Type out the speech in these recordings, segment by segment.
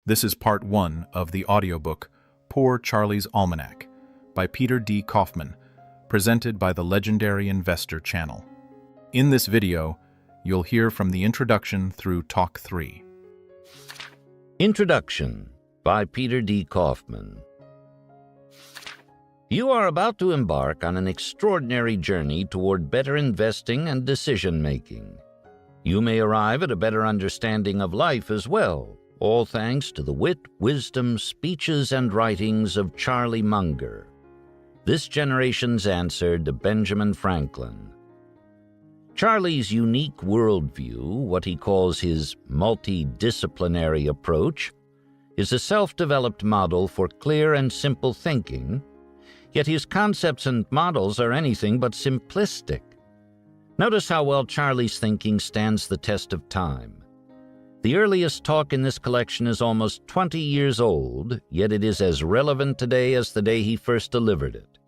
This is part 1 of the audiobook Poor Charlie's Almanack by Peter D. Kaufman, presented by the Legendary Investor channel. In this video, you'll hear from the introduction through Talk 3. Introduction by Peter D. Kaufman. You are about to embark on an extraordinary journey toward better investing and decision-making. You may arrive at a better understanding of life as well, all thanks to the wit, wisdom, speeches, and writings of Charlie Munger, this generation's answer to Benjamin Franklin. Charlie's unique worldview, what he calls his multidisciplinary approach, is a self-developed model for clear and simple thinking, yet his concepts and models are anything but simplistic. Notice how well Charlie's thinking stands the test of time. The earliest talk in this collection is almost 20 years old, yet it is as relevant today as the day he first delivered it.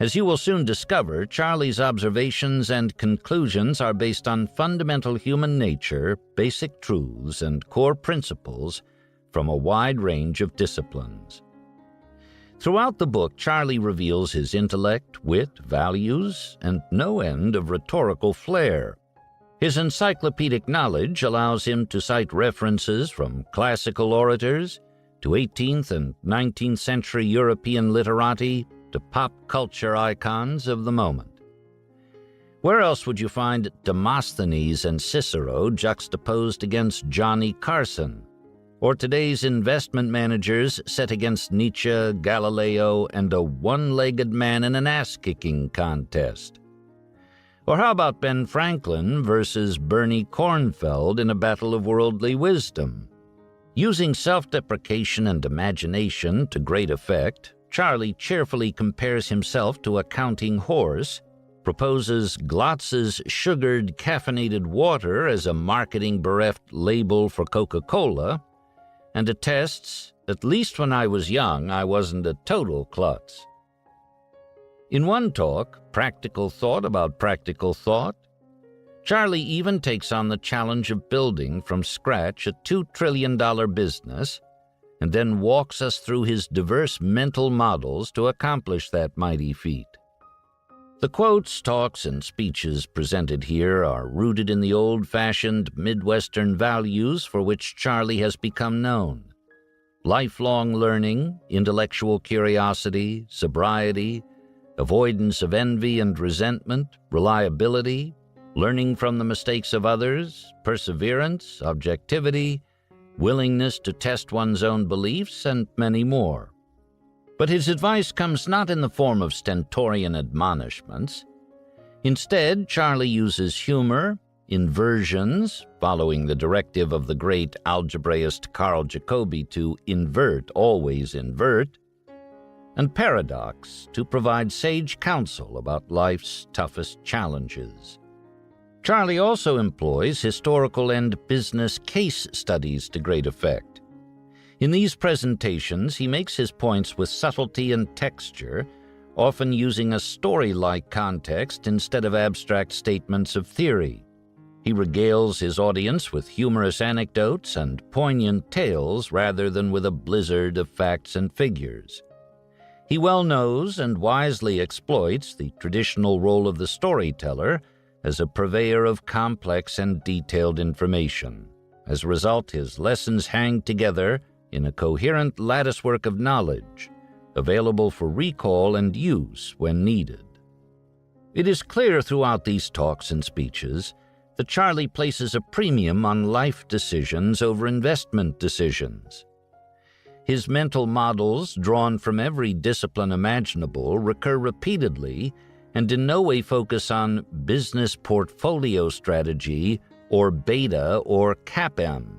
As you will soon discover, Charlie's observations and conclusions are based on fundamental human nature, basic truths, and core principles from a wide range of disciplines. Throughout the book, Charlie reveals his intellect, wit, values, and no end of rhetorical flair. His encyclopedic knowledge allows him to cite references from classical orators to 18th and 19th century European literati to pop culture icons of the moment. Where else would you find Demosthenes and Cicero juxtaposed against Johnny Carson, or today's investment managers set against Nietzsche, Galileo, and a one-legged man in an ass-kicking contest? Or how about Ben Franklin versus Bernie Kornfeld in a battle of worldly wisdom? Using self-deprecation and imagination to great effect, Charlie cheerfully compares himself to a counting horse, proposes Glotz's sugared, caffeinated water as a marketing-bereft label for Coca-Cola, and attests, at least when I was young, I wasn't a total klutz. In one talk, Practical Thought About Practical Thought, Charlie even takes on the challenge of building from scratch a $2 trillion business and then walks us through his diverse mental models to accomplish that mighty feat. The quotes, talks, and speeches presented here are rooted in the old-fashioned Midwestern values for which Charlie has become known: lifelong learning, intellectual curiosity, sobriety, avoidance of envy and resentment, reliability, learning from the mistakes of others, perseverance, objectivity, willingness to test one's own beliefs, and many more. But his advice comes not in the form of stentorian admonishments. Instead, Charlie uses humor, inversions, following the directive of the great algebraist Carl Jacobi to invert, always invert, and paradox to provide sage counsel about life's toughest challenges. Charlie also employs historical and business case studies to great effect. In these presentations, he makes his points with subtlety and texture, often using a story-like context instead of abstract statements of theory. He regales his audience with humorous anecdotes and poignant tales rather than with a blizzard of facts and figures. He well knows and wisely exploits the traditional role of the storyteller as a purveyor of complex and detailed information. As a result, his lessons hang together in a coherent latticework of knowledge, available for recall and use when needed. It is clear throughout these talks and speeches that Charlie places a premium on life decisions over investment decisions. His mental models, drawn from every discipline imaginable, recur repeatedly and in no way focus on business portfolio strategy or beta or CAPM.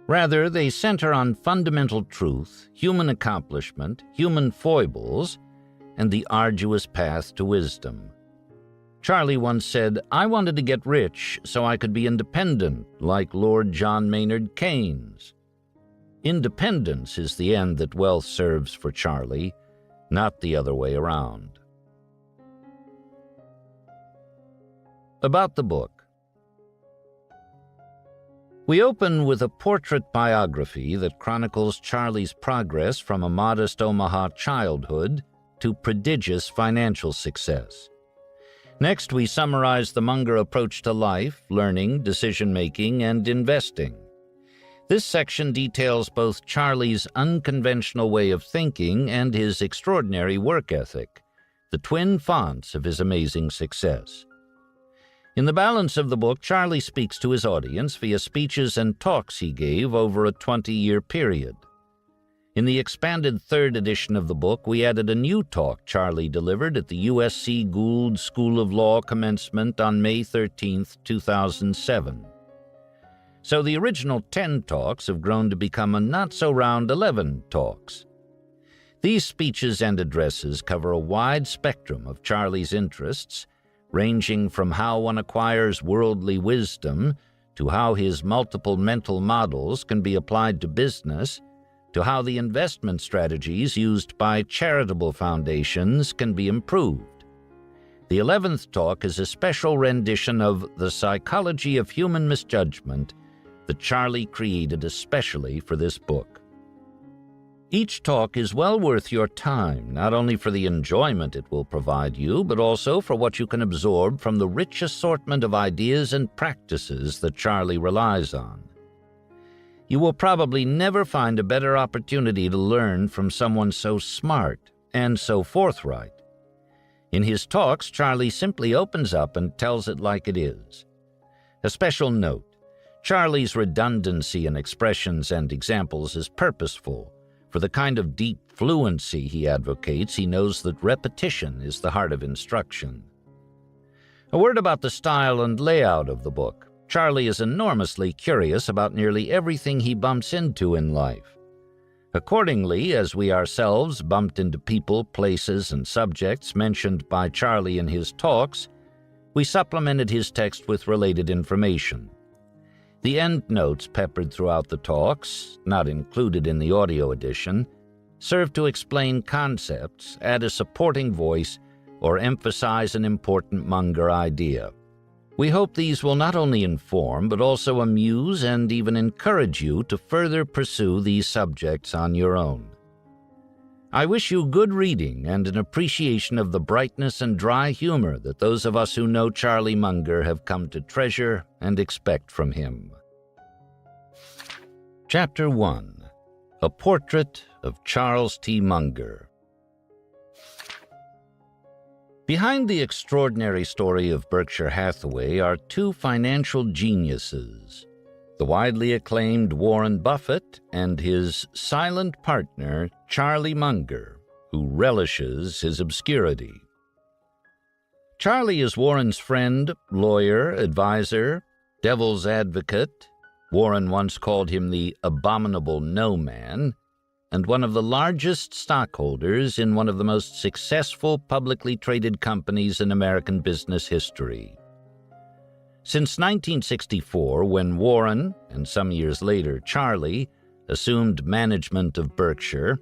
Rather, they center on fundamental truth, human accomplishment, human foibles, and the arduous path to wisdom. Charlie once said, "I wanted to get rich so I could be independent, like Lord John Maynard Keynes." Independence is the end that wealth serves for Charlie, not the other way around. About the book. We open with a portrait biography that chronicles Charlie's progress from a modest Omaha childhood to prodigious financial success. Next, we summarize the Munger approach to life, learning, decision-making, and investing. This section details both Charlie's unconventional way of thinking and his extraordinary work ethic, the twin fonts of his amazing success. In the balance of the book, Charlie speaks to his audience via speeches and talks he gave over a 20-year period. In the expanded third edition of the book, we added a new talk Charlie delivered at the USC Gould School of Law commencement on May 13, 2007. So the original 10 talks have grown to become a not-so-round 11 talks. These speeches and addresses cover a wide spectrum of Charlie's interests, ranging from how one acquires worldly wisdom to how his multiple mental models can be applied to business, to how the investment strategies used by charitable foundations can be improved. The 11th talk is a special rendition of The Psychology of Human Misjudgment that Charlie created especially for this book. Each talk is well worth your time, not only for the enjoyment it will provide you, but also for what you can absorb from the rich assortment of ideas and practices that Charlie relies on. You will probably never find a better opportunity to learn from someone so smart and so forthright. In his talks, Charlie simply opens up and tells it like it is. A special note: Charlie's redundancy in expressions and examples is purposeful. For the kind of deep fluency he advocates, he knows that repetition is the heart of instruction. A word about the style and layout of the book. Charlie is enormously curious about nearly everything he bumps into in life. Accordingly, as we ourselves bumped into people, places, and subjects mentioned by Charlie in his talks, we supplemented his text with related information. The endnotes peppered throughout the talks, not included in the audio edition, serve to explain concepts, add a supporting voice, or emphasize an important Munger idea. We hope these will not only inform, but also amuse and even encourage you to further pursue these subjects on your own. I wish you good reading and an appreciation of the brightness and dry humor that those of us who know Charlie Munger have come to treasure and expect from him. Chapter 1. A Portrait of Charles T. Munger. Behind the extraordinary story of Berkshire Hathaway are two financial geniuses, the widely acclaimed Warren Buffett and his silent partner, Charlie Munger, who relishes his obscurity. Charlie is Warren's friend, lawyer, advisor, devil's advocate. Warren once called him the abominable no-man, and one of the largest stockholders in one of the most successful publicly traded companies in American business history. Since 1964, when Warren, and some years later Charlie, assumed management of Berkshire,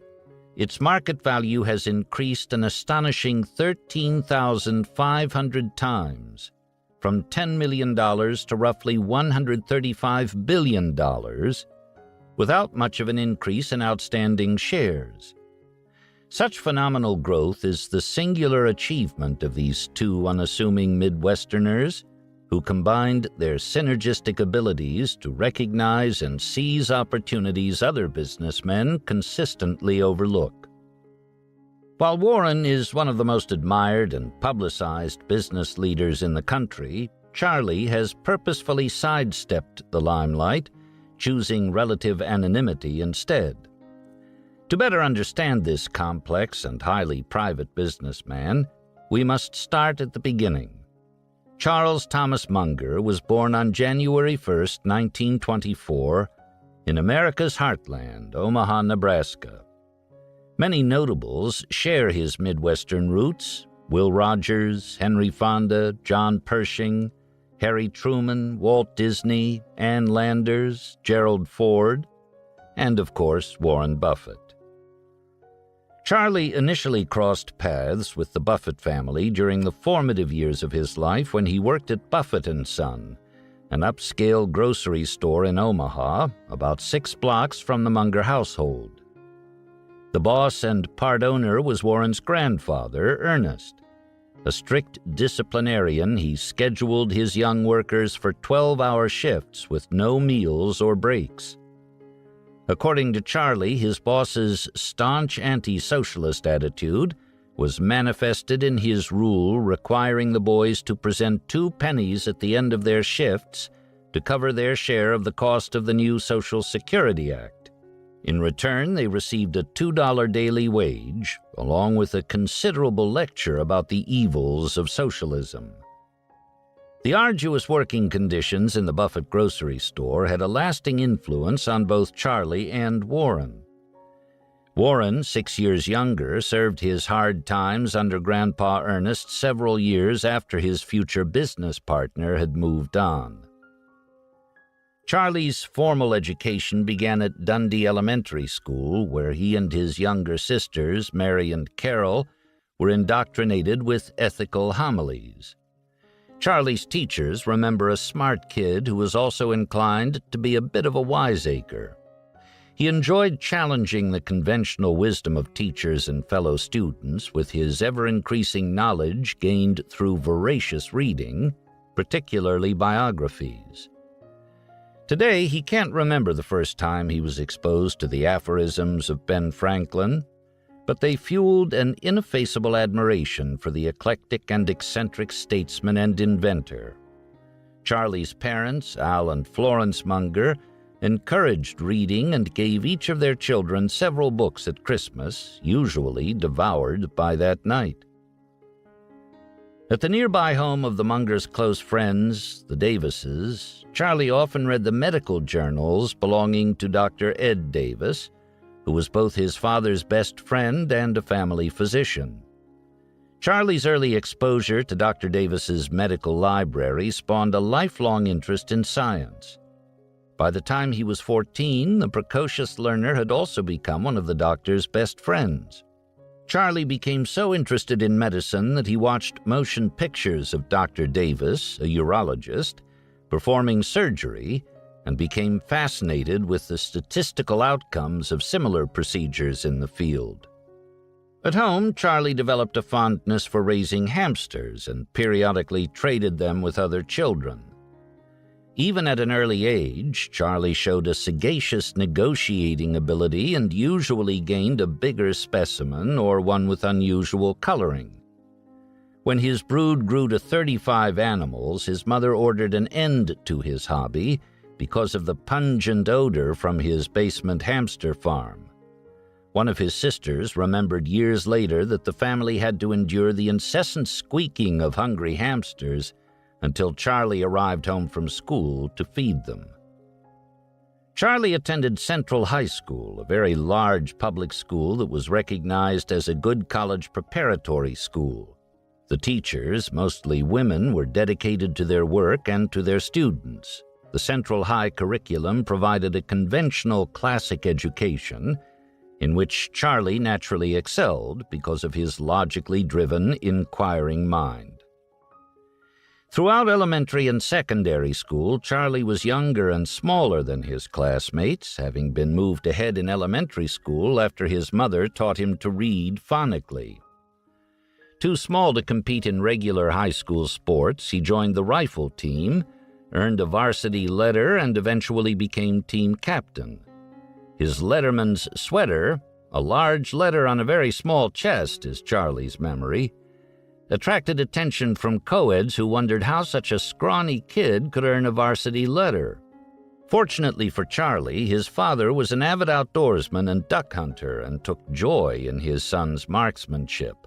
its market value has increased an astonishing 13,500 times, from $10 million to roughly $135 billion, without much of an increase in outstanding shares. Such phenomenal growth is the singular achievement of these two unassuming Midwesterners who combined their synergistic abilities to recognize and seize opportunities other businessmen consistently overlook. While Warren is one of the most admired and publicized business leaders in the country, Charlie has purposefully sidestepped the limelight, choosing relative anonymity instead. To better understand this complex and highly private businessman, we must start at the beginning. Charles Thomas Munger was born on January 1, 1924, in America's heartland, Omaha, Nebraska. Many notables share his Midwestern roots: Will Rogers, Henry Fonda, John Pershing, Harry Truman, Walt Disney, Ann Landers, Gerald Ford, and, of course, Warren Buffett. Charlie initially crossed paths with the Buffett family during the formative years of his life when he worked at Buffett & Son, an upscale grocery store in Omaha, about 6 blocks from the Munger household. The boss and part owner was Warren's grandfather, Ernest. A strict disciplinarian, he scheduled his young workers for 12-hour shifts with no meals or breaks. According to Charlie, his boss's staunch anti-socialist attitude was manifested in his rule requiring the boys to present 2 pennies at the end of their shifts to cover their share of the cost of the new Social Security Act. In return, they received a $2 daily wage, along with a considerable lecture about the evils of socialism. The arduous working conditions in the Buffett grocery store had a lasting influence on both Charlie and Warren. Warren, 6 years younger, served his hard times under Grandpa Ernest several years after his future business partner had moved on. Charlie's formal education began at Dundee Elementary School, where he and his younger sisters, Mary and Carol, were indoctrinated with ethical homilies. Charlie's teachers remember a smart kid who was also inclined to be a bit of a wiseacre. He enjoyed challenging the conventional wisdom of teachers and fellow students with his ever-increasing knowledge gained through voracious reading, particularly biographies. Today, he can't remember the first time he was exposed to the aphorisms of Ben Franklin, but they fueled an ineffaceable admiration for the eclectic and eccentric statesman and inventor. Charlie's parents, Al and Florence Munger, encouraged reading and gave each of their children several books at Christmas, usually devoured by that night. At the nearby home of the Mungers' close friends, the Davises, Charlie often read the medical journals belonging to Dr. Ed Davis, who was both his father's best friend and a family physician. Charlie's early exposure to Dr. Davis's medical library spawned a lifelong interest in science. By the time he was 14, the precocious learner had also become one of the doctor's best friends. Charlie became so interested in medicine that he watched motion pictures of Dr. Davis, a urologist, performing surgery, and became fascinated with the statistical outcomes of similar procedures in the field. At home, Charlie developed a fondness for raising hamsters and periodically traded them with other children. Even at an early age, Charlie showed a sagacious negotiating ability and usually gained a bigger specimen or one with unusual coloring. When his brood grew to 35 animals, his mother ordered an end to his hobby because of the pungent odor from his basement hamster farm. One of his sisters remembered years later that the family had to endure the incessant squeaking of hungry hamsters until Charlie arrived home from school to feed them. Charlie attended Central High School, a very large public school that was recognized as a good college preparatory school. The teachers, mostly women, were dedicated to their work and to their students. The Central High curriculum provided a conventional classic education in which Charlie naturally excelled because of his logically driven, inquiring mind. Throughout elementary and secondary school, Charlie was younger and smaller than his classmates, having been moved ahead in elementary school after his mother taught him to read phonically. Too small to compete in regular high school sports, he joined the rifle team, earned a varsity letter, and eventually became team captain. His letterman's sweater, a large letter on a very small chest is Charlie's memory, attracted attention from co-eds who wondered how such a scrawny kid could earn a varsity letter. Fortunately for Charlie, his father was an avid outdoorsman and duck hunter and took joy in his son's marksmanship.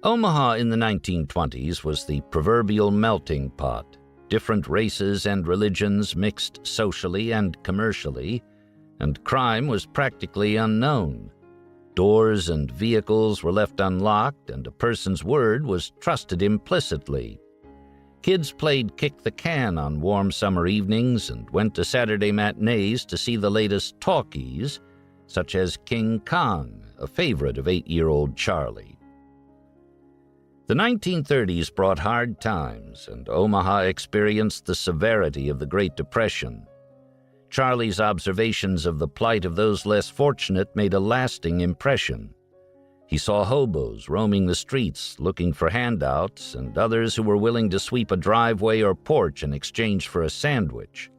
Omaha in the 1920s was the proverbial melting pot. Different races and religions mixed socially and commercially, and crime was practically unknown. Doors and vehicles were left unlocked, and a person's word was trusted implicitly. Kids played kick the can on warm summer evenings and went to Saturday matinees to see the latest talkies, such as King Kong, a favorite of 8-year-old Charlie. The 1930s brought hard times, and Omaha experienced the severity of the Great Depression. Charlie's observations of the plight of those less fortunate made a lasting impression. He saw hobos roaming the streets looking for handouts and others who were willing to sweep a driveway or porch in exchange for a sandwich.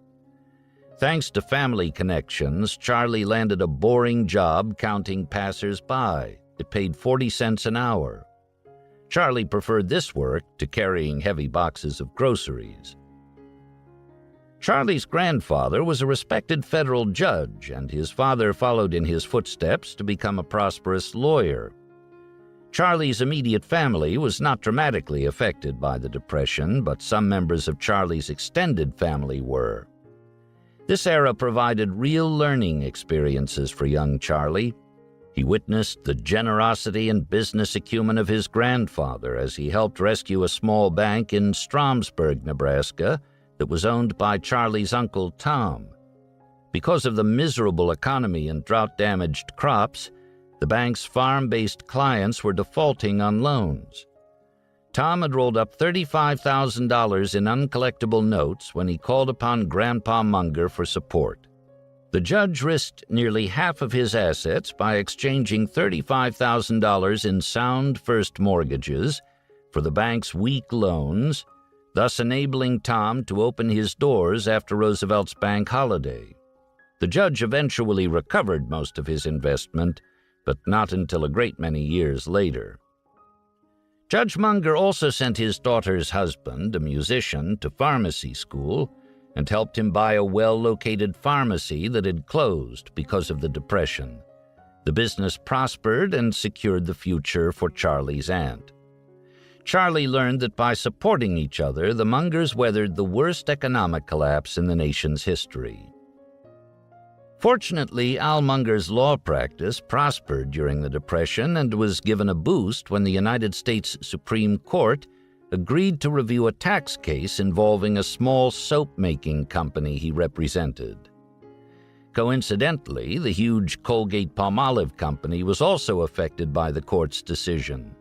Thanks to family connections, Charlie landed a boring job counting passers-by. It paid 40 cents an hour. Charlie preferred this work to carrying heavy boxes of groceries. Charlie's grandfather was a respected federal judge, and his father followed in his footsteps to become a prosperous lawyer. Charlie's immediate family was not dramatically affected by the Depression, but some members of Charlie's extended family were. This era provided real learning experiences for young Charlie. He witnessed the generosity and business acumen of his grandfather as he helped rescue a small bank in Stromsburg, Nebraska, that was owned by Charlie's uncle Tom. Because of the miserable economy and drought-damaged crops, the bank's farm-based clients were defaulting on loans. Tom had rolled up $35,000 in uncollectible notes when he called upon Grandpa Munger for support. The judge risked nearly half of his assets by exchanging $35,000 in sound first mortgages for the bank's weak loans, thus enabling Tom to open his doors after Roosevelt's bank holiday. The judge eventually recovered most of his investment, but not until a great many years later. Judge Munger also sent his daughter's husband, a musician, to pharmacy school and helped him buy a well-located pharmacy that had closed because of the Depression. The business prospered and secured the future for Charlie's aunt. Charlie learned that by supporting each other, the Mungers weathered the worst economic collapse in the nation's history. Fortunately, Al Munger's law practice prospered during the Depression and was given a boost when the United States Supreme Court agreed to review a tax case involving a small soap-making company he represented. Coincidentally, the huge Colgate-Palmolive company was also affected by the court's decision.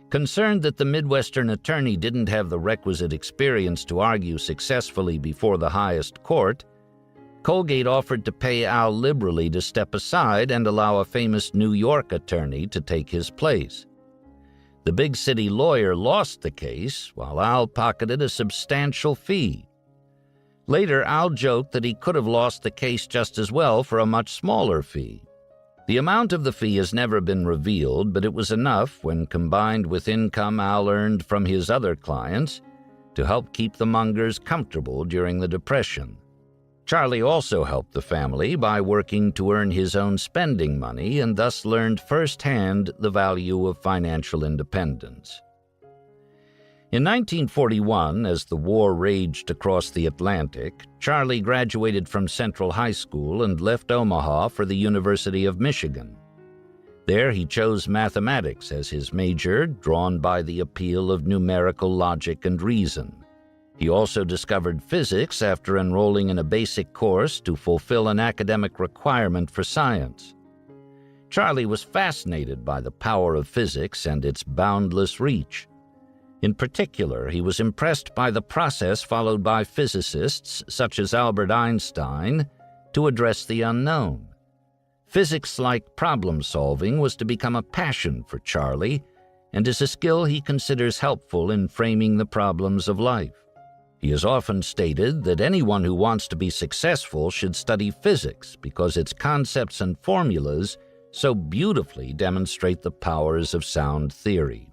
Concerned that the Midwestern attorney didn't have the requisite experience to argue successfully before the highest court, Colgate offered to pay Al liberally to step aside and allow a famous New York attorney to take his place. The big city lawyer lost the case, while Al pocketed a substantial fee. Later, Al joked that he could have lost the case just as well for a much smaller fee. The amount of the fee has never been revealed, but it was enough, when combined with income Al earned from his other clients, to help keep the Mungers comfortable during the Depression. Charlie also helped the family by working to earn his own spending money and thus learned firsthand the value of financial independence. In 1941, as the war raged across the Atlantic, Charlie graduated from Central High School and left Omaha for the University of Michigan. There he chose mathematics as his major, drawn by the appeal of numerical logic and reason. He also discovered physics after enrolling in a basic course to fulfill an academic requirement for science. Charlie was fascinated by the power of physics and its boundless reach. In particular, he was impressed by the process followed by physicists such as Albert Einstein to address the unknown. Physics-like problem-solving was to become a passion for Charlie and is a skill he considers helpful in framing the problems of life. He has often stated that anyone who wants to be successful should study physics because its concepts and formulas so beautifully demonstrate the powers of sound theory.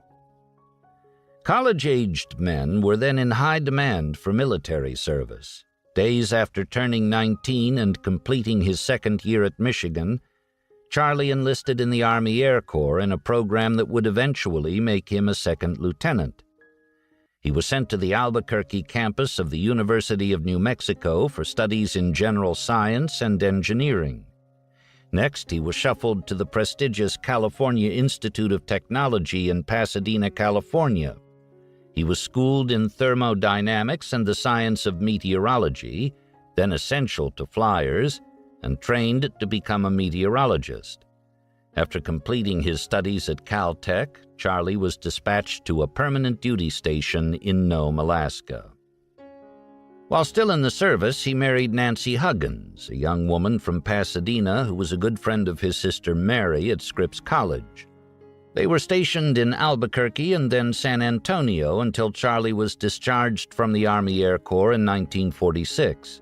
College-aged men were then in high demand for military service. Days after turning 19 and completing his second year at Michigan, Charlie enlisted in the Army Air Corps in a program that would eventually make him a second lieutenant. He was sent to the Albuquerque campus of the University of New Mexico for studies in general science and engineering. Next, he was shuffled to the prestigious California Institute of Technology in Pasadena, California. He was schooled in thermodynamics and the science of meteorology, then essential to flyers, and trained to become a meteorologist. After completing his studies at Caltech, Charlie was dispatched to a permanent duty station in Nome, Alaska. While still in the service, he married Nancy Huggins, a young woman from Pasadena who was a good friend of his sister Mary at Scripps College. They were stationed in Albuquerque and then San Antonio until Charlie was discharged from the Army Air Corps in 1946.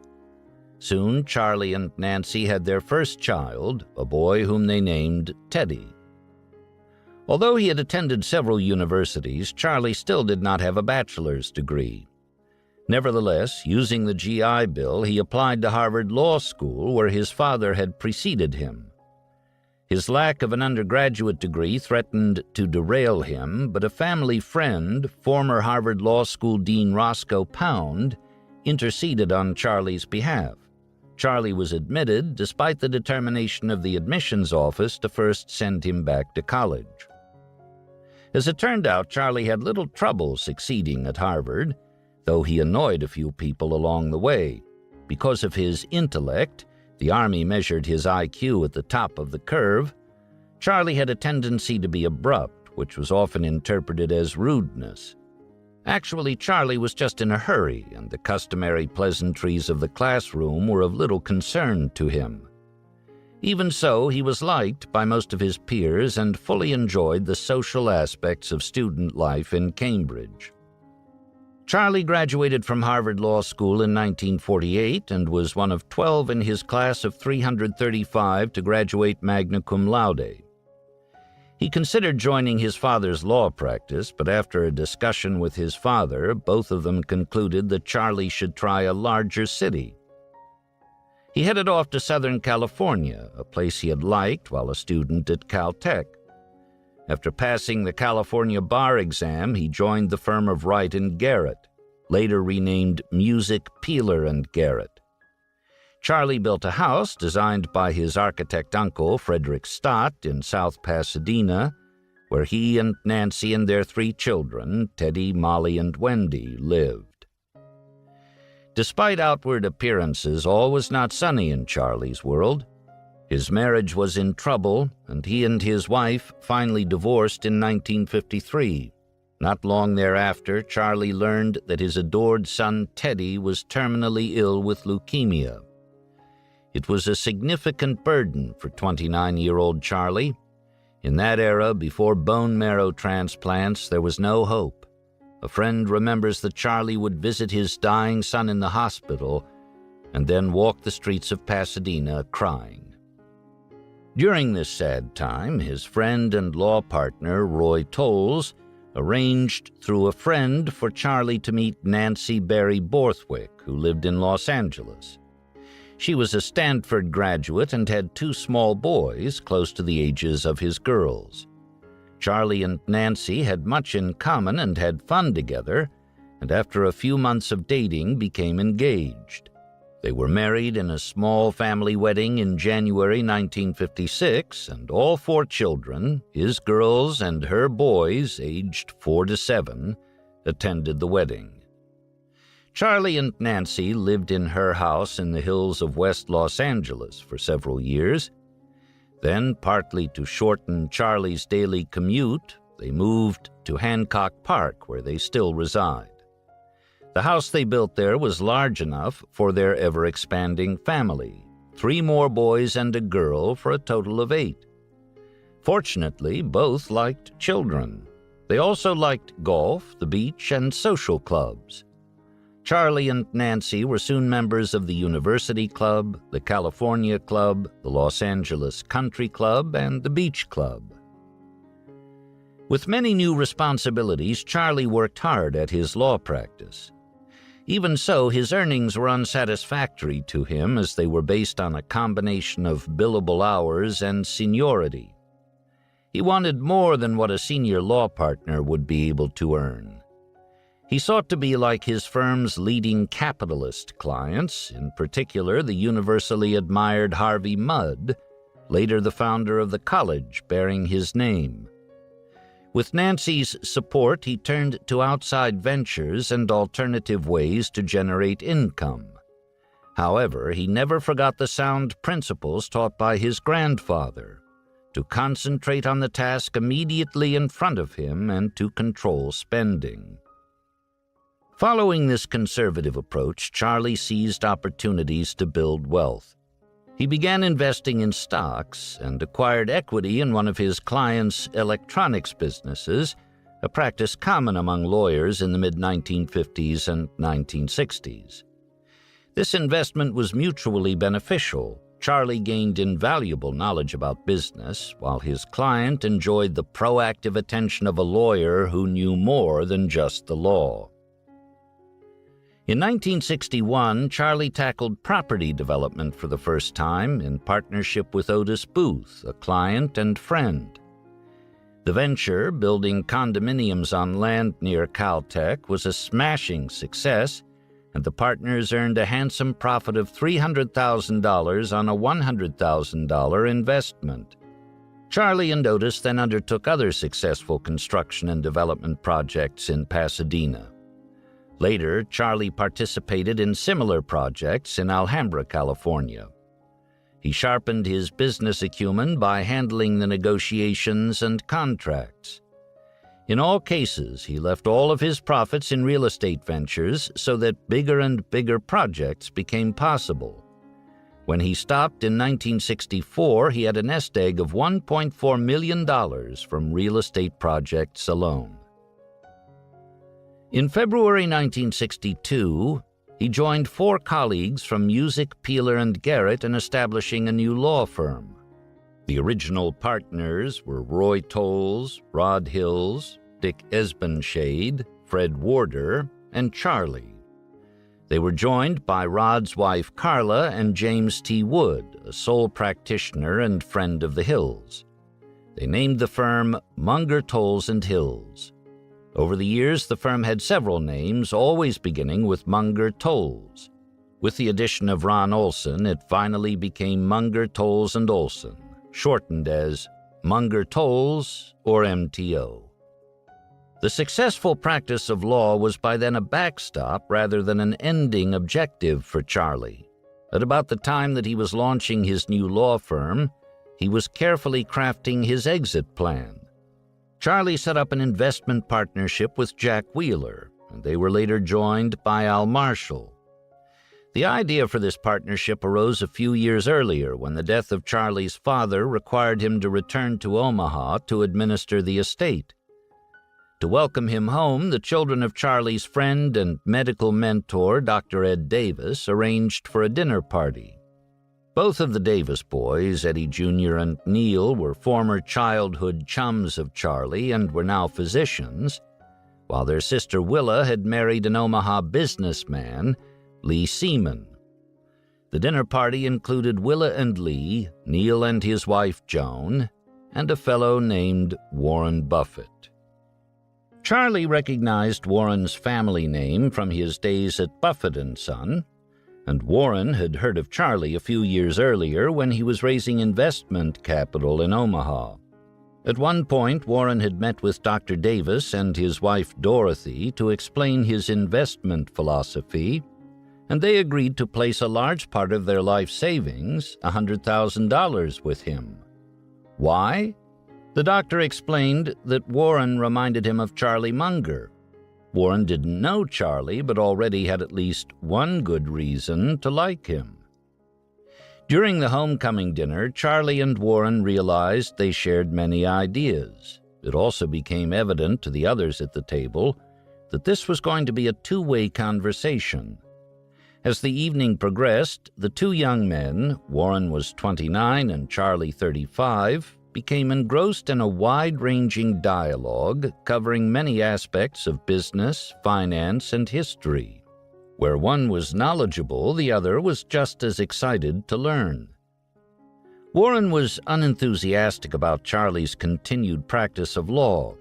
Soon, Charlie and Nancy had their first child, a boy whom they named Teddy. Although he had attended several universities, Charlie still did not have a bachelor's degree. Nevertheless, using the GI Bill, he applied to Harvard Law School, where his father had preceded him. His lack of an undergraduate degree threatened to derail him, but a family friend, former Harvard Law School Dean Roscoe Pound, interceded on Charlie's behalf. Charlie was admitted, despite the determination of the admissions office to first send him back to college. As it turned out, Charlie had little trouble succeeding at Harvard, though he annoyed a few people along the way. Because of his intellect, the Army measured his IQ at the top of the curve. Charlie had a tendency to be abrupt, which was often interpreted as rudeness. Actually, Charlie was just in a hurry, and the customary pleasantries of the classroom were of little concern to him. Even so, he was liked by most of his peers and fully enjoyed the social aspects of student life in Cambridge. Charlie graduated from Harvard Law School in 1948 and was one of 12 in his class of 335 to graduate magna cum laude. He considered joining his father's law practice, but after a discussion with his father, both of them concluded that Charlie should try a larger city. He headed off to Southern California, a place he had liked while a student at Caltech. After passing the California bar exam, he joined the firm of Wright and Garrett, later renamed Music, Peeler and Garrett. Charlie built a house designed by his architect uncle, Frederick Stott, in South Pasadena, where he and Nancy and their 3 children, Teddy, Molly, and Wendy, lived. Despite outward appearances, all was not sunny in Charlie's world. His marriage was in trouble, and he and his wife finally divorced in 1953. Not long thereafter, Charlie learned that his adored son Teddy was terminally ill with leukemia. It was a significant burden for 29-year-old Charlie. In that era, before bone marrow transplants, there was no hope. A friend remembers that Charlie would visit his dying son in the hospital and then walk the streets of Pasadena crying. During this sad time, his friend and law partner, Roy Tolles, arranged through a friend for Charlie to meet Nancy Barry Borthwick, who lived in Los Angeles. She was a Stanford graduate and had 2 small boys close to the ages of his girls. Charlie and Nancy had much in common and had fun together, and after a few months of dating became engaged. They were married in a small family wedding in January 1956, and all 4 children, his girls and her boys aged 4 to 7, attended the wedding. Charlie and Nancy lived in her house in the hills of West Los Angeles for several years. Then, partly to shorten Charlie's daily commute, they moved to Hancock Park, where they still reside. The house they built there was large enough for their ever-expanding family, 3 more boys and a girl for a total of 8. Fortunately, both liked children. They also liked golf, the beach, and social clubs. Charlie and Nancy were soon members of the University Club, the California Club, the Los Angeles Country Club, and the Beach Club. With many new responsibilities, Charlie worked hard at his law practice. Even so, his earnings were unsatisfactory to him, as they were based on a combination of billable hours and seniority. He wanted more than what a senior law partner would be able to earn. He sought to be like his firm's leading capitalist clients, in particular the universally admired Harvey Mudd, later the founder of the college bearing his name. With Nancy's support, he turned to outside ventures and alternative ways to generate income. However, he never forgot the sound principles taught by his grandfather: to concentrate on the task immediately in front of him and to control spending. Following this conservative approach, Charlie seized opportunities to build wealth. He began investing in stocks and acquired equity in one of his clients' electronics businesses, a practice common among lawyers in the mid-1950s and 1960s. This investment was mutually beneficial. Charlie gained invaluable knowledge about business, while his client enjoyed the proactive attention of a lawyer who knew more than just the law. In 1961, Charlie tackled property development for the first time in partnership with Otis Booth, a client and friend. The venture, building condominiums on land near Caltech, was a smashing success, and the partners earned a handsome profit of $300,000 on a $100,000 investment. Charlie and Otis then undertook other successful construction and development projects in Pasadena. Later, Charlie participated in similar projects in Alhambra, California. He sharpened his business acumen by handling the negotiations and contracts. In all cases, he left all of his profits in real estate ventures so that bigger and bigger projects became possible. When he stopped in 1964, he had a nest egg of $1.4 million from real estate projects alone. In February 1962, he joined 4 colleagues from Music, Peeler, and Garrett in establishing a new law firm. The original partners were Roy Tolles, Rod Hills, Dick Esbenshade, Fred Warder, and Charlie. They were joined by Rod's wife Carla and James T. Wood, a sole practitioner and friend of the Hills. They named the firm Munger, Tolles & Hills. Over the years, the firm had several names, always beginning with Munger Tolles. With the addition of Ron Olson, it finally became Munger, Tolles & Olson, shortened as Munger Tolles or MTO. The successful practice of law was by then a backstop rather than an ending objective for Charlie. At about the time that he was launching his new law firm, he was carefully crafting his exit plan. Charlie set up an investment partnership with Jack Wheeler, and they were later joined by Al Marshall. The idea for this partnership arose a few years earlier when the death of Charlie's father required him to return to Omaha to administer the estate. To welcome him home, the children of Charlie's friend and medical mentor, Dr. Ed Davis, arranged for a dinner party. Both of the Davis boys, Eddie Jr. and Neil, were former childhood chums of Charlie and were now physicians, while their sister Willa had married an Omaha businessman, Lee Seaman. The dinner party included Willa and Lee, Neil and his wife Joan, and a fellow named Warren Buffett. Charlie recognized Warren's family name from his days at Buffett & Son, and Warren had heard of Charlie a few years earlier when he was raising investment capital in Omaha. At one point, Warren had met with Dr. Davis and his wife Dorothy to explain his investment philosophy, and they agreed to place a large part of their life savings, $100,000, with him. Why? The doctor explained that Warren reminded him of Charlie Munger. Warren didn't know Charlie, but already had at least one good reason to like him. During the homecoming dinner, Charlie and Warren realized they shared many ideas. It also became evident to the others at the table that this was going to be a two-way conversation. As the evening progressed, the two young men, Warren was 29 and Charlie 35, became engrossed in a wide-ranging dialogue covering many aspects of business, finance, and history. Where one was knowledgeable, the other was just as excited to learn. Warren was unenthusiastic about Charlie's continued practice of law.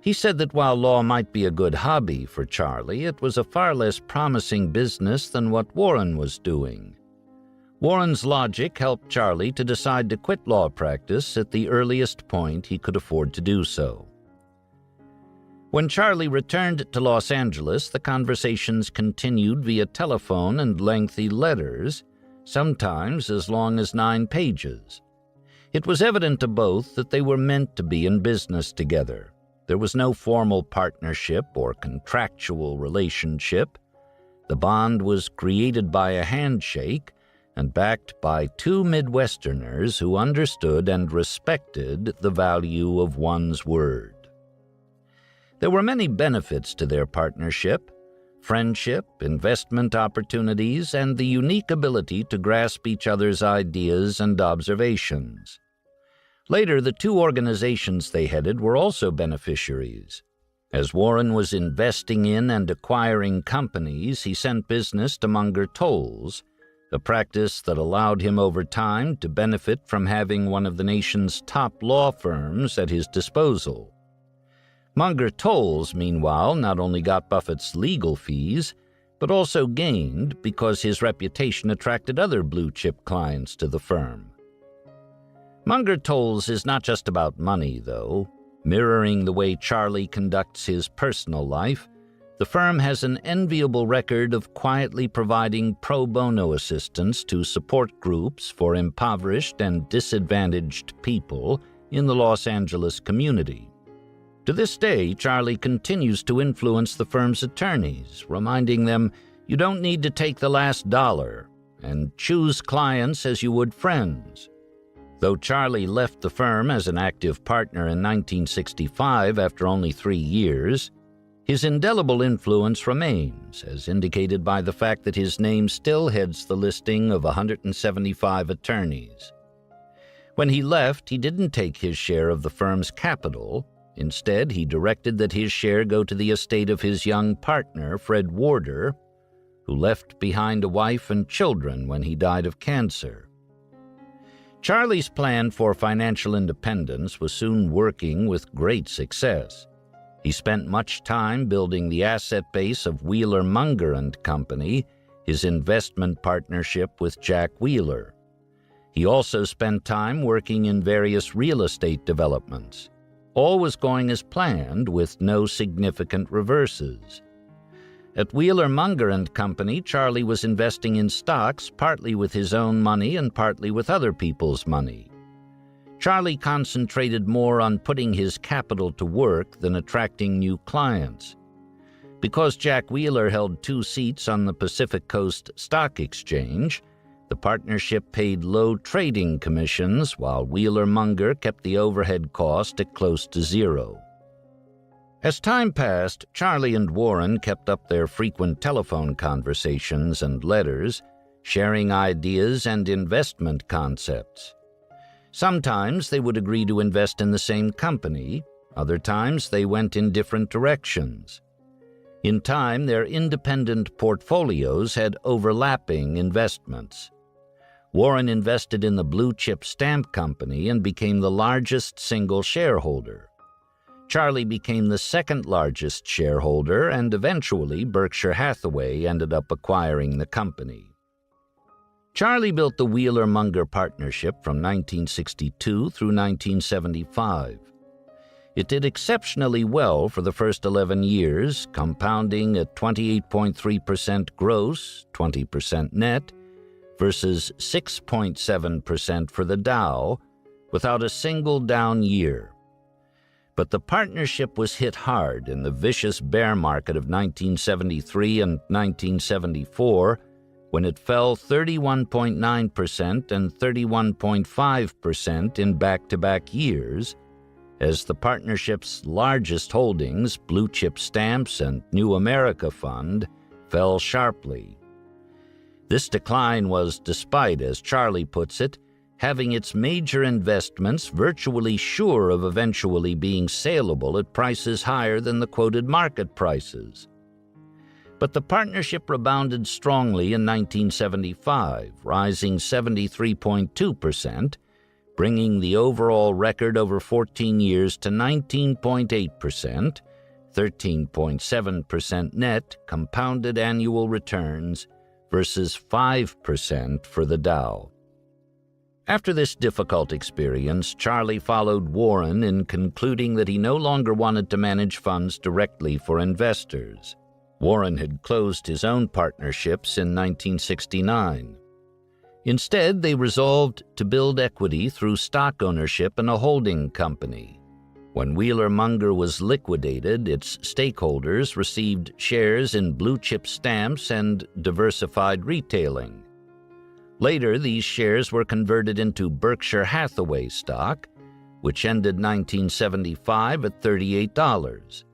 He said that while law might be a good hobby for Charlie, it was a far less promising business than what Warren was doing. Warren's logic helped Charlie to decide to quit law practice at the earliest point he could afford to do so. When Charlie returned to Los Angeles, the conversations continued via telephone and lengthy letters, sometimes as long as 9 pages. It was evident to both that they were meant to be in business together. There was no formal partnership or contractual relationship. The bond was created by a handshake and backed by two Midwesterners who understood and respected the value of one's word. There were many benefits to their partnership: friendship, investment opportunities, and the unique ability to grasp each other's ideas and observations. Later, the two organizations they headed were also beneficiaries. As Warren was investing in and acquiring companies, he sent business to Munger Tolles, a practice that allowed him over time to benefit from having one of the nation's top law firms at his disposal. Munger Tolles, meanwhile, not only got Buffett's legal fees, but also gained because his reputation attracted other blue-chip clients to the firm. Munger Tolles is not just about money, though. Mirroring the way Charlie conducts his personal life, the firm has an enviable record of quietly providing pro bono assistance to support groups for impoverished and disadvantaged people in the Los Angeles community. To this day, Charlie continues to influence the firm's attorneys, reminding them, "You don't need to take the last dollar, and choose clients as you would friends." Though Charlie left the firm as an active partner in 1965 after only 3 years, his indelible influence remains, as indicated by the fact that his name still heads the listing of 175 attorneys. When he left, he didn't take his share of the firm's capital. Instead, he directed that his share go to the estate of his young partner, Fred Warder, who left behind a wife and children when he died of cancer. Charlie's plan for financial independence was soon working with great success. He spent much time building the asset base of Wheeler, Munger and Company, his investment partnership with Jack Wheeler. He also spent time working in various real estate developments. All was going as planned, with no significant reverses. At Wheeler, Munger and Company, Charlie was investing in stocks, partly with his own money and partly with other people's money. Charlie concentrated more on putting his capital to work than attracting new clients. Because Jack Wheeler held 2 seats on the Pacific Coast Stock Exchange, the partnership paid low trading commissions, while Wheeler Munger kept the overhead cost at close to zero. As time passed, Charlie and Warren kept up their frequent telephone conversations and letters, sharing ideas and investment concepts. Sometimes they would agree to invest in the same company, other times they went in different directions. In time, their independent portfolios had overlapping investments. Warren invested in the Blue Chip Stamp Company and became the largest single shareholder. Charlie became the second largest shareholder, and eventually Berkshire Hathaway ended up acquiring the company. Charlie built the Wheeler-Munger partnership from 1962 through 1975. It did exceptionally well for the first 11 years, compounding at 28.3% gross, 20% net, versus 6.7% for the Dow, without a single down year. But the partnership was hit hard in the vicious bear market of 1973 and 1974, when it fell 31.9% and 31.5% in back-to-back years, as the partnership's largest holdings, Blue Chip Stamps and New America Fund, fell sharply. This decline was despite, as Charlie puts it, having its major investments virtually sure of eventually being saleable at prices higher than the quoted market prices. But the partnership rebounded strongly in 1975, rising 73.2%, bringing the overall record over 14 years to 19.8%, 13.7% net compounded annual returns versus 5% for the Dow. After this difficult experience, Charlie followed Warren in concluding that he no longer wanted to manage funds directly for investors. Warren had closed his own partnerships in 1969. Instead, they resolved to build equity through stock ownership in a holding company. When Wheeler Munger was liquidated, its stakeholders received shares in blue-chip stamps and diversified retailing. Later, these shares were converted into Berkshire Hathaway stock, which ended 1975 at $38.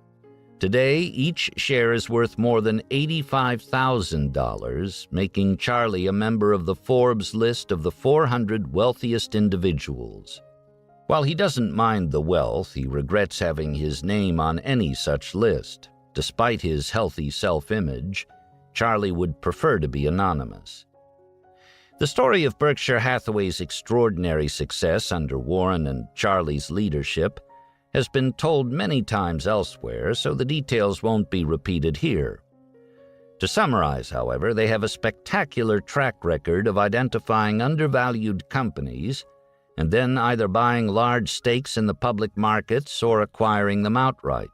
Today, each share is worth more than $85,000, making Charlie a member of the Forbes list of the 400 wealthiest individuals. While he doesn't mind the wealth, he regrets having his name on any such list. Despite his healthy self-image, Charlie would prefer to be anonymous. The story of Berkshire Hathaway's extraordinary success under Warren and Charlie's leadership has been told many times elsewhere, so the details won't be repeated here. To summarize, however, they have a spectacular track record of identifying undervalued companies and then either buying large stakes in the public markets or acquiring them outright.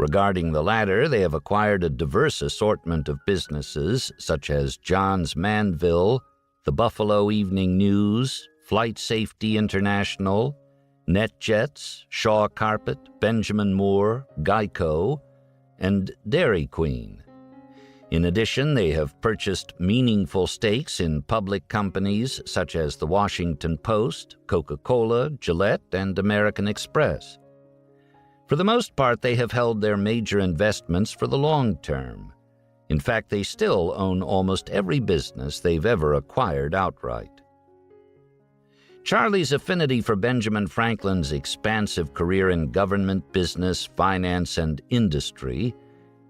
Regarding the latter, they have acquired a diverse assortment of businesses such as John's Manville, the Buffalo Evening News, Flight Safety International, NetJets, Shaw Carpet, Benjamin Moore, Geico, and Dairy Queen. In addition, they have purchased meaningful stakes in public companies such as the Washington Post, Coca-Cola, Gillette, and American Express. For the most part, they have held their major investments for the long term. In fact, they still own almost every business they've ever acquired outright. Charlie's affinity for Benjamin Franklin's expansive career in government, business, finance, and industry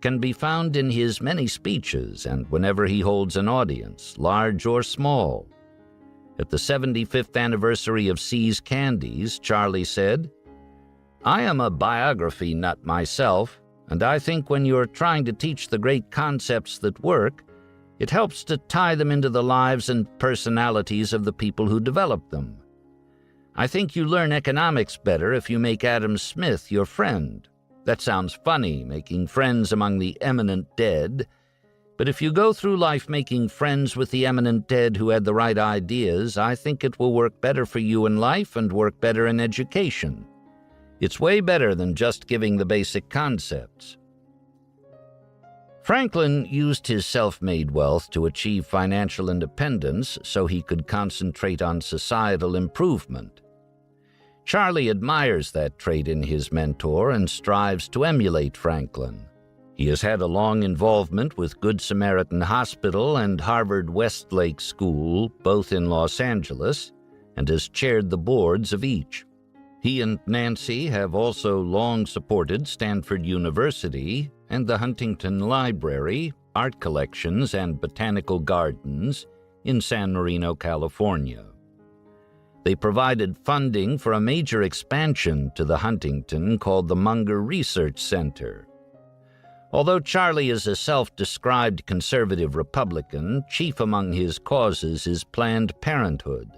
can be found in his many speeches and whenever he holds an audience, large or small. At the 75th anniversary of See's Candies, Charlie said, "I am a biography nut myself, and I think when you're trying to teach the great concepts that work, it helps to tie them into the lives and personalities of the people who develop them. I think you learn economics better if you make Adam Smith your friend. That sounds funny, making friends among the eminent dead, but if you go through life making friends with the eminent dead who had the right ideas, I think it will work better for you in life and work better in education. It's way better than just giving the basic concepts." Franklin used his self-made wealth to achieve financial independence so he could concentrate on societal improvement. Charlie admires that trait in his mentor and strives to emulate Franklin. He has had a long involvement with Good Samaritan Hospital and Harvard Westlake School, both in Los Angeles, and has chaired the boards of each. He and Nancy have also long supported Stanford University and the Huntington Library, art collections, and botanical gardens in San Marino, California. They provided funding for a major expansion to the Huntington called the Munger Research Center. Although Charlie is a self-described conservative Republican, chief among his causes is Planned Parenthood.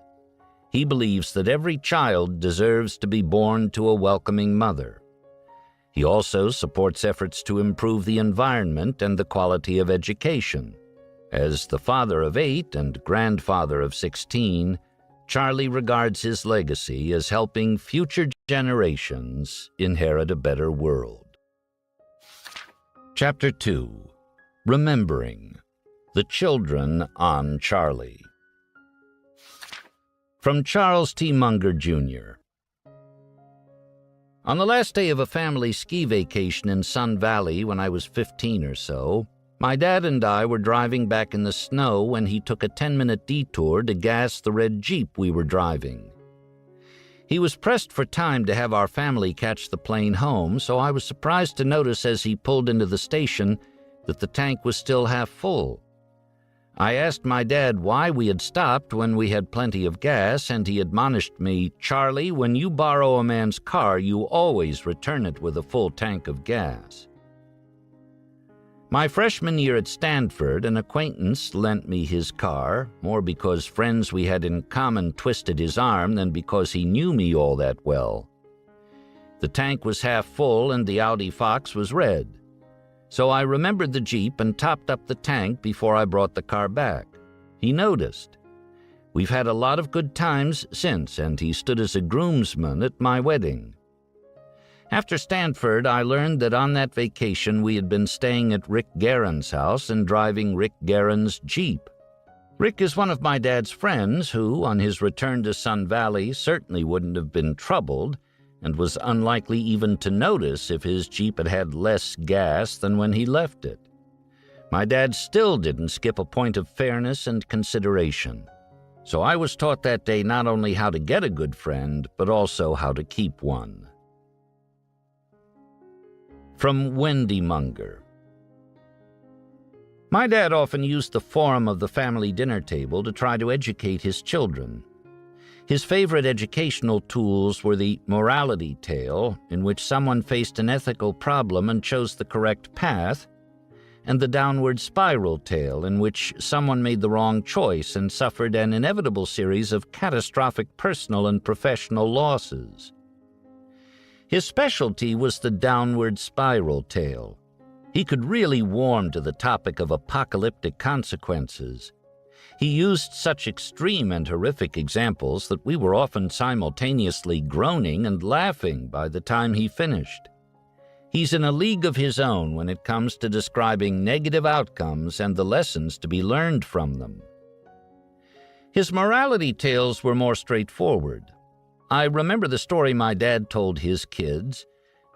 He believes that every child deserves to be born to a welcoming mother. He also supports efforts to improve the environment and the quality of education. As the father of 8 and grandfather of 16, Charlie regards his legacy as helping future generations inherit a better world. Chapter 2. Remembering. The Children on Charlie. From Charles T. Munger, Jr. On the last day of a family ski vacation in Sun Valley when I was 15 or so, my dad and I were driving back in the snow when he took a 10-minute detour to gas the red Jeep we were driving. He was pressed for time to have our family catch the plane home, so I was surprised to notice as he pulled into the station that the tank was still half full. I asked my dad why we had stopped when we had plenty of gas, and he admonished me, "Charlie, when you borrow a man's car, you always return it with a full tank of gas." My freshman year at Stanford, an acquaintance lent me his car, more because friends we had in common twisted his arm than because he knew me all that well. The tank was half full and the Audi Fox was red. So I remembered the Jeep and topped up the tank before I brought the car back. He noticed. We've had a lot of good times since, and he stood as a groomsman at my wedding. After Stanford, I learned that on that vacation we had been staying at Rick Guerin's house and driving Rick Guerin's Jeep. Rick is one of my dad's friends who, on his return to Sun Valley, certainly wouldn't have been troubled and was unlikely even to notice if his Jeep had had less gas than when he left it. My dad still didn't skip a point of fairness and consideration. So I was taught that day not only how to get a good friend, but also how to keep one. From Wendy Munger. My dad often used the forum of the family dinner table to try to educate his children. His favorite educational tools were the morality tale, in which someone faced an ethical problem and chose the correct path, and the downward spiral tale, in which someone made the wrong choice and suffered an inevitable series of catastrophic personal and professional losses. His specialty was the downward spiral tale. He could really warm to the topic of apocalyptic consequences. He used such extreme and horrific examples that we were often simultaneously groaning and laughing by the time he finished. He's in a league of his own when it comes to describing negative outcomes and the lessons to be learned from them. His morality tales were more straightforward. I remember the story my dad told his kids,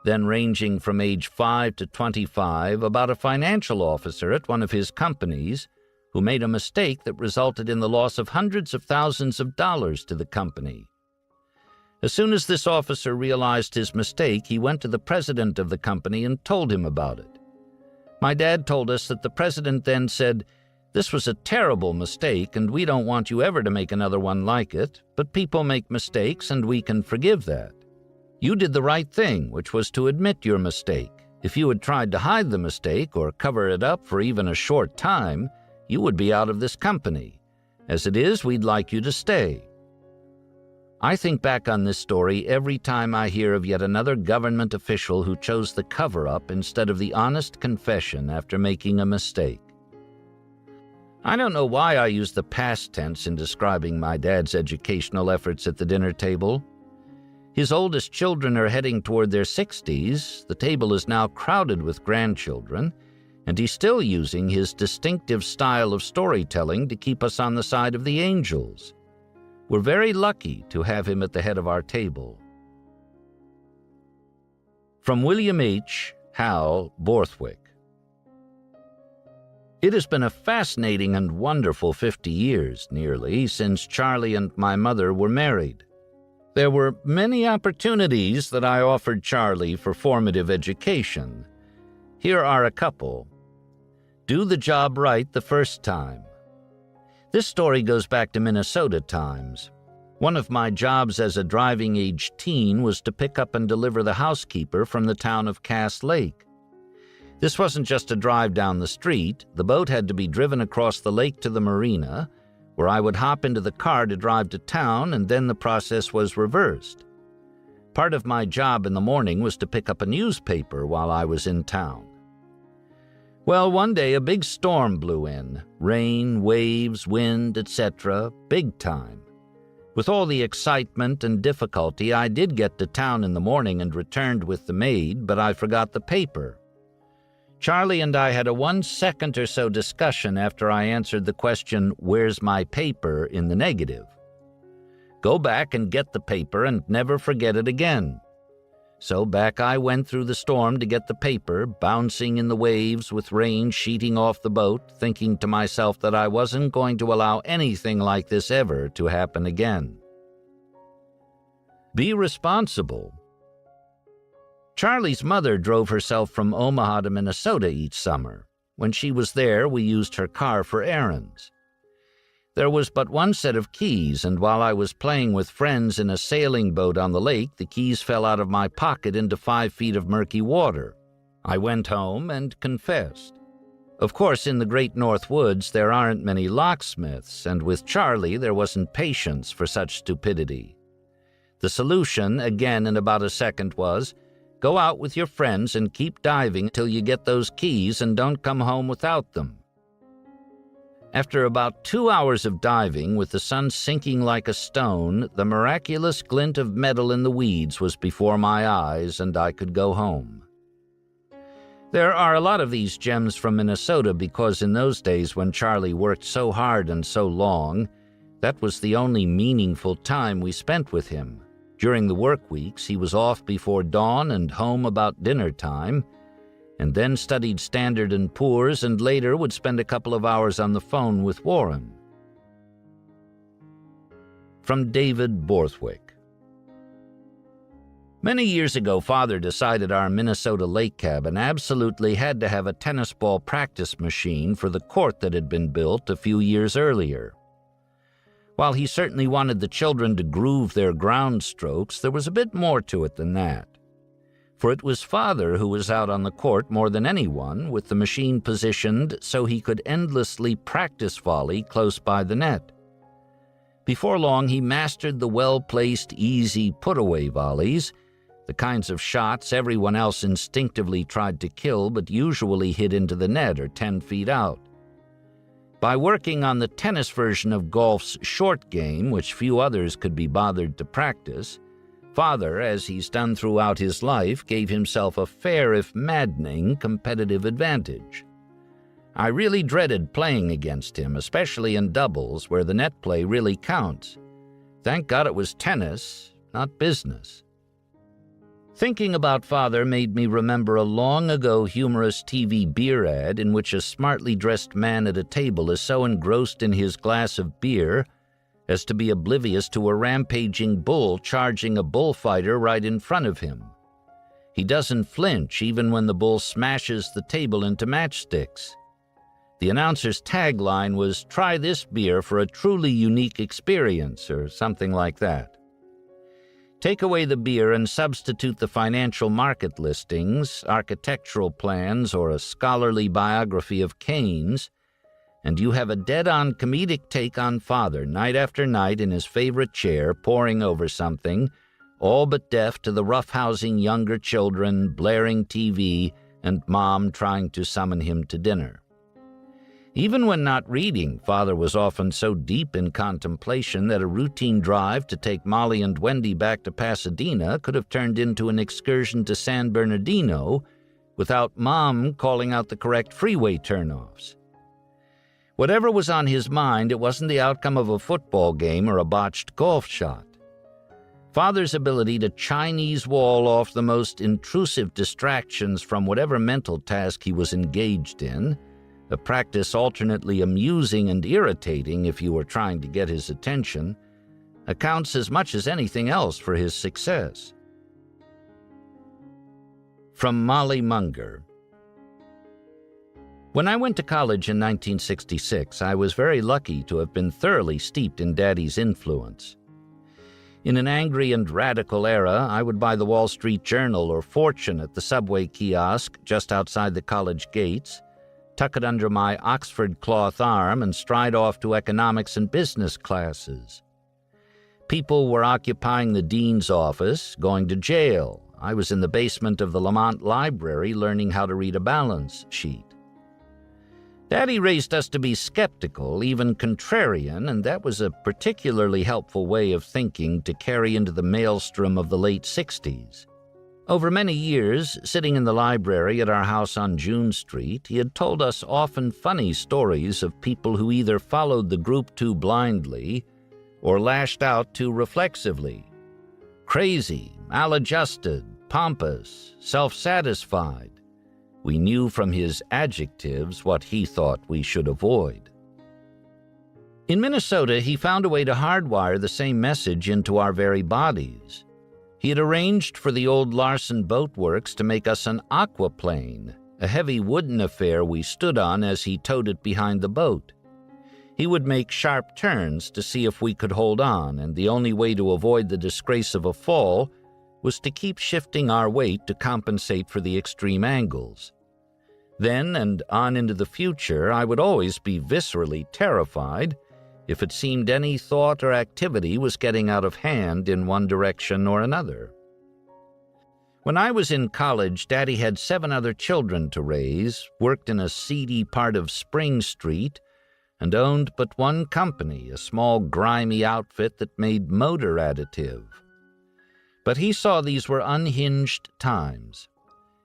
then ranging from age 5 to 25, about a financial officer at one of his companies who made a mistake that resulted in the loss of hundreds of thousands of dollars to the company. As soon as this officer realized his mistake, he went to the president of the company and told him about it. My dad told us that the president then said, "This was a terrible mistake, and we don't want you ever to make another one like it, but people make mistakes, and we can forgive that. You did the right thing, which was to admit your mistake. If you had tried to hide the mistake or cover it up for even a short time, you would be out of this company. As it is, we'd like you to stay." I think back on this story every time I hear of yet another government official who chose the cover-up instead of the honest confession after making a mistake. I don't know why I use the past tense in describing my dad's educational efforts at the dinner table. His oldest children are heading toward their 60s, the table is now crowded with grandchildren, and he's still using his distinctive style of storytelling to keep us on the side of the angels. We're very lucky to have him at the head of our table. From William H. Howell, Borthwick. It has been a fascinating and wonderful 50 years, nearly, since Charlie and my mother were married. There were many opportunities that I offered Charlie for formative education. Here are a couple. Do the job right the first time. This story goes back to Minnesota times. One of my jobs as a driving-age teen was to pick up and deliver the housekeeper from the town of Cass Lake. This wasn't just a drive down the street. The boat had to be driven across the lake to the marina, where I would hop into the car to drive to town, and then the process was reversed. Part of my job in the morning was to pick up a newspaper while I was in town. Well, one day a big storm blew in. Rain, waves, wind, etc., big time. With all the excitement and difficulty, I did get to town in the morning and returned with the maid, but I forgot the paper. Charlie and I had a 1 second or so discussion after I answered the question, "Where's my paper?" in the negative. Go back and get the paper and never forget it again. So back I went through the storm to get the paper, bouncing in the waves with rain sheeting off the boat, thinking to myself that I wasn't going to allow anything like this ever to happen again. Be responsible. Charlie's mother drove herself from Omaha to Minnesota each summer. When she was there, we used her car for errands. There was but one set of keys, and while I was playing with friends in a sailing boat on the lake, the keys fell out of my pocket into 5 feet of murky water. I went home and confessed. Of course, in the Great North Woods, there aren't many locksmiths, and with Charlie, there wasn't patience for such stupidity. The solution, again in about a second, was, go out with your friends and keep diving till you get those keys and don't come home without them. After about 2 hours of diving, with the sun sinking like a stone, the miraculous glint of metal in the weeds was before my eyes, and I could go home. There are a lot of these gems from Minnesota because in those days when Charlie worked so hard and so long, that was the only meaningful time we spent with him. During the work weeks, he was off before dawn and home about dinner time, and then studied Standard & Poor's and later would spend a couple of hours on the phone with Warren. From David Borthwick. Many years ago, Father decided our Minnesota lake cabin absolutely had to have a tennis ball practice machine for the court that had been built a few years earlier. While he certainly wanted the children to groove their ground strokes, there was a bit more to it than that. For it was Father who was out on the court more than anyone, with the machine positioned so he could endlessly practice volley close by the net. Before long, he mastered the well-placed, easy put-away volleys, the kinds of shots everyone else instinctively tried to kill but usually hit into the net or 10 feet out. By working on the tennis version of golf's short game, which few others could be bothered to practice, Father, as he's done throughout his life, gave himself a fair if maddening competitive advantage. I really dreaded playing against him, especially in doubles where the net play really counts. Thank God it was tennis, not business. Thinking about Father made me remember a long-ago humorous TV beer ad in which a smartly dressed man at a table is so engrossed in his glass of beer as to be oblivious to a rampaging bull charging a bullfighter right in front of him. He doesn't flinch even when the bull smashes the table into matchsticks. The announcer's tagline was, "Try this beer for a truly unique experience," or something like that. Take away the beer and substitute the financial market listings, architectural plans, or a scholarly biography of Keynes, and you have a dead-on comedic take on Father night after night in his favorite chair, poring over something, all but deaf to the roughhousing younger children, blaring TV, and Mom trying to summon him to dinner. Even when not reading, Father was often so deep in contemplation that a routine drive to take Molly and Wendy back to Pasadena could have turned into an excursion to San Bernardino without Mom calling out the correct freeway turnoffs. Whatever was on his mind, it wasn't the outcome of a football game or a botched golf shot. Father's ability to Chinese wall off the most intrusive distractions from whatever mental task he was engaged in, a practice alternately amusing and irritating if you were trying to get his attention, accounts as much as anything else for his success. From Molly Munger. When I went to college in 1966, I was very lucky to have been thoroughly steeped in Daddy's influence. In an angry and radical era, I would buy the Wall Street Journal or Fortune at the subway kiosk just outside the college gates, tuck it under my Oxford cloth arm, and stride off to economics and business classes. People were occupying the dean's office, going to jail. I was in the basement of the Lamont Library learning how to read a balance sheet. Daddy raised us to be skeptical, even contrarian, and that was a particularly helpful way of thinking to carry into the maelstrom of the late 60s. Over many years, sitting in the library at our house on June Street, he had told us often funny stories of people who either followed the group too blindly or lashed out too reflexively. Crazy, maladjusted, pompous, self-satisfied. We knew from his adjectives what he thought we should avoid. In Minnesota, he found a way to hardwire the same message into our very bodies. He had arranged for the old Larson Boat Works to make us an aquaplane, a heavy wooden affair we stood on as he towed it behind the boat. He would make sharp turns to see if we could hold on, and the only way to avoid the disgrace of a fall was to keep shifting our weight to compensate for the extreme angles. Then, and on into the future, I would always be viscerally terrified if it seemed any thought or activity was getting out of hand in one direction or another. When I was in college, Daddy had 7 other children to raise, worked in a seedy part of Spring Street, and owned but one company, a small grimy outfit that made motor additive. But he saw these were unhinged times.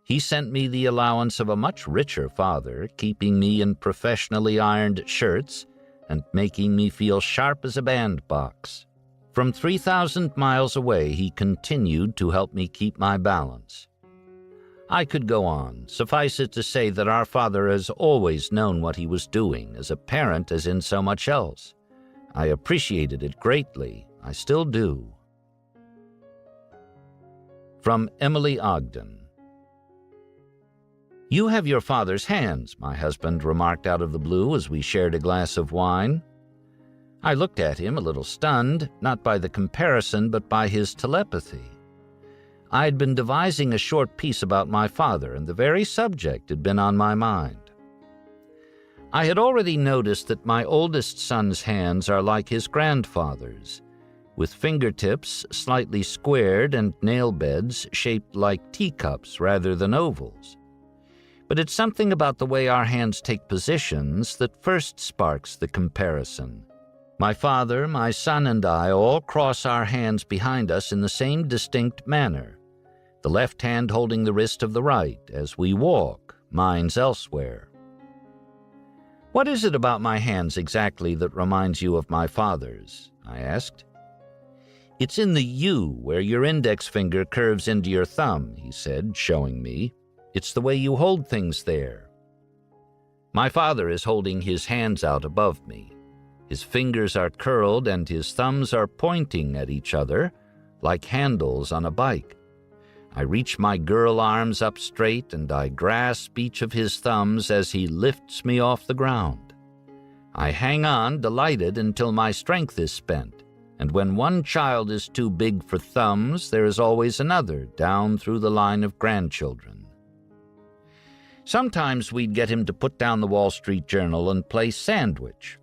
He sent me the allowance of a much richer father, keeping me in professionally ironed shirts and making me feel sharp as a bandbox. From 3,000 miles away, he continued to help me keep my balance. I could go on. Suffice it to say that our father has always known what he was doing, as a parent as in so much else. I appreciated it greatly. I still do. From Emily Ogden. "You have your father's hands," my husband remarked out of the blue as we shared a glass of wine. I looked at him a little stunned, not by the comparison, but by his telepathy. I had been devising a short piece about my father, and the very subject had been on my mind. I had already noticed that my oldest son's hands are like his grandfather's, with fingertips slightly squared and nail beds shaped like teacups rather than ovals. But it's something about the way our hands take positions that first sparks the comparison. My father, my son, and I all cross our hands behind us in the same distinct manner, the left hand holding the wrist of the right as we walk, mine's elsewhere. "What is it about my hands exactly that reminds you of my father's?" I asked. "It's in the U where your index finger curves into your thumb," he said, showing me. "It's the way you hold things there." My father is holding his hands out above me. His fingers are curled and his thumbs are pointing at each other like handles on a bike. I reach my girl arms up straight and I grasp each of his thumbs as he lifts me off the ground. I hang on, delighted, until my strength is spent, and when one child is too big for thumbs, there is always another down through the line of grandchildren. Sometimes we'd get him to put down the Wall Street Journal and play sandwich.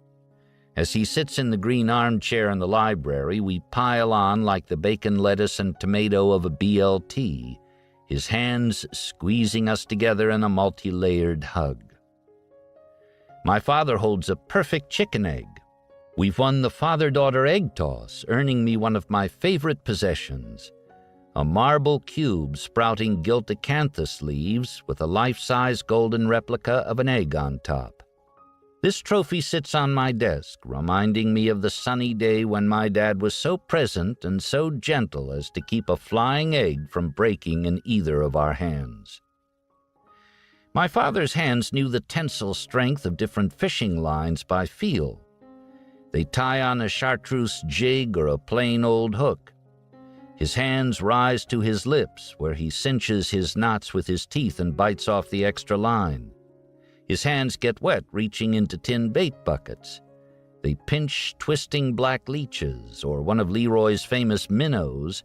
As he sits in the green armchair in the library, we pile on like the bacon, lettuce, and tomato of a BLT, his hands squeezing us together in a multi-layered hug. My father holds a perfect chicken egg. We've won the father-daughter egg toss, earning me one of my favorite possessions, a marble cube sprouting gilt acanthus leaves with a life-size golden replica of an egg on top. This trophy sits on my desk, reminding me of the sunny day when my dad was so present and so gentle as to keep a flying egg from breaking in either of our hands. My father's hands knew the tensile strength of different fishing lines by feel. They tie on a chartreuse jig or a plain old hook. His hands rise to his lips, where he cinches his knots with his teeth and bites off the extra line. His hands get wet reaching into tin bait buckets. They pinch twisting black leeches or one of Leroy's famous minnows,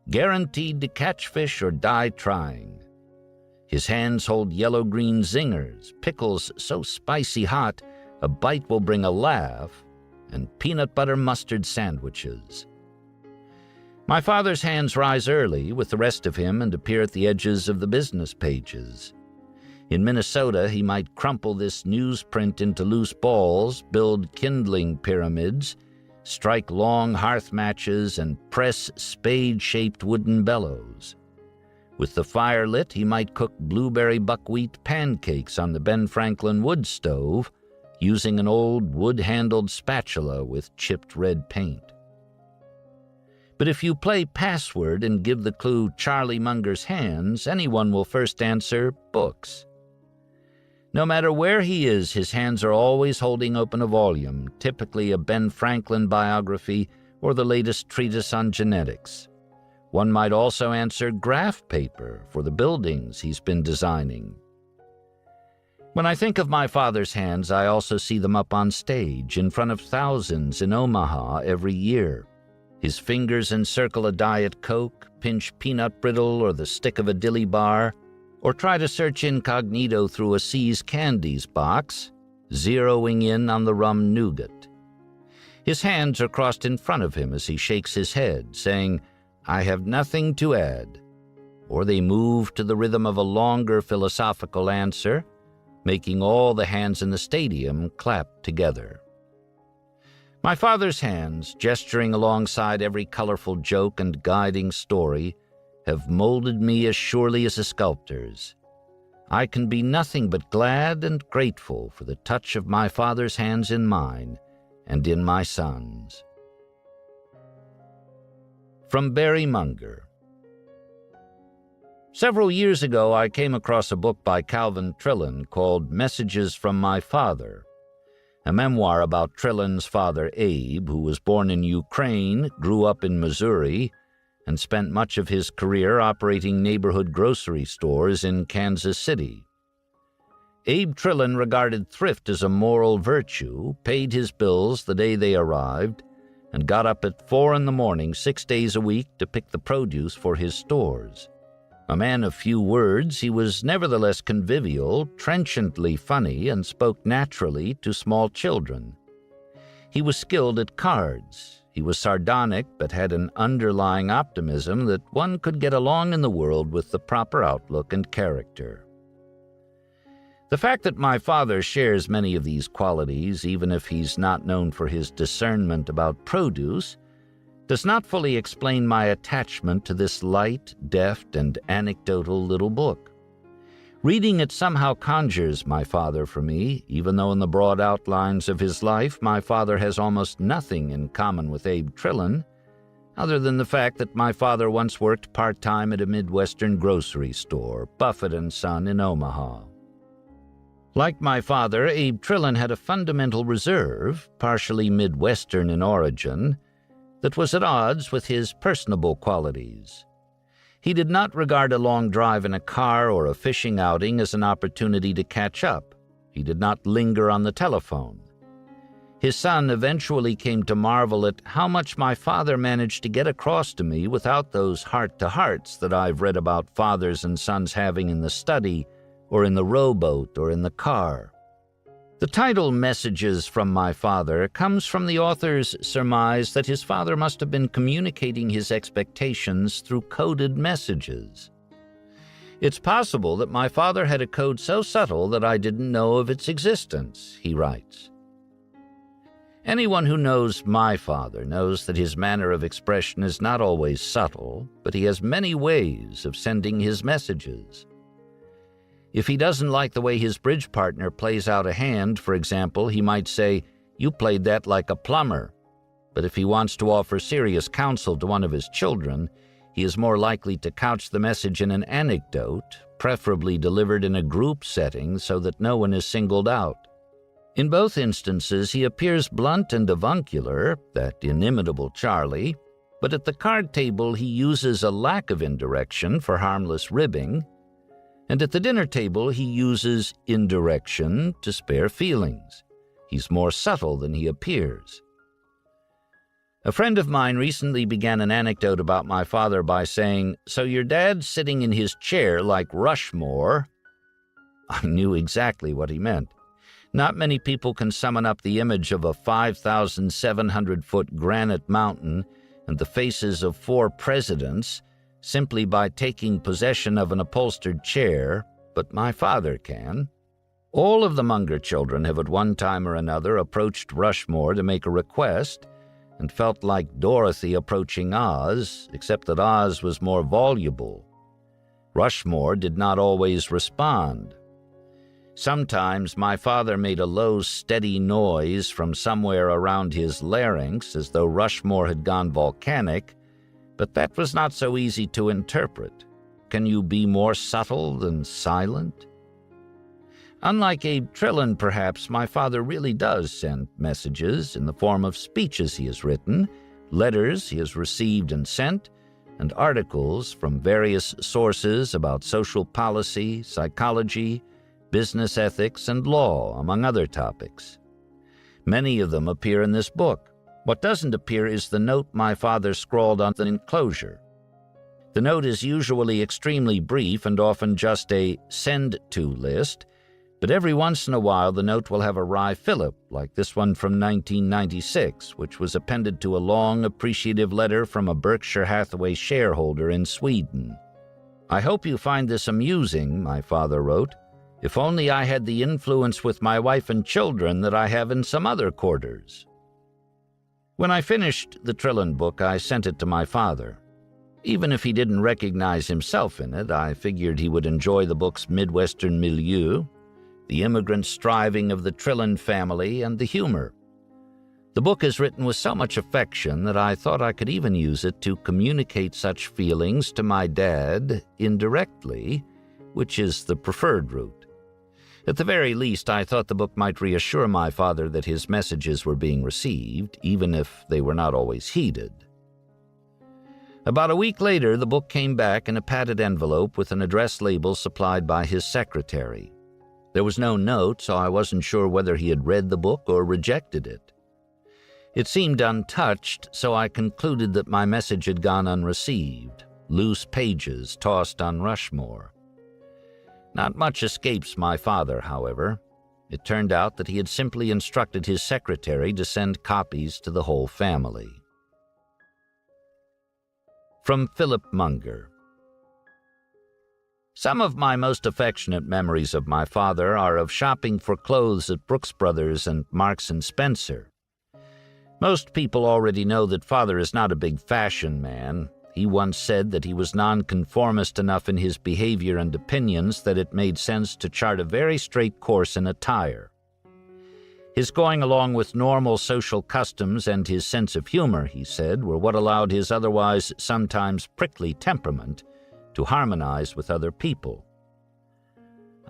guaranteed to catch fish or die trying. His hands hold yellow-green zingers, pickles so spicy hot a bite will bring a laugh, and peanut butter mustard sandwiches. My father's hands rise early with the rest of him and appear at the edges of the business pages. In Minnesota, he might crumple this newsprint into loose balls, build kindling pyramids, strike long hearth matches, and press spade-shaped wooden bellows. With the fire lit, he might cook blueberry buckwheat pancakes on the Ben Franklin wood stove, using an old wood-handled spatula with chipped red paint. But if you play password and give the clue Charlie Munger's hands, anyone will first answer books. No matter where he is, his hands are always holding open a volume, typically a Ben Franklin biography or the latest treatise on genetics. One might also answer graph paper for the buildings he's been designing. When I think of my father's hands, I also see them up on stage in front of thousands in Omaha every year. His fingers encircle a Diet Coke, pinch peanut brittle or the stick of a dilly bar, or try to search incognito through a See's Candies box, zeroing in on the rum nougat. His hands are crossed in front of him as he shakes his head, saying, "I have nothing to add." Or they move to the rhythm of a longer philosophical answer, making all the hands in the stadium clap together. My father's hands, gesturing alongside every colorful joke and guiding story, have molded me as surely as a sculptor's. I can be nothing but glad and grateful for the touch of my father's hands in mine and in my son's. From Barry Munger. Several years ago, I came across a book by Calvin Trillin called Messages from My Father, a memoir about Trillin's father, Abe, who was born in Ukraine, grew up in Missouri, and spent much of his career operating neighborhood grocery stores in Kansas City. Abe Trillin regarded thrift as a moral virtue, paid his bills the day they arrived, and got up at 4 a.m. 6 days a week to pick the produce for his stores. A man of few words, he was nevertheless convivial, trenchantly funny, and spoke naturally to small children. He was skilled at cards. He was sardonic, but had an underlying optimism that one could get along in the world with the proper outlook and character. The fact that my father shares many of these qualities, even if he's not known for his discernment about produce, does not fully explain my attachment to this light, deft, and anecdotal little book. Reading it somehow conjures my father for me, even though in the broad outlines of his life my father has almost nothing in common with Abe Trillin, other than the fact that my father once worked part-time at a Midwestern grocery store, Buffett & Son in Omaha. Like my father, Abe Trillin had a fundamental reserve, partially Midwestern in origin, that was at odds with his personable qualities. He did not regard a long drive in a car or a fishing outing as an opportunity to catch up. He did not linger on the telephone. His son eventually came to marvel at how much my father managed to get across to me without those heart-to-hearts that I've read about fathers and sons having in the study or in the rowboat or in the car. The title Messages from My Father comes from the author's surmise that his father must have been communicating his expectations through coded messages. It's possible that my father had a code so subtle that I didn't know of its existence, he writes. Anyone who knows my father knows that his manner of expression is not always subtle, but he has many ways of sending his messages. If he doesn't like the way his bridge partner plays out a hand, for example, he might say, "You played that like a plumber." But if he wants to offer serious counsel to one of his children, he is more likely to couch the message in an anecdote, preferably delivered in a group setting so that no one is singled out. In both instances, he appears blunt and avuncular, that inimitable Charlie, but at the card table he uses a lack of indirection for harmless ribbing, and at the dinner table he uses indirection to spare feelings. He's more subtle than he appears. A friend of mine recently began an anecdote about my father by saying, "So your dad's sitting in his chair like Rushmore?" I knew exactly what he meant. Not many people can summon up the image of a 5,700-foot granite mountain and the faces of 4 presidents simply by taking possession of an upholstered chair, but my father can. All of the Munger children have at one time or another approached Rushmore to make a request and felt like Dorothy approaching Oz, except that Oz was more voluble. Rushmore did not always respond. Sometimes my father made a low, steady noise from somewhere around his larynx as though Rushmore had gone volcanic, but that was not so easy to interpret. Can you be more subtle than silent? Unlike Abe Trillin, perhaps, my father really does send messages in the form of speeches he has written, letters he has received and sent, and articles from various sources about social policy, psychology, business ethics, and law, among other topics. Many of them appear in this book. What doesn't appear is the note my father scrawled on the enclosure. The note is usually extremely brief and often just a send-to list, but every once in a while the note will have a wry fillip, like this one from 1996, which was appended to a long, appreciative letter from a Berkshire Hathaway shareholder in Sweden. "I hope you find this amusing," my father wrote. If only I had the influence with my wife and children that I have in some other quarters. When I finished the Trillin book, I sent it to my father. Even if he didn't recognize himself in it, I figured he would enjoy the book's Midwestern milieu, the immigrant striving of the Trillin family, and the humor. The book is written with so much affection that I thought I could even use it to communicate such feelings to my dad indirectly, which is the preferred route. At the very least, I thought the book might reassure my father that his messages were being received, even if they were not always heeded. About a week later, the book came back in a padded envelope with an address label supplied by his secretary. There was no note, so I wasn't sure whether he had read the book or rejected it. It seemed untouched, so I concluded that my message had gone unreceived, loose pages tossed on Rushmore. Not much escapes my father, however. It turned out that he had simply instructed his secretary to send copies to the whole family. From Philip Munger. Some of my most affectionate memories of my father are of shopping for clothes at Brooks Brothers and Marks & Spencer. Most people already know that Father is not a big fashion man. He once said that he was nonconformist enough in his behavior and opinions that it made sense to chart a very straight course in attire. His going along with normal social customs and his sense of humor, he said, were what allowed his otherwise sometimes prickly temperament to harmonize with other people.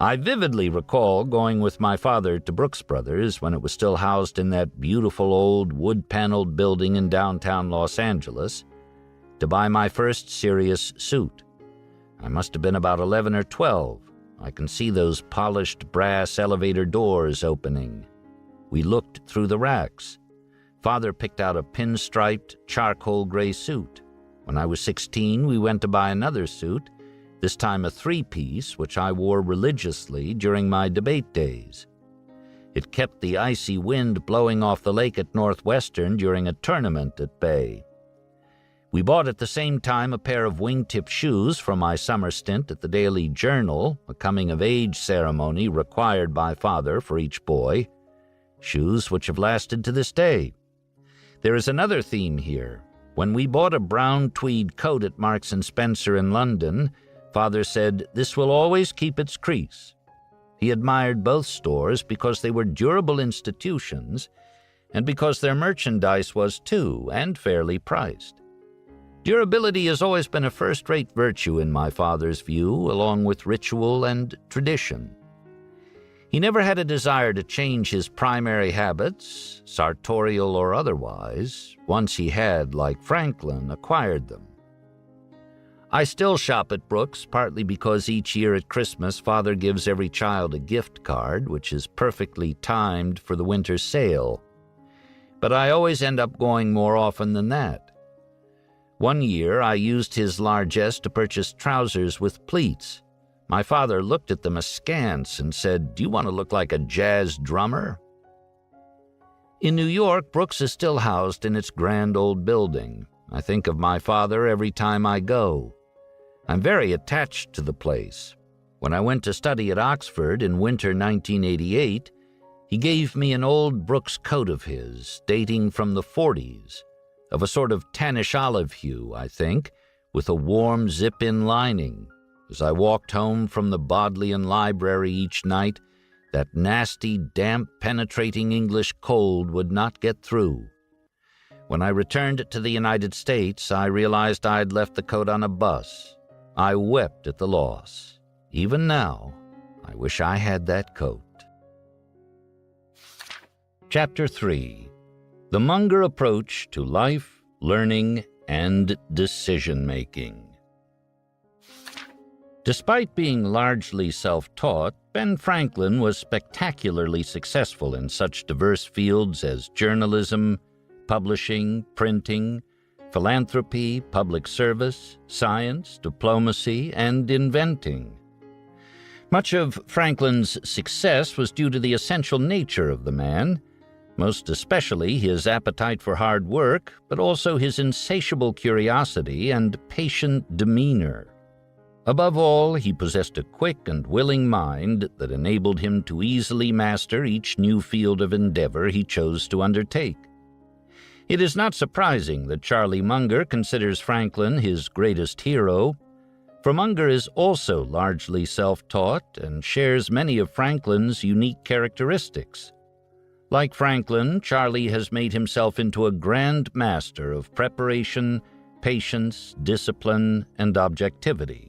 I vividly recall going with my father to Brooks Brothers when it was still housed in that beautiful old wood-paneled building in downtown Los Angeles to buy my first Syrus suit. I must have been about 11 or 12. I can see those polished brass elevator doors opening. We looked through the racks. Father picked out a pinstriped, charcoal gray suit. When I was 16, we went to buy another suit, this time a three-piece, which I wore religiously during my debate days. It kept the icy wind blowing off the lake at Northwestern during a tournament at bay. We bought at the same time a pair of wingtip shoes for my summer stint at the Daily Journal, a coming-of-age ceremony required by Father for each boy, shoes which have lasted to this day. There is another theme here. When we bought a brown tweed coat at Marks & Spencer in London, Father said, "This will always keep its crease." He admired both stores because they were durable institutions and because their merchandise was too, and fairly priced. Durability has always been a first-rate virtue in my father's view, along with ritual and tradition. He never had a desire to change his primary habits, sartorial or otherwise, once he had, like Franklin, acquired them. I still shop at Brooks, partly because each year at Christmas Father gives every child a gift card, which is perfectly timed for the winter sale. But I always end up going more often than that. One year I used his largesse to purchase trousers with pleats. My father looked at them askance and said, "Do you want to look like a jazz drummer?" In New York, Brooks is still housed in its grand old building. I think of my father every time I go. I'm very attached to the place. When I went to study at Oxford in winter 1988, he gave me an old Brooks coat of his, dating from the 40s, of a sort of tannish olive hue, I think, with a warm zip-in lining. As I walked home from the Bodleian Library each night, that nasty, damp, penetrating English cold would not get through. When I returned to the United States, I realized I'd left the coat on a bus. I wept at the loss. Even now, I wish I had that coat. Chapter 3. The Munger Approach to Life, Learning, and Decision-Making. Despite being largely self-taught, Ben Franklin was spectacularly successful in such diverse fields as journalism, publishing, printing, philanthropy, public service, science, diplomacy, and inventing. Much of Franklin's success was due to the essential nature of the man, most especially his appetite for hard work, but also his insatiable curiosity and patient demeanor. Above all, he possessed a quick and willing mind that enabled him to easily master each new field of endeavor he chose to undertake. It is not surprising that Charlie Munger considers Franklin his greatest hero, for Munger is also largely self-taught and shares many of Franklin's unique characteristics. Like Franklin, Charlie has made himself into a grand master of preparation, patience, discipline, and objectivity.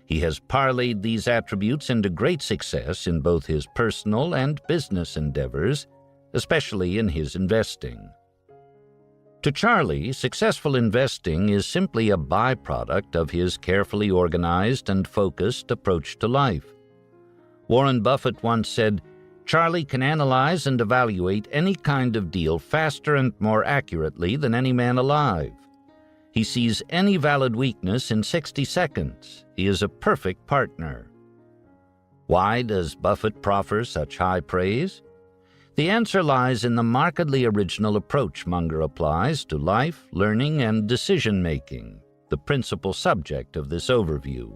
He has parlayed these attributes into great success in both his personal and business endeavors, especially in his investing. To Charlie, successful investing is simply a byproduct of his carefully organized and focused approach to life. Warren Buffett once said, "Charlie can analyze and evaluate any kind of deal faster and more accurately than any man alive. He sees any valid weakness in 60 seconds. He is a perfect partner." Why does Buffett proffer such high praise? The answer lies in the markedly original approach Munger applies to life, learning, and decision-making, the principal subject of this overview.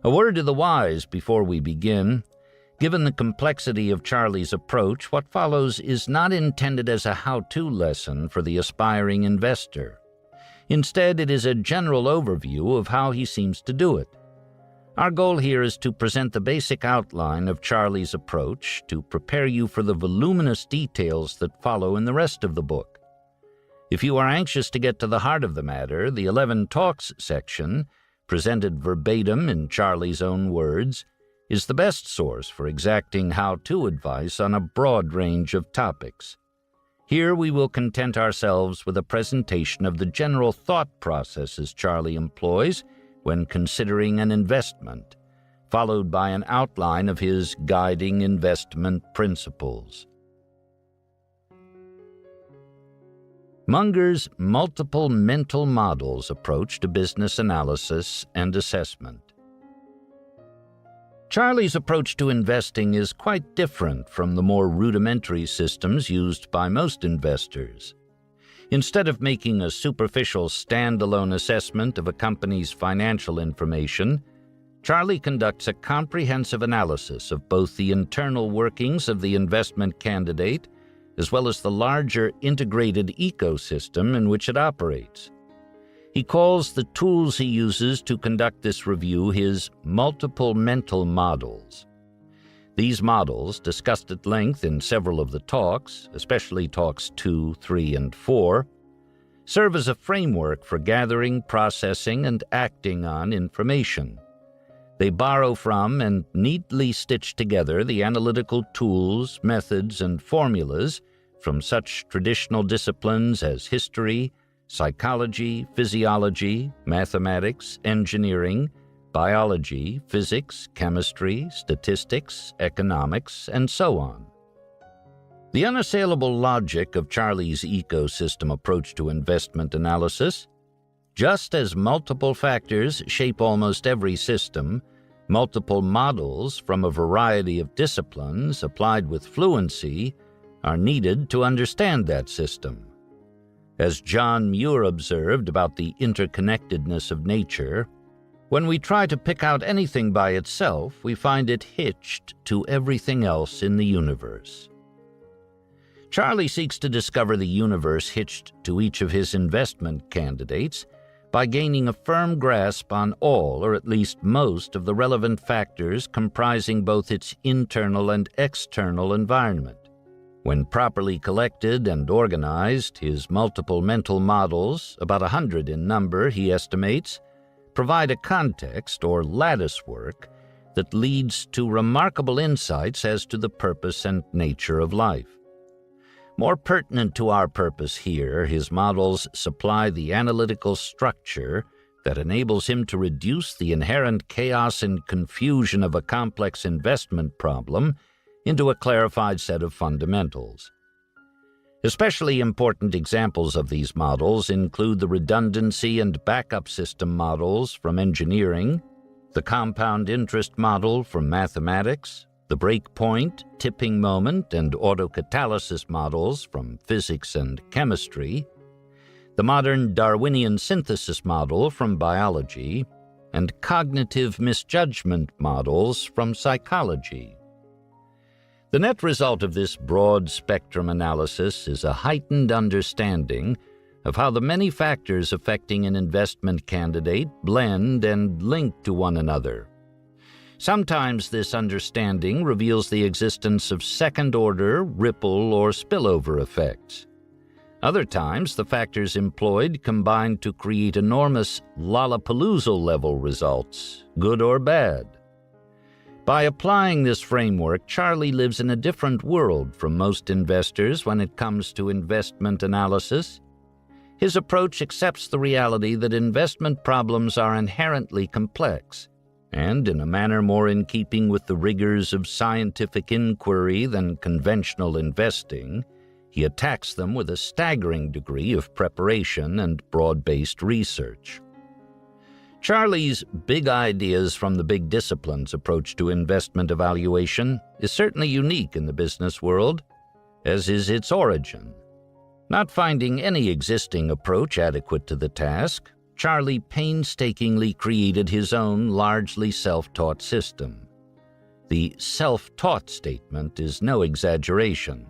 A word to the wise before we begin. Given the complexity of Charlie's approach, what follows is not intended as a how-to lesson for the aspiring investor. Instead, it is a general overview of how he seems to do it. Our goal here is to present the basic outline of Charlie's approach to prepare you for the voluminous details that follow in the rest of the book. If you are anxious to get to the heart of the matter, the 11 Talks section, presented verbatim in Charlie's own words, is the best source for exacting how-to advice on a broad range of topics. Here we will content ourselves with a presentation of the general thought processes Charlie employs when considering an investment, followed by an outline of his guiding investment principles. Munger's multiple mental models approach to business analysis and assessment. Charlie's approach to investing is quite different from the more rudimentary systems used by most investors. Instead of making a superficial standalone assessment of a company's financial information, Charlie conducts a comprehensive analysis of both the internal workings of the investment candidate as well as the larger integrated ecosystem in which it operates. He calls the tools he uses to conduct this review his multiple mental models. These models, discussed at length in several of the talks, especially talks 2, 3, and 4, serve as a framework for gathering, processing, and acting on information. They borrow from and neatly stitch together the analytical tools, methods, and formulas from such traditional disciplines as history, psychology, physiology, mathematics, engineering, biology, physics, chemistry, statistics, economics, and so on. The unassailable logic of Charlie's ecosystem approach to investment analysis: just as multiple factors shape almost every system, multiple models from a variety of disciplines applied with fluency are needed to understand that system. As John Muir observed about the interconnectedness of nature, when we try to pick out anything by itself, we find it hitched to everything else in the universe. Charlie seeks to discover the universe hitched to each of his investment candidates by gaining a firm grasp on all, or at least most, of the relevant factors comprising both its internal and external environment. When properly collected and organized, his multiple mental models, about 100 in number he estimates, provide a context, or latticework, that leads to remarkable insights as to the purpose and nature of life. More pertinent to our purpose here, his models supply the analytical structure that enables him to reduce the inherent chaos and confusion of a complex investment problem into a clarified set of fundamentals. Especially important examples of these models include the redundancy and backup system models from engineering, the compound interest model from mathematics, the breakpoint, tipping moment, and autocatalysis models from physics and chemistry, the modern Darwinian synthesis model from biology, and cognitive misjudgment models from psychology. The net result of this broad-spectrum analysis is a heightened understanding of how the many factors affecting an investment candidate blend and link to one another. Sometimes this understanding reveals the existence of second-order, ripple, or spillover effects. Other times, the factors employed combine to create enormous Lollapaloozle-level results, good or bad. By applying this framework, Charlie lives in a different world from most investors when it comes to investment analysis. His approach accepts the reality that investment problems are inherently complex, and in a manner more in keeping with the rigors of scientific inquiry than conventional investing, he attacks them with a staggering degree of preparation and broad-based research. Charlie's big ideas from the big disciplines approach to investment evaluation is certainly unique in the business world, as is its origin. Not finding any existing approach adequate to the task, Charlie painstakingly created his own largely self-taught system. The self-taught statement is no exaggeration.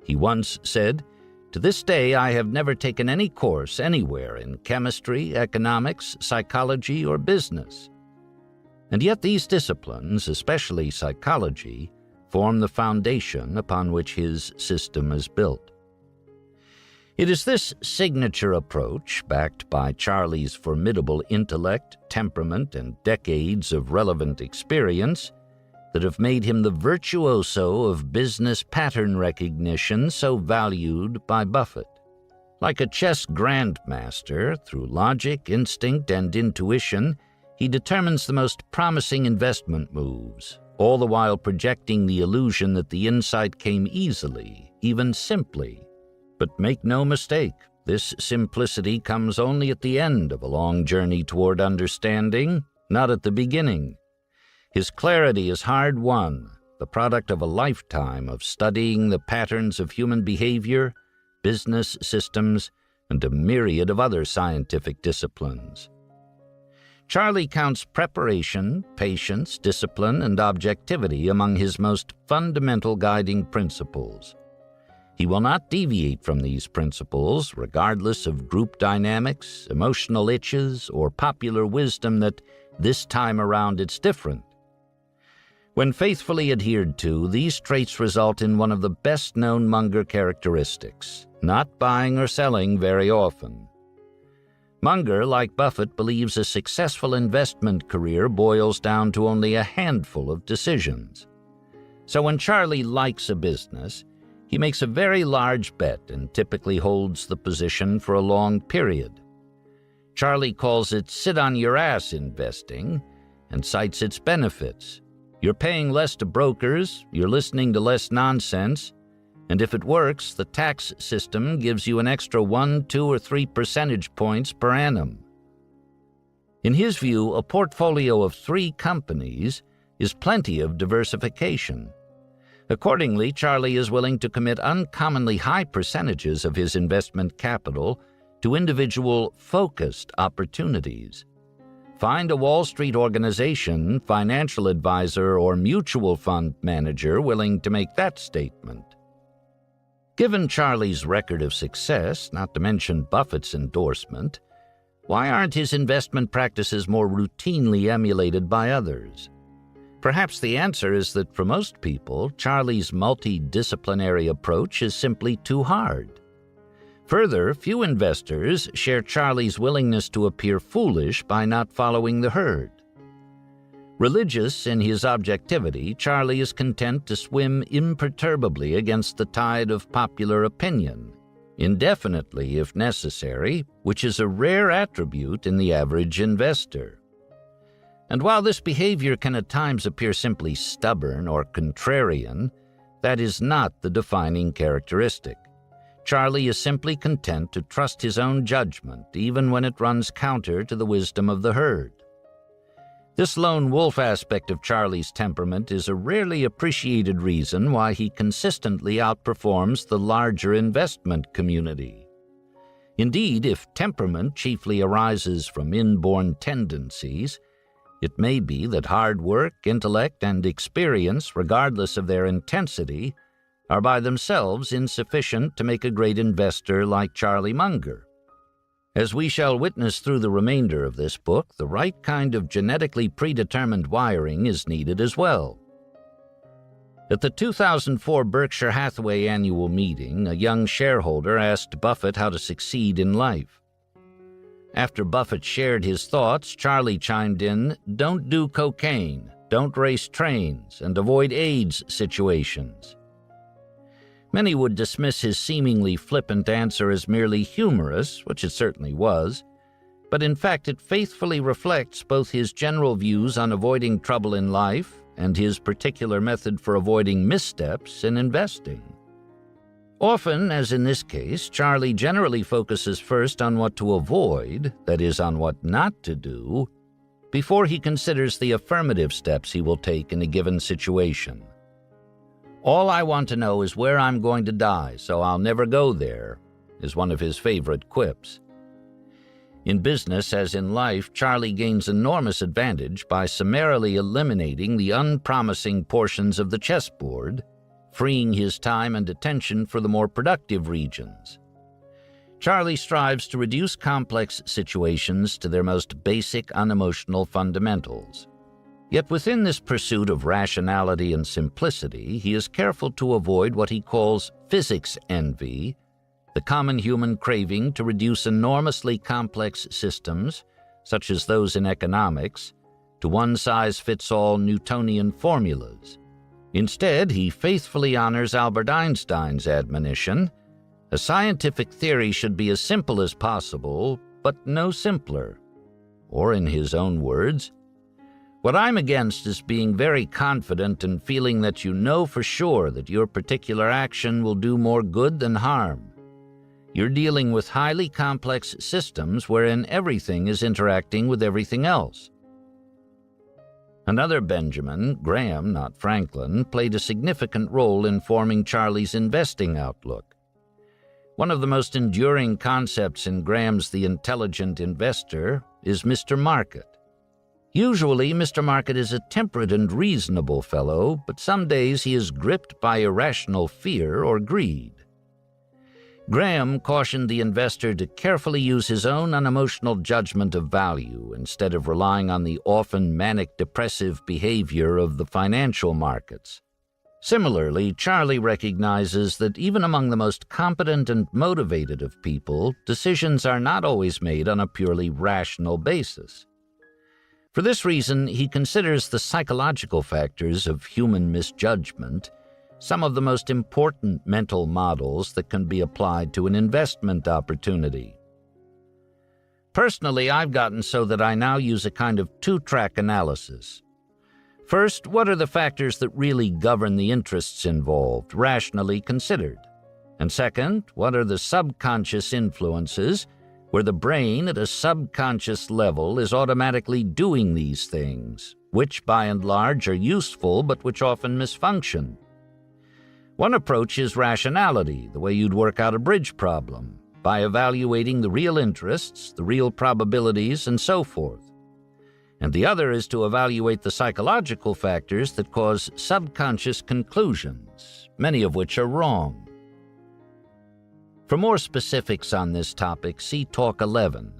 He once said, "To this day, I have never taken any course anywhere in chemistry, economics, psychology, or business." And yet these disciplines, especially psychology, form the foundation upon which his system is built. It is this signature approach, backed by Charlie's formidable intellect, temperament, and decades of relevant experience, that have made him the virtuoso of business pattern recognition so valued by Buffett. Like a chess grandmaster, through logic, instinct, and intuition, he determines the most promising investment moves, all the while projecting the illusion that the insight came easily, even simply. But make no mistake, this simplicity comes only at the end of a long journey toward understanding, not at the beginning. His clarity is hard-won, the product of a lifetime of studying the patterns of human behavior, business systems, and a myriad of other scientific disciplines. Charlie counts preparation, patience, discipline, and objectivity among his most fundamental guiding principles. He will not deviate from these principles, regardless of group dynamics, emotional itches, or popular wisdom that this time around it's different. When faithfully adhered to, these traits result in one of the best-known Munger characteristics, not buying or selling very often. Munger, like Buffett, believes a successful investment career boils down to only a handful of decisions. So when Charlie likes a business, he makes a very large bet and typically holds the position for a long period. Charlie calls it sit-on-your-ass investing and cites its benefits. You're paying less to brokers, you're listening to less nonsense, and if it works, the tax system gives you an extra 1, 2, or 3 percentage points per annum. In his view, a portfolio of 3 companies is plenty of diversification. Accordingly, Charlie is willing to commit uncommonly high percentages of his investment capital to individual focused opportunities. Find a Wall Street organization, financial advisor, or mutual fund manager willing to make that statement. Given Charlie's record of success, not to mention Buffett's endorsement, why aren't his investment practices more routinely emulated by others? Perhaps the answer is that for most people, Charlie's multidisciplinary approach is simply too hard. Further, few investors share Charlie's willingness to appear foolish by not following the herd. Religious in his objectivity, Charlie is content to swim imperturbably against the tide of popular opinion, indefinitely if necessary, which is a rare attribute in the average investor. And while this behavior can at times appear simply stubborn or contrarian, that is not the defining characteristic. Charlie is simply content to trust his own judgment, even when it runs counter to the wisdom of the herd. This lone wolf aspect of Charlie's temperament is a rarely appreciated reason why he consistently outperforms the larger investment community. Indeed, if temperament chiefly arises from inborn tendencies, it may be that hard work, intellect, and experience, regardless of their intensity, are by themselves insufficient to make a great investor like Charlie Munger. As we shall witness through the remainder of this book, the right kind of genetically predetermined wiring is needed as well. At the 2004 Berkshire Hathaway annual meeting, a young shareholder asked Buffett how to succeed in life. After Buffett shared his thoughts, Charlie chimed in, "Don't do cocaine, don't race trains, and avoid AIDS situations." Many would dismiss his seemingly flippant answer as merely humorous, which it certainly was, but in fact it faithfully reflects both his general views on avoiding trouble in life and his particular method for avoiding missteps in investing. Often, as in this case, Charlie generally focuses first on what to avoid, that is, on what not to do, before he considers the affirmative steps he will take in a given situation. "All I want to know is where I'm going to die, so I'll never go there," is one of his favorite quips. In business, as in life, Charlie gains enormous advantage by summarily eliminating the unpromising portions of the chessboard, freeing his time and attention for the more productive regions. Charlie strives to reduce complex situations to their most basic unemotional fundamentals. Yet within this pursuit of rationality and simplicity, he is careful to avoid what he calls physics envy, the common human craving to reduce enormously complex systems, such as those in economics, to one-size-fits-all Newtonian formulas. Instead, he faithfully honors Albert Einstein's admonition, "A scientific theory should be as simple as possible, but no simpler." Or in his own words, "What I'm against is being very confident and feeling that you know for sure that your particular action will do more good than harm. You're dealing with highly complex systems wherein everything is interacting with everything else." Another Benjamin, Graham, not Franklin, played a significant role in forming Charlie's investing outlook. One of the most enduring concepts in Graham's The Intelligent Investor is Mr. Market. Usually, Mr. Market is a temperate and reasonable fellow, but some days he is gripped by irrational fear or greed. Graham cautioned the investor to carefully use his own unemotional judgment of value instead of relying on the often manic-depressive behavior of the financial markets. Similarly, Charlie recognizes that even among the most competent and motivated of people, decisions are not always made on a purely rational basis. For this reason, he considers the psychological factors of human misjudgment some of the most important mental models that can be applied to an investment opportunity. Personally, I've gotten so that I now use a kind of two-track analysis. First, what are the factors that really govern the interests involved, rationally considered? And second, what are the subconscious influences where the brain at a subconscious level is automatically doing these things, which by and large are useful but which often misfunction? One approach is rationality, the way you'd work out a bridge problem, by evaluating the real interests, the real probabilities, and so forth. And the other is to evaluate the psychological factors that cause subconscious conclusions, many of which are wrong. For more specifics on this topic, see Talk 11,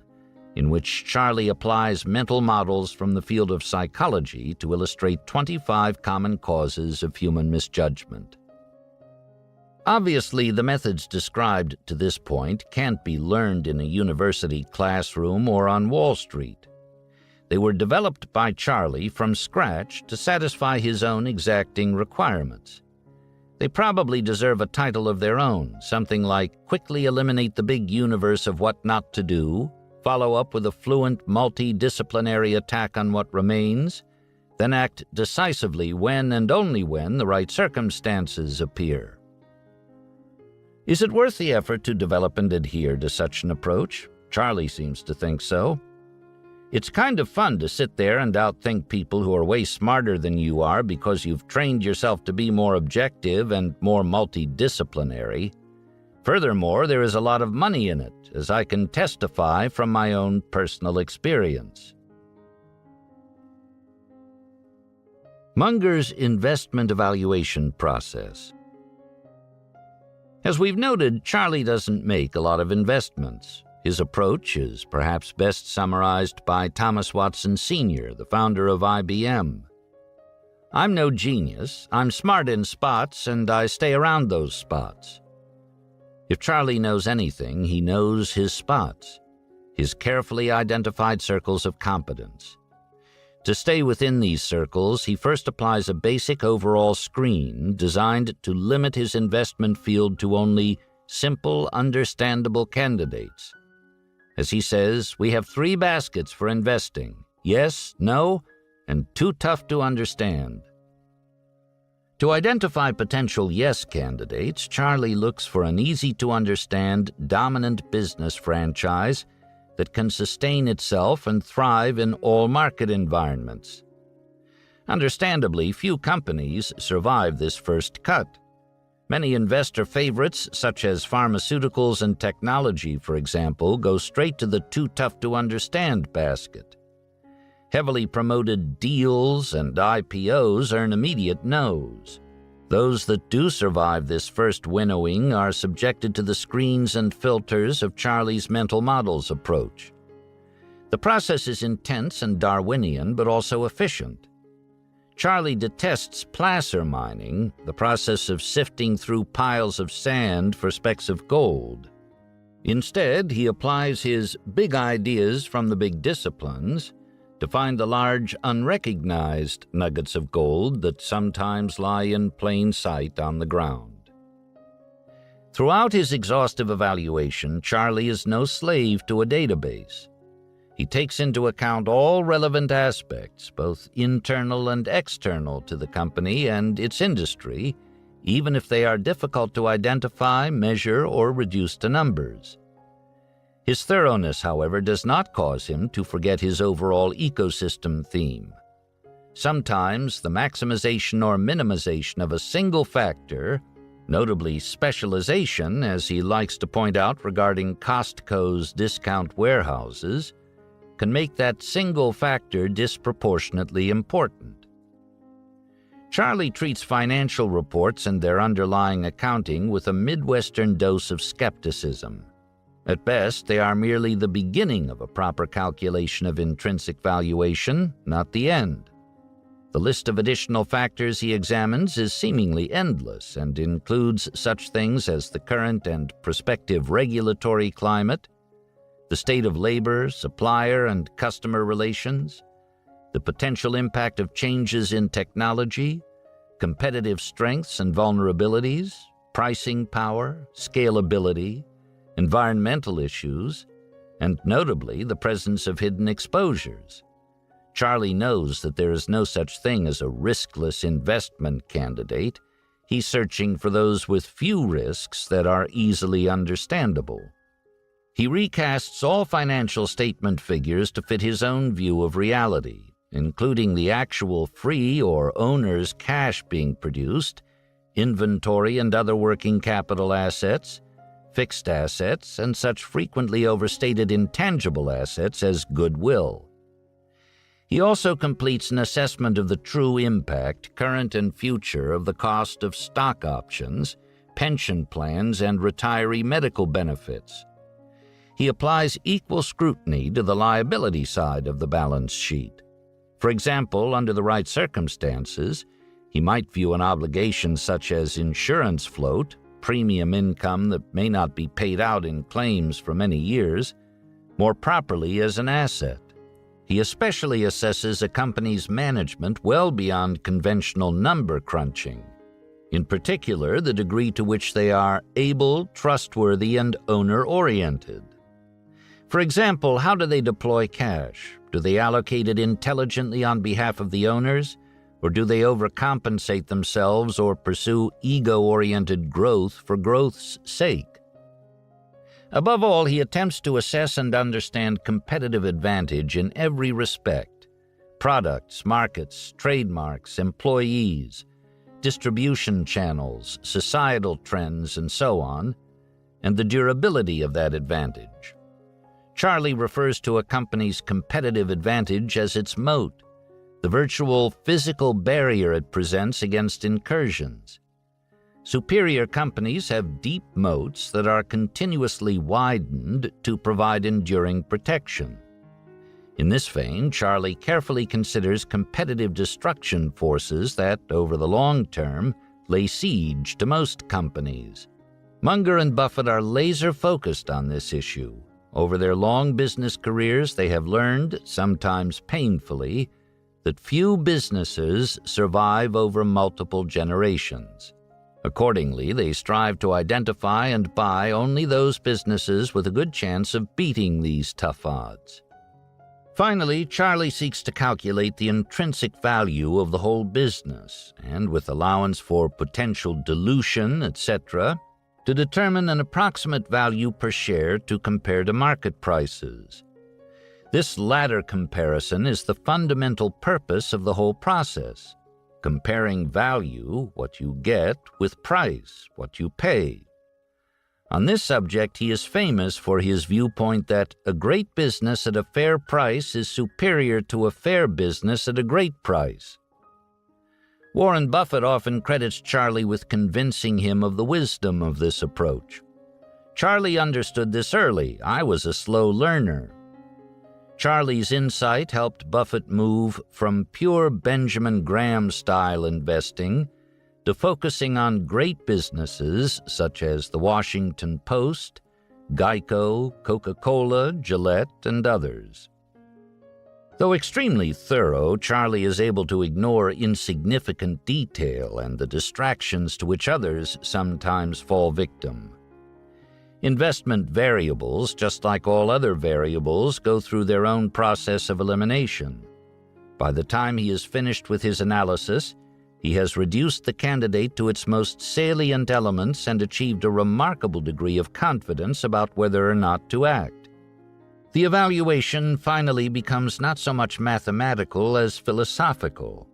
in which Charlie applies mental models from the field of psychology to illustrate 25 common causes of human misjudgment. Obviously, the methods described to this point can't be learned in a university classroom or on Wall Street. They were developed by Charlie from scratch to satisfy his own exacting requirements. They probably deserve a title of their own, something like "Quickly Eliminate the Big Universe of What Not to Do," follow up with a fluent, multidisciplinary attack on what remains, then act decisively when and only when the right circumstances appear. Is it worth the effort to develop and adhere to such an approach? Charlie seems to think so. It's kind of fun to sit there and outthink people who are way smarter than you are because you've trained yourself to be more objective and more multidisciplinary. Furthermore, there is a lot of money in it, as I can testify from my own personal experience. Munger's investment evaluation process. As we've noted, Charlie doesn't make a lot of investments. His approach is perhaps best summarized by Thomas Watson Sr., the founder of IBM. I'm no genius. I'm smart in spots, and I stay around those spots. If Charlie knows anything, he knows his spots, his carefully identified circles of competence. To stay within these circles, he first applies a basic overall screen designed to limit his investment field to only simple, understandable candidates. As he says, we have 3 baskets for investing: yes, no, and too tough to understand. To identify potential yes candidates, Charlie looks for an easy-to-understand, dominant business franchise that can sustain itself and thrive in all market environments. Understandably, few companies survive this first cut. Many investor favorites, such as pharmaceuticals and technology, for example, go straight to the too-tough-to-understand basket. Heavily promoted deals and IPOs earn immediate no's. Those that do survive this first winnowing are subjected to the screens and filters of Charlie's mental models approach. The process is intense and Darwinian, but also efficient. Charlie detests placer mining, the process of sifting through piles of sand for specks of gold. Instead, he applies his big ideas from the big disciplines to find the large, unrecognized nuggets of gold that sometimes lie in plain sight on the ground. Throughout his exhaustive evaluation, Charlie is no slave to a database. He takes into account all relevant aspects, both internal and external to the company and its industry, even if they are difficult to identify, measure, or reduce to numbers. His thoroughness, however, does not cause him to forget his overall ecosystem theme. Sometimes the maximization or minimization of a single factor, notably specialization, as he likes to point out regarding Costco's discount warehouses, can make that single factor disproportionately important. Charlie treats financial reports and their underlying accounting with a Midwestern dose of skepticism. At best, they are merely the beginning of a proper calculation of intrinsic valuation, not the end. The list of additional factors he examines is seemingly endless and includes such things as the current and prospective regulatory climate, the state of labor, supplier, and customer relations, the potential impact of changes in technology, competitive strengths and vulnerabilities, pricing power, scalability, environmental issues, and notably the presence of hidden exposures. Charlie knows that there is no such thing as a riskless investment candidate. He's searching for those with few risks that are easily understandable. He recasts all financial statement figures to fit his own view of reality, including the actual free or owner's cash being produced, inventory and other working capital assets, fixed assets, and such frequently overstated intangible assets as goodwill. He also completes an assessment of the true impact, current and future, of the cost of stock options, pension plans, and retiree medical benefits. He applies equal scrutiny to the liability side of the balance sheet. For example, under the right circumstances, he might view an obligation such as insurance float, premium income that may not be paid out in claims for many years, more properly as an asset. He especially assesses a company's management well beyond conventional number crunching, in particular the degree to which they are able, trustworthy, and owner-oriented. For example, how do they deploy cash? Do they allocate it intelligently on behalf of the owners? Or do they overcompensate themselves or pursue ego-oriented growth for growth's sake? Above all, he attempts to assess and understand competitive advantage in every respect: products, markets, trademarks, employees, distribution channels, societal trends, and so on, and the durability of that advantage. Charlie refers to a company's competitive advantage as its moat, the virtual physical barrier it presents against incursions. Superior companies have deep moats that are continuously widened to provide enduring protection. In this vein, Charlie carefully considers competitive destruction forces that, over the long term, lay siege to most companies. Munger and Buffett are laser-focused on this issue. Over their long business careers, they have learned, sometimes painfully, that few businesses survive over multiple generations. Accordingly, they strive to identify and buy only those businesses with a good chance of beating these tough odds. Finally, Charlie seeks to calculate the intrinsic value of the whole business, and with allowance for potential dilution, etc., to determine an approximate value per share to compare to market prices. This latter comparison is the fundamental purpose of the whole process, comparing value, what you get, with price, what you pay. On this subject, he is famous for his viewpoint that a great business at a fair price is superior to a fair business at a great price. Warren Buffett often credits Charlie with convincing him of the wisdom of this approach. Charlie understood this early. I was a slow learner. Charlie's insight helped Buffett move from pure Benjamin Graham-style investing to focusing on great businesses such as the Washington Post, Geico, Coca-Cola, Gillette, and others. Though extremely thorough, Charlie is able to ignore insignificant detail and the distractions to which others sometimes fall victim. Investment variables, just like all other variables, go through their own process of elimination. By the time he is finished with his analysis, he has reduced the candidate to its most salient elements and achieved a remarkable degree of confidence about whether or not to act. The evaluation finally becomes not so much mathematical as philosophical.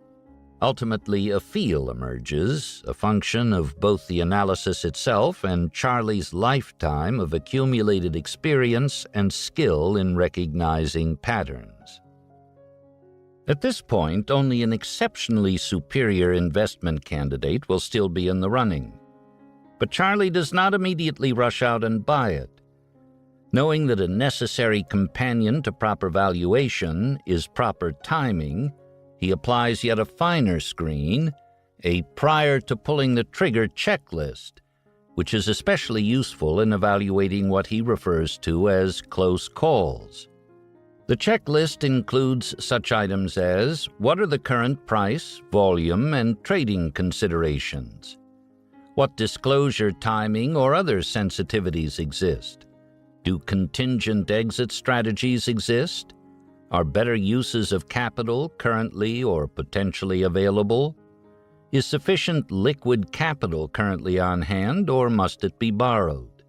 Ultimately, a feel emerges, a function of both the analysis itself and Charlie's lifetime of accumulated experience and skill in recognizing patterns. At this point, only an exceptionally superior investment candidate will still be in the running. But Charlie does not immediately rush out and buy it. Knowing that a necessary companion to proper valuation is proper timing, he applies yet a finer screen, a prior to pulling the trigger checklist, which is especially useful in evaluating what he refers to as close calls. The checklist includes such items as, what are the current price, volume, and trading considerations? What disclosure timing or other sensitivities exist? Do contingent exit strategies exist? Are better uses of capital currently or potentially available? Is sufficient liquid capital currently on hand, or must it be borrowed?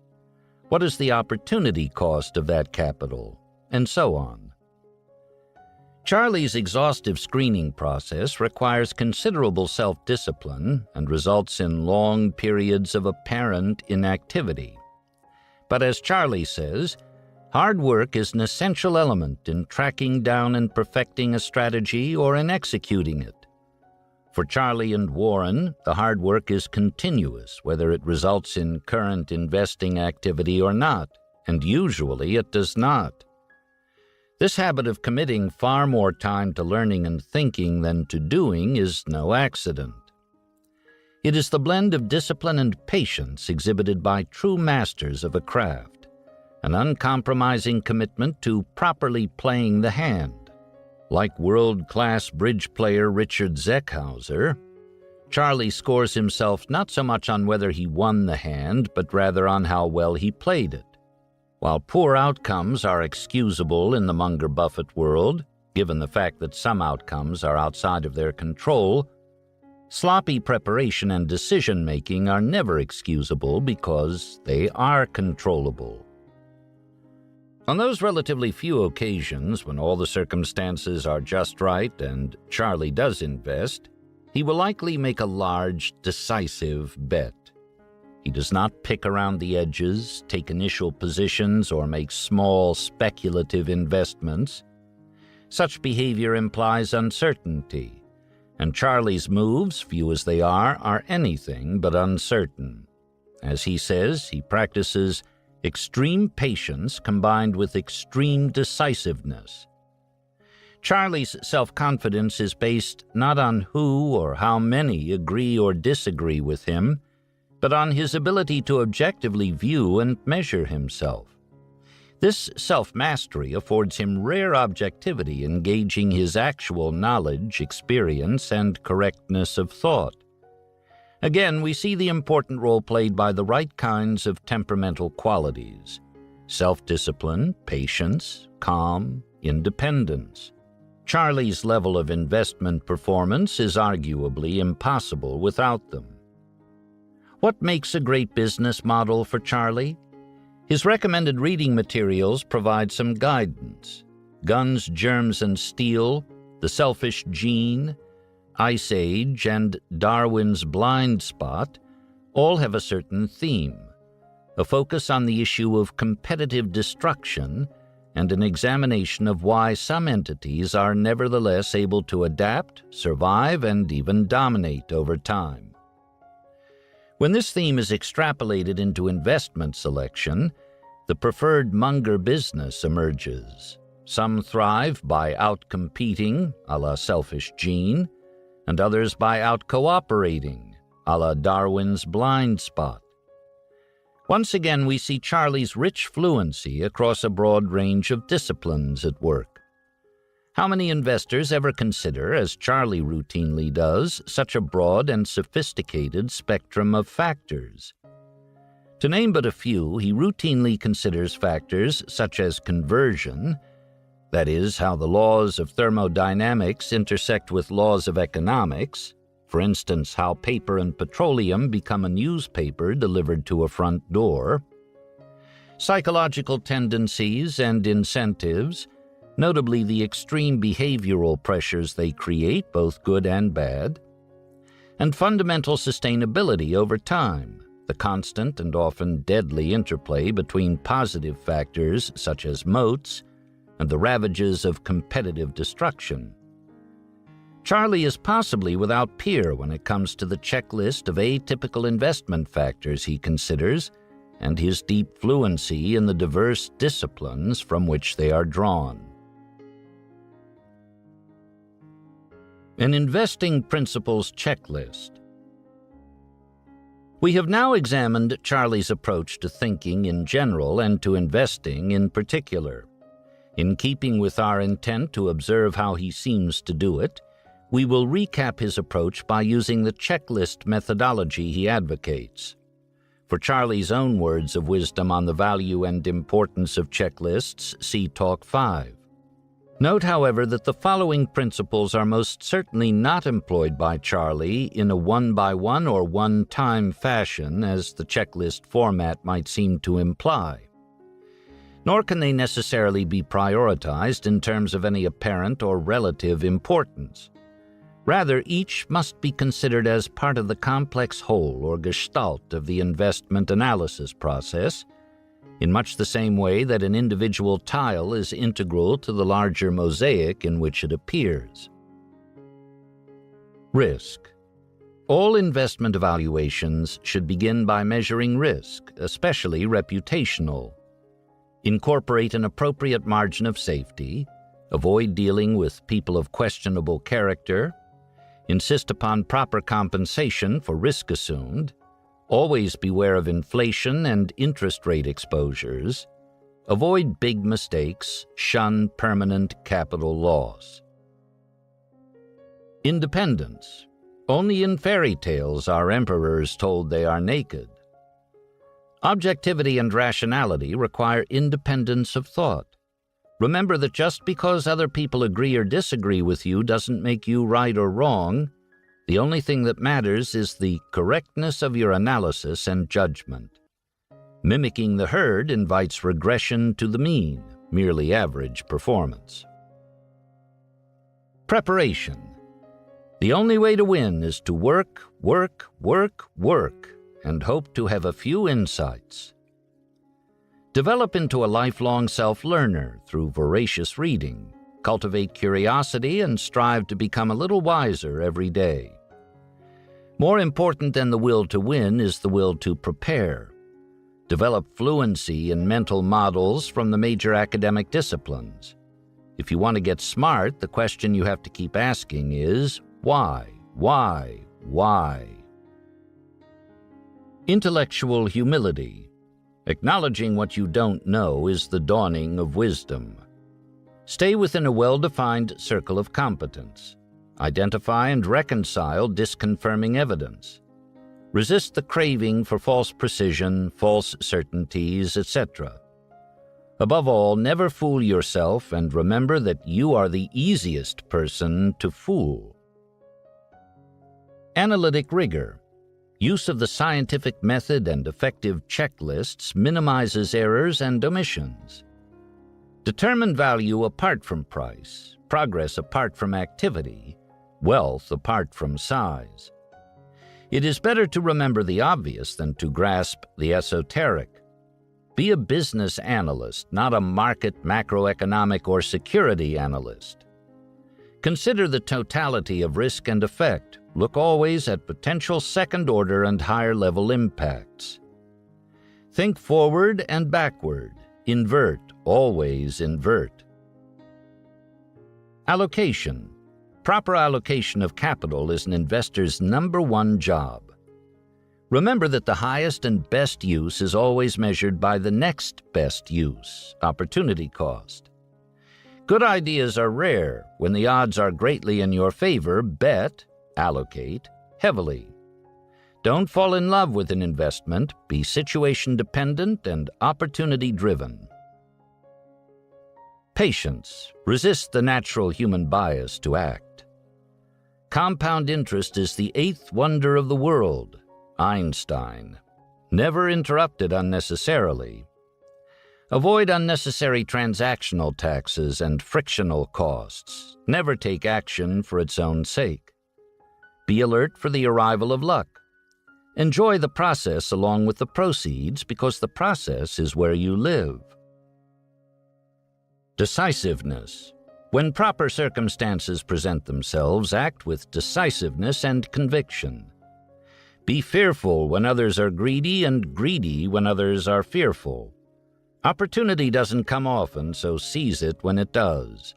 What is the opportunity cost of that capital? And so on. Charlie's exhaustive screening process requires considerable self-discipline and results in long periods of apparent inactivity. But as Charlie says, hard work is an essential element in tracking down and perfecting a strategy or in executing it. For Charlie and Warren, the hard work is continuous, whether it results in current investing activity or not, and usually it does not. This habit of committing far more time to learning and thinking than to doing is no accident. It is the blend of discipline and patience exhibited by true masters of a craft, an uncompromising commitment to properly playing the hand. Like world-class bridge player Richard Zeckhauser, Charlie scores himself not so much on whether he won the hand, but rather on how well he played it. While poor outcomes are excusable in the Munger-Buffett world, given the fact that some outcomes are outside of their control, sloppy preparation and decision-making are never excusable because they are controllable. On those relatively few occasions when all the circumstances are just right and Charlie does invest, he will likely make a large, decisive bet. He does not pick around the edges, take initial positions, or make small speculative investments. Such behavior implies uncertainty, and Charlie's moves, few as they are anything but uncertain. As he says, he practices extreme patience combined with extreme decisiveness. Charlie's self-confidence is based not on who or how many agree or disagree with him, but on his ability to objectively view and measure himself. This self-mastery affords him rare objectivity in gauging his actual knowledge, experience, and correctness of thought. Again, we see the important role played by the right kinds of temperamental qualities: self-discipline, patience, calm, independence. Charlie's level of investment performance is arguably impossible without them. What makes a great business model for Charlie? His recommended reading materials provide some guidance. Guns, Germs, and Steel, The Selfish Gene, Ice Age, and Darwin's Blind Spot all have a certain theme, a focus on the issue of competitive destruction and an examination of why some entities are nevertheless able to adapt, survive, and even dominate over time. When this theme is extrapolated into investment selection, the preferred Munger business emerges. Some thrive by out-competing, a la Selfish Gene, and others by out-cooperating, a la Darwin's Blind Spot. Once again, we see Charlie's rich fluency across a broad range of disciplines at work. How many investors ever consider, as Charlie routinely does, such a broad and sophisticated spectrum of factors? To name but a few, he routinely considers factors such as conversion, that is, how the laws of thermodynamics intersect with laws of economics, for instance, how paper and petroleum become a newspaper delivered to a front door, psychological tendencies and incentives, notably the extreme behavioral pressures they create, both good and bad, and fundamental sustainability over time, the constant and often deadly interplay between positive factors such as moats and the ravages of competitive destruction. Charlie is possibly without peer when it comes to the checklist of atypical investment factors he considers and his deep fluency in the diverse disciplines from which they are drawn. An investing principles checklist. We have now examined Charlie's approach to thinking in general and to investing in particular. In keeping with our intent to observe how he seems to do it, we will recap his approach by using the checklist methodology he advocates. For Charlie's own words of wisdom on the value and importance of checklists, see Talk 5. Note, however, that the following principles are most certainly not employed by Charlie in a one-by-one or one-time fashion, as the checklist format might seem to imply. Nor can they necessarily be prioritized in terms of any apparent or relative importance. Rather, each must be considered as part of the complex whole or gestalt of the investment analysis process, in much the same way that an individual tile is integral to the larger mosaic in which it appears. Risk. All investment evaluations should begin by measuring risk, especially reputational. Incorporate an appropriate margin of safety, avoid dealing with people of questionable character, insist upon proper compensation for risk assumed, always beware of inflation and interest rate exposures, avoid big mistakes, shun permanent capital loss. Independence. Only in fairy tales are emperors told they are naked. Objectivity and rationality require independence of thought. Remember that just because other people agree or disagree with you doesn't make you right or wrong. The only thing that matters is the correctness of your analysis and judgment. Mimicking the herd invites regression to the mean, merely average performance. Preparation. The only way to win is to work, work, work, work, and hope to have a few insights. Develop into a lifelong self-learner through voracious reading. Cultivate curiosity and strive to become a little wiser every day. More important than the will to win is the will to prepare. Develop fluency in mental models from the major academic disciplines. If you want to get smart, the question you have to keep asking is, why? Why? Why? Intellectual humility. Acknowledging what you don't know is the dawning of wisdom. Stay within a well-defined circle of competence. Identify and reconcile disconfirming evidence. Resist the craving for false precision, false certainties, etc. Above all, never fool yourself and remember that you are the easiest person to fool. Analytic rigor. Use of the scientific method and effective checklists minimizes errors and omissions. Determine value apart from price, progress apart from activity, wealth apart from size. It is better to remember the obvious than to grasp the esoteric. Be a business analyst, not a market, macroeconomic, or security analyst. Consider the totality of risk and effect. Look always at potential second-order and higher-level impacts. Think forward and backward. Invert, always invert. Allocation. Proper allocation of capital is an investor's #1 job. Remember that the highest and best use is always measured by the next best use, opportunity cost. Good ideas are rare. When the odds are greatly in your favor, bet, allocate, heavily. Don't fall in love with an investment. Be situation-dependent and opportunity-driven. Patience. Resist the natural human bias to act. Compound interest is the 8th wonder of the world. Einstein. Never interrupt it unnecessarily. Avoid unnecessary transactional taxes and frictional costs. Never take action for its own sake. Be alert for the arrival of luck. Enjoy the process along with the proceeds because the process is where you live. Decisiveness. When proper circumstances present themselves, act with decisiveness and conviction. Be fearful when others are greedy and greedy when others are fearful. Opportunity doesn't come often, so seize it when it does.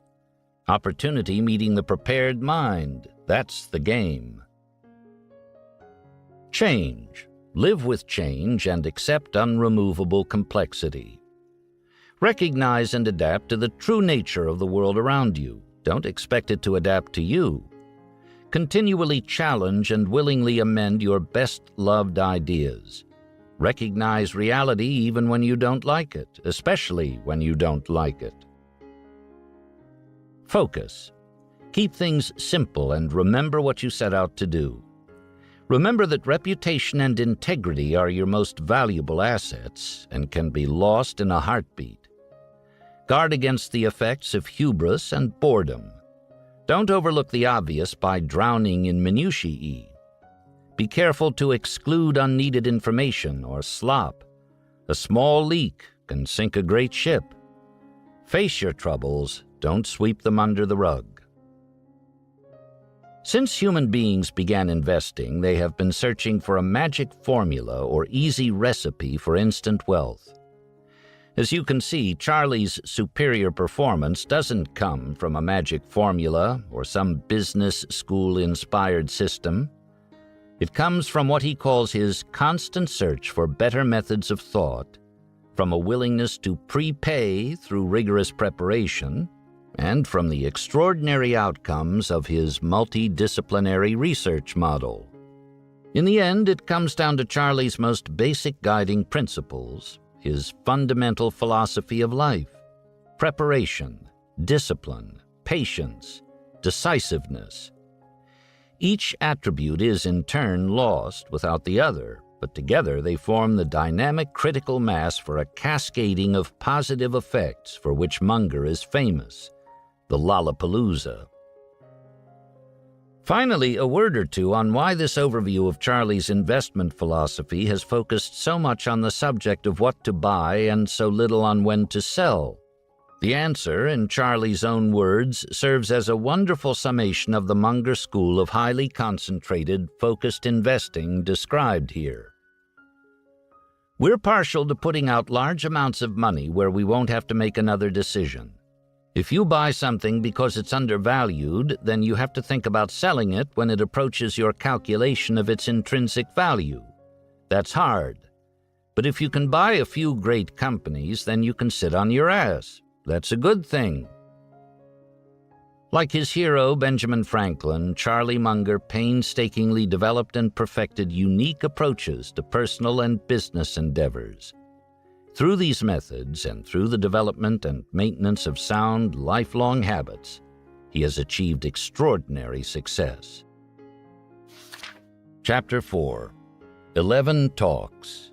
Opportunity meeting the prepared mind, that's the game. Change. Live with change and accept unremovable complexity. Recognize and adapt to the true nature of the world around you. Don't expect it to adapt to you. Continually challenge and willingly amend your best-loved ideas. Recognize reality even when you don't like it, especially when you don't like it. Focus. Keep things simple and remember what you set out to do. Remember that reputation and integrity are your most valuable assets and can be lost in a heartbeat. Guard against the effects of hubris and boredom. Don't overlook the obvious by drowning in minutiae. Be careful to exclude unneeded information or slop. A small leak can sink a great ship. Face your troubles, don't sweep them under the rug. Since human beings began investing, they have been searching for a magic formula or easy recipe for instant wealth. As you can see, Charlie's superior performance doesn't come from a magic formula or some business school-inspired system. It comes from what he calls his constant search for better methods of thought, from a willingness to prepay through rigorous preparation, and from the extraordinary outcomes of his multidisciplinary research model. In the end, it comes down to Charlie's most basic guiding principles, his fundamental philosophy of life: preparation, discipline, patience, decisiveness. Each attribute is in turn lost without the other, but together they form the dynamic critical mass for a cascading of positive effects for which Munger is famous, the Lollapalooza. Finally, a word or two on why this overview of Charlie's investment philosophy has focused so much on the subject of what to buy and so little on when to sell. The answer, in Charlie's own words, serves as a wonderful summation of the Munger school of highly concentrated, focused investing described here. We're partial to putting out large amounts of money where we won't have to make another decision. If you buy something because it's undervalued, then you have to think about selling it when it approaches your calculation of its intrinsic value. That's hard. But if you can buy a few great companies, then you can sit on your ass. That's a good thing. Like his hero, Benjamin Franklin, Charlie Munger painstakingly developed and perfected unique approaches to personal and business endeavors. Through these methods and through the development and maintenance of sound, lifelong habits, he has achieved extraordinary success. Chapter 4. 11 Talks.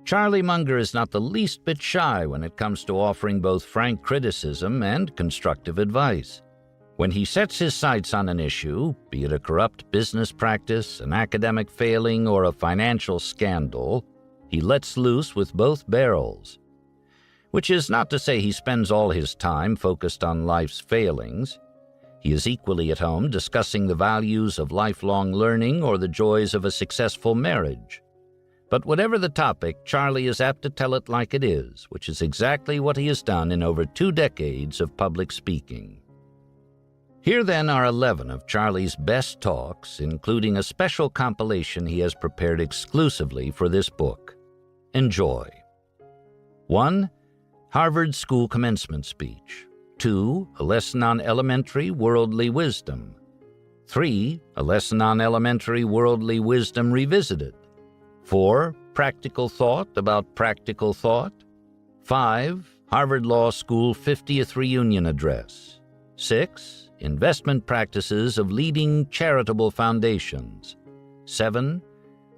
Charlie Munger is not the least bit shy when it comes to offering both frank criticism and constructive advice. When he sets his sights on an issue, be it a corrupt business practice, an academic failing, or a financial scandal, he lets loose with both barrels. Which is not to say he spends all his time focused on life's failings. He is equally at home discussing the values of lifelong learning or the joys of a successful marriage. But whatever the topic, Charlie is apt to tell it like it is, which is exactly what he has done in over 2 decades of public speaking. Here then are 11 of Charlie's best talks, including a special compilation he has prepared exclusively for this book. Enjoy. 1. Harvard School Commencement Speech. 2. A lesson on elementary worldly wisdom. 3. A lesson on elementary worldly wisdom revisited. 4. Practical thought about practical thought. 5. Harvard Law School 50th Reunion Address. 6. Investment practices of leading charitable foundations. 7.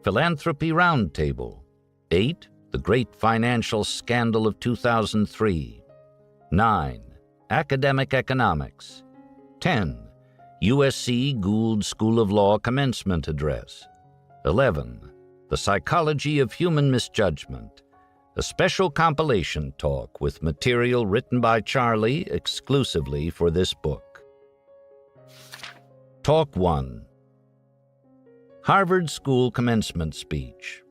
Philanthropy Roundtable. 8. The Great Financial Scandal of 2003. 9. Academic Economics. 10. USC Gould School of Law Commencement Address. 11. The Psychology of Human Misjudgment, a special compilation talk with material written by Charlie exclusively for this book. Talk 1. Harvard School Commencement Speech.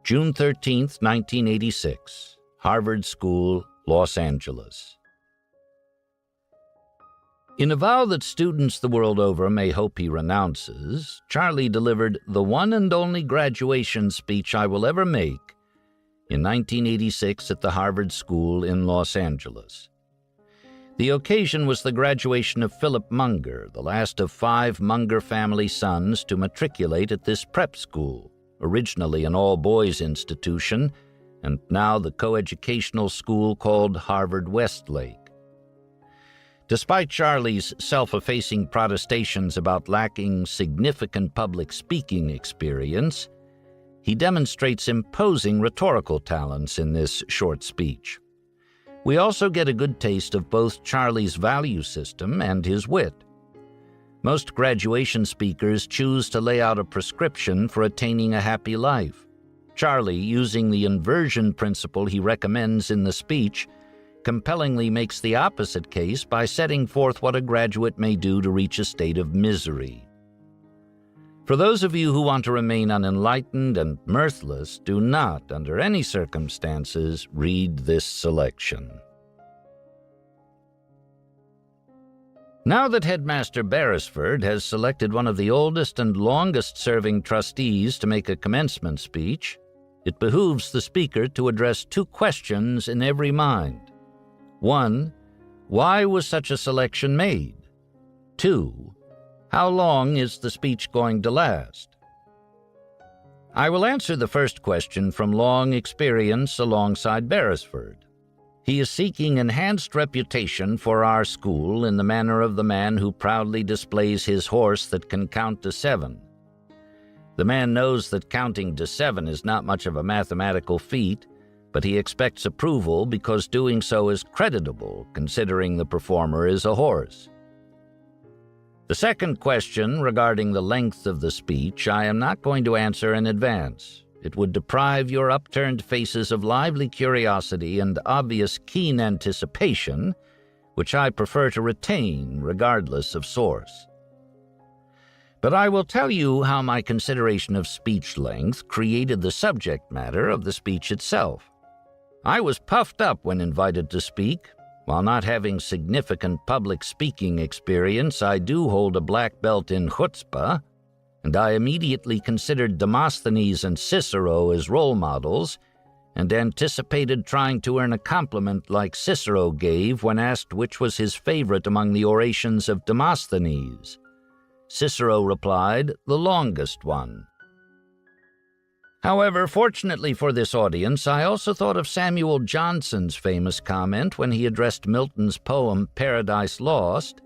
June 13, 1986, Harvard School, Los Angeles. In a vow that students the world over may hope he renounces, Charlie delivered the one and only graduation speech I will ever make in 1986 at the Harvard School in Los Angeles. The occasion was the graduation of Philip Munger, the last of 5 Munger family sons to matriculate at this prep school, originally an all-boys institution, and now the coeducational school called Harvard Westlake. Despite Charlie's self-effacing protestations about lacking significant public speaking experience, he demonstrates imposing rhetorical talents in this short speech. We also get a good taste of both Charlie's value system and his wit. Most graduation speakers choose to lay out a prescription for attaining a happy life. Charlie, using the inversion principle he recommends in the speech, compellingly makes the opposite case by setting forth what a graduate may do to reach a state of misery. For those of you who want to remain unenlightened and mirthless, do not, under any circumstances, read this selection. Now that Headmaster Beresford has selected one of the oldest and longest-serving trustees to make a commencement speech, it behooves the speaker to address 2 questions in every mind. 1. Why was such a selection made? 2. How long is the speech going to last? I will answer the first question from long experience alongside Beresford. He is seeking enhanced reputation for our school in the manner of the man who proudly displays his horse that can count to 7. The man knows that counting to 7 is not much of a mathematical feat, but he expects approval because doing so is creditable, considering the performer is a horse. The second question regarding the length of the speech I am not going to answer in advance. It would deprive your upturned faces of lively curiosity and obvious keen anticipation, which I prefer to retain regardless of source. But I will tell you how my consideration of speech length created the subject matter of the speech itself. I was puffed up when invited to speak. While not having significant public speaking experience, I do hold a black belt in chutzpah, and I immediately considered Demosthenes and Cicero as role models and anticipated trying to earn a compliment like Cicero gave when asked which was his favorite among the orations of Demosthenes. Cicero replied, "The longest one." However, fortunately for this audience, I also thought of Samuel Johnson's famous comment when he addressed Milton's poem Paradise Lost,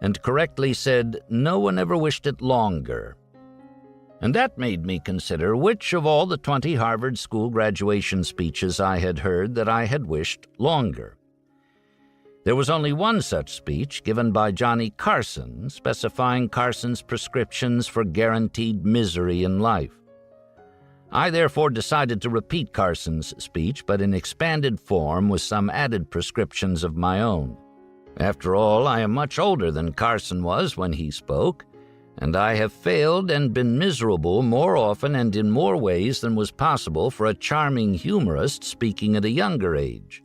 and correctly said, "No one ever wished it longer." And that made me consider which of all the 20 Harvard School graduation speeches I had heard that I had wished longer. There was only one such speech given by Johnny Carson, specifying Carson's prescriptions for guaranteed misery in life. I therefore decided to repeat Carson's speech, but in expanded form with some added prescriptions of my own. After all, I am much older than Carson was when he spoke, and I have failed and been miserable more often and in more ways than was possible for a charming humorist speaking at a younger age.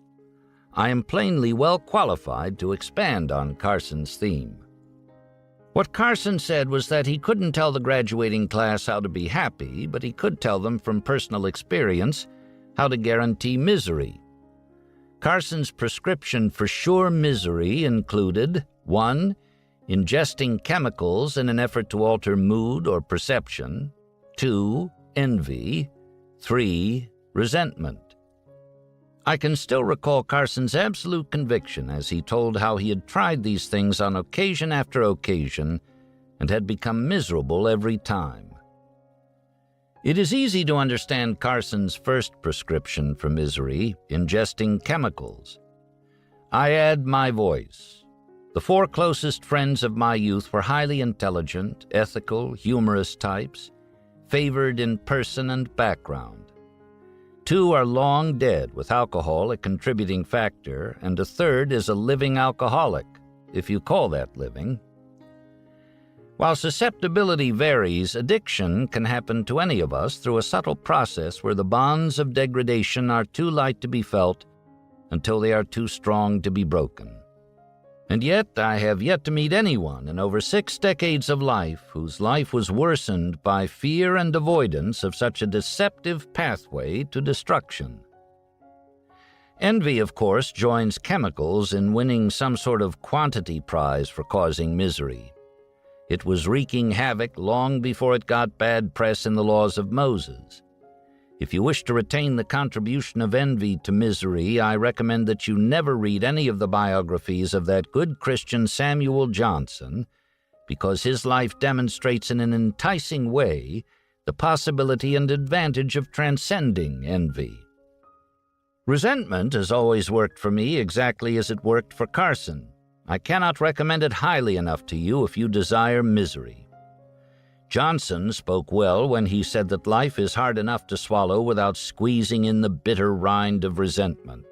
I am plainly well qualified to expand on Carson's theme. What Carson said was that he couldn't tell the graduating class how to be happy, but he could tell them from personal experience how to guarantee misery. Carson's prescription for sure misery included 1. Ingesting chemicals in an effort to alter mood or perception, 2. Envy, 3. Resentment. I can still recall Carson's absolute conviction as he told how he had tried these things on occasion after occasion and had become miserable every time. It is easy to understand Carson's first prescription for misery, ingesting chemicals. I add my voice. The 4 closest friends of my youth were highly intelligent, ethical, humorous types, favored in person and background. 2 are long dead, with alcohol a contributing factor, and a third is a living alcoholic, if you call that living. While susceptibility varies, addiction can happen to any of us through a subtle process where the bonds of degradation are too light to be felt until they are too strong to be broken. And yet, I have yet to meet anyone in over 6 decades of life whose life was worsened by fear and avoidance of such a deceptive pathway to destruction. Envy, of course, joins chemicals in winning some sort of quantity prize for causing misery. It was wreaking havoc long before it got bad press in the laws of Moses. If you wish to retain the contribution of envy to misery, I recommend that you never read any of the biographies of that good Christian Samuel Johnson, because his life demonstrates in an enticing way the possibility and advantage of transcending envy. Resentment has always worked for me exactly as it worked for Carson. I cannot recommend it highly enough to you if you desire misery. Johnson spoke well when he said that life is hard enough to swallow without squeezing in the bitter rind of resentment.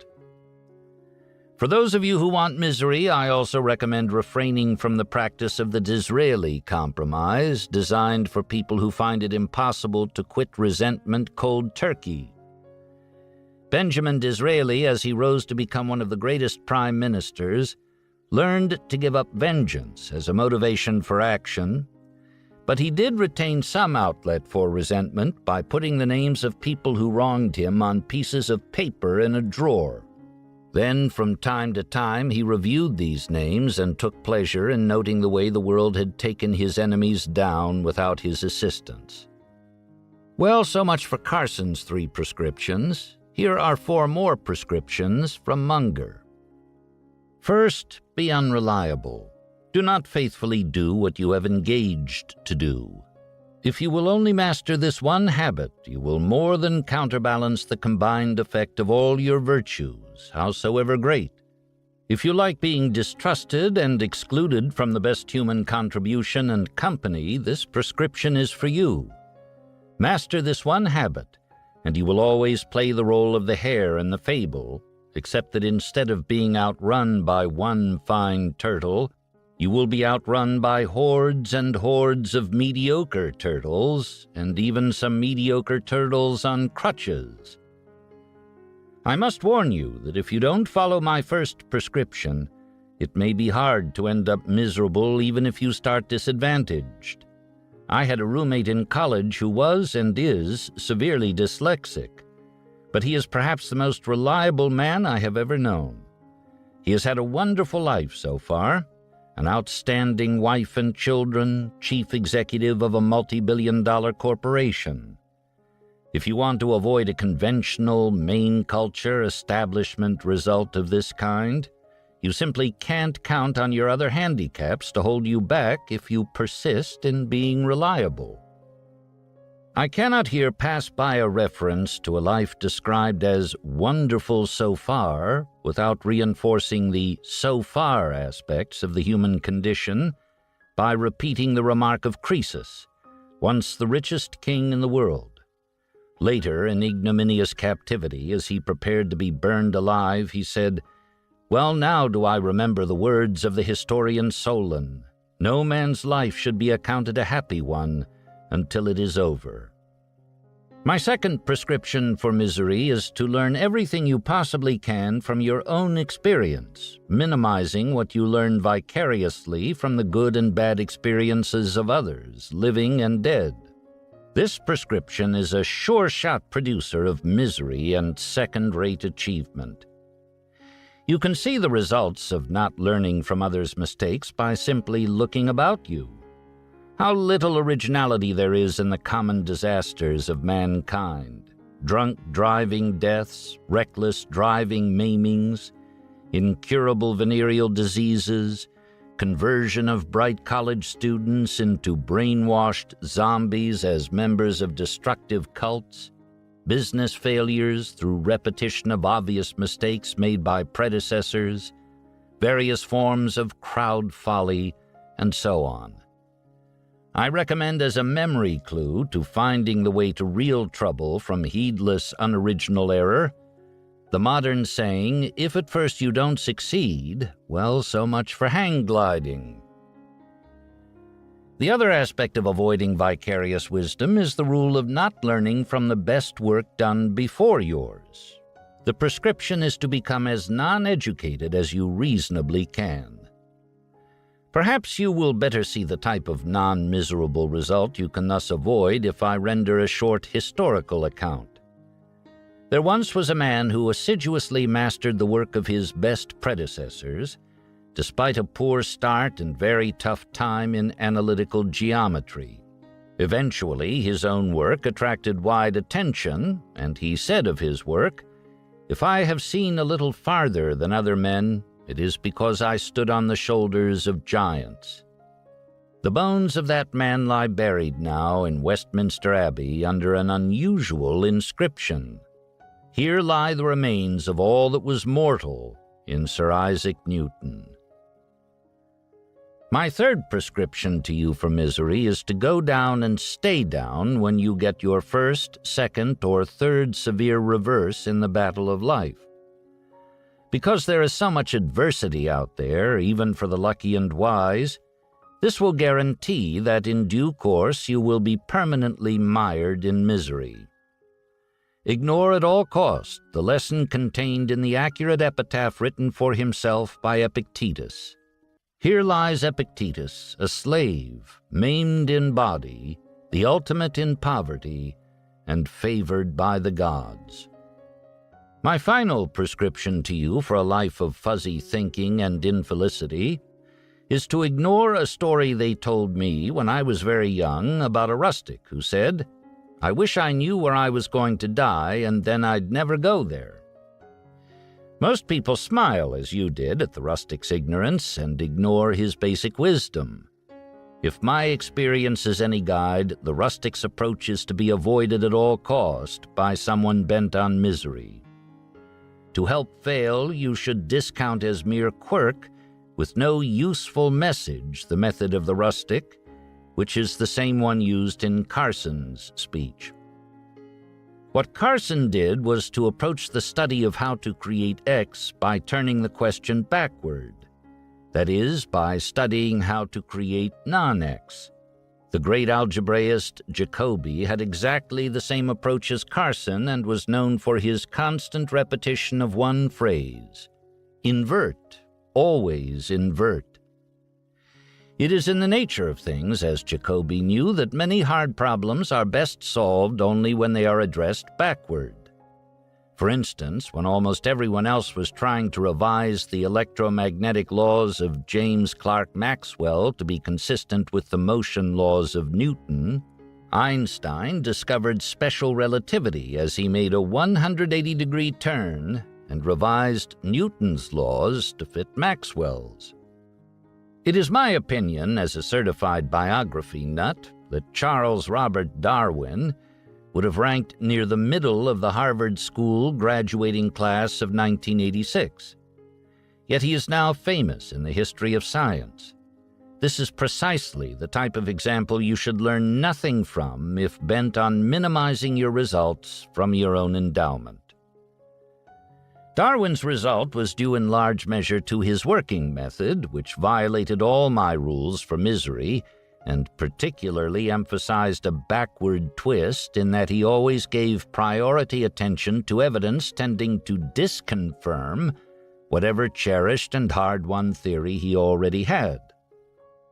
For those of you who want misery, I also recommend refraining from the practice of the Disraeli compromise, designed for people who find it impossible to quit resentment cold turkey. Benjamin Disraeli, as he rose to become one of the greatest prime ministers, learned to give up vengeance as a motivation for action, but he did retain some outlet for resentment by putting the names of people who wronged him on pieces of paper in a drawer. Then, from time to time, he reviewed these names and took pleasure in noting the way the world had taken his enemies down without his assistance. Well, so much for Carson's 3 prescriptions. Here are 4 more prescriptions from Munger. First, be unreliable. Do not faithfully do what you have engaged to do. If you will only master this one habit, you will more than counterbalance the combined effect of all your virtues, howsoever great. If you like being distrusted and excluded from the best human contribution and company, this prescription is for you. Master this one habit, and you will always play the role of the hare in the fable, except that instead of being outrun by one fine turtle, you will be outrun by hordes and hordes of mediocre turtles, and even some mediocre turtles on crutches. I must warn you that if you don't follow my first prescription, it may be hard to end up miserable even if you start disadvantaged. I had a roommate in college who was and is severely dyslexic, but he is perhaps the most reliable man I have ever known. He has had a wonderful life so far, an outstanding wife and children, chief executive of a multi-billion-dollar corporation. If you want to avoid a conventional main culture establishment result of this kind, you simply can't count on your other handicaps to hold you back if you persist in being reliable. I cannot here pass by a reference to a life described as wonderful so far without reinforcing the so far aspects of the human condition by repeating the remark of Croesus, once the richest king in the world. Later, in ignominious captivity, as he prepared to be burned alive, he said, "Well, now do I remember the words of the historian Solon. No man's life should be accounted a happy one until it is over." My second prescription for misery is to learn everything you possibly can from your own experience, minimizing what you learn vicariously from the good and bad experiences of others, living and dead. This prescription is a sure-shot producer of misery and second-rate achievement. You can see the results of not learning from others' mistakes by simply looking about you. How little originality there is in the common disasters of mankind. Drunk driving deaths, reckless driving maimings, incurable venereal diseases, conversion of bright college students into brainwashed zombies as members of destructive cults, business failures through repetition of obvious mistakes made by predecessors, various forms of crowd folly, and so on. I recommend as a memory clue to finding the way to real trouble from heedless, unoriginal error, the modern saying, "If at first you don't succeed, well, so much for hang gliding." The other aspect of avoiding vicarious wisdom is the rule of not learning from the best work done before yours. The prescription is to become as non-educated as you reasonably can. Perhaps you will better see the type of non-miserable result you can thus avoid if I render a short historical account. There once was a man who assiduously mastered the work of his best predecessors, despite a poor start and very tough time in analytical geometry. Eventually, his own work attracted wide attention, and he said of his work, "If I have seen a little farther than other men, it is because I stood on the shoulders of giants." The bones of that man lie buried now in Westminster Abbey under an unusual inscription. Here lie the remains of all that was mortal in Sir Isaac Newton. My third prescription to you for misery is to go down and stay down when you get your first, second, or third severe reverse in the battle of life. Because there is so much adversity out there, even for the lucky and wise, this will guarantee that in due course you will be permanently mired in misery. Ignore at all cost the lesson contained in the accurate epitaph written for himself by Epictetus. Here lies Epictetus, a slave, maimed in body, the ultimate in poverty, and favored by the gods. My final prescription to you for a life of fuzzy thinking and infelicity is to ignore a story they told me when I was very young about a rustic who said, "I wish I knew where I was going to die, and then I'd never go there." Most people smile, as you did, at the rustic's ignorance and ignore his basic wisdom. If my experience is any guide, the rustic's approach is to be avoided at all cost by someone bent on misery. To help fail, you should discount as mere quirk, with no useful message, the method of the rustic, which is the same one used in Carson's speech. What Carson did was to approach the study of how to create X by turning the question backward, that is, by studying how to create non-X. The great algebraist Jacobi had exactly the same approach as Carson and was known for his constant repetition of one phrase: invert, always invert. It is in the nature of things, as Jacobi knew, that many hard problems are best solved only when they are addressed backward. For instance, when almost everyone else was trying to revise the electromagnetic laws of James Clerk Maxwell to be consistent with the motion laws of Newton, Einstein discovered special relativity as he made a 180-degree turn and revised Newton's laws to fit Maxwell's. It is my opinion, as a certified biography nut, that Charles Robert Darwin would have ranked near the middle of the Harvard School graduating class of 1986. Yet he is now famous in the history of science. This is precisely the type of example you should learn nothing from if bent on minimizing your results from your own endowment. Darwin's result was due in large measure to his working method, which violated all my rules for misery, and particularly emphasized a backward twist in that he always gave priority attention to evidence tending to disconfirm whatever cherished and hard-won theory he already had.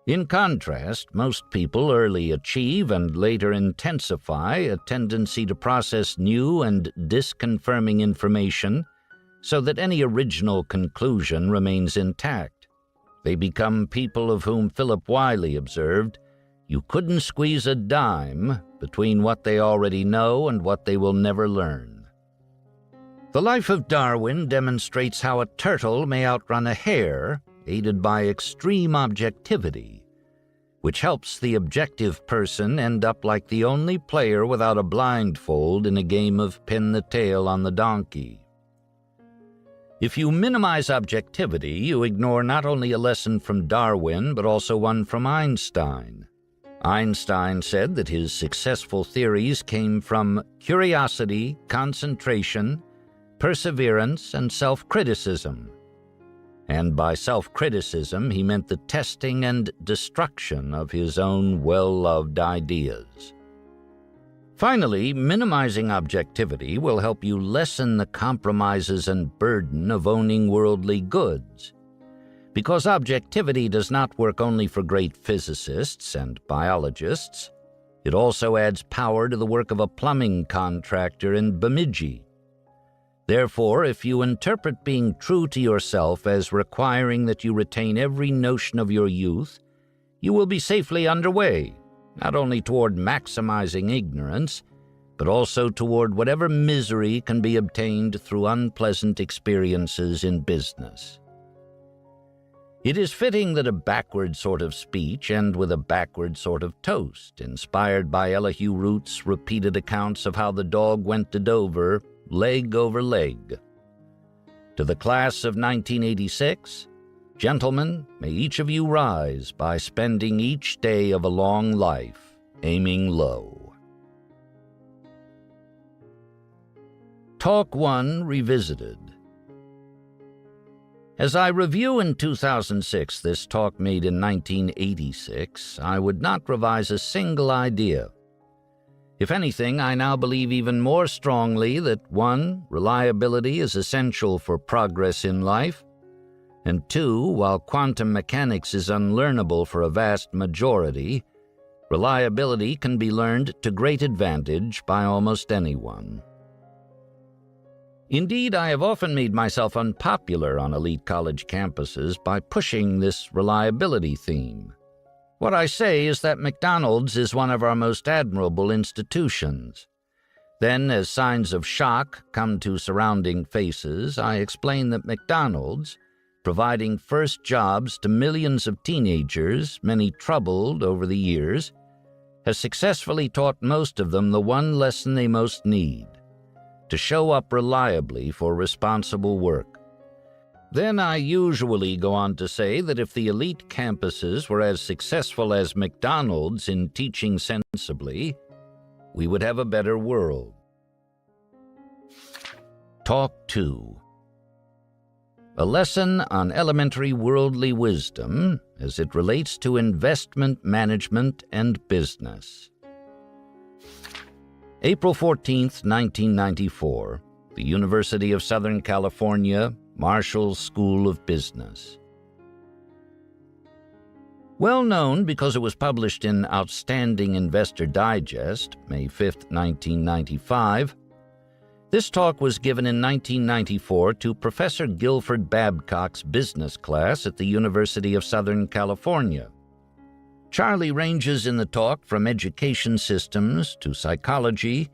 In contrast, most people early achieve and later intensify a tendency to process new and disconfirming information so that any original conclusion remains intact. They become people of whom Philip Wylie observed, "You couldn't squeeze a dime between what they already know and what they will never learn." The life of Darwin demonstrates how a turtle may outrun a hare, aided by extreme objectivity, which helps the objective person end up like the only player without a blindfold in a game of pin the tail on the donkey. If you minimize objectivity, you ignore not only a lesson from Darwin, but also one from Einstein. Einstein said that his successful theories came from curiosity, concentration, perseverance, and self-criticism. And by self-criticism, he meant the testing and destruction of his own well-loved ideas. Finally, minimizing objectivity will help you lessen the compromises and burden of owning worldly goods. Because objectivity does not work only for great physicists and biologists, it also adds power to the work of a plumbing contractor in Bemidji. Therefore, if you interpret being true to yourself as requiring that you retain every notion of your youth, you will be safely underway, not only toward maximizing ignorance, but also toward whatever misery can be obtained through unpleasant experiences in business. It is fitting that a backward sort of speech end with a backward sort of toast, inspired by Elihu Root's repeated accounts of how the dog went to Dover, leg over leg. To the class of 1986, gentlemen, may each of you rise by spending each day of a long life aiming low. Talk 1 Revisited. As I review in 2006 this talk made in 1986, I would not revise a single idea. If anything, I now believe even more strongly that 1, reliability is essential for progress in life, and 2, while quantum mechanics is unlearnable for a vast majority, reliability can be learned to great advantage by almost anyone. Indeed, I have often made myself unpopular on elite college campuses by pushing this reliability theme. What I say is that McDonald's is one of our most admirable institutions. Then, as signs of shock come to surrounding faces, I explain that McDonald's, providing first jobs to millions of teenagers, many troubled over the years, has successfully taught most of them the one lesson they most need: to show up reliably for responsible work. Then I usually go on to say that if the elite campuses were as successful as McDonald's in teaching sensibly, we would have a better world. Talk 2. A lesson on elementary worldly wisdom as it relates to investment management and business. April 14th, 1994, the University of Southern California, Marshall School of Business. Well known because it was published in Outstanding Investor Digest, May 5th, 1995, this talk was given in 1994 to Professor Guilford Babcock's business class at the University of Southern California. Charlie ranges in the talk from education systems to psychology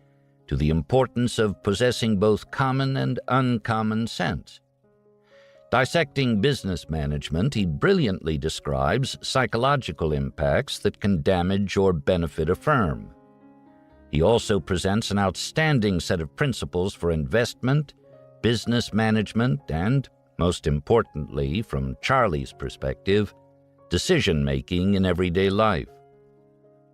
to the importance of possessing both common and uncommon sense. Dissecting business management, he brilliantly describes psychological impacts that can damage or benefit a firm. He also presents an outstanding set of principles for investment, business management, and, most importantly, from Charlie's perspective, decision-making in everyday life.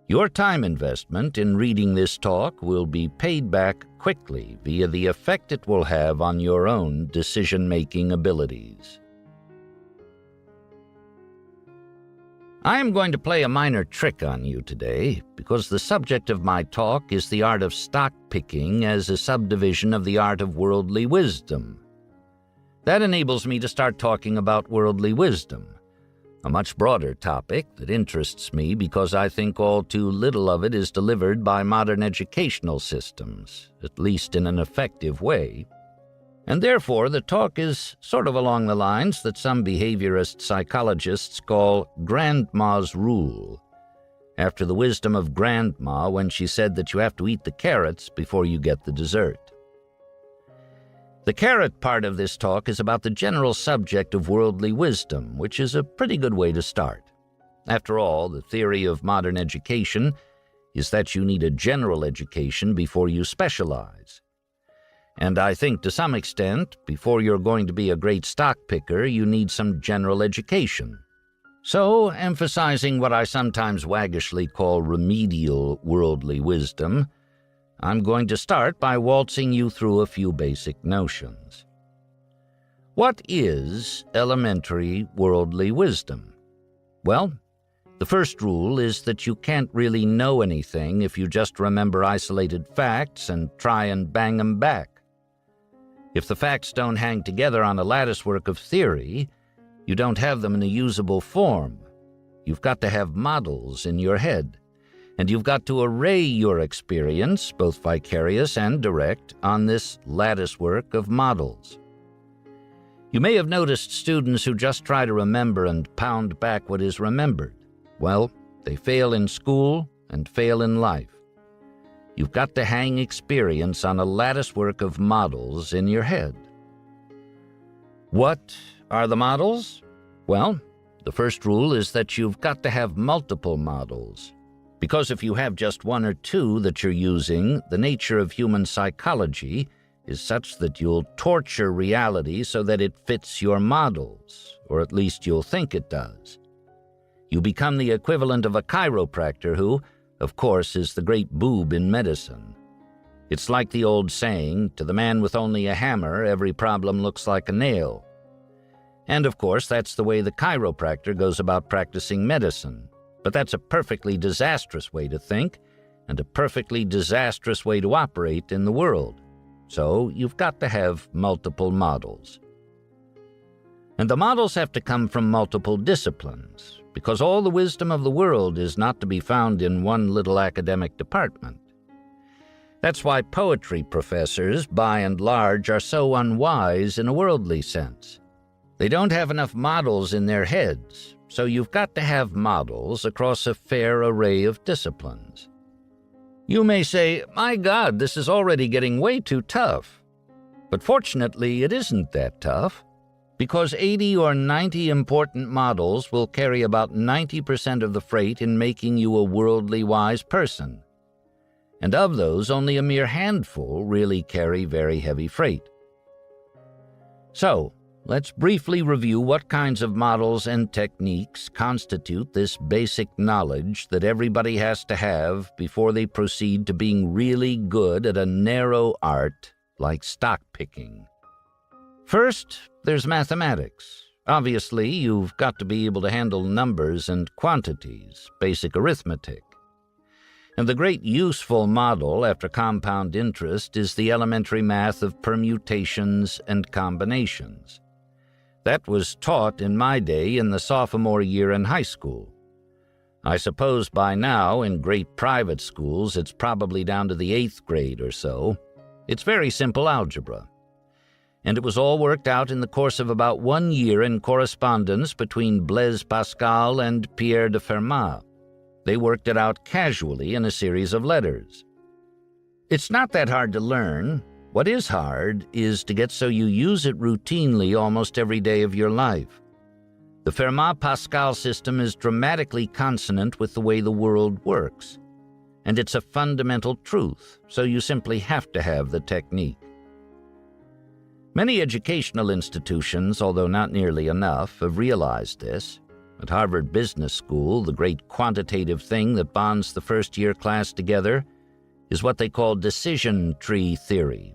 Your time investment in reading this talk will be paid back quickly via the effect it will have on your own decision-making abilities. I am going to play a minor trick on you today because the subject of my talk is the art of stock picking as a subdivision of the art of worldly wisdom. That enables me to start talking about worldly wisdom, a much broader topic that interests me because I think all too little of it is delivered by modern educational systems, at least in an effective way. And therefore, the talk is sort of along the lines that some behaviorist psychologists call Grandma's Rule, after the wisdom of Grandma when she said that you have to eat the carrots before you get the dessert. The carrot part of this talk is about the general subject of worldly wisdom, which is a pretty good way to start. After all, the theory of modern education is that you need a general education before you specialize. And I think to some extent, before you're going to be a great stock picker, you need some general education. So, emphasizing what I sometimes waggishly call remedial worldly wisdom, I'm going to start by waltzing you through a few basic notions. What is elementary worldly wisdom? Well, the first rule is that you can't really know anything if you just remember isolated facts and try and bang them back. If the facts don't hang together on a latticework of theory, you don't have them in a usable form. You've got to have models in your head, and you've got to array your experience, both vicarious and direct, on this latticework of models. You may have noticed students who just try to remember and pound back what is remembered. Well, they fail in school and fail in life. You've got to hang experience on a latticework of models in your head. What are the models? Well, the first rule is that you've got to have multiple models. Because if you have just one or two that you're using, the nature of human psychology is such that you'll torture reality so that it fits your models, or at least you'll think it does. You become the equivalent of a chiropractor who, of course, is the great boob in medicine. It's like the old saying, to the man with only a hammer, every problem looks like a nail. And of course, that's the way the chiropractor goes about practicing medicine. But that's a perfectly disastrous way to think, and a perfectly disastrous way to operate in the world. So you've got to have multiple models. And the models have to come from multiple disciplines, because all the wisdom of the world is not to be found in one little academic department. That's why poetry professors, by and large, are so unwise in a worldly sense. They don't have enough models in their heads, so you've got to have models across a fair array of disciplines. You may say, my God, this is already getting way too tough. But fortunately, it isn't that tough, because 80 or 90 important models will carry about 90% of the freight in making you a worldly wise person. and of those only a mere handful really carry very heavy freight. So, let's briefly review what kinds of models and techniques constitute this basic knowledge that everybody has to have before they proceed to being really good at a narrow art like stock picking. First, there's mathematics. Obviously, you've got to be able to handle numbers and quantities, basic arithmetic. And the great useful model after compound interest is the elementary math of permutations and combinations. That was taught in my day in the sophomore year in high school. I suppose by now, in great private schools, it's probably down to the 8th grade or so. It's very simple algebra. And it was all worked out in the course of about 1 year in correspondence between Blaise Pascal and Pierre de Fermat. They worked it out casually in a series of letters. It's not that hard to learn. What is hard is to get so you use it routinely almost every day of your life. The Fermat-Pascal system is dramatically consonant with the way the world works. And it's a fundamental truth, so you simply have to have the technique. Many educational institutions, although not nearly enough, have realized this. At Harvard Business School, the great quantitative thing that bonds the first-year class together is what they call decision tree theory.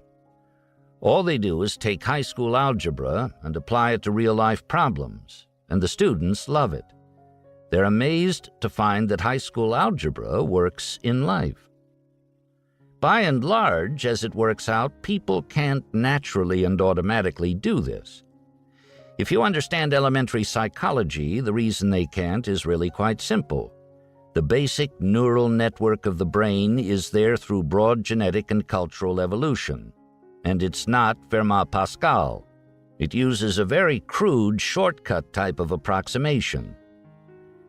All they do is take high school algebra and apply it to real-life problems, and the students love it. They're amazed to find that high school algebra works in life. By and large, as it works out, people can't naturally and automatically do this. If you understand elementary psychology, the reason they can't is really quite simple. The basic neural network of the brain is there through broad genetic and cultural evolution. And it's not Fermat-Pascal. It uses a very crude shortcut type of approximation.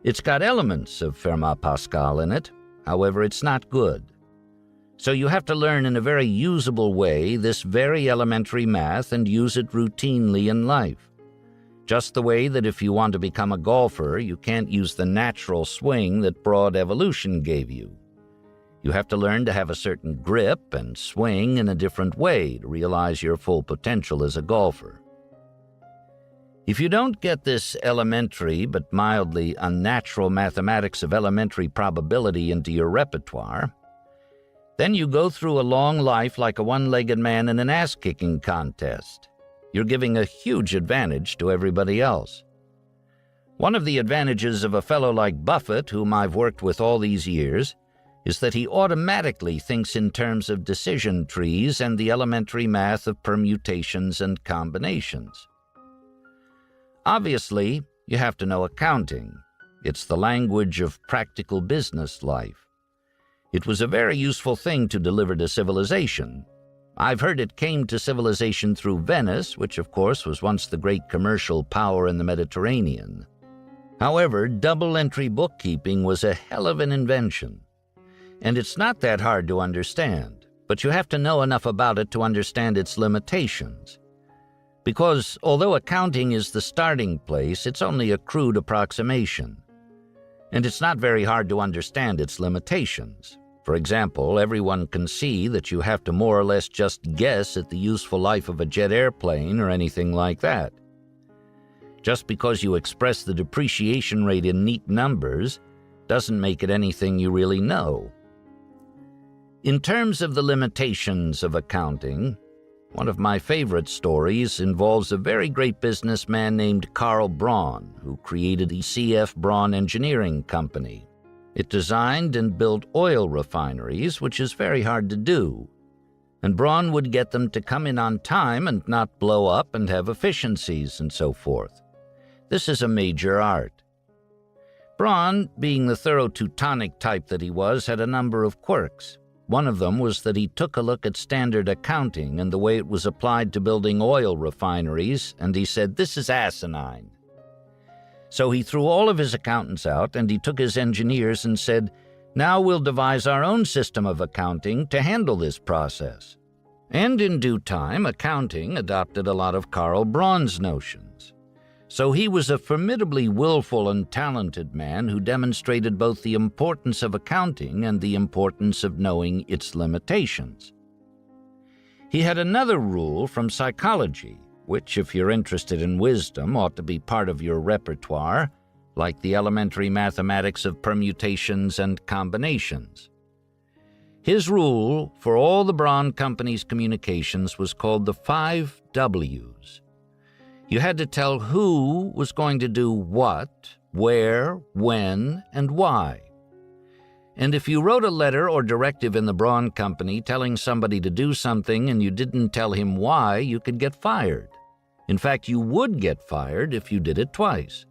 It's got elements of Fermat-Pascal in it, however, it's not good. So you have to learn in a very usable way this very elementary math and use it routinely in life. Just the way that if you want to become a golfer, you can't use the natural swing that broad evolution gave you. You have to learn to have a certain grip and swing in a different way to realize your full potential as a golfer. If you don't get this elementary but mildly unnatural mathematics of elementary probability into your repertoire, then you go through a long life like a one-legged man in an ass-kicking contest. You're giving a huge advantage to everybody else. One of the advantages of a fellow like Buffett, whom I've worked with all these years, is that he automatically thinks in terms of decision trees and the elementary math of permutations and combinations. Obviously, you have to know accounting. It's the language of practical business life. It was a very useful thing to deliver to civilization. I've heard it came to civilization through Venice, which of course was once the great commercial power in the Mediterranean. However, double-entry bookkeeping was a hell of an invention. And it's not that hard to understand, but you have to know enough about it to understand its limitations. Because although accounting is the starting place, it's only a crude approximation. And it's not very hard to understand its limitations. For example, everyone can see that you have to more or less just guess at the useful life of a jet airplane or anything like that. Just because you express the depreciation rate in neat numbers doesn't make it anything you really know. In terms of the limitations of accounting, one of my favorite stories involves a very great businessman named Karl Braun, who created the C.F. Braun Engineering Company. It designed and built oil refineries, which is very hard to do. And Braun would get them to come in on time and not blow up and have efficiencies and so forth. This is a major art. Braun, being the thorough Teutonic type that he was, had a number of quirks. One of them was that he took a look at standard accounting and the way it was applied to building oil refineries, and he said, "This is asinine." So he threw all of his accountants out, and he took his engineers and said, "Now we'll devise our own system of accounting to handle this process." And in due time, accounting adopted a lot of Karl Braun's notions. So he was a formidably willful and talented man who demonstrated both the importance of accounting and the importance of knowing its limitations. He had another rule from psychology, which, if you're interested in wisdom, ought to be part of your repertoire, like the elementary mathematics of permutations and combinations. His rule for all the Braun Company's communications was called the 5 W's. You had to tell who was going to do what, where, when, and why. And if you wrote a letter or directive in the Braun Company telling somebody to do something and you didn't tell him why, you could get fired. In fact, you would get fired if you did it twice.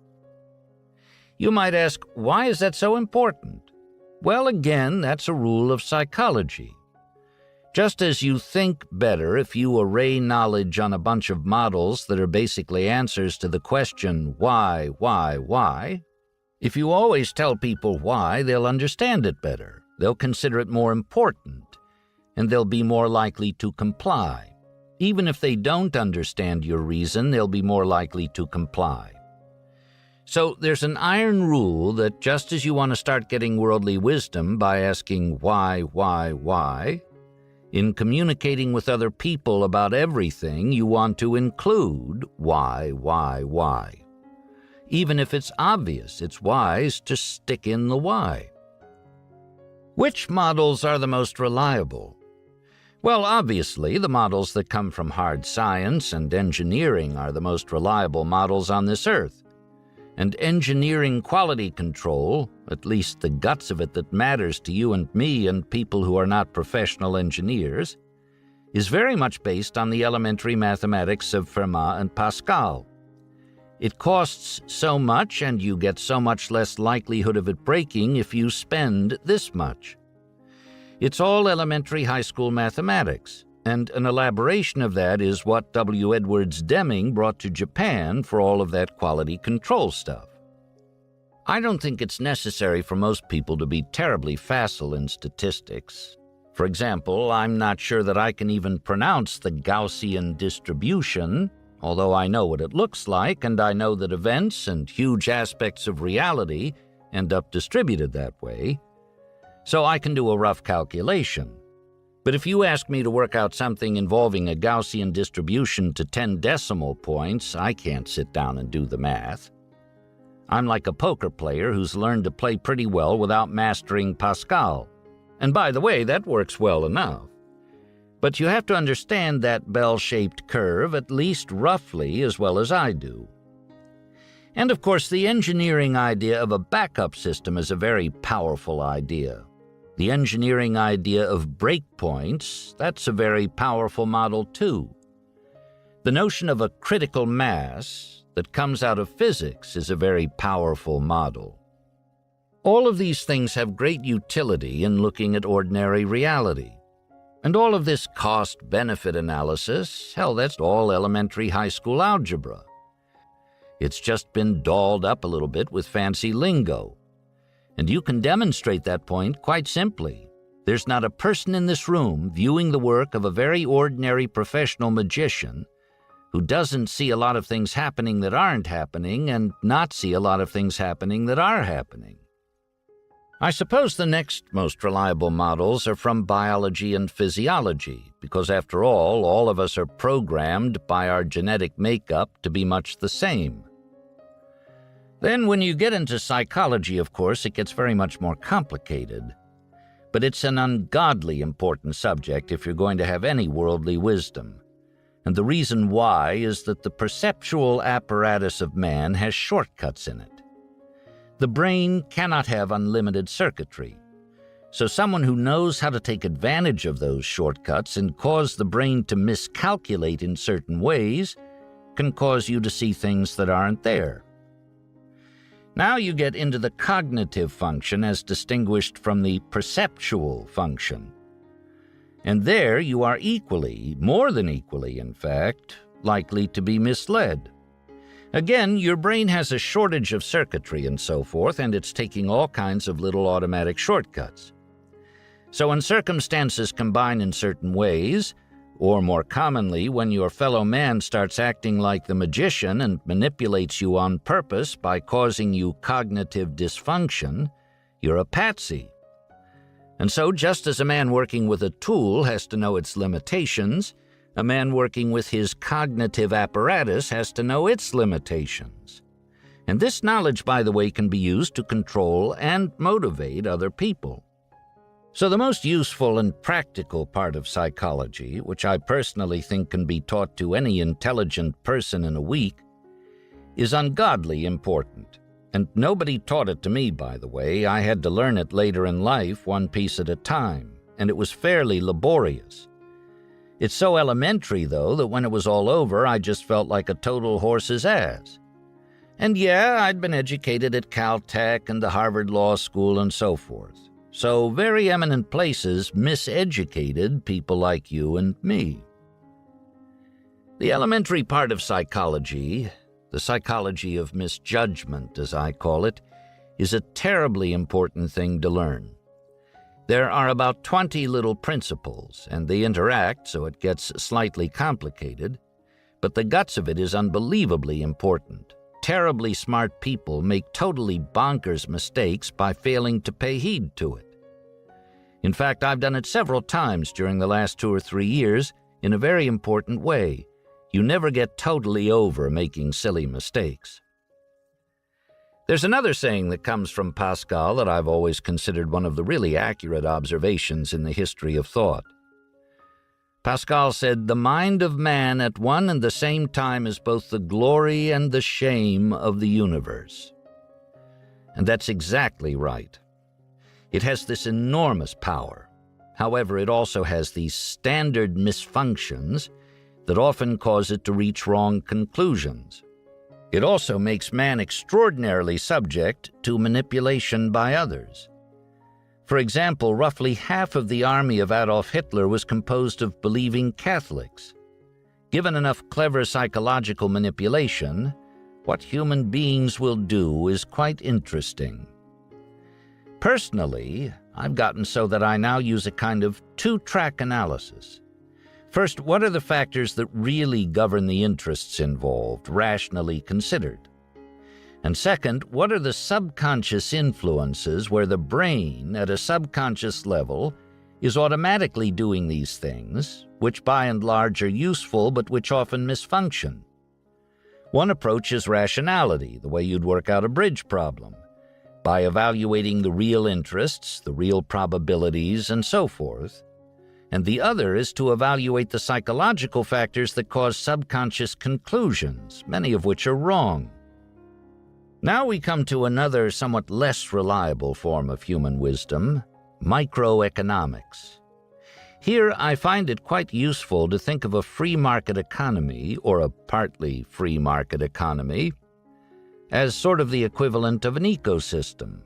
You might ask, why is that so important? Well, again, that's a rule of psychology. Just as you think better if you array knowledge on a bunch of models that are basically answers to the question, why, if you always tell people why, they'll understand it better, they'll consider it more important, and they'll be more likely to comply. Even if they don't understand your reason, they'll be more likely to comply. So there's an iron rule that just as you want to start getting worldly wisdom by asking why, in communicating with other people about everything, you want to include why. Even if it's obvious, it's wise to stick in the why. Which models are the most reliable? Well, obviously, the models that come from hard science and engineering are the most reliable models on this earth. And engineering quality control, at least the guts of it that matters to you and me and people who are not professional engineers, is very much based on the elementary mathematics of Fermat and Pascal. It costs so much and you get so much less likelihood of it breaking if you spend this much. It's all elementary high school mathematics. And an elaboration of that is what W. Edwards Deming brought to Japan for all of that quality control stuff. I don't think it's necessary for most people to be terribly facile in statistics. For example, I'm not sure that I can even pronounce the Gaussian distribution, although I know what it looks like, and I know that events and huge aspects of reality end up distributed that way. So I can do a rough calculation. But if you ask me to work out something involving a Gaussian distribution to 10 decimal points, I can't sit down and do the math. I'm like a poker player who's learned to play pretty well without mastering Pascal. And by the way, that works well enough. But you have to understand that bell-shaped curve at least roughly as well as I do. And of course, the engineering idea of a backup system is a very powerful idea. The engineering idea of breakpoints, that's a very powerful model too. The notion of a critical mass that comes out of physics is a very powerful model. All of these things have great utility in looking at ordinary reality. And all of this cost-benefit analysis, hell, that's all elementary high school algebra. It's just been dolled up a little bit with fancy lingo. And you can demonstrate that point quite simply. There's not a person in this room viewing the work of a very ordinary professional magician who doesn't see a lot of things happening that aren't happening and not see a lot of things happening that are happening. I suppose the next most reliable models are from biology and physiology, because after all of us are programmed by our genetic makeup to be much the same. Then when you get into psychology, of course, it gets very much more complicated. But it's an ungodly important subject if you're going to have any worldly wisdom. And the reason why is that the perceptual apparatus of man has shortcuts in it. The brain cannot have unlimited circuitry. So someone who knows how to take advantage of those shortcuts and cause the brain to miscalculate in certain ways can cause you to see things that aren't there. Now you get into the cognitive function as distinguished from the perceptual function. And there you are equally, more than equally in fact, likely to be misled. Again, your brain has a shortage of circuitry and so forth, and it's taking all kinds of little automatic shortcuts. So when circumstances combine in certain ways, or more commonly, when your fellow man starts acting like the magician and manipulates you on purpose by causing you cognitive dysfunction, you're a patsy. And so, just as a man working with a tool has to know its limitations, a man working with his cognitive apparatus has to know its limitations. And this knowledge, by the way, can be used to control and motivate other people. So the most useful and practical part of psychology, which I personally think can be taught to any intelligent person in a week, is ungodly important. And nobody taught it to me, by the way. I had to learn it later in life, one piece at a time, and it was fairly laborious. It's so elementary, though, that when it was all over, I just felt like a total horse's ass. And yeah, I'd been educated at Caltech and the Harvard Law School and so forth. So very eminent places miseducated people like you and me. The elementary part of psychology, the psychology of misjudgment, as I call it, is a terribly important thing to learn. There are about 20 little principles, and they interact, so it gets slightly complicated, but the guts of it is unbelievably important. Terribly smart people make totally bonkers mistakes by failing to pay heed to it. In fact, I've done it several times during the last 2 or 3 years in a very important way. You never get totally over making silly mistakes. There's another saying that comes from Pascal that I've always considered one of the really accurate observations in the history of thought. Pascal said, "The mind of man at one and the same time is both the glory and the shame of the universe." And that's exactly right. It has this enormous power. However, it also has these standard misfunctions that often cause it to reach wrong conclusions. It also makes man extraordinarily subject to manipulation by others. For example, roughly half of the army of Adolf Hitler was composed of believing Catholics. Given enough clever psychological manipulation, what human beings will do is quite interesting. Personally, I've gotten so that I now use a kind of two-track analysis. First, what are the factors that really govern the interests involved, rationally considered? And second, what are the subconscious influences where the brain, at a subconscious level, is automatically doing these things, which by and large are useful but which often misfunction? One approach is rationality, the way you'd work out a bridge problem, by evaluating the real interests, the real probabilities, and so forth. And the other is to evaluate the psychological factors that cause subconscious conclusions, many of which are wrong. Now we come to another somewhat less reliable form of human wisdom, microeconomics. Here I find it quite useful to think of a free market economy, or a partly free market economy, as sort of the equivalent of an ecosystem.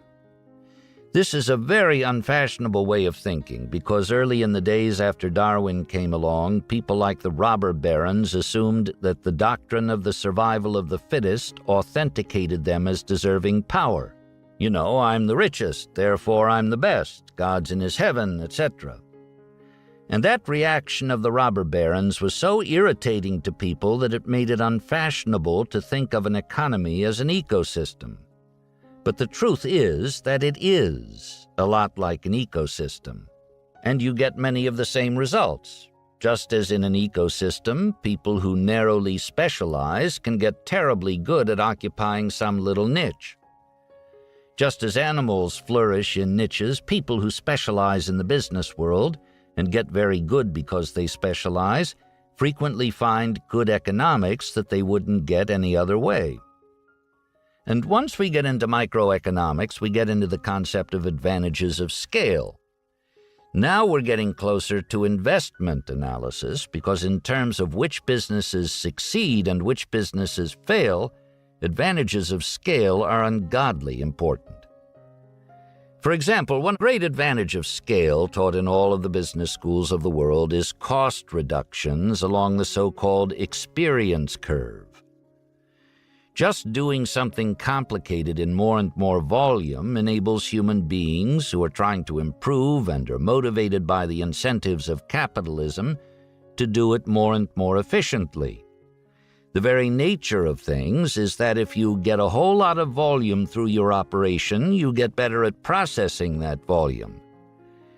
This is a very unfashionable way of thinking because early in the days after Darwin came along, people like the robber barons assumed that the doctrine of the survival of the fittest authenticated them as deserving power. You know, I'm the richest, therefore I'm the best, God's in his heaven, etc. And that reaction of the robber barons was so irritating to people that it made it unfashionable to think of an economy as an ecosystem. But the truth is that it is a lot like an ecosystem, and you get many of the same results. Just as in an ecosystem, people who narrowly specialize can get terribly good at occupying some little niche. Just as animals flourish in niches, people who specialize in the business world and get very good because they specialize frequently find good economics that they wouldn't get any other way. And once we get into microeconomics, we get into the concept of advantages of scale. Now we're getting closer to investment analysis because in terms of which businesses succeed and which businesses fail, advantages of scale are ungodly important. For example, one great advantage of scale taught in all of the business schools of the world is cost reductions along the so-called experience curve. Just doing something complicated in more and more volume enables human beings who are trying to improve and are motivated by the incentives of capitalism to do it more and more efficiently. The very nature of things is that if you get a whole lot of volume through your operation, you get better at processing that volume.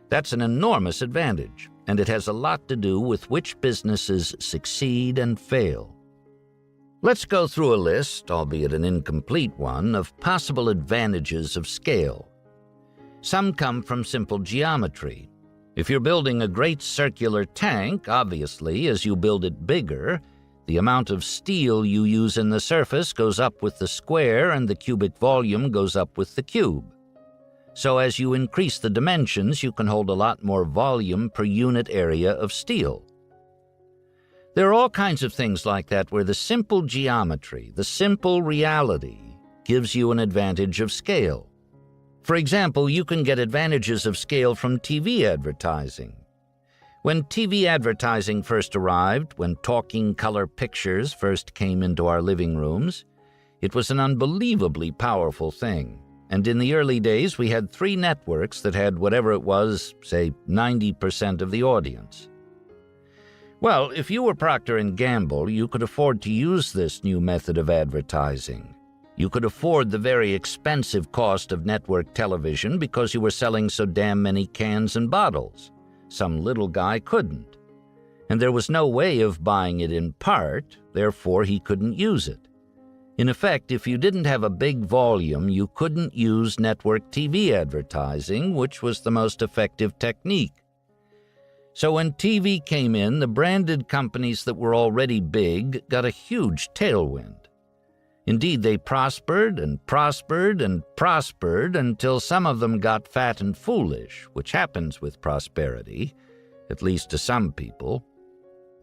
That's an enormous advantage, and it has a lot to do with which businesses succeed and fail. Let's go through a list, albeit an incomplete one, of possible advantages of scale. Some come from simple geometry. If you're building a great circular tank, obviously, as you build it bigger, the amount of steel you use in the surface goes up with the square and the cubic volume goes up with the cube. So as you increase the dimensions, you can hold a lot more volume per unit area of steel. There are all kinds of things like that where the simple geometry, the simple reality, gives you an advantage of scale. For example, you can get advantages of scale from TV advertising. When TV advertising first arrived, when talking color pictures first came into our living rooms, it was an unbelievably powerful thing. And in the early days, we had 3 networks that had whatever it was, say 90% of the audience. Well, if you were Procter & Gamble, you could afford to use this new method of advertising. You could afford the very expensive cost of network television because you were selling so damn many cans and bottles. Some little guy couldn't. And there was no way of buying it in part, therefore he couldn't use it. In effect, if you didn't have a big volume, you couldn't use network TV advertising, which was the most effective technique. So when TV came in, the branded companies that were already big got a huge tailwind. Indeed, they prospered and prospered and prospered until some of them got fat and foolish, which happens with prosperity, at least to some people.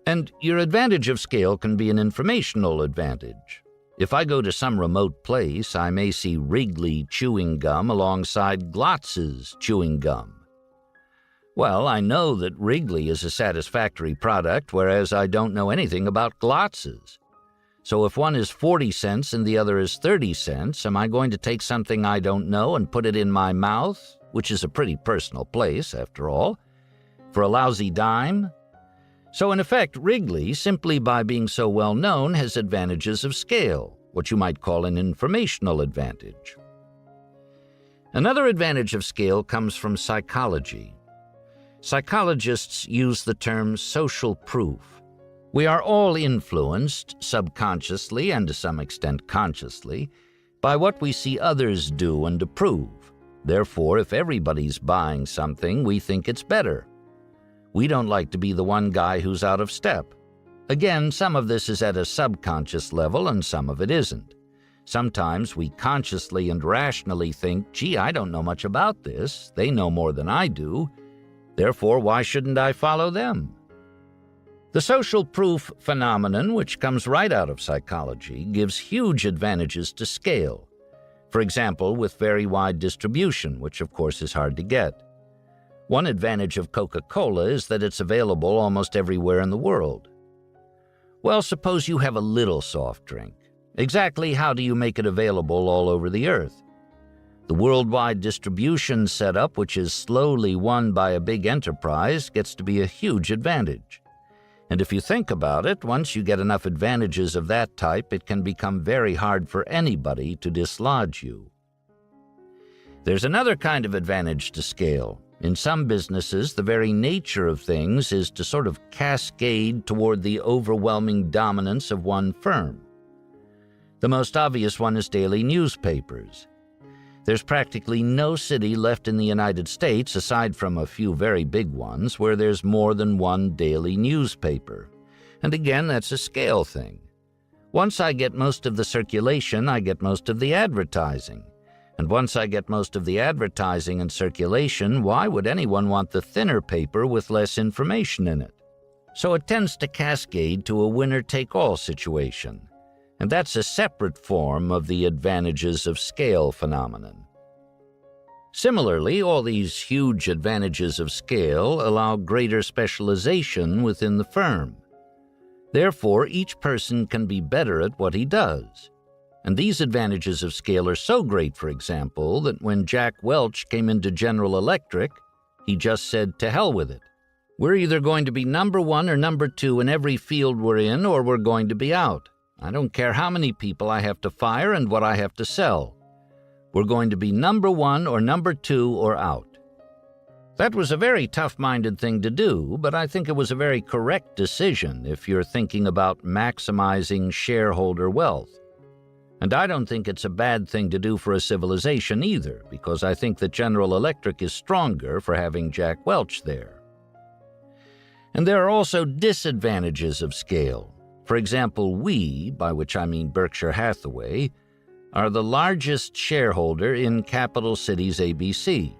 And your advantage of scale can be an informational advantage. If I go to some remote place, I may see Wrigley chewing gum alongside Glotz's chewing gum. Well, I know that Wrigley is a satisfactory product, whereas I don't know anything about Glotz's. So if one is 40 cents and the other is 30 cents, am I going to take something I don't know and put it in my mouth, which is a pretty personal place, after all, for a lousy dime? So in effect, Wrigley, simply by being so well known, has advantages of scale, what you might call an informational advantage. Another advantage of scale comes from psychology. Psychologists use the term social proof. We are all influenced, subconsciously and to some extent consciously, by what we see others do and approve. Therefore, if everybody's buying something, we think it's better. We don't like to be the one guy who's out of step. Again, some of this is at a subconscious level and some of it isn't. Sometimes we consciously and rationally think, gee, I don't know much about this. They know more than I do. Therefore, why shouldn't I follow them? The social proof phenomenon, which comes right out of psychology, gives huge advantages to scale. For example, with very wide distribution, which of course is hard to get. One advantage of Coca-Cola is that it's available almost everywhere in the world. Well, suppose you have a little soft drink. Exactly how do you make it available all over the earth? The worldwide distribution setup, which is slowly won by a big enterprise, gets to be a huge advantage. And if you think about it, once you get enough advantages of that type, it can become very hard for anybody to dislodge you. There's another kind of advantage to scale. In some businesses, the very nature of things is to sort of cascade toward the overwhelming dominance of one firm. The most obvious one is daily newspapers. There's practically no city left in the United States, aside from a few very big ones, where there's more than one daily newspaper. And again, that's a scale thing. Once I get most of the circulation, I get most of the advertising. And once I get most of the advertising and circulation, why would anyone want the thinner paper with less information in it? So it tends to cascade to a winner-take-all situation. And that's a separate form of the advantages of scale phenomenon. Similarly, all these huge advantages of scale allow greater specialization within the firm. Therefore, each person can be better at what he does. And these advantages of scale are so great, for example, that when Jack Welch came into General Electric, he just said, "To hell with it." We're either going to be number one or number two in every field we're in, or we're going to be out. I don't care how many people I have to fire and what I have to sell. We're going to be number one or number two or out. That was a very tough-minded thing to do, but I think it was a very correct decision if you're thinking about maximizing shareholder wealth. And I don't think it's a bad thing to do for a civilization either, because I think that General Electric is stronger for having Jack Welch there. And there are also disadvantages of scale. For example, we, by which I mean Berkshire Hathaway, are the largest shareholder in Capital Cities ABC.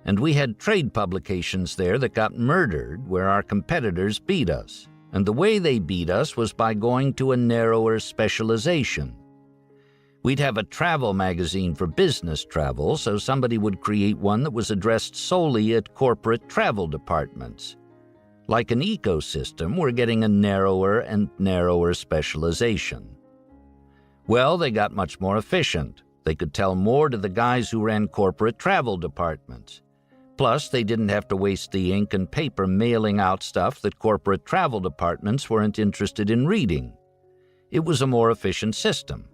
And we had trade publications there that got murdered where our competitors beat us. And the way they beat us was by going to a narrower specialization. We'd have a travel magazine for business travel, so somebody would create one that was addressed solely at corporate travel departments. Like an ecosystem, we're getting a narrower and narrower specialization. Well, they got much more efficient. They could tell more to the guys who ran corporate travel departments. Plus, they didn't have to waste the ink and paper mailing out stuff that corporate travel departments weren't interested in reading. It was a more efficient system,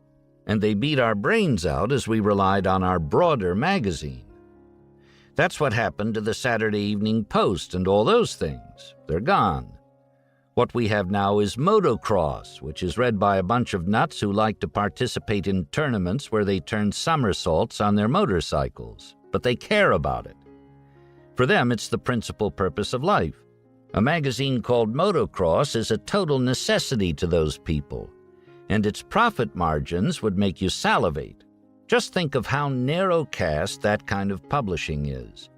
and they beat our brains out as we relied on our broader magazine. That's what happened to the Saturday Evening Post and all those things. They're gone. What we have now is motocross, which is read by a bunch of nuts who like to participate in tournaments where they turn somersaults on their motorcycles, but they care about it. For them, it's the principal purpose of life. A magazine called Motocross is a total necessity to those people, and its profit margins would make you salivate. Just think of how narrow-cast that kind of publishing is.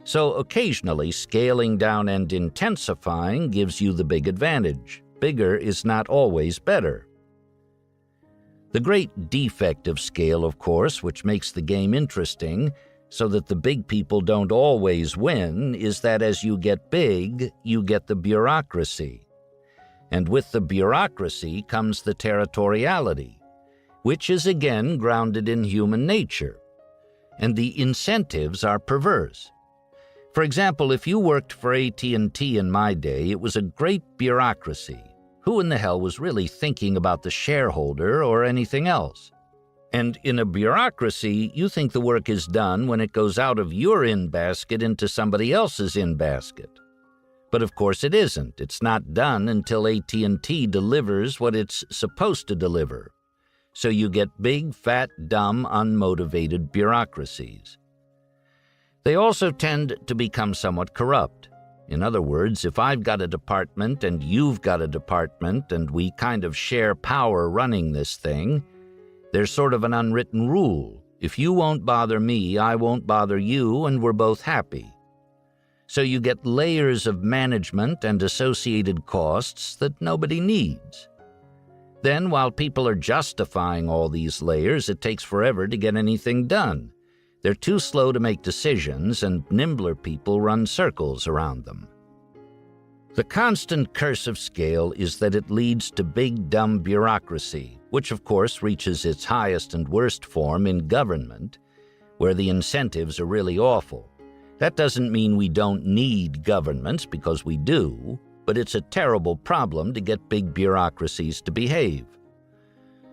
So occasionally, scaling down and intensifying gives you the big advantage. Bigger is not always better. The great defect of scale, of course, which makes the game interesting, so that the big people don't always win, is that as you get big, you get the bureaucracy. And with the bureaucracy comes the territoriality, which is again grounded in human nature. And the incentives are perverse. For example, if you worked for AT&T in my day, it was a great bureaucracy. Who in the hell was really thinking about the shareholder or anything else? And in a bureaucracy, you think the work is done when it goes out of your in-basket into somebody else's in-basket. But of course it isn't. It's not done until AT&T delivers what it's supposed to deliver. So you get big, fat, dumb, unmotivated bureaucracies. They also tend to become somewhat corrupt. In other words, if I've got a department and you've got a department and we kind of share power running this thing, there's sort of an unwritten rule. If you won't bother me, I won't bother you, and we're both happy. So you get layers of management and associated costs that nobody needs. Then, while people are justifying all these layers, it takes forever to get anything done. They're too slow to make decisions, and nimbler people run circles around them. The constant curse of scale is that it leads to big, dumb bureaucracy, which of course reaches its highest and worst form in government, where the incentives are really awful. That doesn't mean we don't need governments, because we do, but it's a terrible problem to get big bureaucracies to behave.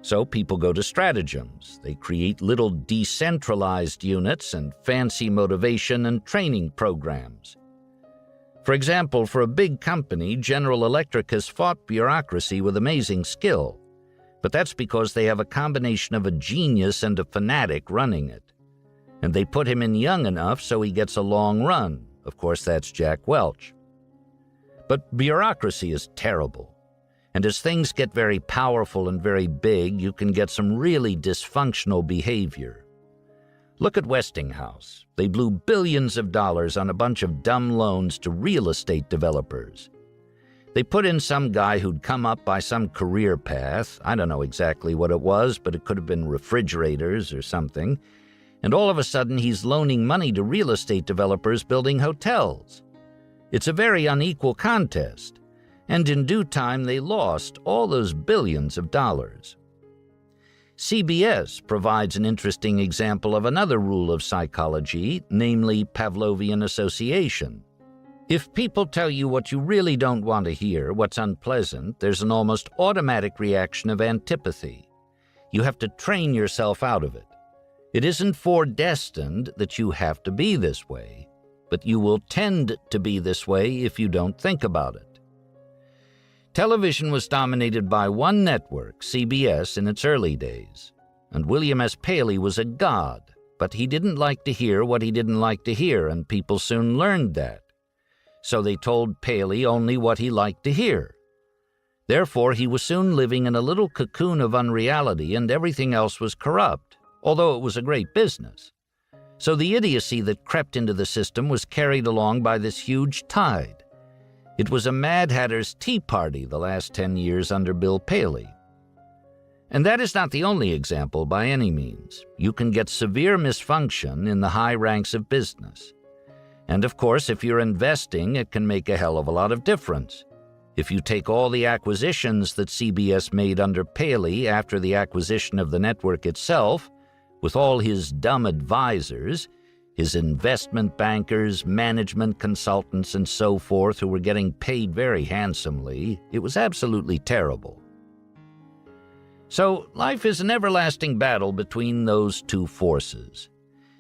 So people go to stratagems. They create little decentralized units and fancy motivation and training programs. For example, for a big company, General Electric has fought bureaucracy with amazing skill. But that's because they have a combination of a genius and a fanatic running it. And they put him in young enough so he gets a long run. Of course, that's Jack Welch. But bureaucracy is terrible. And as things get very powerful and very big, you can get some really dysfunctional behavior. Look at Westinghouse. They blew billions of dollars on a bunch of dumb loans to real estate developers. They put in some guy who'd come up by some career path. I don't know exactly what it was, but it could have been refrigerators or something. And all of a sudden, he's loaning money to real estate developers building hotels. It's a very unequal contest. And in due time, they lost all those billions of dollars. CBS provides an interesting example of another rule of psychology, namely Pavlovian association. If people tell you what you really don't want to hear, what's unpleasant, there's an almost automatic reaction of antipathy. You have to train yourself out of it. It isn't foredestined that you have to be this way, but you will tend to be this way if you don't think about it. Television was dominated by one network, CBS, in its early days, and William S. Paley was a god, but he didn't like to hear what he didn't like to hear, and people soon learned that. So they told Paley only what he liked to hear. Therefore, he was soon living in a little cocoon of unreality, and everything else was corrupt, although it was a great business. So the idiocy that crept into the system was carried along by this huge tide. It was a Mad Hatter's Tea Party the last 10 years under Bill Paley. And that is not the only example by any means. You can get severe misfunction in the high ranks of business. And of course, if you're investing, it can make a hell of a lot of difference. If you take all the acquisitions that CBS made under Paley after the acquisition of the network itself, with all his dumb advisors, his investment bankers, management consultants, and so forth who were getting paid very handsomely, it was absolutely terrible. So life is an everlasting battle between those two forces.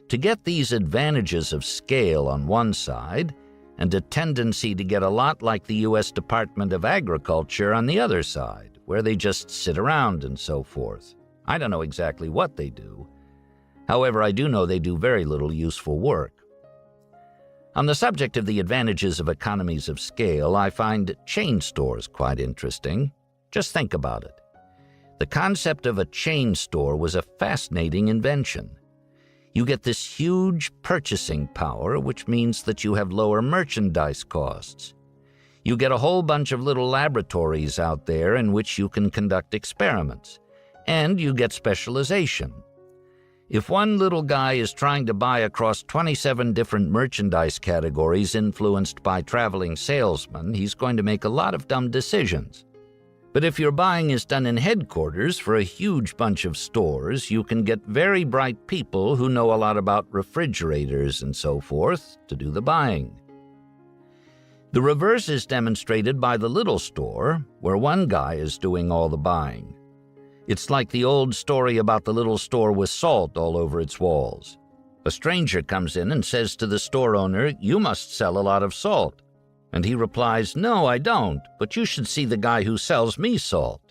To get these advantages of scale on one side, and a tendency to get a lot like the U.S. Department of Agriculture on the other side, where they just sit around and so forth. I don't know exactly what they do. However, I do know they do very little useful work. On the subject of the advantages of economies of scale, I find chain stores quite interesting. Just think about it. The concept of a chain store was a fascinating invention. You get this huge purchasing power, which means that you have lower merchandise costs. You get a whole bunch of little laboratories out there in which you can conduct experiments, and you get specialization. If one little guy is trying to buy across 27 different merchandise categories influenced by traveling salesmen, he's going to make a lot of dumb decisions. But if your buying is done in headquarters for a huge bunch of stores, you can get very bright people who know a lot about refrigerators and so forth to do the buying. The reverse is demonstrated by the little store, where one guy is doing all the buying. It's like the old story about the little store with salt all over its walls. A stranger comes in and says to the store owner, "You must sell a lot of salt." And he replies, "No, I don't, but you should see the guy who sells me salt."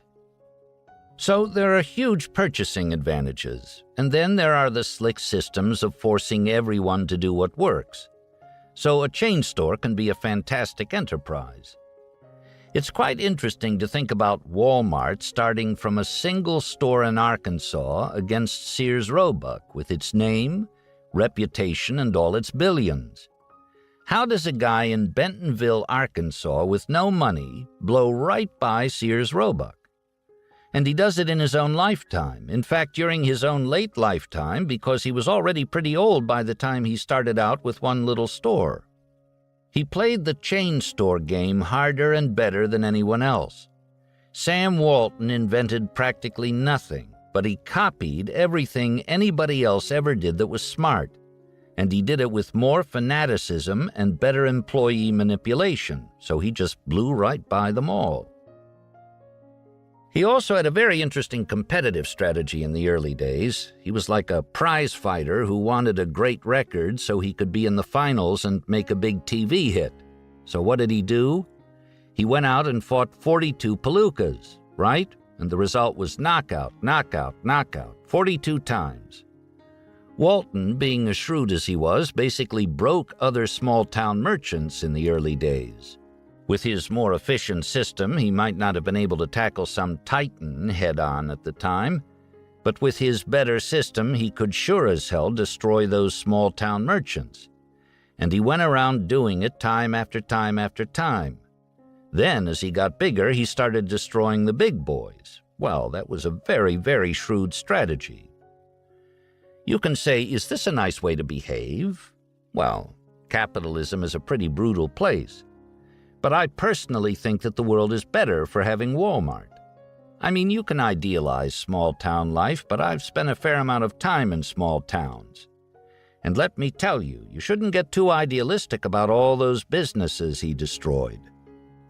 So there are huge purchasing advantages, and then there are the slick systems of forcing everyone to do what works. So a chain store can be a fantastic enterprise. It's quite interesting to think about Walmart starting from a single store in Arkansas against Sears Roebuck with its name, reputation, and all its billions. How does a guy in Bentonville, Arkansas, with no money, blow right by Sears Roebuck? And he does it in his own lifetime. In fact, during his own late lifetime, because he was already pretty old by the time he started out with one little store. He played the chain store game harder and better than anyone else. Sam Walton invented practically nothing, but he copied everything anybody else ever did that was smart. And he did it with more fanaticism and better employee manipulation, so he just blew right by them all. He also had a very interesting competitive strategy in the early days. He was like a prize fighter who wanted a great record so he could be in the finals and make a big TV hit. So what did he do? He went out and fought 42 palookas, right? And the result was knockout, knockout, knockout, 42 times. Walton, being as shrewd as he was, basically broke other small-town merchants in the early days. With his more efficient system, he might not have been able to tackle some titan head-on at the time, but with his better system, he could sure as hell destroy those small-town merchants. And he went around doing it time after time after time. Then, as he got bigger, he started destroying the big boys. Well, that was a very, very shrewd strategy. You can say, is this a nice way to behave? Well, capitalism is a pretty brutal place. But I personally think that the world is better for having Walmart. I mean, you can idealize small-town life, but I've spent a fair amount of time in small towns. And let me tell you, you shouldn't get too idealistic about all those businesses he destroyed.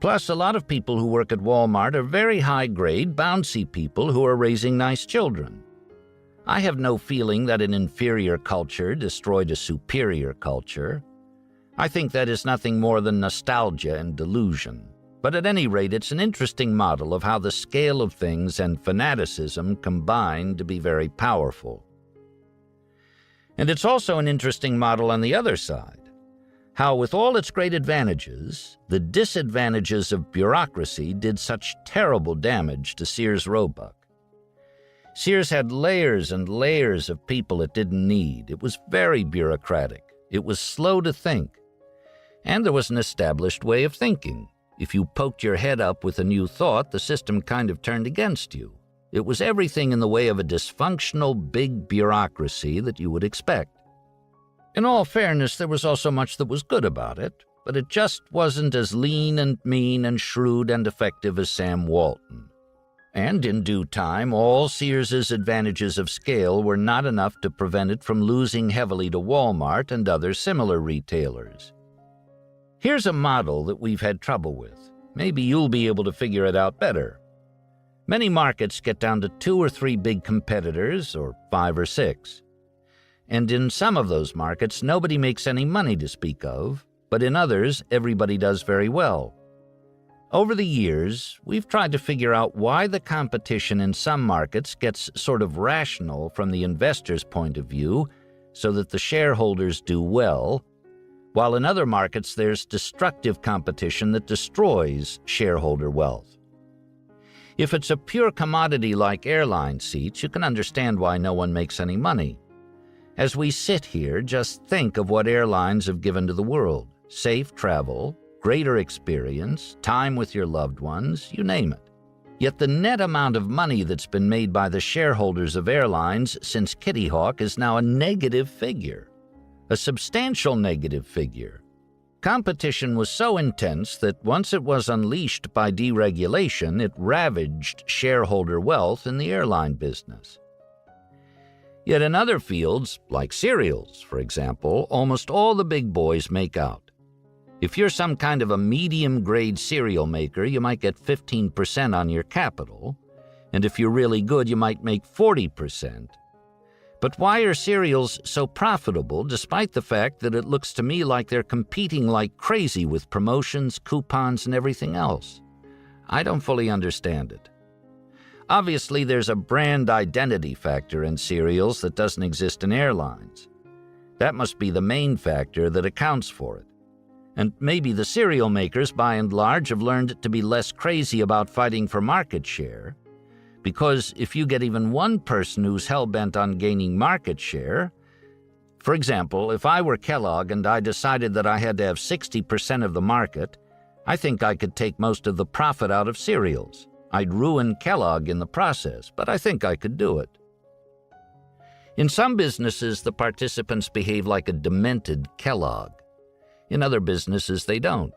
Plus, a lot of people who work at Walmart are very high-grade, bouncy people who are raising nice children. I have no feeling that an inferior culture destroyed a superior culture. I think that is nothing more than nostalgia and delusion. But at any rate, it's an interesting model of how the scale of things and fanaticism combine to be very powerful. And it's also an interesting model on the other side, how with all its great advantages, the disadvantages of bureaucracy did such terrible damage to Sears Roebuck. Sears had layers and layers of people it didn't need. It was very bureaucratic. It was slow to think. And there was an established way of thinking. If you poked your head up with a new thought, the system kind of turned against you. It was everything in the way of a dysfunctional big bureaucracy that you would expect. In all fairness, there was also much that was good about it, but it just wasn't as lean and mean and shrewd and effective as Sam Walton. And in due time, all Sears's advantages of scale were not enough to prevent it from losing heavily to Walmart and other similar retailers. Here's a model that we've had trouble with. Maybe you'll be able to figure it out better. Many markets get down to 2 or 3 big competitors, or 5 or 6. And in some of those markets, nobody makes any money to speak of, but in others, everybody does very well. Over the years, we've tried to figure out why the competition in some markets gets sort of rational from the investor's point of view, so that the shareholders do well, while in other markets there's destructive competition that destroys shareholder wealth. If it's a pure commodity like airline seats, you can understand why no one makes any money. As we sit here, just think of what airlines have given to the world: safe travel, greater experience, time with your loved ones, you name it. Yet the net amount of money that's been made by the shareholders of airlines since Kitty Hawk is now a negative figure, a substantial negative figure. Competition was so intense that once it was unleashed by deregulation, it ravaged shareholder wealth in the airline business. Yet in other fields, like cereals, for example, almost all the big boys make out. If you're some kind of a medium-grade cereal maker, you might get 15% on your capital, and if you're really good, you might make 40%. But why are cereals so profitable, despite the fact that it looks to me like they're competing like crazy with promotions, coupons, and everything else? I don't fully understand it. Obviously, there's a brand identity factor in cereals that doesn't exist in airlines. That must be the main factor that accounts for it. And maybe the cereal makers, by and large, have learned to be less crazy about fighting for market share, because if you get even one person who's hell-bent on gaining market share, for example, if I were Kellogg and I decided that I had to have 60% of the market, I think I could take most of the profit out of cereals. I'd ruin Kellogg in the process, but I think I could do it. In some businesses, the participants behave like a demented Kellogg. In other businesses, they don't.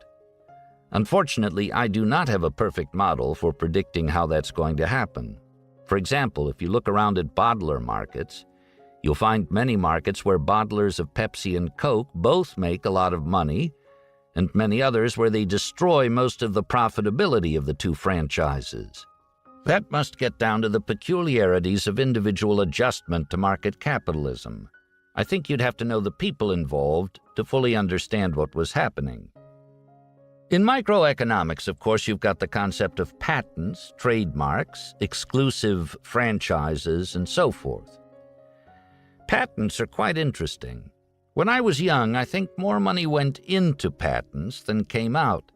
Unfortunately, I do not have a perfect model for predicting how that's going to happen. For example, if you look around at bottler markets, you'll find many markets where bottlers of Pepsi and Coke both make a lot of money, and many others where they destroy most of the profitability of the two franchises. That must get down to the peculiarities of individual adjustment to market capitalism. I think you'd have to know the people involved to fully understand what was happening. In microeconomics, of course, you've got the concept of patents, trademarks, exclusive franchises, and so forth. Patents are quite interesting. When I was young, I think more money went into patents than came out.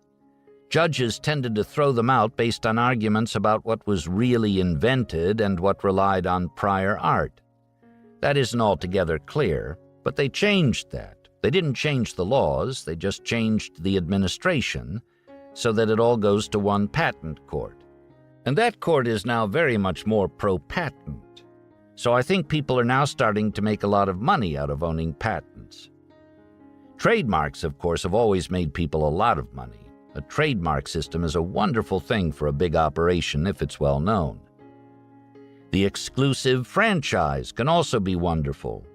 Judges tended to throw them out based on arguments about what was really invented and what relied on prior art. That isn't altogether clear, but they changed that. They didn't change the laws, they just changed the administration so that it all goes to one patent court. And that court is now very much more pro-patent. So I think people are now starting to make a lot of money out of owning patents. Trademarks, of course, have always made people a lot of money. A trademark system is a wonderful thing for a big operation if it's well known. The exclusive franchise can also be wonderful.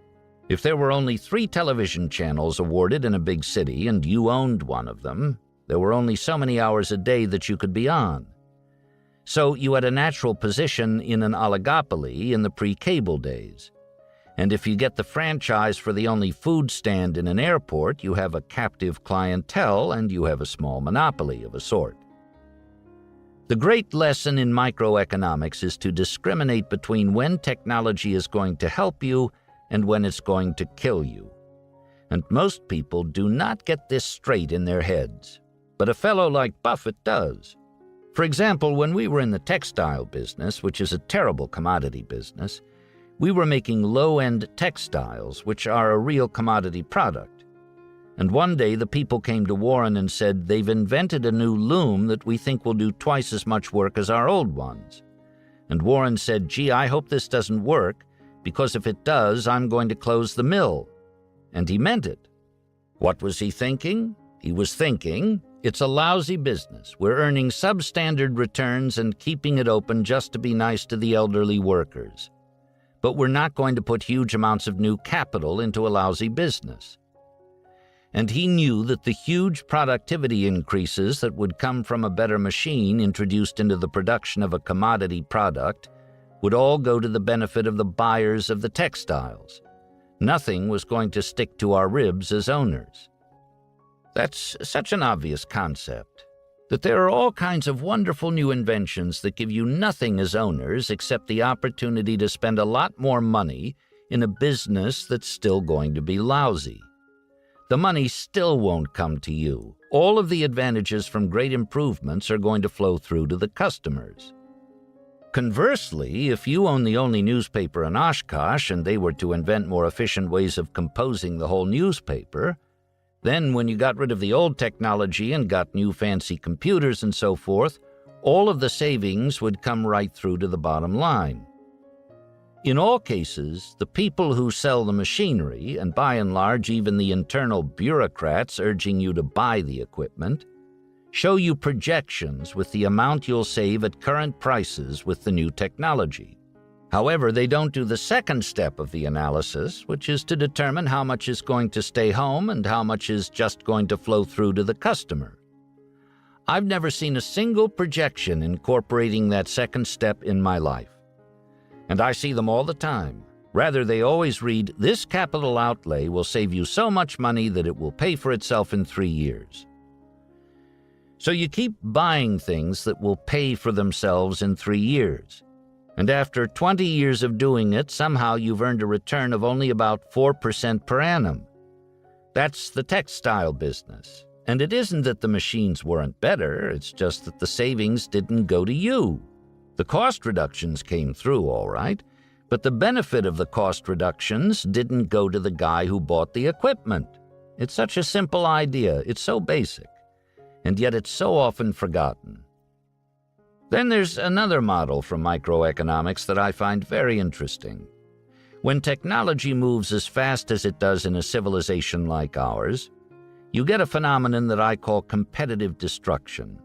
If there were only 3 television channels awarded in a big city and you owned one of them, there were only so many hours a day that you could be on. So you had a natural position in an oligopoly in the pre-cable days. And if you get the franchise for the only food stand in an airport, you have a captive clientele and you have a small monopoly of a sort. The great lesson in microeconomics is to discriminate between when technology is going to help you and when it's going to kill you. And most people do not get this straight in their heads. But a fellow like Buffett does. For example, when we were in the textile business, which is a terrible commodity business, we were making low-end textiles, which are a real commodity product. And one day the people came to Warren and said they've invented a new loom that we think will do twice as much work as our old ones. And Warren said, "Gee, I hope this doesn't work, because if it does, I'm going to close the mill." And he meant it. What was he thinking? He was thinking, it's a lousy business. We're earning substandard returns and keeping it open just to be nice to the elderly workers. But we're not going to put huge amounts of new capital into a lousy business. And he knew that the huge productivity increases that would come from a better machine introduced into the production of a commodity product would all go to the benefit of the buyers of the textiles. Nothing was going to stick to our ribs as owners. That's such an obvious concept, that there are all kinds of wonderful new inventions that give you nothing as owners except the opportunity to spend a lot more money in a business that's still going to be lousy. The money still won't come to you. All of the advantages from great improvements are going to flow through to the customers. Conversely, if you own the only newspaper in Oshkosh and they were to invent more efficient ways of composing the whole newspaper, then when you got rid of the old technology and got new fancy computers and so forth, all of the savings would come right through to the bottom line. In all cases, the people who sell the machinery, and by and large even the internal bureaucrats urging you to buy the equipment, show you projections with the amount you'll save at current prices with the new technology. However, they don't do the second step of the analysis, which is to determine how much is going to stay home and how much is just going to flow through to the customer. I've never seen a single projection incorporating that second step in my life. And I see them all the time. Rather, they always read, "This capital outlay will save you so much money that it will pay for itself in 3 years." So you keep buying things that will pay for themselves in 3 years. And after 20 years of doing it, somehow you've earned a return of only about 4% per annum. That's the textile business. And it isn't that the machines weren't better, it's just that the savings didn't go to you. The cost reductions came through, all right, but the benefit of the cost reductions didn't go to the guy who bought the equipment. It's such a simple idea, it's so basic, and yet it's so often forgotten. Then there's another model from microeconomics that I find very interesting. When technology moves as fast as it does in a civilization like ours, you get a phenomenon that I call competitive destruction.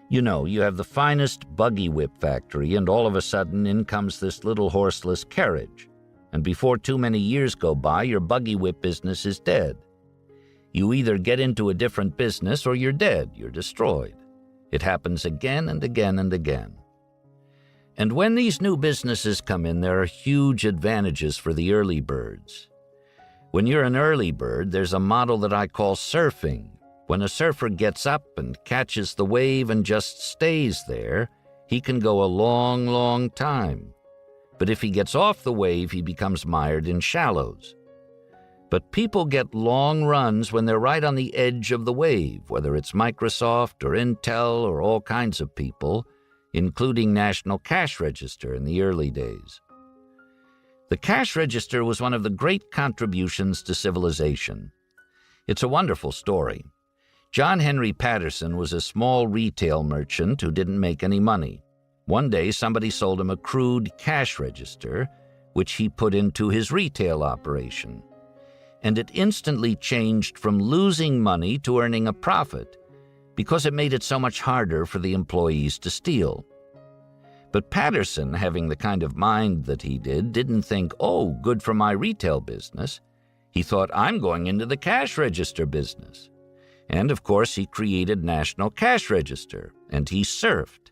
You know, you have the finest buggy whip factory, and all of a sudden in comes this little horseless carriage. And before too many years go by, your buggy whip business is dead. You either get into a different business or you're dead, you're destroyed. It happens again and again and again. And when these new businesses come in, there are huge advantages for the early birds. When you're an early bird, there's a model that I call surfing. When a surfer gets up and catches the wave and just stays there, he can go a long, long time. But if he gets off the wave, he becomes mired in shallows. But people get long runs when they're right on the edge of the wave, whether it's Microsoft or Intel or all kinds of people, including National Cash Register in the early days. The cash register was one of the great contributions to civilization. It's a wonderful story. John Henry Patterson was a small retail merchant who didn't make any money. One day, somebody sold him a crude cash register, which he put into his retail operation. And it instantly changed from losing money to earning a profit because it made it so much harder for the employees to steal. But Patterson, having the kind of mind that he did, didn't think, oh, good for my retail business. He thought, I'm going into the cash register business. And of course, he created National Cash Register, and he surfed.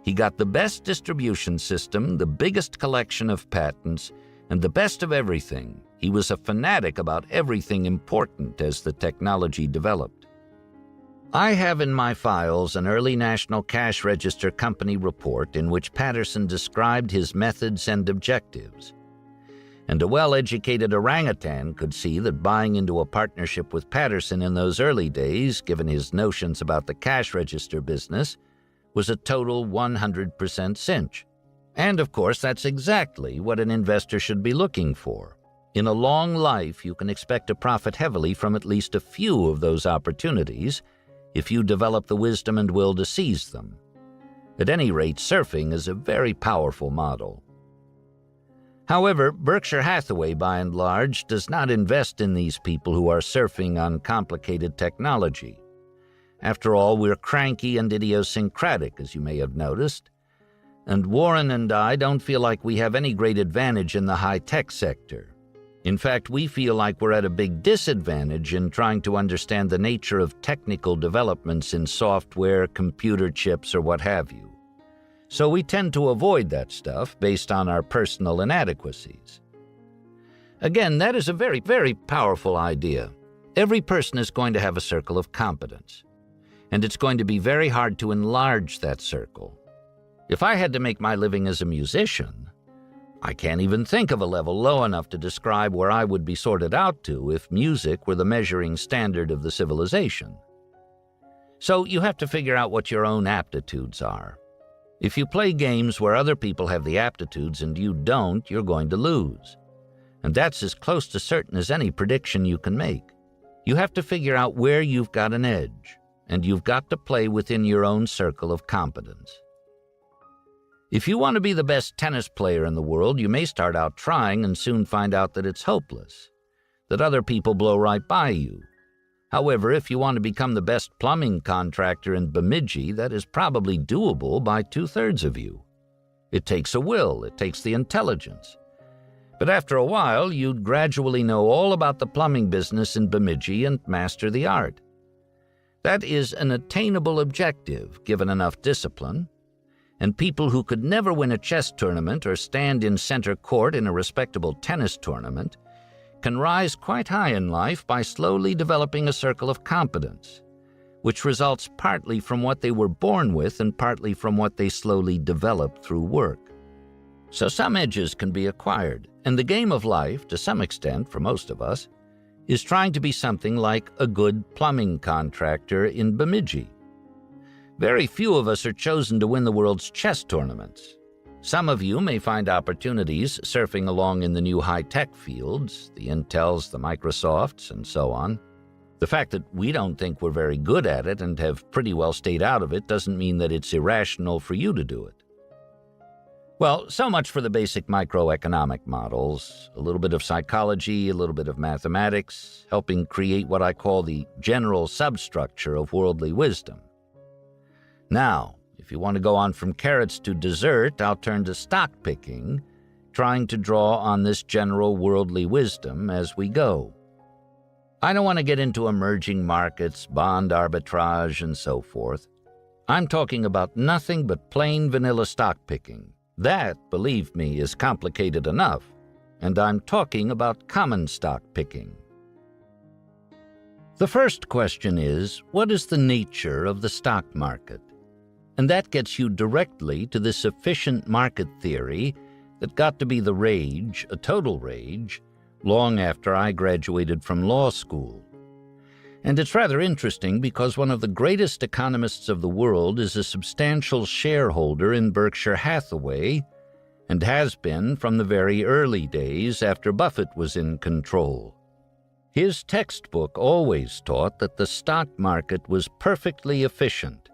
He got the best distribution system, the biggest collection of patents, and the best of everything. He was a fanatic about everything important as the technology developed. I have in my files an early National Cash Register Company report in which Patterson described his methods and objectives. And a well-educated orangutan could see that buying into a partnership with Patterson in those early days, given his notions about the cash register business, was a total 100% cinch. And of course, that's exactly what an investor should be looking for. In a long life, you can expect to profit heavily from at least a few of those opportunities if you develop the wisdom and will to seize them. At any rate, surfing is a very powerful model. However, Berkshire Hathaway, by and large, does not invest in these people who are surfing on complicated technology. After all, we're cranky and idiosyncratic, as you may have noticed, and Warren and I don't feel like we have any great advantage in the high-tech sector. In fact, we feel like we're at a big disadvantage in trying to understand the nature of technical developments in software, computer chips, or what have you. So we tend to avoid that stuff based on our personal inadequacies. Again, that is a very, very powerful idea. Every person is going to have a circle of competence, and it's going to be very hard to enlarge that circle. If I had to make my living as a musician, I can't even think of a level low enough to describe where I would be sorted out to if music were the measuring standard of the civilization. So you have to figure out what your own aptitudes are. If you play games where other people have the aptitudes and you don't, you're going to lose. And that's as close to certain as any prediction you can make. You have to figure out where you've got an edge, and you've got to play within your own circle of competence. If you want to be the best tennis player in the world, you may start out trying and soon find out that it's hopeless, that other people blow right by you. However, if you want to become the best plumbing contractor in Bemidji, that is probably doable by 2/3 of you. It takes a will, it takes the intelligence. But after a while, you'd gradually know all about the plumbing business in Bemidji and master the art. That is an attainable objective, given enough discipline. And people who could never win a chess tournament or stand in center court in a respectable tennis tournament can rise quite high in life by slowly developing a circle of competence, which results partly from what they were born with and partly from what they slowly developed through work. So some edges can be acquired, and the game of life, to some extent for most of us, is trying to be something like a good plumbing contractor in Bemidji. Very few of us are chosen to win the world's chess tournaments. Some of you may find opportunities surfing along in the new high-tech fields, the Intels, the Microsofts, and so on. The fact that we don't think we're very good at it and have pretty well stayed out of it doesn't mean that it's irrational for you to do it. Well, so much for the basic microeconomic models, a little bit of psychology, a little bit of mathematics, helping create what I call the general substructure of worldly wisdom. Now, if you want to go on from carrots to dessert, I'll turn to stock picking, trying to draw on this general worldly wisdom as we go. I don't want to get into emerging markets, bond arbitrage, and so forth. I'm talking about nothing but plain vanilla stock picking. That, believe me, is complicated enough, and I'm talking about common stock picking. The first question is, what is the nature of the stock market? And that gets you directly to this efficient market theory that got to be the rage, a total rage, long after I graduated from law school. And it's rather interesting because one of the greatest economists of the world is a substantial shareholder in Berkshire Hathaway and has been from the very early days after Buffett was in control. His textbook always taught that the stock market was perfectly efficient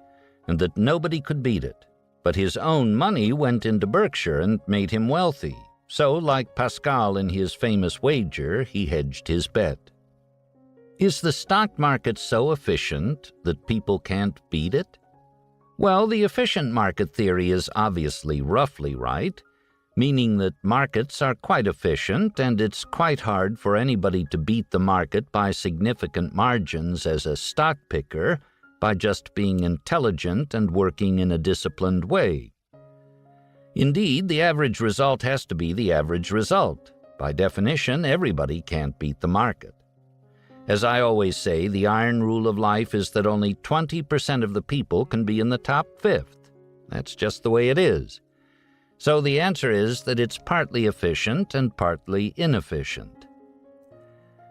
and that nobody could beat it. But his own money went into Berkshire and made him wealthy. So, like Pascal in his famous wager, he hedged his bet. Is the stock market so efficient that people can't beat it? Well, the efficient market theory is obviously roughly right, meaning that markets are quite efficient and it's quite hard for anybody to beat the market by significant margins as a stock picker by just being intelligent and working in a disciplined way. Indeed, the average result has to be the average result. By definition, everybody can't beat the market. As I always say, the iron rule of life is that only 20% of the people can be in the top fifth. That's just the way it is. So the answer is that it's partly efficient and partly inefficient.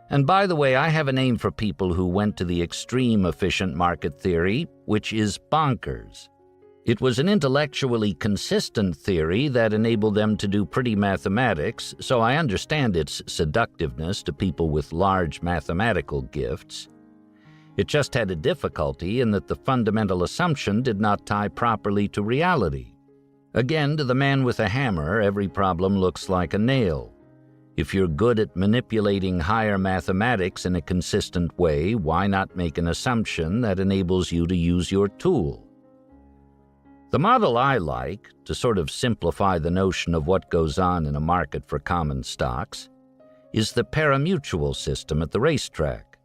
And by the way, I have a name for people who went to the extreme efficient market theory, which is bonkers. It was an intellectually consistent theory that enabled them to do pretty mathematics, so I understand its seductiveness to people with large mathematical gifts. It just had a difficulty in that the fundamental assumption did not tie properly to reality. Again, to the man with a hammer, every problem looks like a nail. If you're good at manipulating higher mathematics in a consistent way, why not make an assumption that enables you to use your tool? The model I like, to sort of simplify the notion of what goes on in a market for common stocks, is the parimutuel system at the racetrack.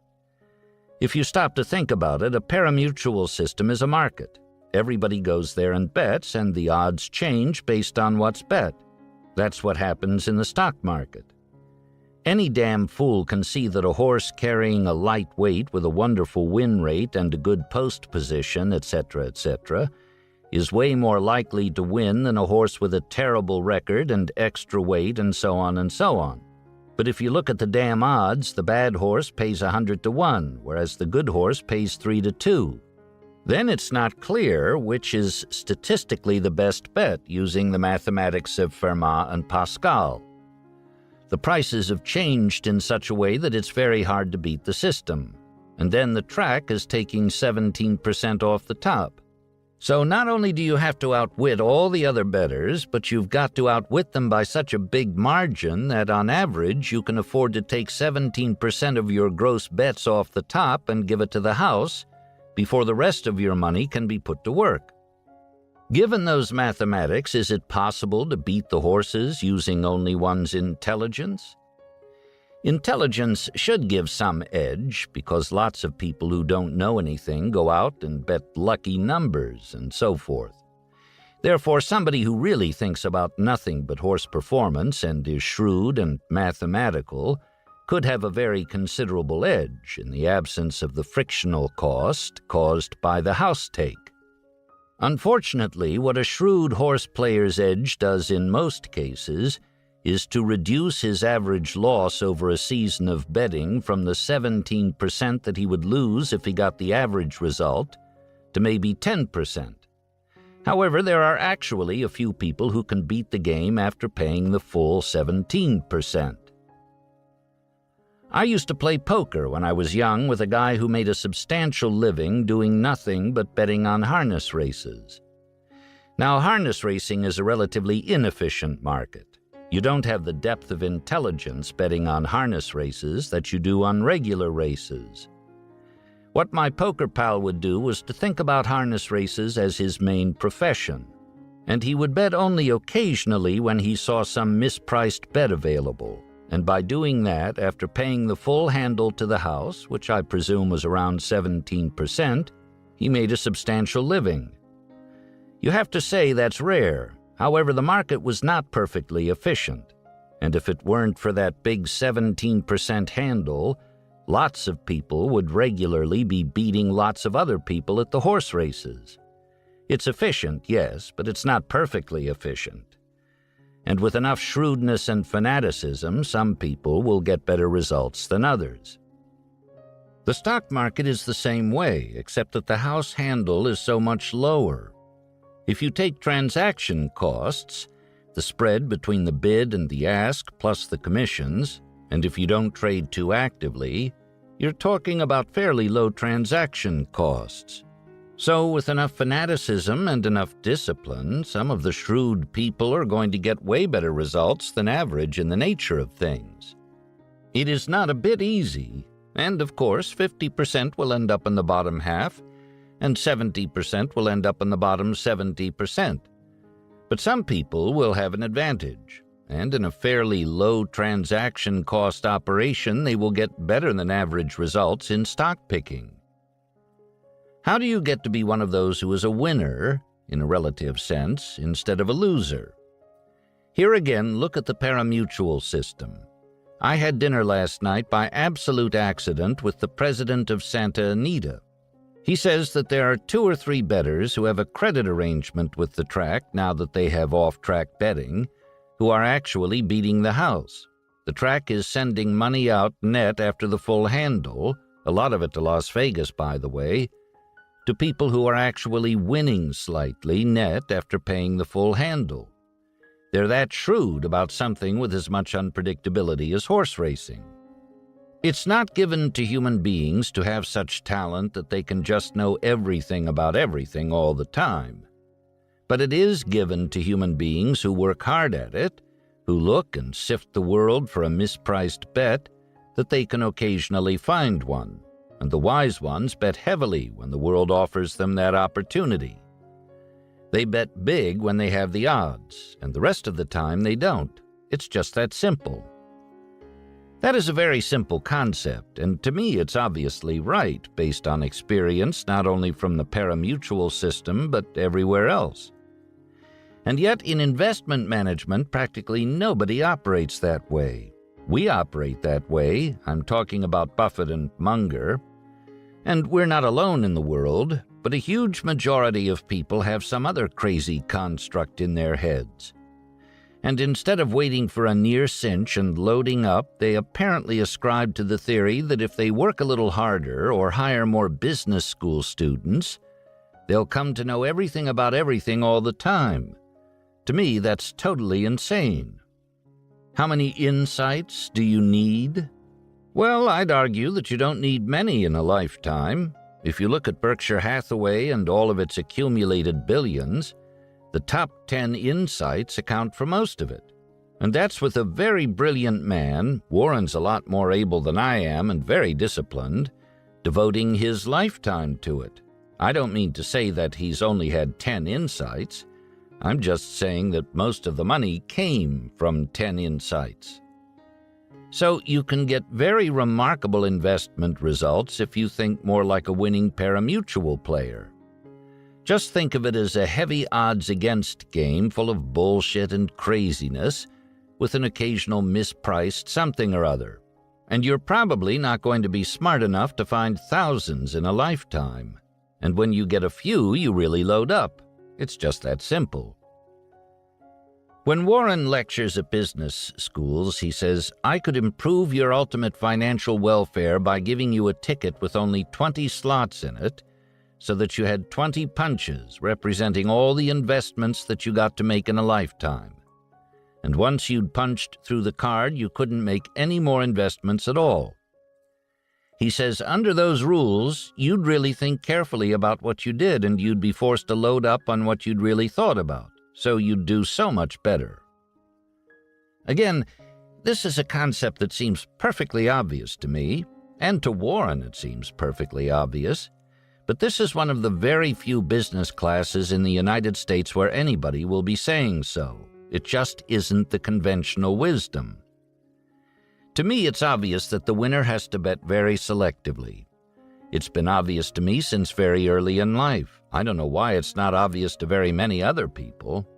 If you stop to think about it, a parimutuel system is a market. Everybody goes there and bets, and the odds change based on what's bet. That's what happens in the stock market. Any damn fool can see that a horse carrying a light weight with a wonderful win rate and a good post position, etc., is way more likely to win than a horse with a terrible record and extra weight and so on and so on. But if you look at the damn odds, the bad horse pays 100 to 1, whereas the good horse pays 3 to 2. Then it's not clear which is statistically the best bet using the mathematics of Fermat and Pascal. The prices have changed in such a way that it's very hard to beat the system. And then the track is taking 17% off the top. So not only do you have to outwit all the other bettors, but you've got to outwit them by such a big margin that on average you can afford to take 17% of your gross bets off the top and give it to the house before the rest of your money can be put to work. Given those mathematics, is it possible to beat the horses using only one's intelligence? Intelligence should give some edge, because lots of people who don't know anything go out and bet lucky numbers and so forth. Therefore, somebody who really thinks about nothing but horse performance and is shrewd and mathematical could have a very considerable edge in the absence of the frictional cost caused by the house take. Unfortunately, what a shrewd horse player's edge does in most cases is to reduce his average loss over a season of betting from the 17% that he would lose if he got the average result to maybe 10%. However, there are actually a few people who can beat the game after paying the full 17%. I used to play poker when I was young with a guy who made a substantial living doing nothing but betting on harness races. Now, harness racing is a relatively inefficient market. You don't have the depth of intelligence betting on harness races that you do on regular races. What my poker pal would do was to think about harness races as his main profession, and he would bet only occasionally when he saw some mispriced bet available, and by doing that, after paying the full handle to the house, which I presume was around 17%, he made a substantial living. You have to say that's rare. However, the market was not perfectly efficient, and if it weren't for that big 17% handle, lots of people would regularly be beating lots of other people at the horse races. It's efficient, yes, but it's not perfectly efficient. And with enough shrewdness and fanaticism, some people will get better results than others. The stock market is the same way, except that the house handle is so much lower. If you take transaction costs, the spread between the bid and the ask plus the commissions, and if you don't trade too actively, you're talking about fairly low transaction costs. So with enough fanaticism and enough discipline, some of the shrewd people are going to get way better results than average in the nature of things. It is not a bit easy, and of course 50% will end up in the bottom half, and 70% will end up in the bottom 70%. But some people will have an advantage, and in a fairly low transaction cost operation, they will get better than average results in stock picking. How do you get to be one of those who is a winner, in a relative sense, instead of a loser? Here again, look at the parimutuel system. I had dinner last night by absolute accident with the president of Santa Anita. He says that there are 2 or 3 bettors who have a credit arrangement with the track now that they have off-track betting, who are actually beating the house. The track is sending money out net after the full handle, a lot of it to Las Vegas, by the way, to people who are actually winning slightly net after paying the full handle. They're that shrewd about something with as much unpredictability as horse racing. It's not given to human beings to have such talent that they can just know everything about everything all the time. But it is given to human beings who work hard at it, who look and sift the world for a mispriced bet, that they can occasionally find one, and the wise ones bet heavily when the world offers them that opportunity. They bet big when they have the odds, and the rest of the time they don't. It's just that simple. That is a very simple concept, and to me it's obviously right, based on experience not only from the parimutuel system, but everywhere else. And yet in investment management, practically nobody operates that way. We operate that way. I'm talking about Buffett and Munger. And we're not alone in the world, but a huge majority of people have some other crazy construct in their heads. And instead of waiting for a near cinch and loading up, they apparently ascribe to the theory that if they work a little harder or hire more business school students, they'll come to know everything about everything all the time. To me, that's totally insane. How many insights do you need? Well, I'd argue that you don't need many in a lifetime. If you look at Berkshire Hathaway and all of its accumulated billions, the top 10 insights account for most of it. And that's with a very brilliant man, Warren's a lot more able than I am and very disciplined, devoting his lifetime to it. I don't mean to say that he's only had 10 insights. I'm just saying that most of the money came from 10 insights. So you can get very remarkable investment results if you think more like a winning parimutuel player. Just think of it as a heavy odds-against game full of bullshit and craziness, with an occasional mispriced something or other. And you're probably not going to be smart enough to find thousands in a lifetime. And when you get a few, you really load up. It's just that simple. When Warren lectures at business schools, he says, "I could improve your ultimate financial welfare by giving you a ticket with only 20 slots in it, so that you had 20 punches representing all the investments that you got to make in a lifetime. And once you'd punched through the card, you couldn't make any more investments at all." He says, under those rules, you'd really think carefully about what you did, and you'd be forced to load up on what you'd really thought about, so you'd do so much better. Again, this is a concept that seems perfectly obvious to me, and to Warren it seems perfectly obvious. But this is one of the very few business classes in the United States where anybody will be saying so. It just isn't the conventional wisdom. To me, it's obvious that the winner has to bet very selectively. It's been obvious to me since very early in life. I don't know why it's not obvious to very many other people.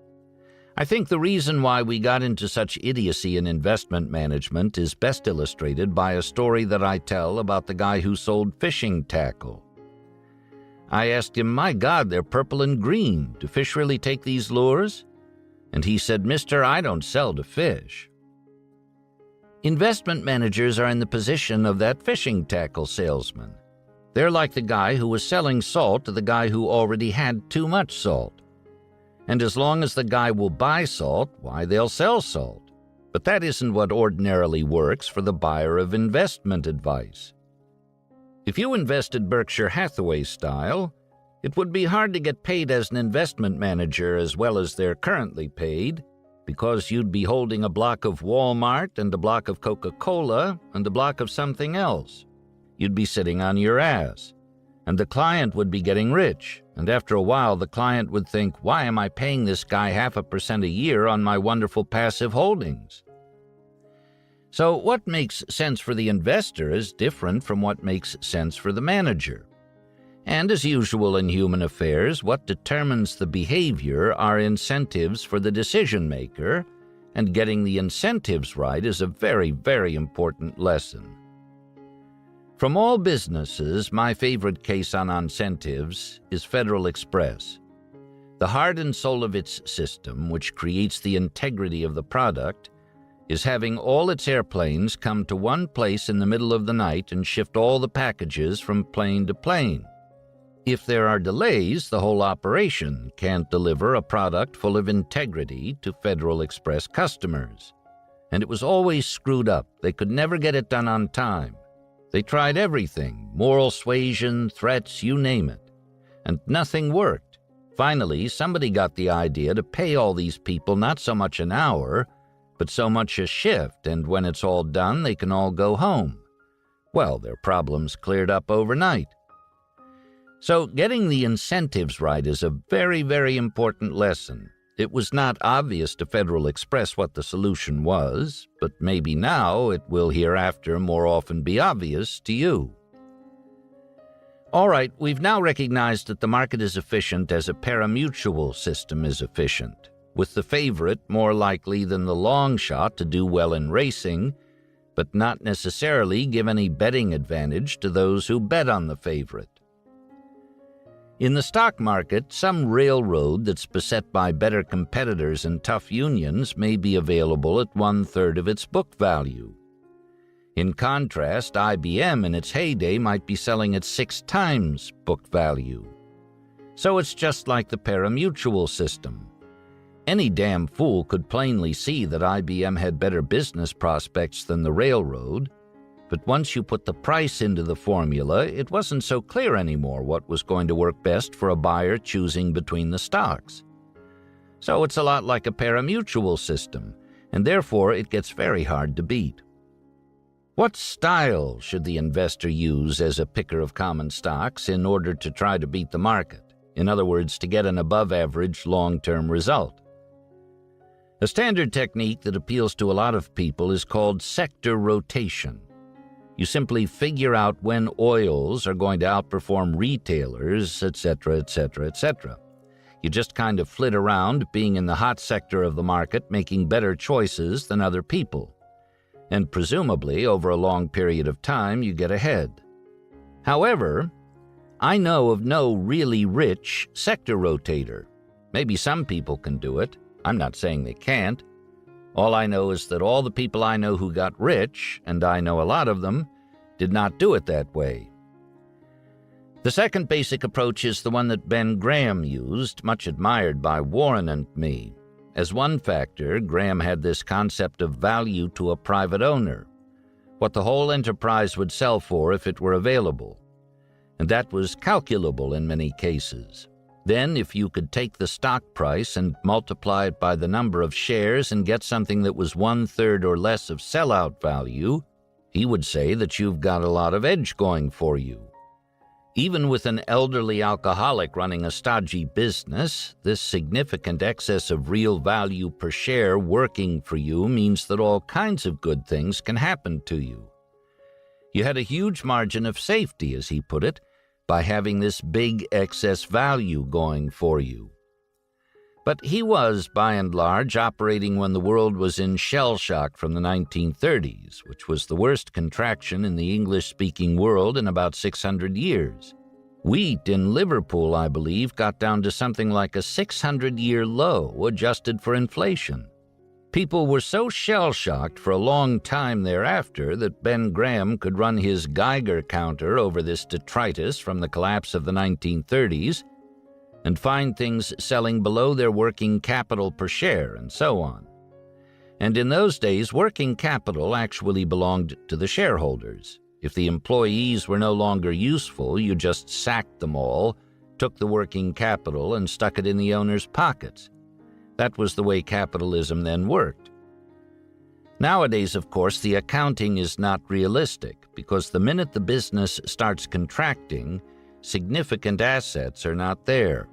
I think the reason why we got into such idiocy in investment management is best illustrated by a story that I tell about the guy who sold fishing tackle. I asked him, "My God, they're purple and green. Do fish really take these lures?" And he said, "Mister, I don't sell to fish." Investment managers are in the position of that fishing tackle salesman. They're like the guy who was selling salt to the guy who already had too much salt. And as long as the guy will buy salt, why, they'll sell salt. But that isn't what ordinarily works for the buyer of investment advice. If you invested Berkshire Hathaway style, it would be hard to get paid as an investment manager as well as they're currently paid, because you'd be holding a block of Walmart and a block of Coca-Cola and a block of something else. You'd be sitting on your ass. and the client would be getting rich, and after a while the client would think, why am I paying this guy 0.5% a year on my wonderful passive holdings? So what makes sense for the investor is different from what makes sense for the manager. And as usual in human affairs, what determines the behavior are incentives for the decision maker, and getting the incentives right is a very, very important lesson. From all businesses, my favorite case on incentives is Federal Express. The heart and soul of its system, which creates the integrity of the product, is having all its airplanes come to one place in the middle of the night and shift all the packages from plane to plane. If there are delays, the whole operation can't deliver a product full of integrity to Federal Express customers. And it was always screwed up. They could never get it done on time. They tried everything, moral suasion, threats, you name it. And nothing worked. Finally, somebody got the idea to pay all these people not so much an hour, but so much a shift, and when it's all done, they can all go home. Well, their problems cleared up overnight. So getting the incentives right is a very, very important lesson. It was not obvious to Federal Express what the solution was, but maybe now it will hereafter more often be obvious to you. All right, we've now recognized that the market is efficient as a pari-mutuel system is efficient, with the favorite more likely than the long shot to do well in racing, but not necessarily give any betting advantage to those who bet on the favorite. In the stock market, some railroad that's beset by better competitors and tough unions may be available at 1/3 of its book value. In contrast, IBM in its heyday might be selling at 6 times book value. So it's just like the pari-mutuel system. Any damn fool could plainly see that IBM had better business prospects than the railroad, but once you put the price into the formula, it wasn't so clear anymore what was going to work best for a buyer choosing between the stocks. So it's a lot like a pari-mutuel system, and therefore it gets very hard to beat. What style should the investor use as a picker of common stocks in order to try to beat the market? In other words, to get an above-average long-term result? A standard technique that appeals to a lot of people is called sector rotation. You simply figure out when oils are going to outperform retailers, etc., etc., etc. You just kind of flit around, being in the hot sector of the market, making better choices than other people. And presumably, over a long period of time, you get ahead. However, I know of no really rich sector rotator. Maybe some people can do it. I'm not saying they can't. All I know is that all the people I know who got rich, and I know a lot of them, did not do it that way. The second basic approach is the one that Ben Graham used, much admired by Warren and me. As one factor, Graham had this concept of value to a private owner, what the whole enterprise would sell for if it were available. And that was calculable in many cases. Then, if you could take the stock price and multiply it by the number of shares and get something that was 1/3 or less of sellout value, he would say that you've got a lot of edge going for you. Even with an elderly alcoholic running a stodgy business, this significant excess of real value per share working for you means that all kinds of good things can happen to you. You had a huge margin of safety, as he put it, by having this big excess value going for you. But he was, by and large, operating when the world was in shell shock from the 1930s, which was the worst contraction in the English-speaking world in about 600 years. Wheat in Liverpool, I believe, got down to something like a 600-year low, adjusted for inflation. People were so shell-shocked for a long time thereafter that Ben Graham could run his Geiger counter over this detritus from the collapse of the 1930s and find things selling below their working capital per share and so on. And in those days, working capital actually belonged to the shareholders. If the employees were no longer useful, you just sacked them all, took the working capital, and stuck it in the owner's pockets. That was the way capitalism then worked. Nowadays, of course, the accounting is not realistic, because the minute the business starts contracting, significant assets are not there.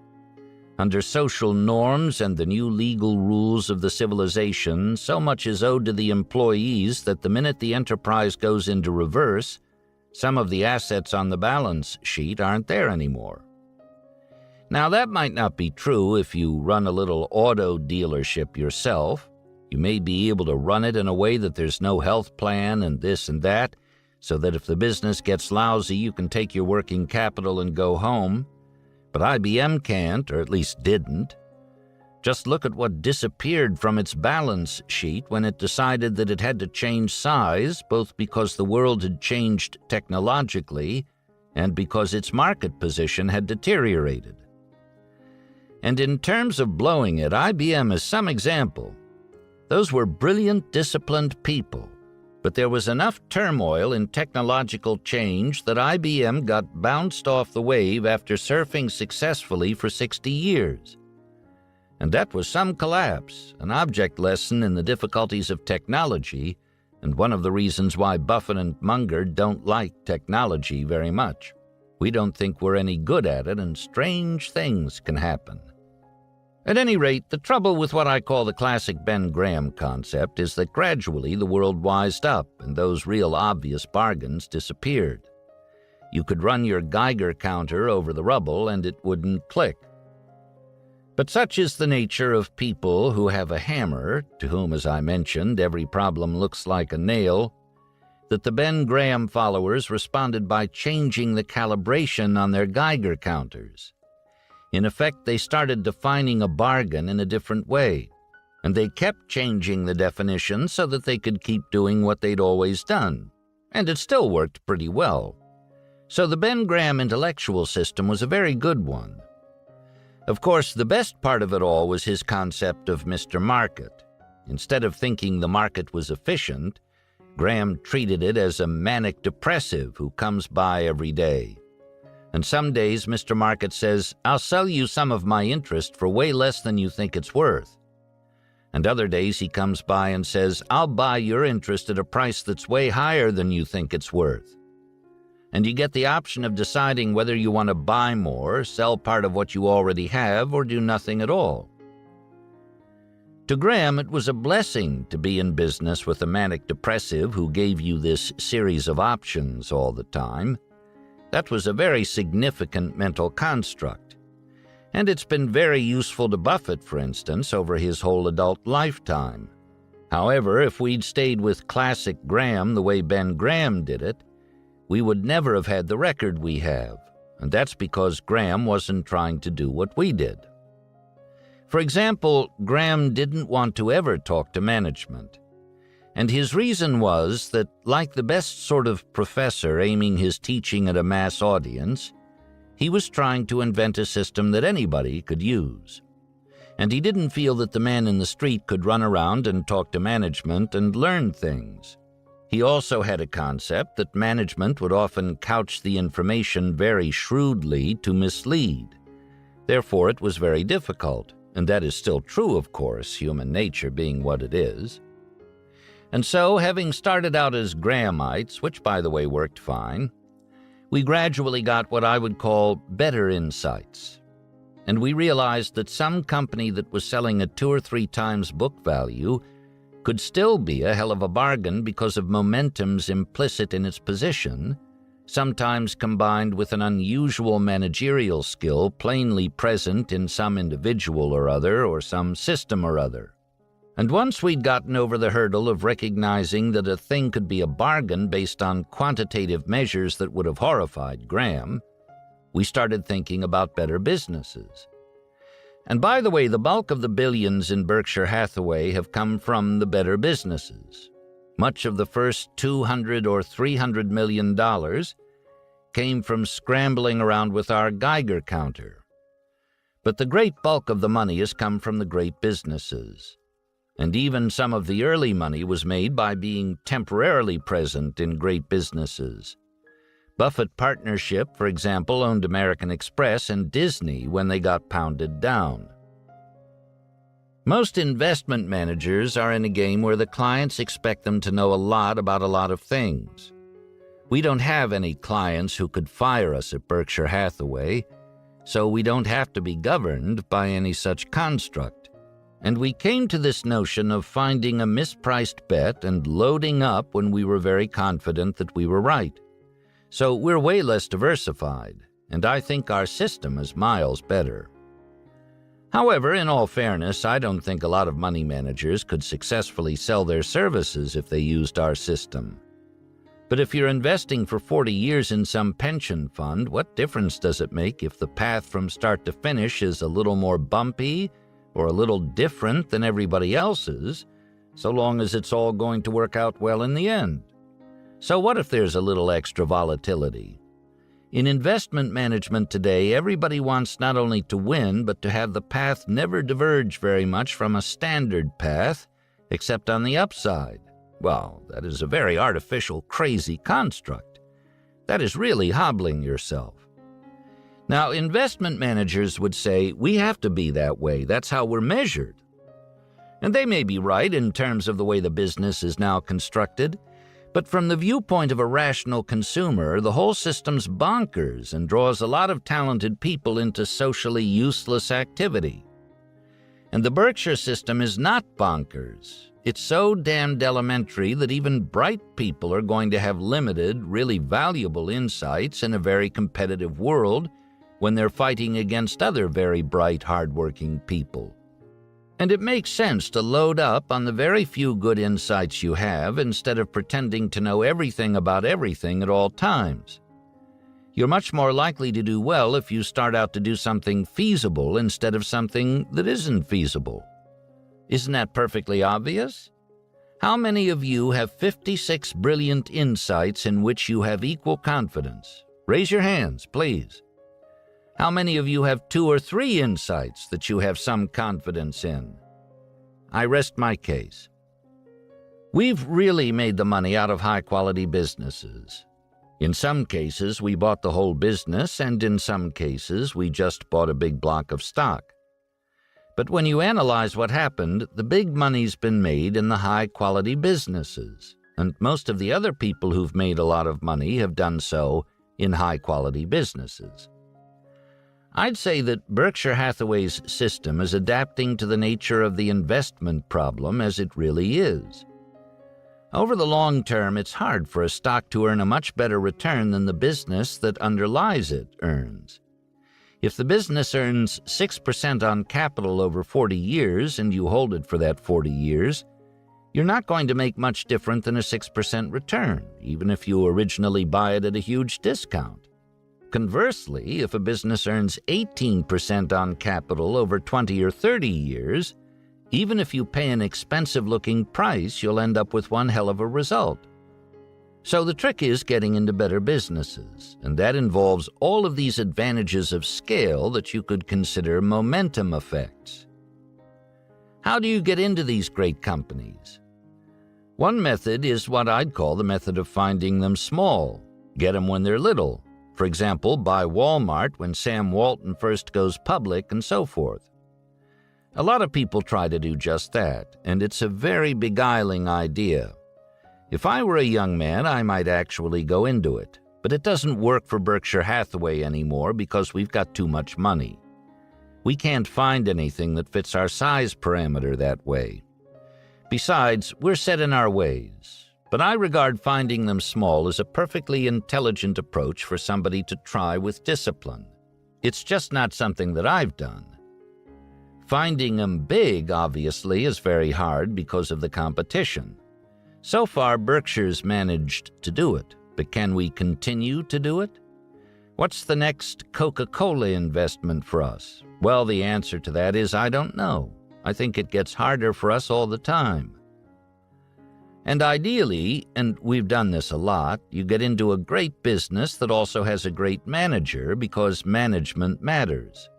Under social norms and the new legal rules of the civilization, so much is owed to the employees that the minute the enterprise goes into reverse, some of the assets on the balance sheet aren't there anymore. Now, that might not be true if you run a little auto dealership yourself. You may be able to run it in a way that there's no health plan and this and that, so that if the business gets lousy, you can take your working capital and go home. But IBM can't, or at least didn't. Just look at what disappeared from its balance sheet when it decided that it had to change size, both because the world had changed technologically and because its market position had deteriorated. And in terms of blowing it, IBM is some example. Those were brilliant, disciplined people, but there was enough turmoil in technological change that IBM got bounced off the wave after surfing successfully for 60 years. And that was some collapse, an object lesson in the difficulties of technology, and one of the reasons why Buffett and Munger don't like technology very much. We don't think we're any good at it, and strange things can happen. At any rate, the trouble with what I call the classic Ben Graham concept is that gradually the world wised up and those real obvious bargains disappeared. You could run your Geiger counter over the rubble and it wouldn't click. But such is the nature of people who have a hammer, to whom, as I mentioned, every problem looks like a nail, that the Ben Graham followers responded by changing the calibration on their Geiger counters. In effect, they started defining a bargain in a different way, and they kept changing the definition so that they could keep doing what they'd always done, and it still worked pretty well. So the Ben Graham intellectual system was a very good one. Of course, the best part of it all was his concept of Mr. Market. Instead of thinking the market was efficient, Graham treated it as a manic depressive who comes by every day. And some days Mr. Market says, "I'll sell you some of my interest for way less than you think it's worth." And other days he comes by and says, "I'll buy your interest at a price that's way higher than you think it's worth." And you get the option of deciding whether you want to buy more, sell part of what you already have, or do nothing at all. To Graham, it was a blessing to be in business with a manic depressive who gave you this series of options all the time. That was a very significant mental construct. And it's been very useful to Buffett, for instance, over his whole adult lifetime. However, if we'd stayed with classic Graham the way Ben Graham did it, we would never have had the record we have, and that's because Graham wasn't trying to do what we did. For example, Graham didn't want to ever talk to management. And his reason was that, like the best sort of professor aiming his teaching at a mass audience, he was trying to invent a system that anybody could use. And he didn't feel that the man in the street could run around and talk to management and learn things. He also had a concept that management would often couch the information very shrewdly to mislead. Therefore, it was very difficult, and that is still true, of course, human nature being what it is. And so, having started out as Grahamites, which by the way worked fine, we gradually got what I would call better insights. And we realized that some company that was selling at 2 or 3 times book value could still be a hell of a bargain because of momentums implicit in its position, sometimes combined with an unusual managerial skill plainly present in some individual or other or some system or other. And once we'd gotten over the hurdle of recognizing that a thing could be a bargain based on quantitative measures that would have horrified Graham, we started thinking about better businesses. And by the way, the bulk of the billions in Berkshire Hathaway have come from the better businesses. Much of the first $200 or $300 million came from scrambling around with our Geiger counter. But the great bulk of the money has come from the great businesses. And even some of the early money was made by being temporarily present in great businesses. Buffett Partnership, for example, owned American Express and Disney when they got pounded down. Most investment managers are in a game where the clients expect them to know a lot about a lot of things. We don't have any clients who could fire us at Berkshire Hathaway, so we don't have to be governed by any such construct. And we came to this notion of finding a mispriced bet and loading up when we were very confident that we were right. So we're way less diversified, and I think our system is miles better. However, in all fairness, I don't think a lot of money managers could successfully sell their services if they used our system. But if you're investing for 40 years in some pension fund, what difference does it make if the path from start to finish is a little more bumpy or a little different than everybody else's, so long as it's all going to work out well in the end? So what if there's a little extra volatility? In investment management today, everybody wants not only to win, but to have the path never diverge very much from a standard path, except on the upside. Well, that is a very artificial, crazy construct. That is really hobbling yourself. Now, investment managers would say, we have to be that way. That's how we're measured. And they may be right in terms of the way the business is now constructed, but from the viewpoint of a rational consumer, the whole system's bonkers and draws a lot of talented people into socially useless activity. And the Berkshire system is not bonkers. It's so damned elementary that even bright people are going to have limited, really valuable insights in a very competitive world when they're fighting against other very bright, hardworking people. And it makes sense to load up on the very few good insights you have instead of pretending to know everything about everything at all times. You're much more likely to do well if you start out to do something feasible instead of something that isn't feasible. Isn't that perfectly obvious? How many of you have 56 brilliant insights in which you have equal confidence? Raise your hands, please. How many of you have 2 or 3 insights that you have some confidence in? I rest my case. We've really made the money out of high-quality businesses. In some cases, we bought the whole business, and in some cases, we just bought a big block of stock. But when you analyze what happened, the big money's been made in the high-quality businesses, and most of the other people who've made a lot of money have done so in high-quality businesses. I'd say that Berkshire Hathaway's system is adapting to the nature of the investment problem as it really is. Over the long term, it's hard for a stock to earn a much better return than the business that underlies it earns. If the business earns 6% on capital over 40 years and you hold it for that 40 years, you're not going to make much different than a 6% return, even if you originally buy it at a huge discount. Conversely, if a business earns 18% on capital over 20 or 30 years, even if you pay an expensive-looking price, you'll end up with one hell of a result. So the trick is getting into better businesses, and that involves all of these advantages of scale that you could consider momentum effects. How do you get into these great companies? One method is what I'd call the method of finding them small. Get them when they're little. For example, buy Walmart when Sam Walton first goes public and so forth. A lot of people try to do just that, and it's a very beguiling idea. If I were a young man, I might actually go into it, but it doesn't work for Berkshire Hathaway anymore because we've got too much money. We can't find anything that fits our size parameter that way. Besides, we're set in our ways. But I regard finding them small as a perfectly intelligent approach for somebody to try with discipline. It's just not something that I've done. Finding them big, obviously, is very hard because of the competition. So far, Berkshire's managed to do it, but can we continue to do it? What's the next Coca-Cola investment for us? Well, the answer to that is I don't know. I think it gets harder for us all the time. And ideally, and we've done this a lot, you get into a great business that also has a great manager because management matters.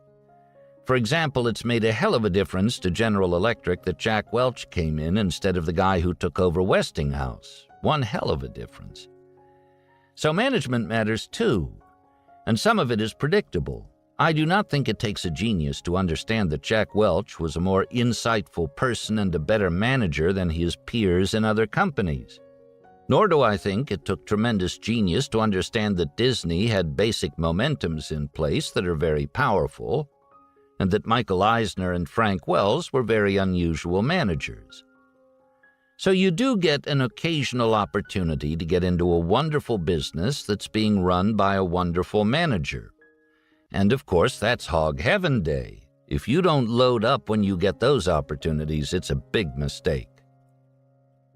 For example, it's made a hell of a difference to General Electric that Jack Welch came in instead of the guy who took over Westinghouse. One hell of a difference. So management matters too, and some of it is predictable. I do not think it takes a genius to understand that Jack Welch was a more insightful person and a better manager than his peers in other companies. Nor do I think it took tremendous genius to understand that Disney had basic momentums in place that are very powerful, and that Michael Eisner and Frank Wells were very unusual managers. So you do get an occasional opportunity to get into a wonderful business that's being run by a wonderful manager. And of course, that's Hog Heaven Day. If you don't load up when you get those opportunities, it's a big mistake.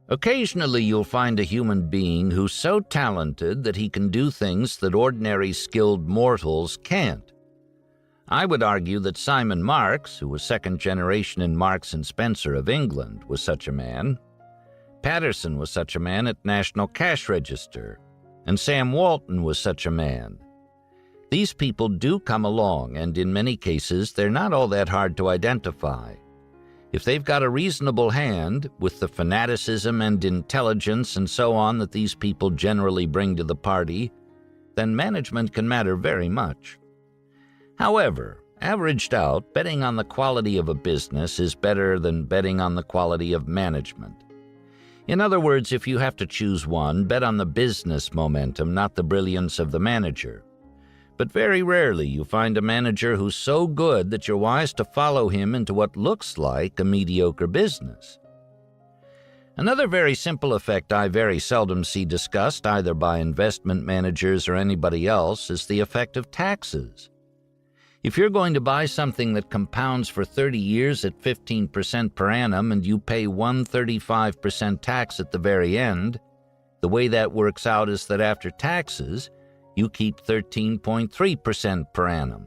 Occasionally, you'll find a human being who's so talented that he can do things that ordinary skilled mortals can't. I would argue that Simon Marx, who was second generation in Marks and Spencer of England, was such a man. Patterson was such a man at National Cash Register, and Sam Walton was such a man. These people do come along, and in many cases, they're not all that hard to identify. If they've got a reasonable hand, with the fanaticism and intelligence and so on that these people generally bring to the party, then management can matter very much. However, averaged out, betting on the quality of a business is better than betting on the quality of management. In other words, if you have to choose one, bet on the business momentum, not the brilliance of the manager. But very rarely you find a manager who's so good that you're wise to follow him into what looks like a mediocre business. Another very simple effect I very seldom see discussed either by investment managers or anybody else is the effect of taxes. If you're going to buy something that compounds for 30 years at 15% per annum and you pay 135% tax at the very end, the way that works out is that after taxes, you keep 13.3% per annum.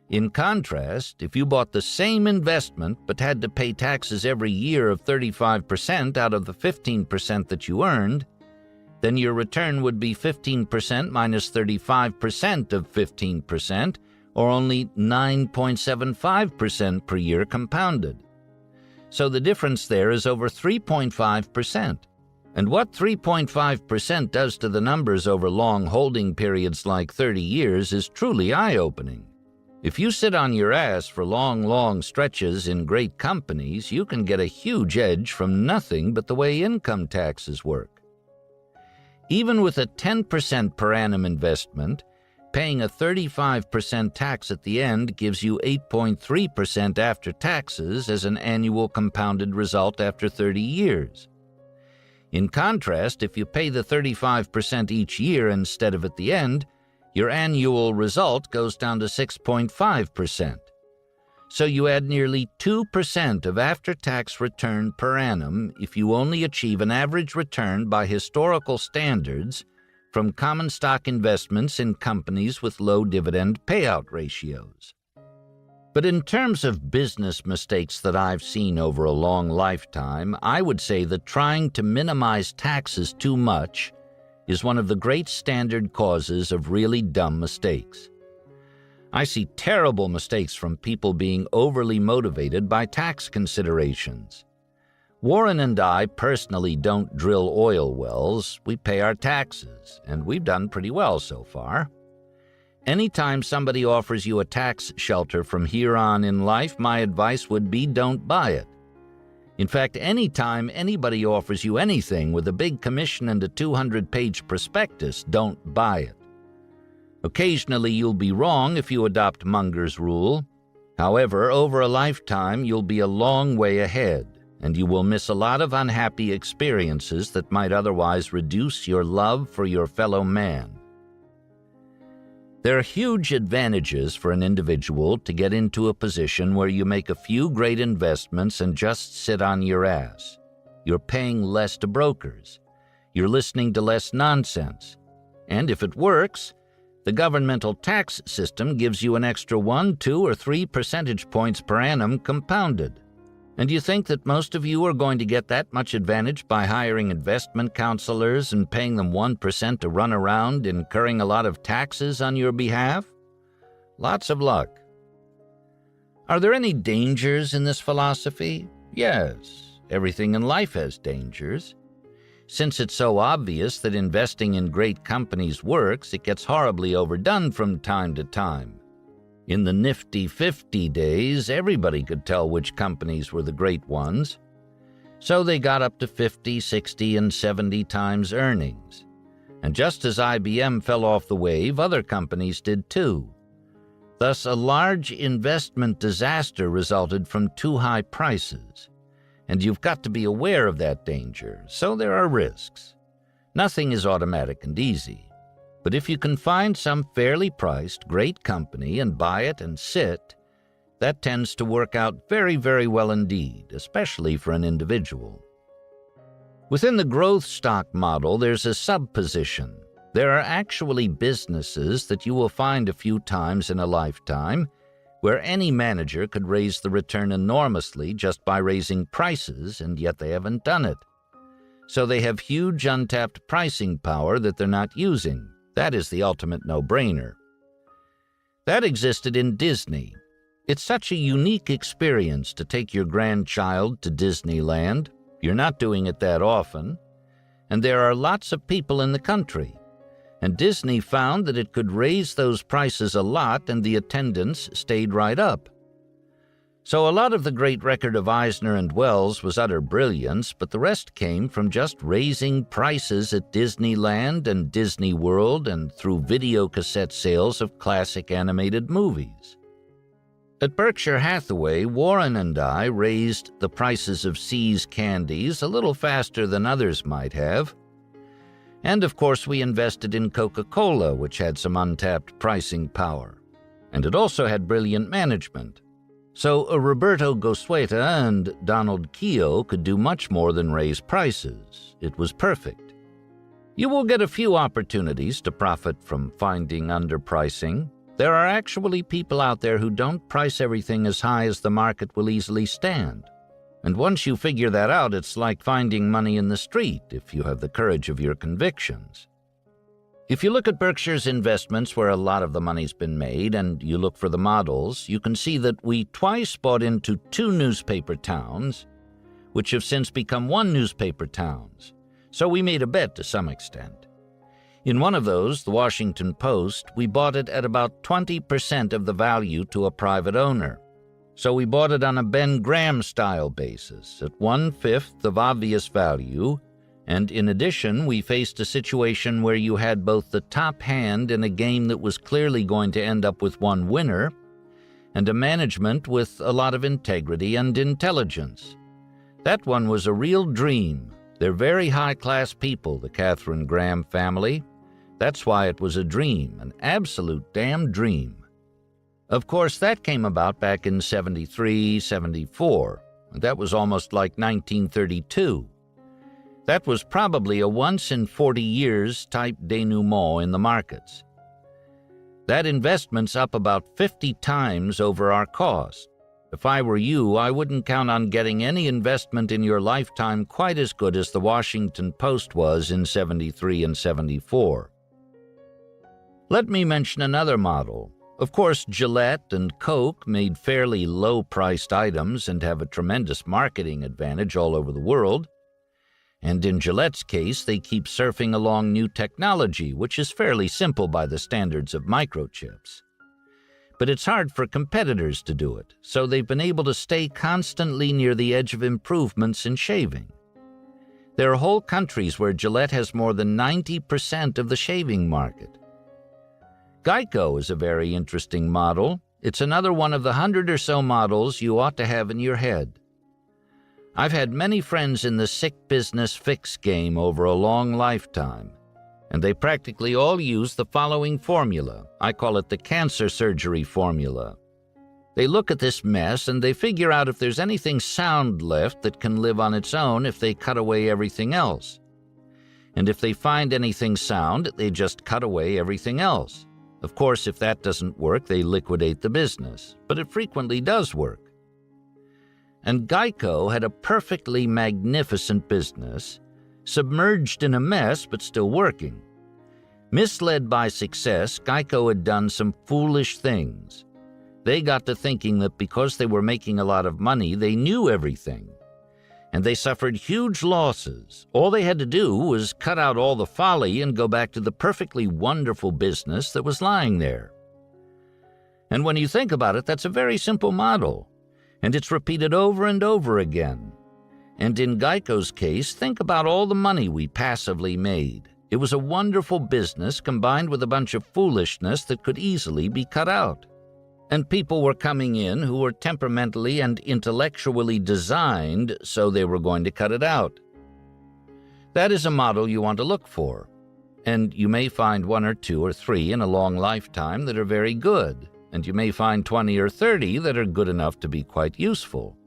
In contrast, if you bought the same investment but had to pay taxes every year of 35% out of the 15% that you earned, then your return would be 15% minus 35% of 15%, or only 9.75% per year compounded. So the difference there is over 3.5%. And what 3.5% does to the numbers over long holding periods like 30 years is truly eye-opening. If you sit on your ass for long stretches in great companies, you can get a huge edge from nothing but the way income taxes work. Even with a 10% per annum investment, paying a 35% tax at the end gives you 8.3% after taxes as an annual compounded result after 30 years. In contrast, if you pay the 35% each year instead of at the end, your annual result goes down to 6.5%. So you add nearly 2% of after-tax return per annum if you only achieve an average return by historical standards from common stock investments in companies with low dividend payout ratios. But in terms of business mistakes that I've seen over a long lifetime, I would say that trying to minimize taxes too much is one of the great standard causes of really dumb mistakes. I see terrible mistakes from people being overly motivated by tax considerations. Warren and I personally don't drill oil wells. We pay our taxes, and we've done pretty well so far. Anytime somebody offers you a tax shelter from here on in life, my advice would be don't buy it. In fact, anytime anybody offers you anything with a big commission and a 200-page prospectus, don't buy it. Occasionally you'll be wrong if you adopt Munger's rule. However, over a lifetime, you'll be a long way ahead, and you will miss a lot of unhappy experiences that might otherwise reduce your love for your fellow man. There are huge advantages for an individual to get into a position where you make a few great investments and just sit on your ass. You're paying less to brokers. You're listening to less nonsense. And if it works, the governmental tax system gives you an extra 1, 2, or 3 percentage points per annum compounded. And you think that most of you are going to get that much advantage by hiring investment counselors and paying them 1% to run around, incurring a lot of taxes on your behalf? Lots of luck. Are there any dangers in this philosophy? Yes, everything in life has dangers. Since it's so obvious that investing in great companies works, it gets horribly overdone from time to time. In the nifty 50 days, everybody could tell which companies were the great ones. So they got up to 50, 60, and 70 times earnings. And just as IBM fell off the wave, other companies did too. Thus, a large investment disaster resulted from too high prices. And you've got to be aware of that danger, so there are risks. Nothing is automatic and easy. But if you can find some fairly priced, great company and buy it and sit, that tends to work out very, very well indeed, especially for an individual. Within the growth stock model, there's a sub-position. There are actually businesses that you will find a few times in a lifetime where any manager could raise the return enormously just by raising prices, and yet they haven't done it. So they have huge untapped pricing power that they're not using. That is the ultimate no-brainer. That existed in Disney. It's such a unique experience to take your grandchild to Disneyland. You're not doing it that often. And there are lots of people in the country. And Disney found that it could raise those prices a lot and the attendance stayed right up. So a lot of the great record of Eisner and Wells was utter brilliance, but the rest came from just raising prices at Disneyland and Disney World and through video cassette sales of classic animated movies. At Berkshire Hathaway, Warren and I raised the prices of See's candies a little faster than others might have. And of course we invested in Coca-Cola, which had some untapped pricing power. And it also had brilliant management. So a Roberto Goizueta and Donald Keogh could do much more than raise prices. It was perfect. You will get a few opportunities to profit from finding underpricing. There are actually people out there who don't price everything as high as the market will easily stand. And once you figure that out, it's like finding money in the street if you have the courage of your convictions. If you look at Berkshire's investments where a lot of the money's been made and you look for the models, you can see that we twice bought into 2 newspaper towns, which have since become 1 newspaper towns. So we made a bet to some extent. In one of those, the Washington Post, we bought it at about 20% of the value to a private owner. So we bought it on a Ben Graham-style basis, at 1/5 of obvious value, and in addition, we faced a situation where you had both the top hand in a game that was clearly going to end up with one winner, and a management with a lot of integrity and intelligence. That one was a real dream. They're very high-class people, the Catherine Graham family. That's why it was a dream, an absolute damn dream. Of course, that came about back in 73, 74. That was almost like 1932. That was probably a once-in-40-years type denouement in the markets. That investment's up about 50 times over our cost. If I were you, I wouldn't count on getting any investment in your lifetime quite as good as the Washington Post was in 73 and 74. Let me mention another model. Of course, Gillette and Coke made fairly low-priced items and have a tremendous marketing advantage all over the world. And in Gillette's case, they keep surfing along new technology, which is fairly simple by the standards of microchips. But it's hard for competitors to do it, so they've been able to stay constantly near the edge of improvements in shaving. There are whole countries where Gillette has more than 90% of the shaving market. Geico is a very interesting model. It's another one of the 100 or so models you ought to have in your head. I've had many friends in the sick business fix game over a long lifetime, and they practically all use the following formula. I call it the cancer surgery formula. They look at this mess and they figure out if there's anything sound left that can live on its own if they cut away everything else. And if they find anything sound, they just cut away everything else. Of course, if that doesn't work, they liquidate the business, but it frequently does work. And Geico had a perfectly magnificent business, submerged in a mess but still working. Misled by success, Geico had done some foolish things. They got to thinking that because they were making a lot of money, they knew everything. And they suffered huge losses. All they had to do was cut out all the folly and go back to the perfectly wonderful business that was lying there. And when you think about it, that's a very simple model. And it's repeated over and over again. And in Geico's case, think about all the money we passively made. It was a wonderful business combined with a bunch of foolishness that could easily be cut out. And people were coming in who were temperamentally and intellectually designed so they were going to cut it out. That is a model you want to look for. And you may find 1 or 2 or 3 in a long lifetime that are very good. And you may find 20 or 30 that are good enough to be quite useful.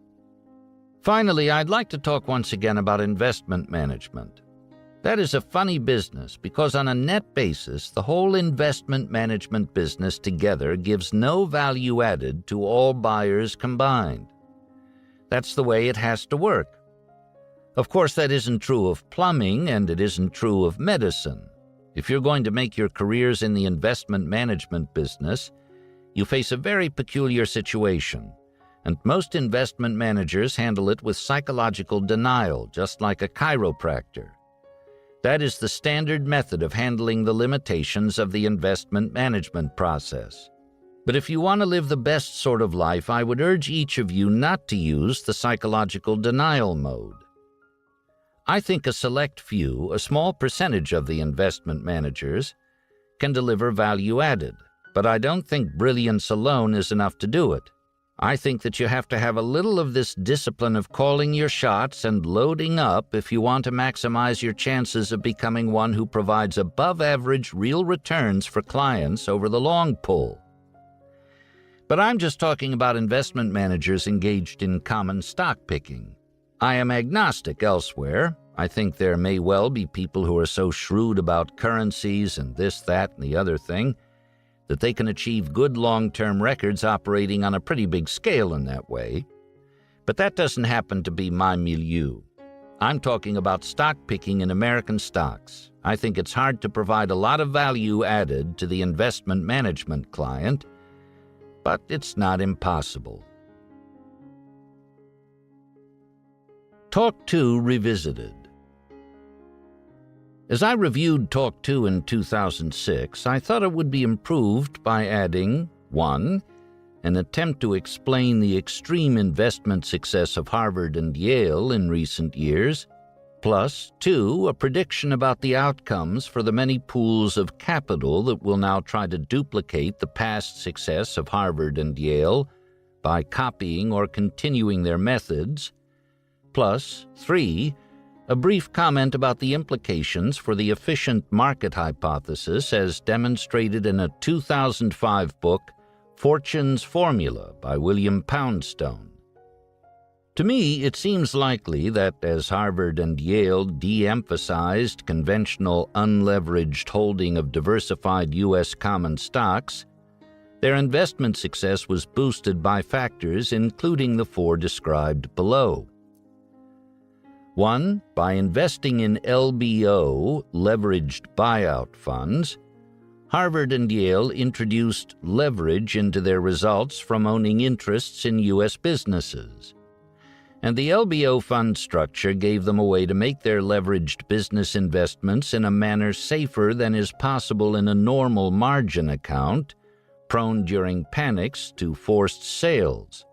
Finally, I'd like to talk once again about investment management. That is a funny business because on a net basis, the whole investment management business together gives no value added to all buyers combined. That's the way it has to work. Of course, that isn't true of plumbing and it isn't true of medicine. If you're going to make your careers in the investment management business, you face a very peculiar situation. And most investment managers handle it with psychological denial, just like a chiropractor. That is the standard method of handling the limitations of the investment management process. But if you want to live the best sort of life, I would urge each of you not to use the psychological denial mode. I think a select few, a small percentage of the investment managers, can deliver value added, but I don't think brilliance alone is enough to do it. I think that you have to have a little of this discipline of calling your shots and loading up if you want to maximize your chances of becoming one who provides above-average real returns for clients over the long pull. But I'm just talking about investment managers engaged in common stock picking. I am agnostic elsewhere. I think there may well be people who are so shrewd about currencies and this, that, and the other thing that they can achieve good long-term records operating on a pretty big scale in that way. But that doesn't happen to be my milieu. I'm talking about stock picking in American stocks. I think it's hard to provide a lot of value added to the investment management client, but it's not impossible. Talk 2 Revisited. As I reviewed Talk 2 in 2006, I thought it would be improved by adding 1. An attempt to explain the extreme investment success of Harvard and Yale in recent years, plus 2. A prediction about the outcomes for the many pools of capital that will now try to duplicate the past success of Harvard and Yale by copying or continuing their methods, plus 3. A brief comment about the implications for the efficient market hypothesis as demonstrated in a 2005 book, Fortune's Formula by William Poundstone. To me, it seems likely that as Harvard and Yale de-emphasized conventional unleveraged holding of diversified U.S. common stocks, their investment success was boosted by factors including the 4 described below. 1. By investing in LBO, leveraged buyout funds, Harvard and Yale introduced leverage into their results from owning interests in U.S. businesses. And the LBO fund structure gave them a way to make their leveraged business investments in a manner safer than is possible in a normal margin account, prone during panics to forced sales.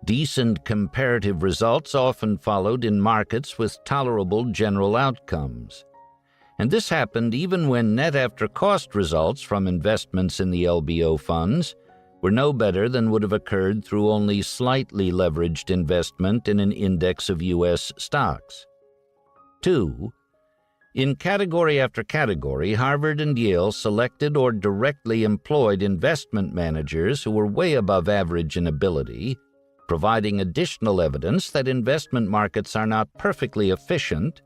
Decent comparative results often followed in markets with tolerable general outcomes. And this happened even when net after cost results from investments in the LBO funds were no better than would have occurred through only slightly leveraged investment in an index of U.S. stocks. 2. In category after category, Harvard and Yale selected or directly employed investment managers who were way above average in ability, providing additional evidence that investment markets are not perfectly efficient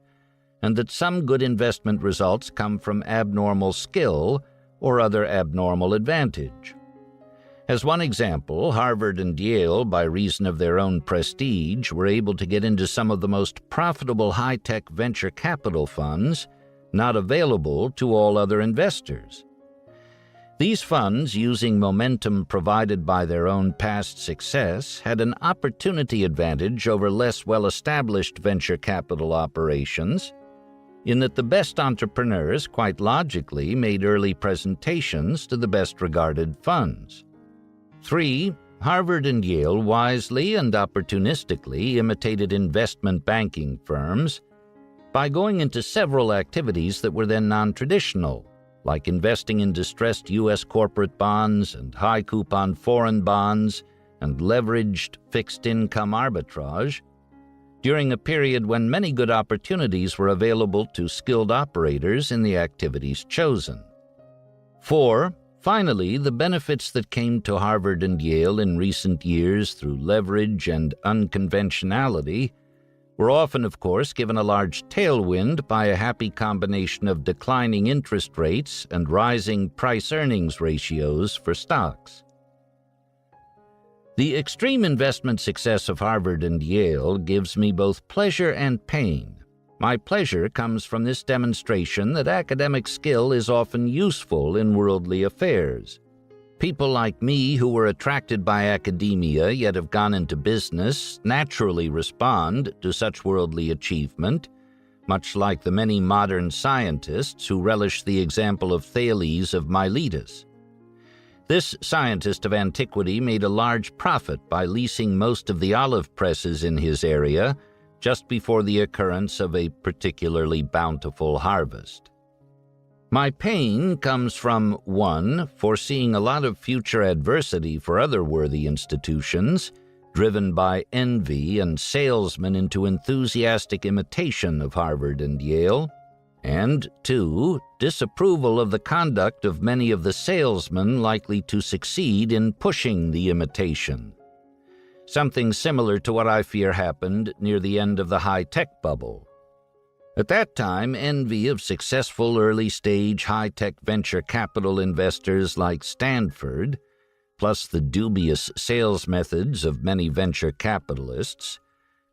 and that some good investment results come from abnormal skill or other abnormal advantage. As one example, Harvard and Yale, by reason of their own prestige, were able to get into some of the most profitable high-tech venture capital funds not available to all other investors. These funds, using momentum provided by their own past success, had an opportunity advantage over less well-established venture capital operations, in that the best entrepreneurs, quite logically, made early presentations to the best-regarded funds. 3. Harvard and Yale wisely and opportunistically imitated investment banking firms by going into several activities that were then non-traditional, like investing in distressed U.S. corporate bonds and high-coupon foreign bonds and leveraged fixed-income arbitrage, during a period when many good opportunities were available to skilled operators in the activities chosen. 4. Finally, the benefits that came to Harvard and Yale in recent years through leverage and unconventionality were often, of course, given a large tailwind by a happy combination of declining interest rates and rising price-earnings ratios for stocks. The extreme investment success of Harvard and Yale gives me both pleasure and pain. My pleasure comes from this demonstration that academic skill is often useful in worldly affairs. People like me who were attracted by academia yet have gone into business naturally respond to such worldly achievement, much like the many modern scientists who relish the example of Thales of Miletus. This scientist of antiquity made a large profit by leasing most of the olive presses in his area just before the occurrence of a particularly bountiful harvest. My pain comes from, 1, foreseeing a lot of future adversity for other worthy institutions, driven by envy and salesmen into enthusiastic imitation of Harvard and Yale, and 2, disapproval of the conduct of many of the salesmen likely to succeed in pushing the imitation. Something similar to what I fear happened near the end of the high-tech bubble. At that time, envy of successful early-stage high-tech venture capital investors like Stanford, plus the dubious sales methods of many venture capitalists,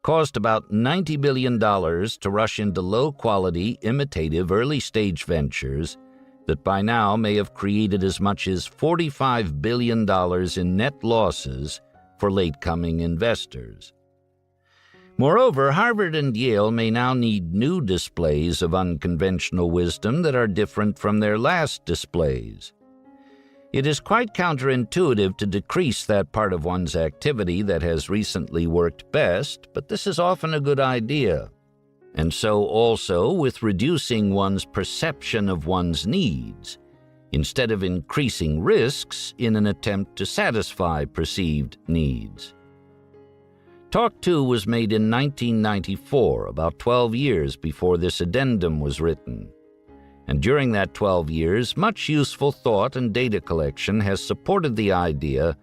caused about $90 billion to rush into low-quality, imitative early-stage ventures that by now may have created as much as $45 billion in net losses for late-coming investors. Moreover, Harvard and Yale may now need new displays of unconventional wisdom that are different from their last displays. It is quite counterintuitive to decrease that part of one's activity that has recently worked best, but this is often a good idea. And so also with reducing one's perception of one's needs, instead of increasing risks in an attempt to satisfy perceived needs. Talk 2 was made in 1994, about 12 years before this addendum was written. And during that 12 years, much useful thought and data collection has supported the idea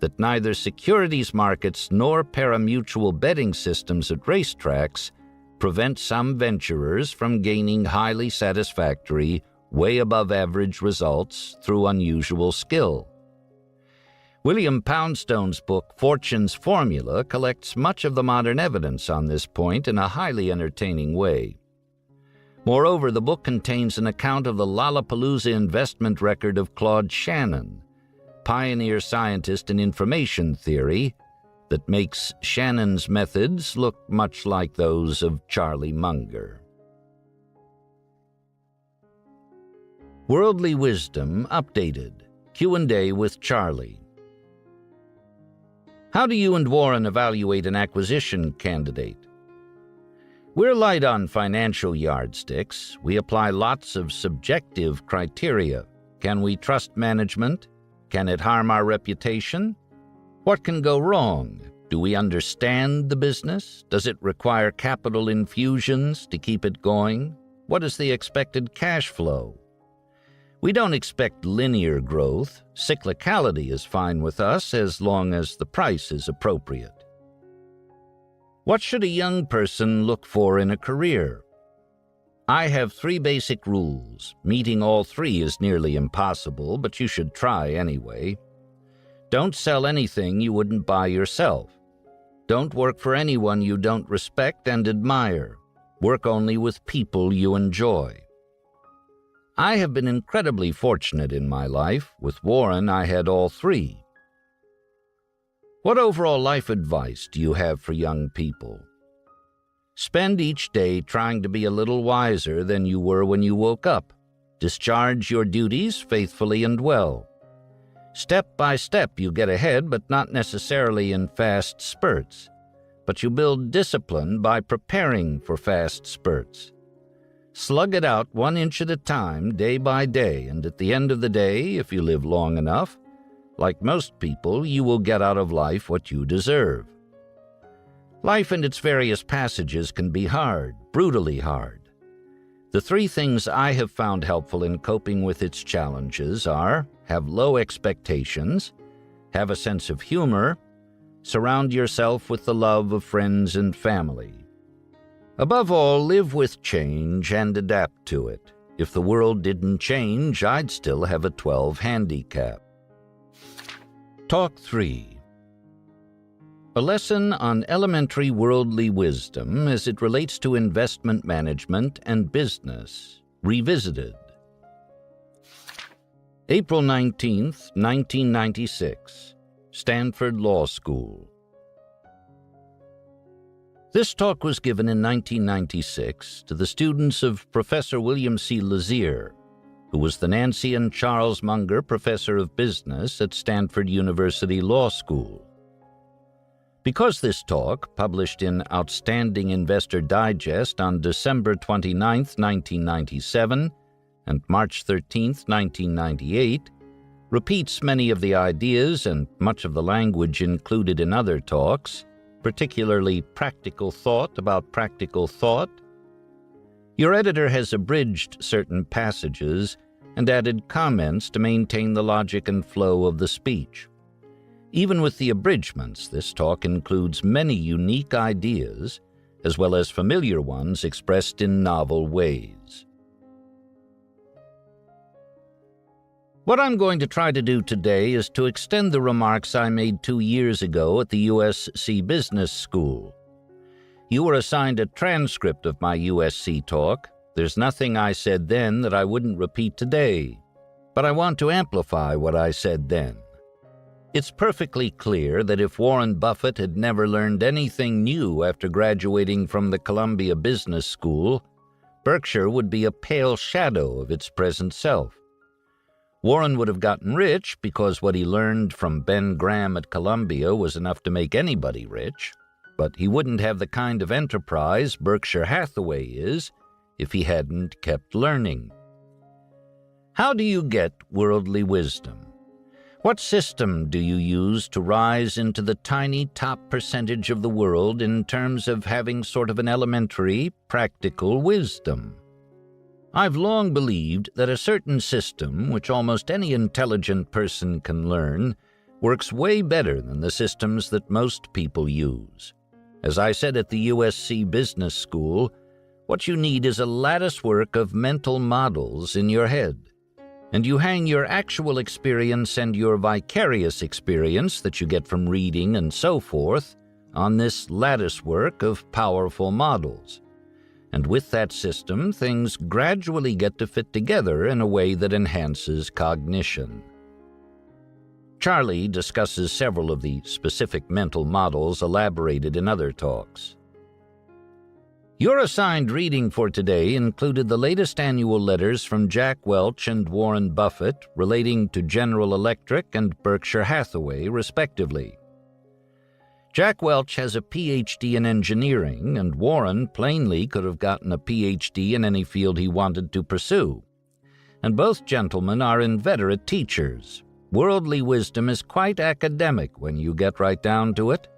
that neither securities markets nor pari-mutuel betting systems at racetracks prevent some venturers from gaining highly satisfactory, way above average results through unusual skill. William Poundstone's book Fortune's Formula collects much of the modern evidence on this point in a highly entertaining way. Moreover, the book contains an account of the Lollapalooza investment record of Claude Shannon, pioneer scientist in information theory, that makes Shannon's methods look much like those of Charlie Munger. Worldly Wisdom Updated. Q&A with Charlie. How do you and Warren evaluate an acquisition candidate? We're light on financial yardsticks. We apply lots of subjective criteria. Can we trust management? Can it harm our reputation? What can go wrong? Do we understand the business? Does it require capital infusions to keep it going? What is the expected cash flow? We don't expect linear growth. Cyclicality is fine with us as long as the price is appropriate. What should a young person look for in a career? I have 3 basic rules. Meeting all 3 is nearly impossible, but you should try anyway. Don't sell anything you wouldn't buy yourself. Don't work for anyone you don't respect and admire. Work only with people you enjoy. I have been incredibly fortunate in my life. With Warren, I had all 3. What overall life advice do you have for young people? Spend each day trying to be a little wiser than you were when you woke up. Discharge your duties faithfully and well. Step by step you get ahead, but not necessarily in fast spurts. But you build discipline by preparing for fast spurts. Slug it out 1 inch at a time, day by day, and at the end of the day, if you live long enough, like most people, you will get out of life what you deserve. Life and its various passages can be hard, brutally hard. The 3 things I have found helpful in coping with its challenges are: have low expectations, have a sense of humor, surround yourself with the love of friends and family. Above all, live with change and adapt to it. If the world didn't change, I'd still have a 12 handicap. Talk 3. A lesson on elementary worldly wisdom as it relates to investment management and business, revisited. April 19th, 1996, Stanford Law School. This talk was given in 1996 to the students of Professor William C. Lazier, who was the Nancy and Charles Munger Professor of Business at Stanford University Law School. Because this talk, published in Outstanding Investor Digest on December 29, 1997, and March 13, 1998, repeats many of the ideas and much of the language included in other talks, particularly practical thought about practical thought, your editor has abridged certain passages and added comments to maintain the logic and flow of the speech. Even with the abridgments, this talk includes many unique ideas, as well as familiar ones expressed in novel ways. What I'm going to try to do today is to extend the remarks I made 2 years ago at the USC Business School. You were assigned a transcript of my USC talk. There's nothing I said then that I wouldn't repeat today, but I want to amplify what I said then. It's perfectly clear that if Warren Buffett had never learned anything new after graduating from the Columbia Business School, Berkshire would be a pale shadow of its present self. Warren would have gotten rich because what he learned from Ben Graham at Columbia was enough to make anybody rich, but he wouldn't have the kind of enterprise Berkshire Hathaway is if he hadn't kept learning. How do you get worldly wisdom? What system do you use to rise into the tiny top percentage of the world in terms of having sort of an elementary, practical wisdom? I've long believed that a certain system, which almost any intelligent person can learn, works way better than the systems that most people use. As I said at the USC Business School, what you need is a latticework of mental models in your head. And you hang your actual experience and your vicarious experience that you get from reading and so forth on this latticework of powerful models. And with that system, things gradually get to fit together in a way that enhances cognition. Charlie discusses several of the specific mental models elaborated in other talks. Your assigned reading for today included the latest annual letters from Jack Welch and Warren Buffett relating to General Electric and Berkshire Hathaway, respectively. Jack Welch has a PhD in engineering, and Warren plainly could have gotten a PhD in any field he wanted to pursue. And both gentlemen are inveterate teachers. Worldly wisdom is quite academic when you get right down to it.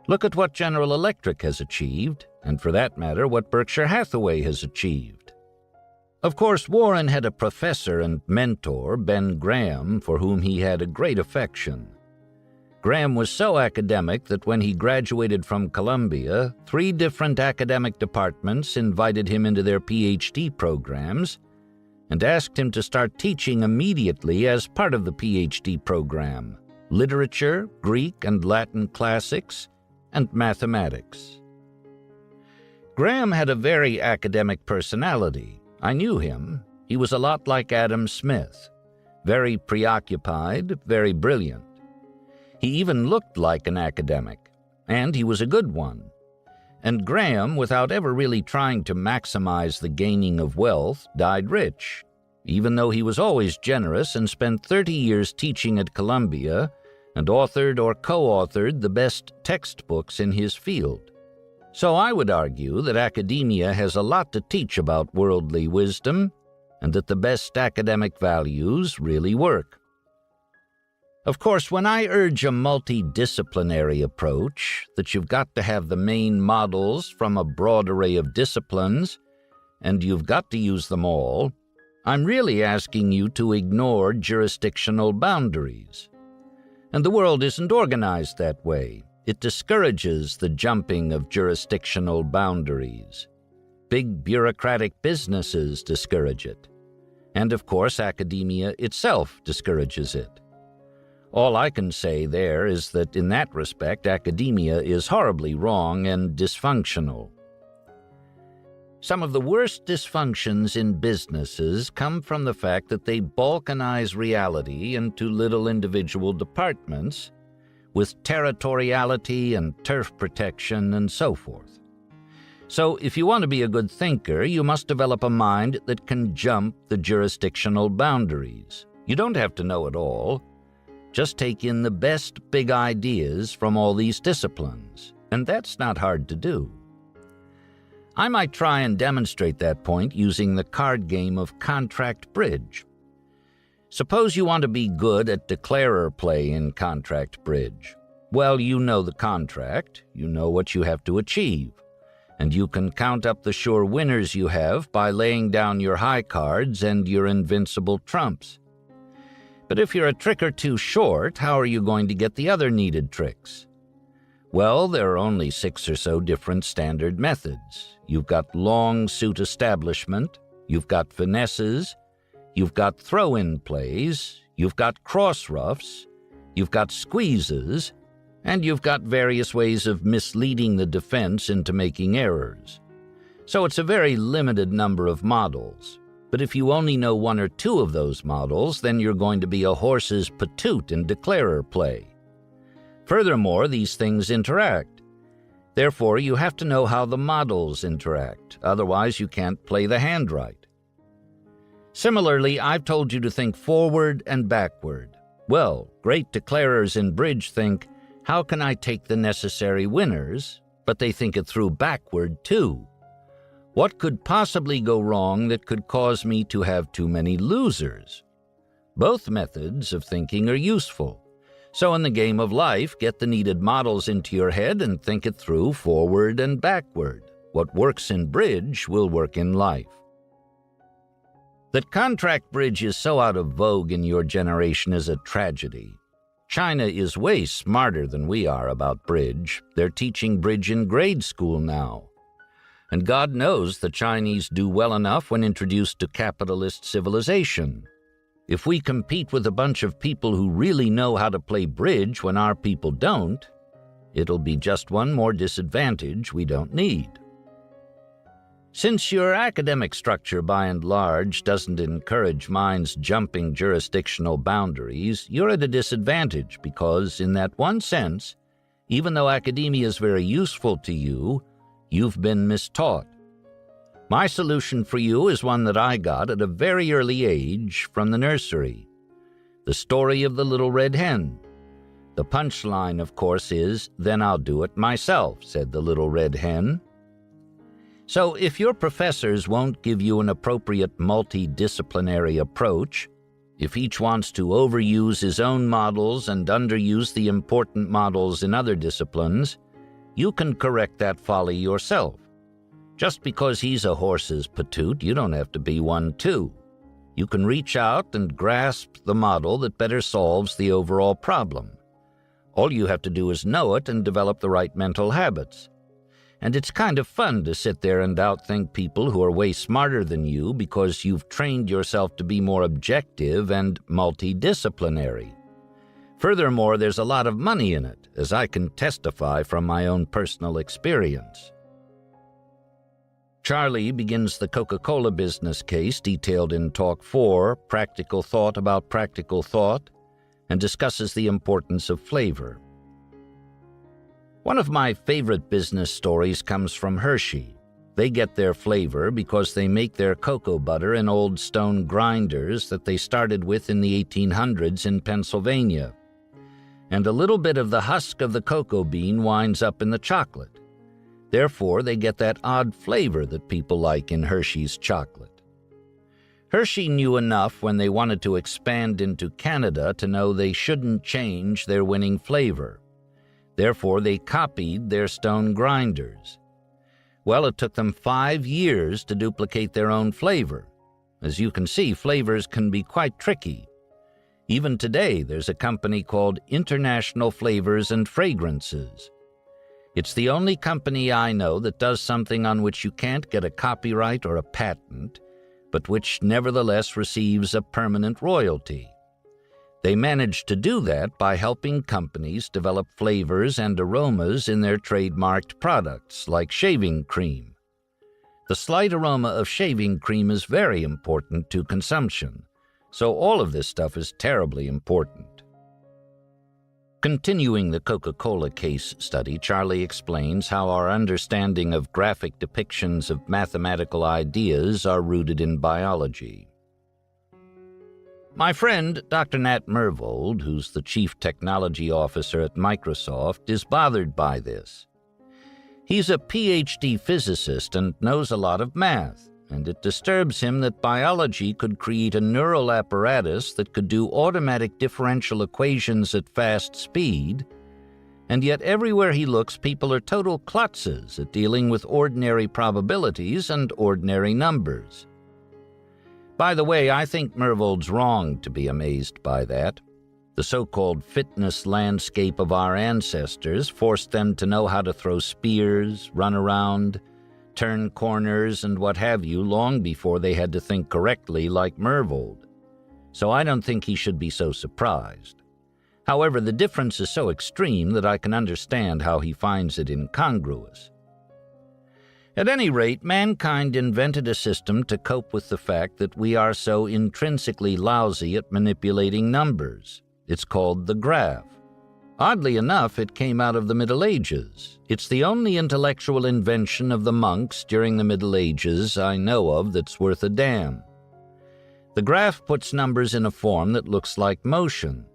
Look at what General Electric has achieved, and for that matter, what Berkshire Hathaway has achieved. Of course, Warren had a professor and mentor, Ben Graham, for whom he had a great affection. Graham was so academic that when he graduated from Columbia, 3 different academic departments invited him into their PhD programs and asked him to start teaching immediately as part of the PhD program: literature, Greek and Latin classics, and mathematics. Graham had a very academic personality. I knew him. He was a lot like Adam Smith. Very preoccupied, very brilliant. He even looked like an academic, and he was a good one. And Graham, without ever really trying to maximize the gaining of wealth, died rich. even though he was always generous and spent 30 years teaching at Columbia and authored or co-authored the best textbooks in his field. So I would argue that academia has a lot to teach about worldly wisdom, and that the best academic values really work. Of course, when I urge a multidisciplinary approach, that you've got to have the main models from a broad array of disciplines, and you've got to use them all, I'm really asking you to ignore jurisdictional boundaries. And the world isn't organized that way. It discourages the jumping of jurisdictional boundaries. Big bureaucratic businesses discourage it. And of course, academia itself discourages it. All I can say there is that in that respect, academia is horribly wrong and dysfunctional. Some of the worst dysfunctions in businesses come from the fact that they balkanize reality into little individual departments with territoriality and turf protection and so forth. So if you want to be a good thinker, you must develop a mind that can jump the jurisdictional boundaries. You don't have to know it all. Just take in the best big ideas from all these disciplines, and that's not hard to do. I might try and demonstrate that point using the card game of contract bridge. Suppose you want to be good at declarer play in contract bridge. Well, you know the contract, you know what you have to achieve, and you can count up the sure winners you have by laying down your high cards and your invincible trumps. But if you're a trick or two short, how are you going to get the other needed tricks? Well, there are only 6 or so different standard methods. You've got long suit establishment, you've got finesses, you've got throw-in plays, you've got cross roughs, you've got squeezes, and you've got various ways of misleading the defense into making errors. So it's a very limited number of models. But if you only know 1 or 2 of those models, then you're going to be a horse's patoot in declarer play. Furthermore, these things interact. Therefore, you have to know how the models interact. Otherwise, you can't play the hand right. Similarly, I've told you to think forward and backward. Well, great declarers in bridge think, how can I take the necessary winners? But they think it through backward, too. What could possibly go wrong that could cause me to have too many losers? Both methods of thinking are useful. So in the game of life, get the needed models into your head and think it through forward and backward. What works in bridge will work in life. That contract bridge is so out of vogue in your generation is a tragedy. China is way smarter than we are about bridge. They're teaching bridge in grade school now. And God knows the Chinese do well enough when introduced to capitalist civilization. If we compete with a bunch of people who really know how to play bridge when our people don't, it'll be just one more disadvantage we don't need. Since your academic structure by and large doesn't encourage minds jumping jurisdictional boundaries, you're at a disadvantage because, in that one sense, even though academia is very useful to you, you've been mistaught. My solution for you is one that I got at a very early age from the nursery. The story of the little red hen. The punchline, of course, is, "Then I'll do it myself," said the little red hen. So if your professors won't give you an appropriate multidisciplinary approach, if each wants to overuse his own models and underuse the important models in other disciplines, you can correct that folly yourself. Just because he's a horse's patoot, you don't have to be one too. You can reach out and grasp the model that better solves the overall problem. All you have to do is know it and develop the right mental habits. And it's kind of fun to sit there and outthink people who are way smarter than you because you've trained yourself to be more objective and multidisciplinary. Furthermore, there's a lot of money in it, as I can testify from my own personal experience. Charlie begins the Coca-Cola business case detailed in Talk 4, Practical Thought About Practical Thought, and discusses the importance of flavor. One of my favorite business stories comes from Hershey. They get their flavor because they make their cocoa butter in old stone grinders that they started with in the 1800s in Pennsylvania. And a little bit of the husk of the cocoa bean winds up in the chocolate. Therefore, they get that odd flavor that people like in Hershey's chocolate. Hershey knew enough when they wanted to expand into Canada to know they shouldn't change their winning flavor. Therefore, they copied their stone grinders. Well, it took them 5 years to duplicate their own flavor. As you can see, flavors can be quite tricky. Even today, there's a company called International Flavors and Fragrances. It's the only company I know that does something on which you can't get a copyright or a patent, but which nevertheless receives a permanent royalty. They managed to do that by helping companies develop flavors and aromas in their trademarked products, like shaving cream. The slight aroma of shaving cream is very important to consumption, so all of this stuff is terribly important. Continuing the Coca-Cola case study, Charlie explains how our understanding of graphic depictions of mathematical ideas are rooted in biology. My friend, Dr. Nat Mervold, who's the Chief Technology Officer at Microsoft, is bothered by this. He's a PhD physicist and knows a lot of math, and it disturbs him that biology could create a neural apparatus that could do automatic differential equations at fast speed, and yet everywhere he looks, people are total klutzes at dealing with ordinary probabilities and ordinary numbers. By the way, I think Mervold's wrong to be amazed by that. The so-called fitness landscape of our ancestors forced them to know how to throw spears, run around, turn corners, and what have you long before they had to think correctly like Mervold. So I don't think he should be so surprised. However, the difference is so extreme that I can understand how he finds it incongruous. At any rate, mankind invented a system to cope with the fact that we are so intrinsically lousy at manipulating numbers. It's called the graph. Oddly enough, it came out of the Middle Ages. It's the only intellectual invention of the monks during the Middle Ages I know of that's worth a damn. The graph puts numbers in a form that looks like motion,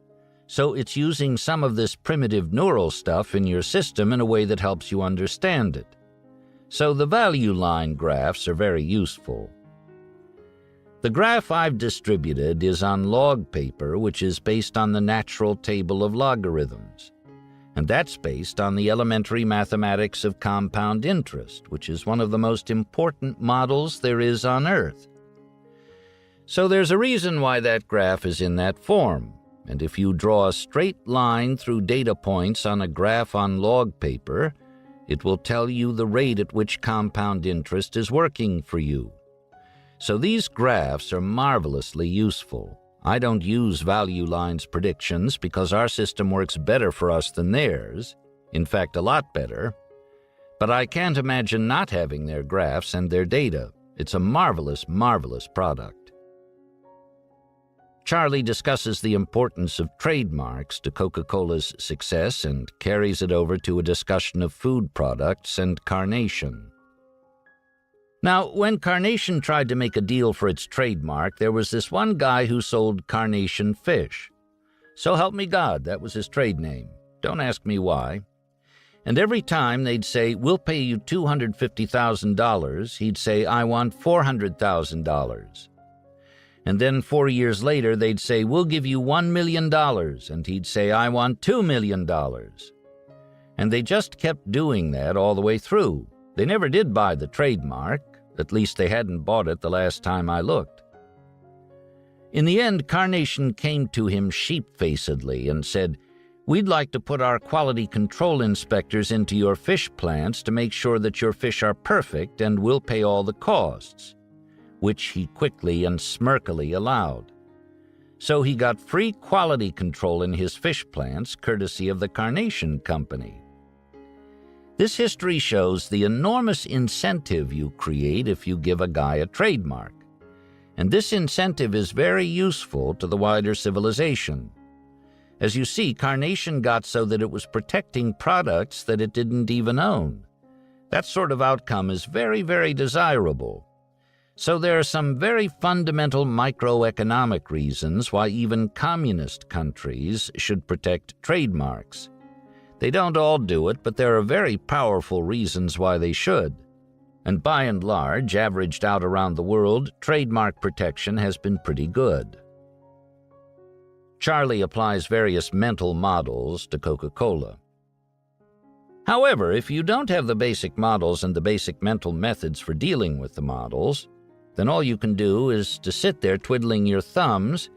so it's using some of this primitive neural stuff in your system in a way that helps you understand it. So the value line graphs are very useful. The graph I've distributed is on log paper, which is based on the natural table of logarithms. And that's based on the elementary mathematics of compound interest, which is one of the most important models there is on Earth. So there's a reason why that graph is in that form. And if you draw a straight line through data points on a graph on log paper, it will tell you the rate at which compound interest is working for you. So these graphs are marvelously useful. I don't use value lines predictions because our system works better for us than theirs, in fact, a lot better. But I can't imagine not having their graphs and their data. It's a marvelous, marvelous product. Charlie discusses the importance of trademarks to Coca-Cola's success and carries it over to a discussion of food products and Carnation. Now, when Carnation tried to make a deal for its trademark, there was this one guy who sold Carnation fish. So help me God, that was his trade name. Don't ask me why. And every time they'd say, "We'll pay you $250,000, he'd say, "I want $400,000. And then 4 years later, they'd say, "We'll give you $1 million, and he'd say, "I want $2 million. And they just kept doing that all the way through. They never did buy the trademark. At least they hadn't bought it the last time I looked. In the end, Carnation came to him sheep-facedly and said, "We'd like to put our quality control inspectors into your fish plants to make sure that your fish are perfect, and we'll pay all the costs," which he quickly and smirkily allowed. So he got free quality control in his fish plants, courtesy of the Carnation Company. This history shows the enormous incentive you create if you give a guy a trademark. And this incentive is very useful to the wider civilization. As you see, Carnation got so that it was protecting products that it didn't even own. That sort of outcome is very, very desirable. So there are some very fundamental microeconomic reasons why even communist countries should protect trademarks. They don't all do it, but there are very powerful reasons why they should. And by and large, averaged out around the world, trademark protection has been pretty good. Charlie applies various mental models to Coca-Cola. However, if you don't have the basic models and the basic mental methods for dealing with the models, then all you can do is to sit there twiddling your thumbs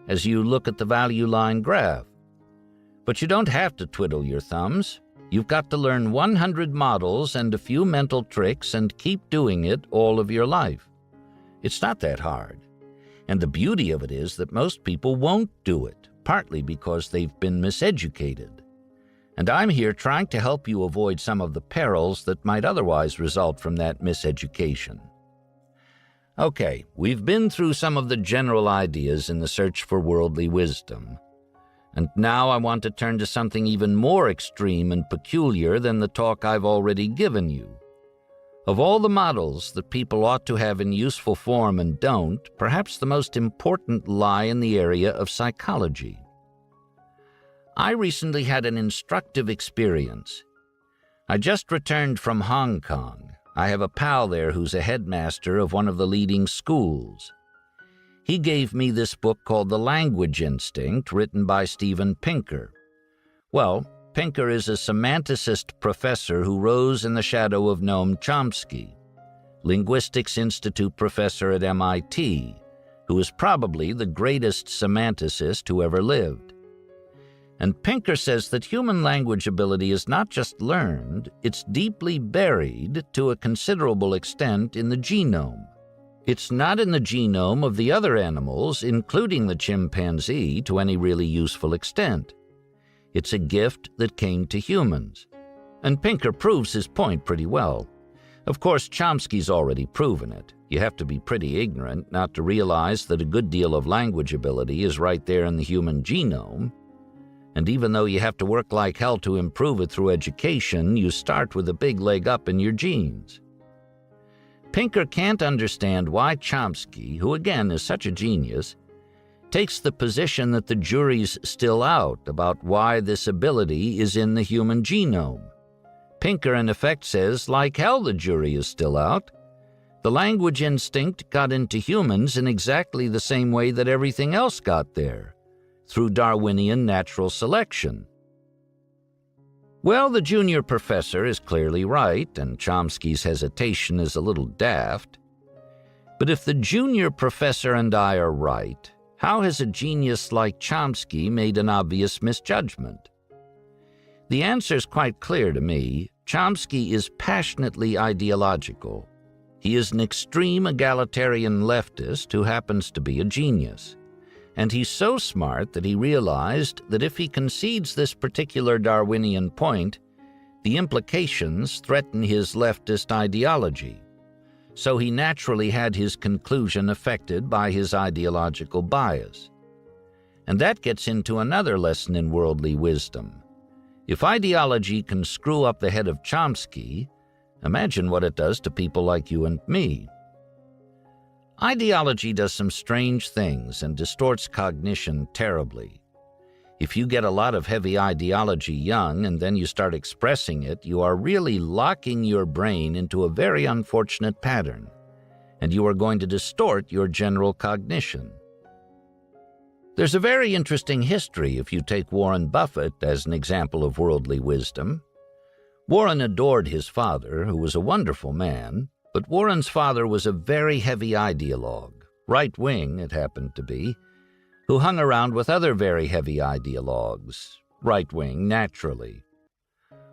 as you look at the value line graph. But you don't have to twiddle your thumbs. You've got to learn 100 models and a few mental tricks and keep doing it all of your life. It's not that hard. And the beauty of it is that most people won't do it, partly because they've been miseducated. And I'm here trying to help you avoid some of the perils that might otherwise result from that miseducation. Okay, we've been through some of the general ideas in the search for worldly wisdom. And now I want to turn to something even more extreme and peculiar than the talk I've already given you. Of all the models that people ought to have in useful form and don't, perhaps the most important lie in the area of psychology. I recently had an instructive experience. I just returned from Hong Kong. I have a pal there who's a headmaster of one of the leading schools. He gave me this book called The Language Instinct, written by Steven Pinker. Well, Pinker is a semanticist professor who rose in the shadow of Noam Chomsky, Linguistics Institute professor at MIT, who is probably the greatest semanticist who ever lived. And Pinker says that human language ability is not just learned, it's deeply buried to a considerable extent in the genome. It's not in the genome of the other animals, including the chimpanzee, to any really useful extent. It's a gift that came to humans. And Pinker proves his point pretty well. Of course, Chomsky's already proven it. You have to be pretty ignorant not to realize that a good deal of language ability is right there in the human genome. And even though you have to work like hell to improve it through education, you start with a big leg up in your genes. Pinker can't understand why Chomsky, who again is such a genius, takes the position that the jury's still out about why this ability is in the human genome. Pinker, in effect, says, like hell the jury is still out. The language instinct got into humans in exactly the same way that everything else got there, through Darwinian natural selection. Well, the junior professor is clearly right, and Chomsky's hesitation is a little daft. But if the junior professor and I are right, how has a genius like Chomsky made an obvious misjudgment? The answer's quite clear to me. Chomsky is passionately ideological. He is an extreme egalitarian leftist who happens to be a genius. And he's so smart that he realized that if he concedes this particular Darwinian point, the implications threaten his leftist ideology. So he naturally had his conclusion affected by his ideological bias. And that gets into another lesson in worldly wisdom. If ideology can screw up the head of Chomsky, imagine what it does to people like you and me. Ideology does some strange things and distorts cognition terribly. If you get a lot of heavy ideology young and then you start expressing it, you are really locking your brain into a very unfortunate pattern, and you are going to distort your general cognition. There's a very interesting history if you take Warren Buffett as an example of worldly wisdom. Warren adored his father, who was a wonderful man, but Warren's father was a very heavy ideologue, right-wing it happened to be, who hung around with other very heavy ideologues, right-wing naturally.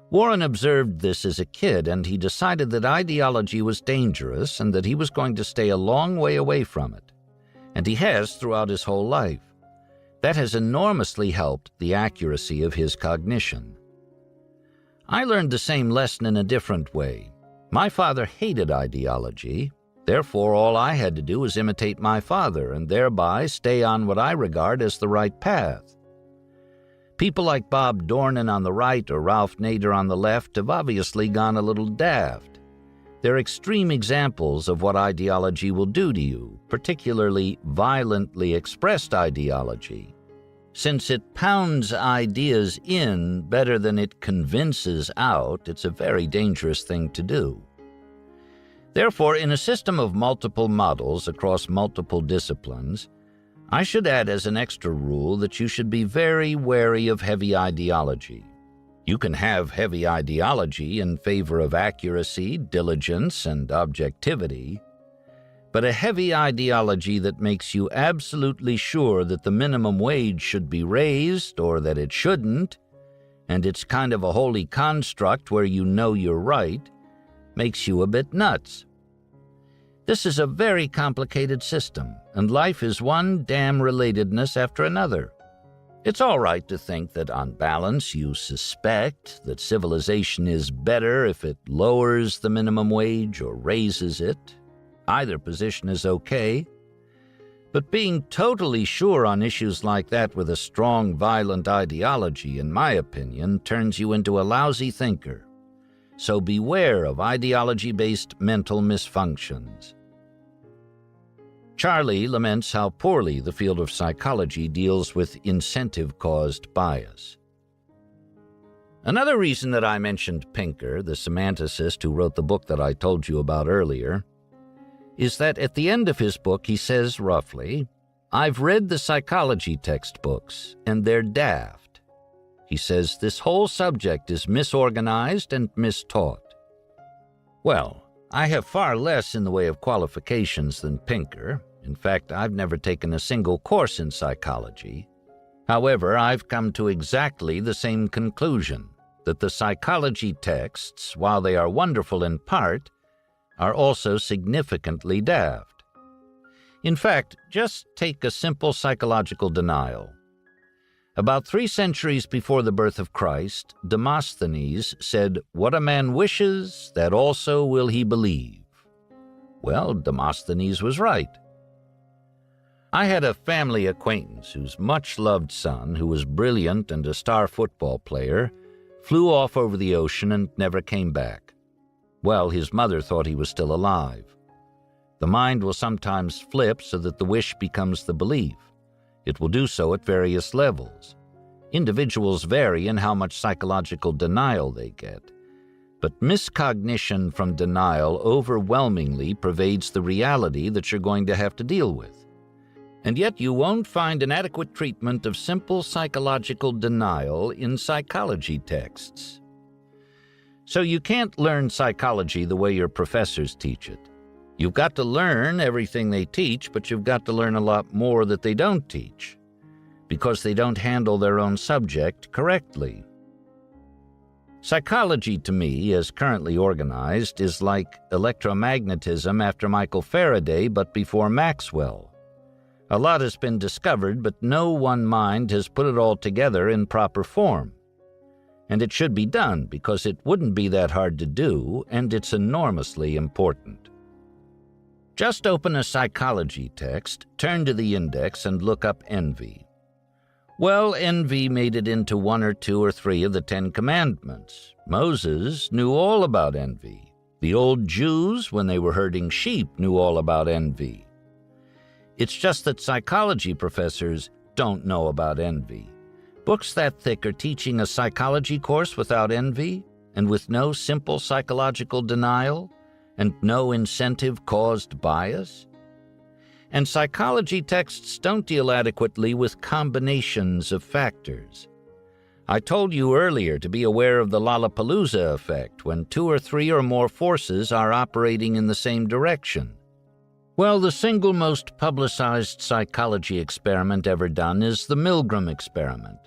Warren observed this as a kid, and he decided that ideology was dangerous and that he was going to stay a long way away from it. And he has throughout his whole life. That has enormously helped the accuracy of his cognition. I learned the same lesson in a different way. My father hated ideology. Therefore, all I had to do was imitate my father and thereby stay on what I regard as the right path. People like Bob Dornan on the right or Ralph Nader on the left have obviously gone a little daft. They're extreme examples of what ideology will do to you, particularly violently expressed ideology. Since it pounds ideas in better than it convinces out, it's a very dangerous thing to do. Therefore, in a system of multiple models across multiple disciplines, I should add as an extra rule that you should be very wary of heavy ideology. You can have heavy ideology in favor of accuracy, diligence, and objectivity, but a heavy ideology that makes you absolutely sure that the minimum wage should be raised or that it shouldn't, and it's kind of a holy construct where you know you're right, makes you a bit nuts. This is a very complicated system, and life is one damn relatedness after another. It's all right to think that on balance you suspect that civilization is better if it lowers the minimum wage or raises it. Either position is okay. But being totally sure on issues like that with a strong, violent ideology, in my opinion, turns you into a lousy thinker. So beware of ideology-based mental misfunctions. Charlie laments how poorly the field of psychology deals with incentive-caused bias. Another reason that I mentioned Pinker, the semanticist who wrote the book that I told you about earlier, is that at the end of his book he says roughly, "I've read the psychology textbooks, and they're daft." He says this whole subject is misorganized and mistaught. Well, I have far less in the way of qualifications than Pinker. In fact, I've never taken a single course in psychology. However, I've come to exactly the same conclusion, that the psychology texts, while they are wonderful in part, are also significantly daft. In fact, just take a simple psychological denial. About 3 centuries before the birth of Christ, Demosthenes said, "What a man wishes, that also will he believe." Well, Demosthenes was right. I had a family acquaintance whose much-loved son, who was brilliant and a star football player, flew off over the ocean and never came back. Well, his mother thought he was still alive. The mind will sometimes flip so that the wish becomes the belief. It will do so at various levels. Individuals vary in how much psychological denial they get, but miscognition from denial overwhelmingly pervades the reality that you're going to have to deal with. And yet you won't find an adequate treatment of simple psychological denial in psychology texts. So you can't learn psychology the way your professors teach it. You've got to learn everything they teach, but you've got to learn a lot more that they don't teach, because they don't handle their own subject correctly. Psychology, to me, as currently organized, is like electromagnetism after Michael Faraday, but before Maxwell. A lot has been discovered, but no one mind has put it all together in proper form. And it should be done, because it wouldn't be that hard to do, and it's enormously important. Just open a psychology text, turn to the index, and look up envy. Well, envy made it into 1 or 2 or 3 of the 10 Commandments. Moses knew all about envy. The old Jews, when they were herding sheep, knew all about envy. It's just that psychology professors don't know about envy. Books that thick are teaching a psychology course without envy and with no simple psychological denial and no incentive-caused bias. And psychology texts don't deal adequately with combinations of factors. I told you earlier to be aware of the Lollapalooza effect when 2 or 3 or more forces are operating in the same direction. Well, the single most publicized psychology experiment ever done is the Milgram experiment,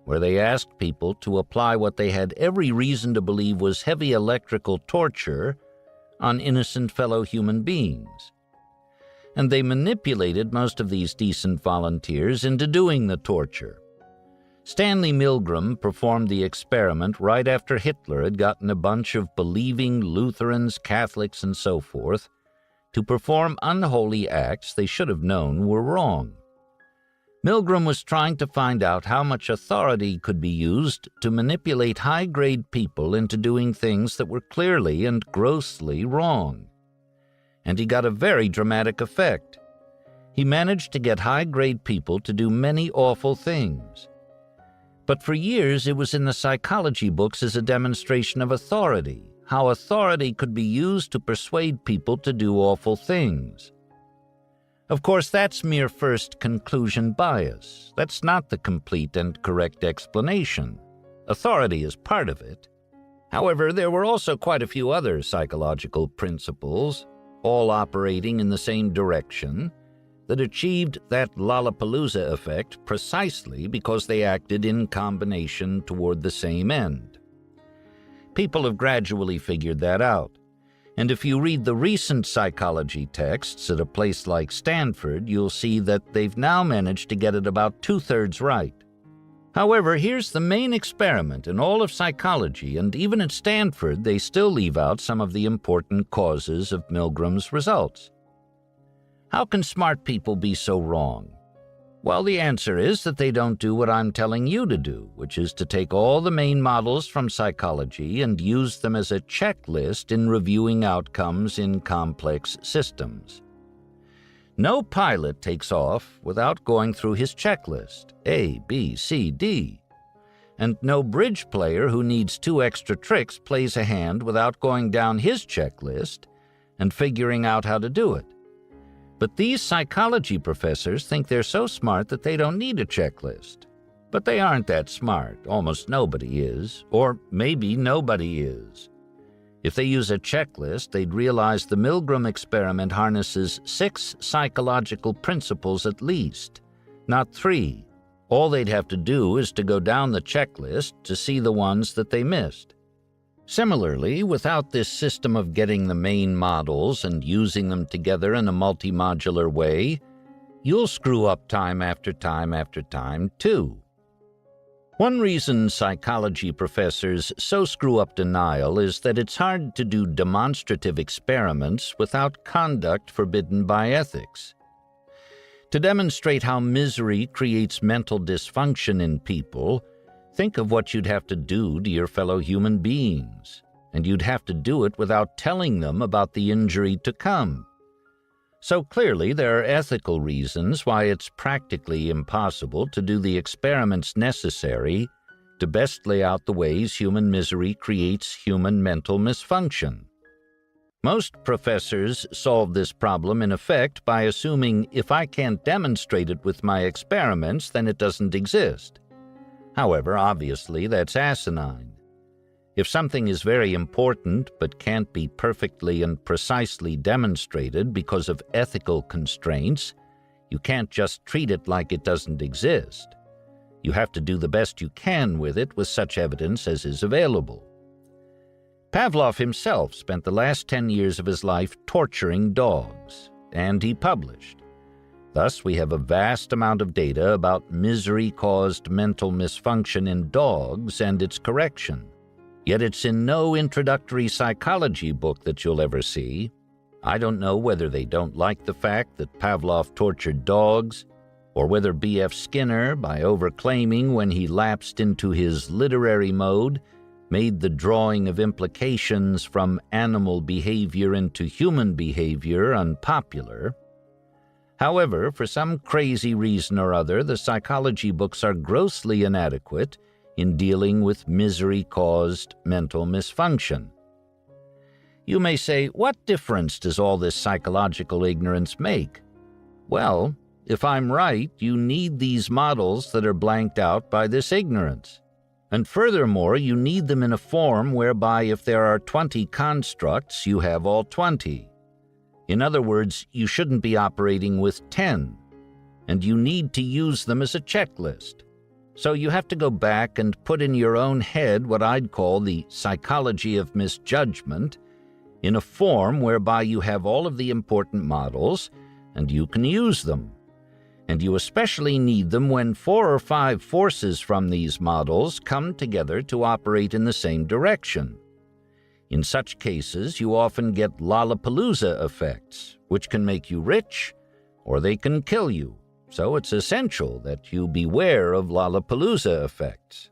where they asked people to apply what they had every reason to believe was heavy electrical torture on innocent fellow human beings. And they manipulated most of these decent volunteers into doing the torture. Stanley Milgram performed the experiment right after Hitler had gotten a bunch of believing Lutherans, Catholics, and so forth to perform unholy acts they should have known were wrong. Milgram was trying to find out how much authority could be used to manipulate high-grade people into doing things that were clearly and grossly wrong. And he got a very dramatic effect. He managed to get high-grade people to do many awful things. But for years it was in the psychology books as a demonstration of authority, how authority could be used to persuade people to do awful things. Of course, that's mere first conclusion bias. That's not the complete and correct explanation. Authority is part of it. However, there were also quite a few other psychological principles, all operating in the same direction, that achieved that Lollapalooza effect precisely because they acted in combination toward the same end. People have gradually figured that out. And if you read the recent psychology texts at a place like Stanford, you'll see that they've now managed to get it about 2/3 right. However, here's the main experiment in all of psychology, and even at Stanford, they still leave out some of the important causes of Milgram's results. How can smart people be so wrong? Well, the answer is that they don't do what I'm telling you to do, which is to take all the main models from psychology and use them as a checklist in reviewing outcomes in complex systems. No pilot takes off without going through his checklist, A, B, C, D. And no bridge player who needs 2 extra tricks plays a hand without going down his checklist and figuring out how to do it. But these psychology professors think they're so smart that they don't need a checklist. But they aren't that smart. Almost nobody is. Or maybe nobody is. If they use a checklist, they'd realize the Milgram experiment harnesses 6 psychological principles at least, not 3. All they'd have to do is to go down the checklist to see the ones that they missed. Similarly, without this system of getting the main models and using them together in a multi-modular way, you'll screw up time after time after time, too. One reason psychology professors so screw up denial is that it's hard to do demonstrative experiments without conduct forbidden by ethics. To demonstrate how misery creates mental dysfunction in people, think of what you'd have to do to your fellow human beings, and you'd have to do it without telling them about the injury to come. So clearly there are ethical reasons why it's practically impossible to do the experiments necessary to best lay out the ways human misery creates human mental misfunction. Most professors solve this problem in effect by assuming if I can't demonstrate it with my experiments, then it doesn't exist. However, obviously, that's asinine. If something is very important but can't be perfectly and precisely demonstrated because of ethical constraints, you can't just treat it like it doesn't exist. You have to do the best you can with it with such evidence as is available. Pavlov himself spent the last 10 years of his life torturing dogs, and he published. Thus, we have a vast amount of data about misery-caused mental misfunction in dogs and its correction. Yet it's in no introductory psychology book that you'll ever see. I don't know whether they don't like the fact that Pavlov tortured dogs, or whether B.F. Skinner, by overclaiming when he lapsed into his literary mode, made the drawing of implications from animal behavior into human behavior unpopular. However, for some crazy reason or other, the psychology books are grossly inadequate in dealing with misery-caused mental misfunction. You may say, what difference does all this psychological ignorance make? Well, if I'm right, you need these models that are blanked out by this ignorance. And furthermore, you need them in a form whereby if there are 20 constructs, you have all 20. In other words, you shouldn't be operating with 10, and you need to use them as a checklist. So you have to go back and put in your own head what I'd call the psychology of misjudgment in a form whereby you have all of the important models and you can use them. And you especially need them when 4 or 5 forces from these models come together to operate in the same direction. In such cases, you often get Lollapalooza effects, which can make you rich, or they can kill you, so it's essential that you beware of Lollapalooza effects.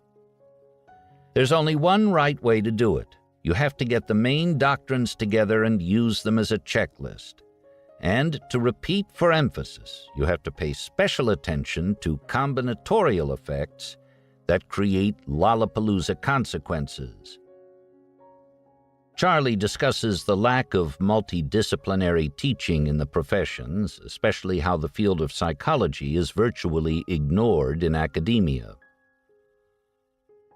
There's only one right way to do it. You have to get the main doctrines together and use them as a checklist. And to repeat for emphasis, you have to pay special attention to combinatorial effects that create Lollapalooza consequences. Charlie discusses the lack of multidisciplinary teaching in the professions, especially how the field of psychology is virtually ignored in academia.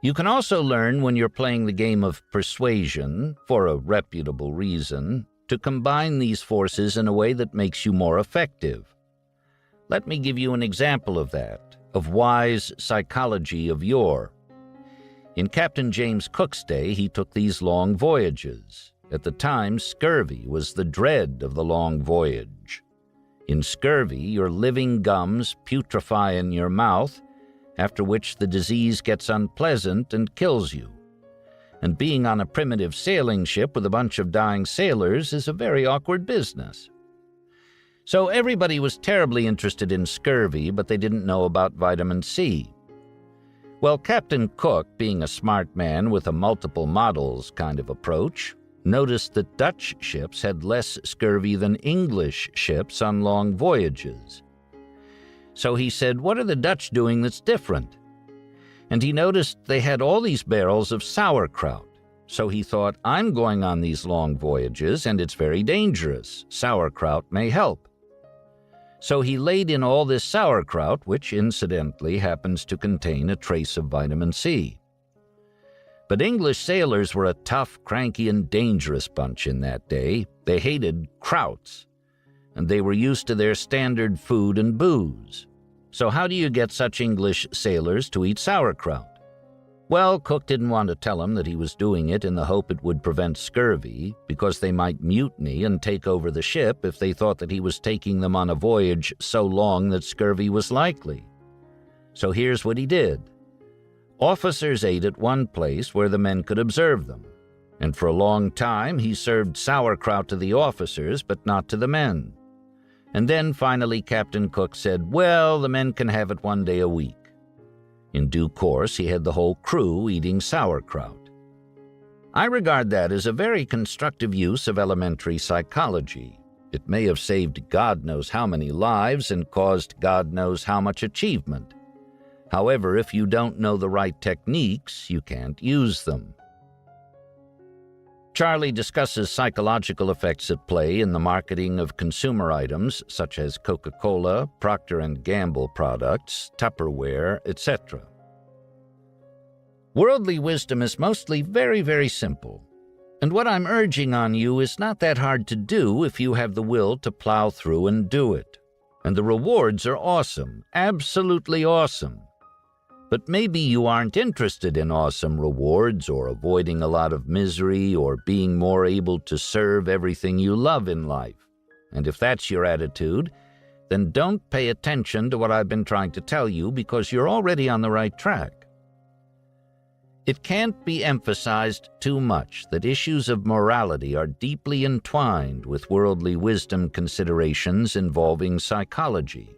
You can also learn when you're playing the game of persuasion, for a reputable reason, to combine these forces in a way that makes you more effective. Let me give you an example of that, of wise psychology of yore. In Captain James Cook's day, he took these long voyages. At the time, scurvy was the dread of the long voyage. In scurvy, your living gums putrefy in your mouth, after which the disease gets unpleasant and kills you. And being on a primitive sailing ship with a bunch of dying sailors is a very awkward business. So everybody was terribly interested in scurvy, but they didn't know about vitamin C. Well, Captain Cook, being a smart man with a multiple models kind of approach, noticed that Dutch ships had less scurvy than English ships on long voyages. So he said, "What are the Dutch doing that's different?" And he noticed they had all these barrels of sauerkraut. So he thought, I'm going on these long voyages, and it's very dangerous. Sauerkraut may help. So he laid in all this sauerkraut, which incidentally happens to contain a trace of vitamin C. But English sailors were a tough, cranky, and dangerous bunch in that day. They hated krauts, and they were used to their standard food and booze. So how do you get such English sailors to eat sauerkraut? Well, Cook didn't want to tell them that he was doing it in the hope it would prevent scurvy, because they might mutiny and take over the ship if they thought that he was taking them on a voyage so long that scurvy was likely. So here's what he did. Officers ate at one place where the men could observe them, and for a long time he served sauerkraut to the officers but not to the men. And then finally Captain Cook said, well, the men can have it one day a week. In due course, he had the whole crew eating sauerkraut. I regard that as a very constructive use of elementary psychology. It may have saved God knows how many lives and caused God knows how much achievement. However, if you don't know the right techniques, you can't use them. Charlie discusses psychological effects at play in the marketing of consumer items such as Coca-Cola, Procter & Gamble products, Tupperware, etc. Worldly wisdom is mostly very, very simple. And what I'm urging on you is not that hard to do if you have the will to plow through and do it. And the rewards are awesome, absolutely awesome. But maybe you aren't interested in awesome rewards or avoiding a lot of misery or being more able to serve everything you love in life. And if that's your attitude, then don't pay attention to what I've been trying to tell you because you're already on the right track. It can't be emphasized too much that issues of morality are deeply entwined with worldly wisdom considerations involving psychology.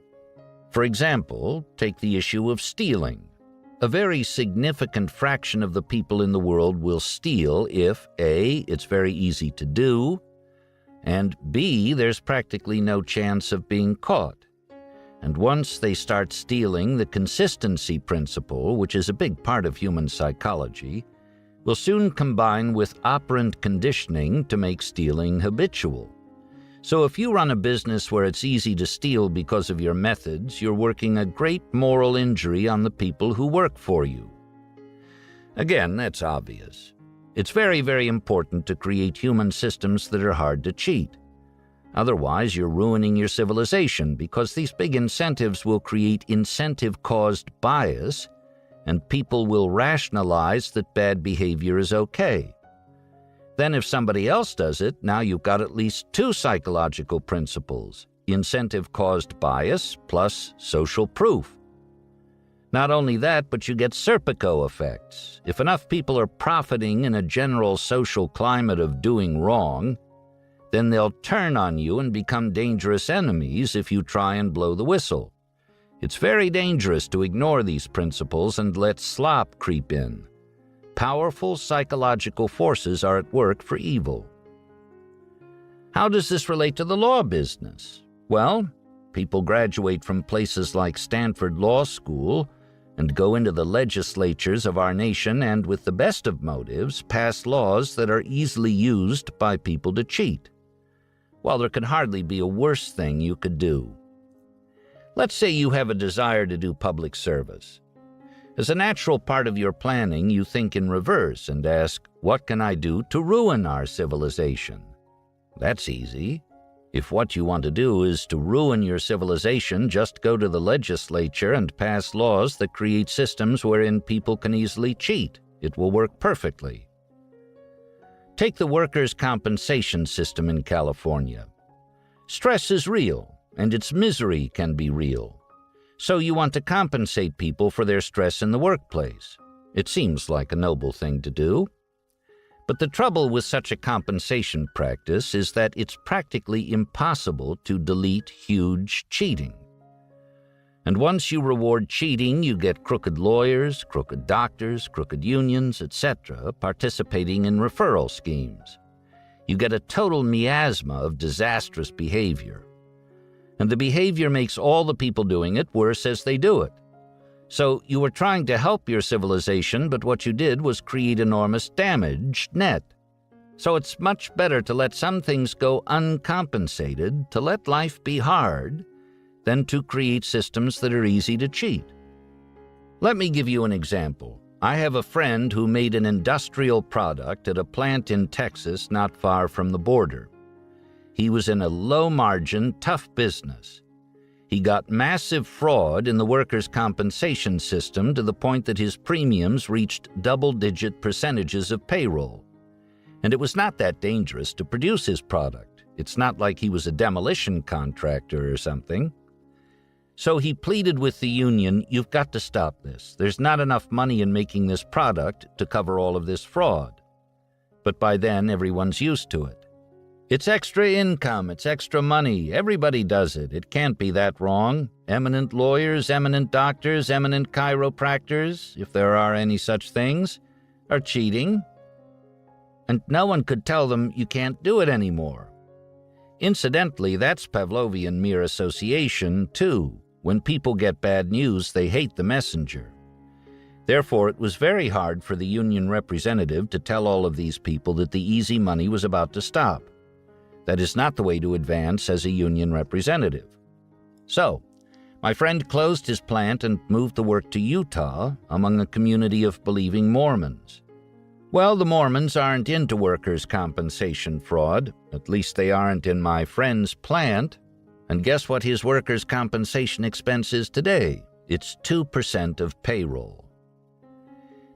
For example, take the issue of stealing. A very significant fraction of the people in the world will steal if A, it's very easy to do, and B, there's practically no chance of being caught. And once they start stealing, the consistency principle, which is a big part of human psychology, will soon combine with operant conditioning to make stealing habitual. So if you run a business where it's easy to steal because of your methods, you're working a great moral injury on the people who work for you. Again, that's obvious. It's very, very important to create human systems that are hard to cheat. Otherwise, you're ruining your civilization because these big incentives will create incentive-caused bias, and people will rationalize that bad behavior is okay. Then if somebody else does it, now you've got at least two psychological principles, incentive-caused bias plus social proof. Not only that, but you get Serpico effects. If enough people are profiting in a general social climate of doing wrong, then they'll turn on you and become dangerous enemies if you try and blow the whistle. It's very dangerous to ignore these principles and let slop creep in. Powerful psychological forces are at work for evil. How does this relate to the law business? Well, people graduate from places like Stanford Law School and go into the legislatures of our nation and, with the best of motives, pass laws that are easily used by people to cheat. Well, there can hardly be a worse thing you could do. Let's say you have a desire to do public service. As a natural part of your planning, you think in reverse and ask, what can I do to ruin our civilization? That's easy. If what you want to do is to ruin your civilization, just go to the legislature and pass laws that create systems wherein people can easily cheat. It will work perfectly. Take the workers' compensation system in California. Stress is real, and its misery can be real. So you want to compensate people for their stress in the workplace. It seems like a noble thing to do. But the trouble with such a compensation practice is that it's practically impossible to delete huge cheating. And once you reward cheating, you get crooked lawyers, crooked doctors, crooked unions, etc., participating in referral schemes. You get a total miasma of disastrous behavior. And the behavior makes all the people doing it worse as they do it. So you were trying to help your civilization, but what you did was create enormous damage net. So it's much better to let some things go uncompensated, to let life be hard, than to create systems that are easy to cheat. Let me give you an example. I have a friend who made an industrial product at a plant in Texas not far from the border. He was in a low-margin, tough business. He got massive fraud in the workers' compensation system to the point that his premiums reached double-digit percentages of payroll. And it was not that dangerous to produce his product. It's not like he was a demolition contractor or something. So he pleaded with the union, "You've got to stop this. There's not enough money in making this product to cover all of this fraud." But by then, everyone's used to it. It's extra income, it's extra money, everybody does it. It can't be that wrong. Eminent lawyers, eminent doctors, eminent chiropractors, if there are any such things, are cheating. And no one could tell them you can't do it anymore. Incidentally, that's Pavlovian mere association, too. When people get bad news, they hate the messenger. Therefore, it was very hard for the union representative to tell all of these people that the easy money was about to stop. That is not the way to advance as a union representative. So, my friend closed his plant and moved the work to Utah among a community of believing Mormons. Well, the Mormons aren't into workers' compensation fraud. At least they aren't in my friend's plant. And guess what his workers' compensation expense is today? It's 2% of payroll.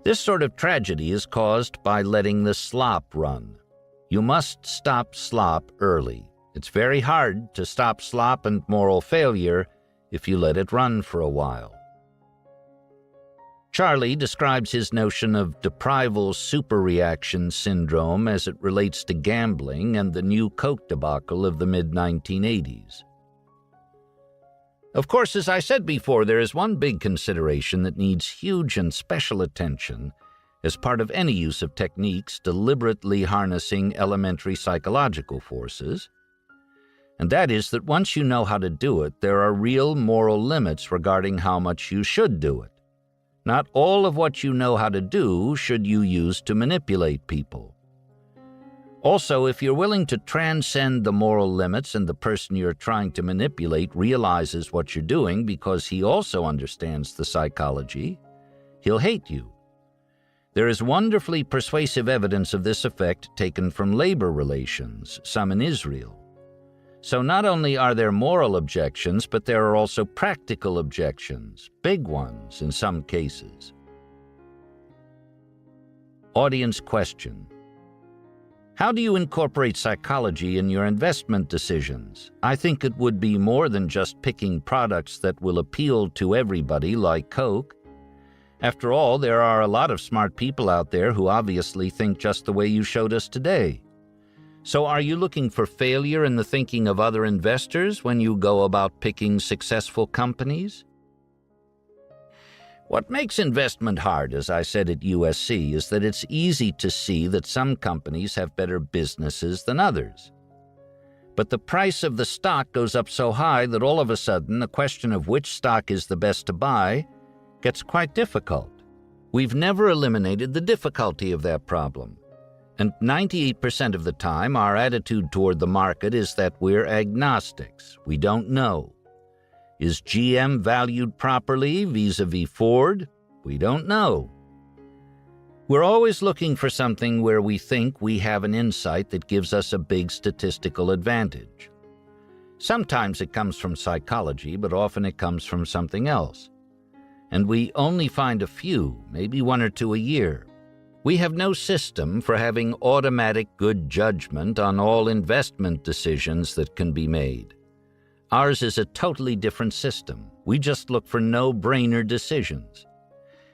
This sort of tragedy is caused by letting the slop run. You must stop slop early. It's very hard to stop slop and moral failure if you let it run for a while. Charlie describes his notion of deprival superreaction syndrome as it relates to gambling and the new Coke debacle of the mid-1980s. Of course, as I said before, there is one big consideration that needs huge and special attention as part of any use of techniques deliberately harnessing elementary psychological forces, and that is that once you know how to do it, there are real moral limits regarding how much you should do it. Not all of what you know how to do should you use to manipulate people. Also, if you're willing to transcend the moral limits and the person you're trying to manipulate realizes what you're doing because he also understands the psychology, he'll hate you. There is wonderfully persuasive evidence of this effect taken from labor relations, some in Israel. So not only are there moral objections, but there are also practical objections, big ones in some cases. Audience question: how do you incorporate psychology in your investment decisions? I think it would be more than just picking products that will appeal to everybody like Coke. After all, there are a lot of smart people out there who obviously think just the way you showed us today. So are you looking for failure in the thinking of other investors when you go about picking successful companies? What makes investment hard, as I said at USC, is that it's easy to see that some companies have better businesses than others. But the price of the stock goes up so high that all of a sudden the question of which stock is the best to buy gets quite difficult. We've never eliminated the difficulty of that problem. And 98% of the time, our attitude toward the market is that we're agnostics. We don't know. Is GM valued properly vis-a-vis Ford? We don't know. We're always looking for something where we think we have an insight that gives us a big statistical advantage. Sometimes it comes from psychology, but often it comes from something else. And we only find a few, maybe one or two a year. We have no system for having automatic good judgment on all investment decisions that can be made. Ours is a totally different system. We just look for no-brainer decisions.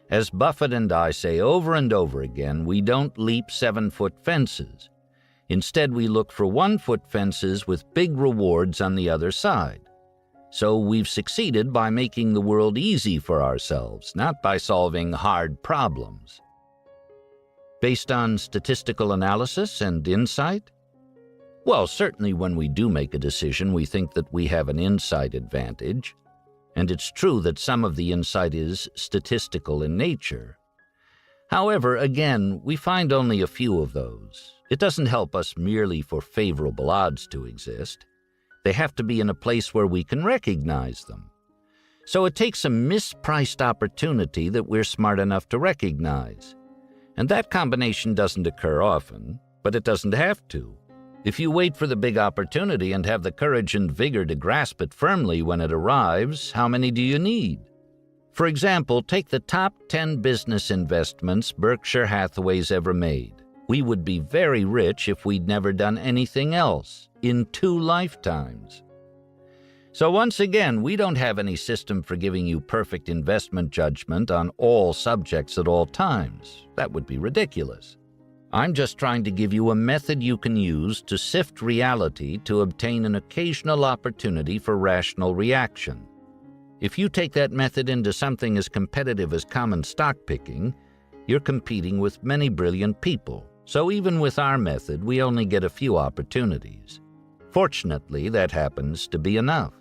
As Buffett and I say over and over again, we don't leap 7-foot fences. Instead, we look for 1-foot fences with big rewards on the other side. So we've succeeded by making the world easy for ourselves, not by solving hard problems. Based on statistical analysis and insight? Well, certainly when we do make a decision, we think that we have an insight advantage. And it's true that some of the insight is statistical in nature. However, again, we find only a few of those. It doesn't help us merely for favorable odds to exist. They have to be in a place where we can recognize them. So it takes a mispriced opportunity that we're smart enough to recognize. And that combination doesn't occur often, but it doesn't have to. If you wait for the big opportunity and have the courage and vigor to grasp it firmly when it arrives, how many do you need? For example, take the top 10 business investments Berkshire Hathaway's ever made. We would be very rich if we'd never done anything else in 2 lifetimes. So once again, we don't have any system for giving you perfect investment judgment on all subjects at all times. That would be ridiculous. I'm just trying to give you a method you can use to sift reality to obtain an occasional opportunity for rational reaction. If you take that method into something as competitive as common stock picking, you're competing with many brilliant people. So even with our method, we only get a few opportunities. Fortunately, that happens to be enough.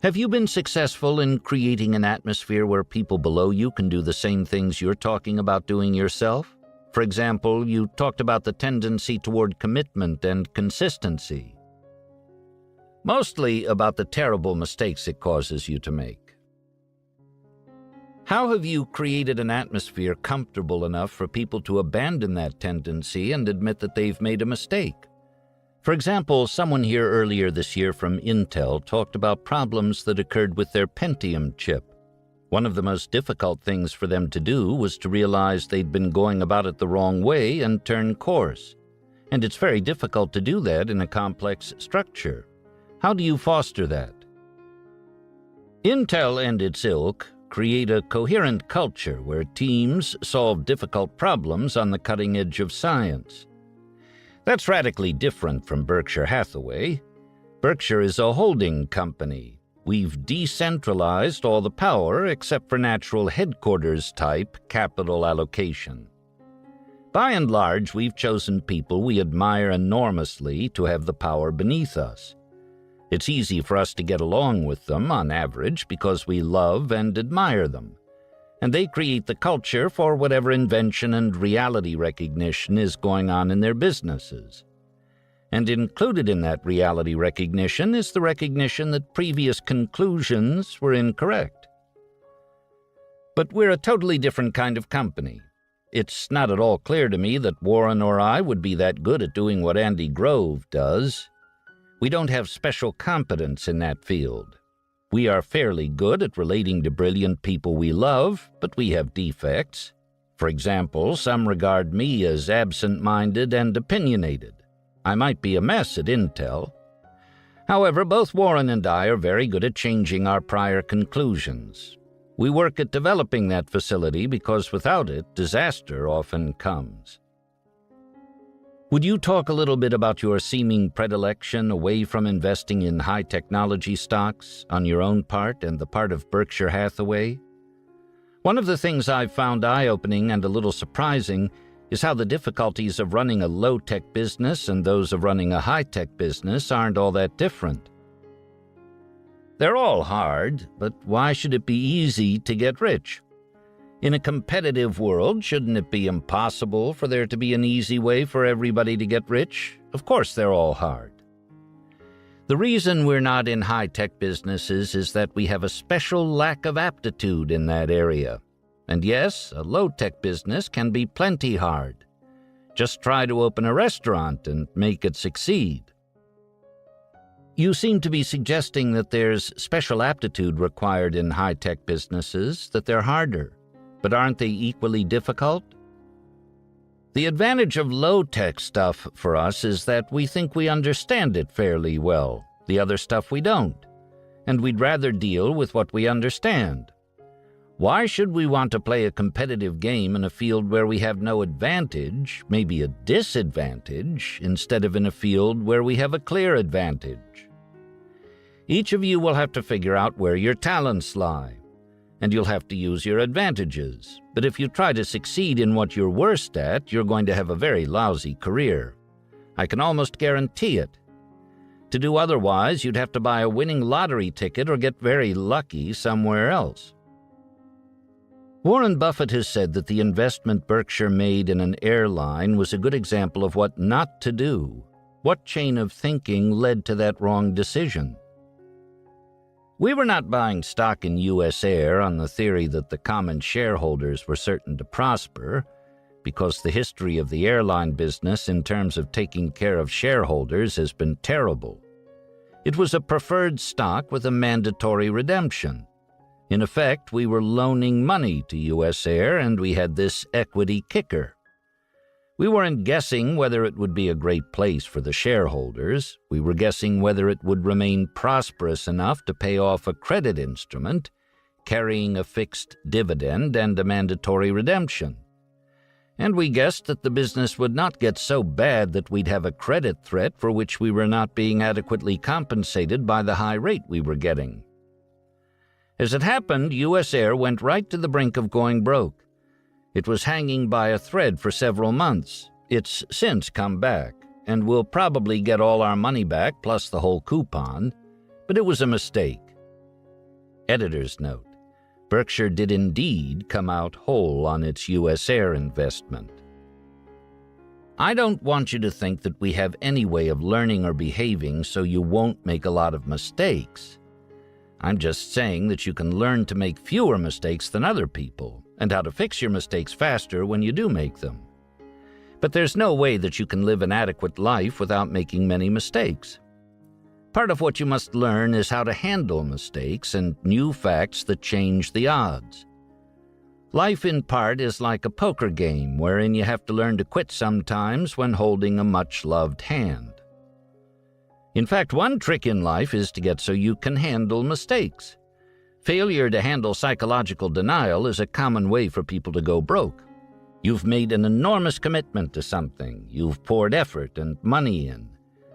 Have you been successful in creating an atmosphere where people below you can do the same things you're talking about doing yourself? For example, you talked about the tendency toward commitment and consistency. Mostly about the terrible mistakes it causes you to make. How have you created an atmosphere comfortable enough for people to abandon that tendency and admit that they've made a mistake? For example, someone here earlier this year from Intel talked about problems that occurred with their Pentium chip. One of the most difficult things for them to do was to realize they'd been going about it the wrong way and turn course. And it's very difficult to do that in a complex structure. How do you foster that? Intel and its ilk create a coherent culture where teams solve difficult problems on the cutting edge of science. That's radically different from Berkshire Hathaway. Berkshire is a holding company. We've decentralized all the power except for natural headquarters-type capital allocation. By and large, we've chosen people we admire enormously to have the power beneath us. It's easy for us to get along with them, on average, because we love and admire them. And they create the culture for whatever invention and reality recognition is going on in their businesses. And included in that reality recognition is the recognition that previous conclusions were incorrect. But we're a totally different kind of company. It's not at all clear to me that Warren or I would be that good at doing what Andy Grove does. We don't have special competence in that field. We are fairly good at relating to brilliant people we love, but we have defects. For example, some regard me as absent-minded and opinionated. I might be a mess at Intel. However, both Warren and I are very good at changing our prior conclusions. We work at developing that facility because without it, disaster often comes. Would you talk a little bit about your seeming predilection away from investing in high-technology stocks on your own part and the part of Berkshire Hathaway? One of the things I've found eye-opening and a little surprising is how the difficulties of running a low-tech business and those of running a high-tech business aren't all that different. They're all hard, but why should it be easy to get rich? In a competitive world, shouldn't it be impossible for there to be an easy way for everybody to get rich? Of course they're all hard. The reason we're not in high-tech businesses is that we have a special lack of aptitude in that area. And yes, a low-tech business can be plenty hard. Just try to open a restaurant and make it succeed. You seem to be suggesting that there's special aptitude required in high-tech businesses, that they're harder. But aren't they equally difficult? The advantage of low-tech stuff for us is that we think we understand it fairly well. The other stuff we don't. And we'd rather deal with what we understand. Why should we want to play a competitive game in a field where we have no advantage, maybe a disadvantage, instead of in a field where we have a clear advantage? Each of you will have to figure out where your talents lie, and you'll have to use your advantages. But if you try to succeed in what you're worst at, you're going to have a very lousy career. I can almost guarantee it. To do otherwise, you'd have to buy a winning lottery ticket or get very lucky somewhere else. Warren Buffett has said that the investment Berkshire made in an airline was a good example of what not to do. What chain of thinking led to that wrong decision? We were not buying stock in US Air on the theory that the common shareholders were certain to prosper, because the history of the airline business in terms of taking care of shareholders has been terrible. It was a preferred stock with a mandatory redemption. In effect, we were loaning money to US Air, and we had this equity kicker. We weren't guessing whether it would be a great place for the shareholders. We were guessing whether it would remain prosperous enough to pay off a credit instrument, carrying a fixed dividend and a mandatory redemption. And we guessed that the business would not get so bad that we'd have a credit threat for which we were not being adequately compensated by the high rate we were getting. As it happened, US Air went right to the brink of going broke. It was hanging by a thread for several months. It's since come back, and we'll probably get all our money back plus the whole coupon, but it was a mistake. Editor's note: Berkshire did indeed come out whole on its US Air investment. I don't want you to think that we have any way of learning or behaving so you won't make a lot of mistakes. I'm just saying that you can learn to make fewer mistakes than other people, and how to fix your mistakes faster when you do make them. But there's no way that you can live an adequate life without making many mistakes. Part of what you must learn is how to handle mistakes and new facts that change the odds. Life in part is like a poker game wherein you have to learn to quit sometimes when holding a much-loved hand. In fact, one trick in life is to get so you can handle mistakes. Failure to handle psychological denial is a common way for people to go broke. You've made an enormous commitment to something. You've poured effort and money in.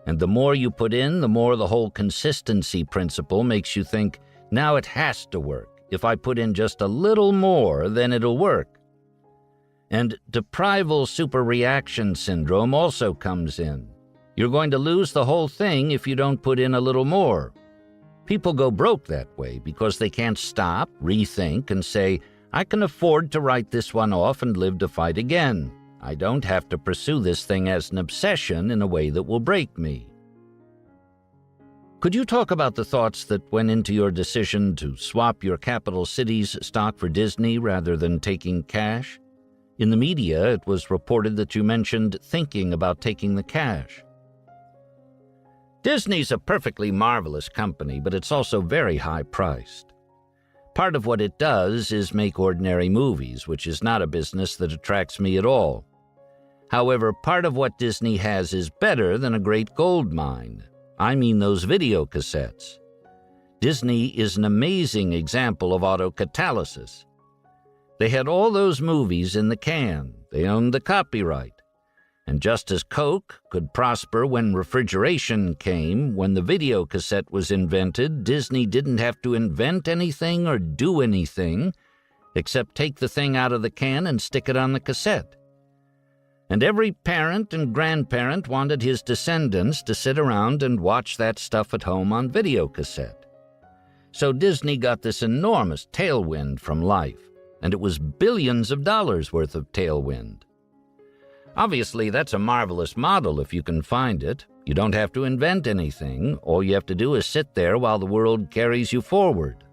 And the more you put in, the more the whole consistency principle makes you think, now it has to work. If I put in just a little more, then it'll work. And deprival superreaction syndrome also comes in. You're going to lose the whole thing if you don't put in a little more. People go broke that way because they can't stop, rethink, and say, I can afford to write this one off and live to fight again. I don't have to pursue this thing as an obsession in a way that will break me. Could you talk about the thoughts that went into your decision to swap your capital city's stock for Disney rather than taking cash? In the media, it was reported that you mentioned thinking about taking the cash. Disney's a perfectly marvelous company, but it's also very high-priced. Part of what it does is make ordinary movies, which is not a business that attracts me at all. However, part of what Disney has is better than a great gold mine. I mean those video cassettes. Disney is an amazing example of autocatalysis. They had all those movies in the can. They owned the copyright. And just as Coke could prosper when refrigeration came, when the video cassette was invented, Disney didn't have to invent anything or do anything. except take the thing out of the can and stick it on the cassette. And every parent and grandparent wanted his descendants to sit around and watch that stuff at home on videocassette. So Disney got this enormous tailwind from life, and it was billions of dollars worth of tailwind. Obviously, that's a marvelous model if you can find it. You don't have to invent anything. All you have to do is sit there while the world carries you forward.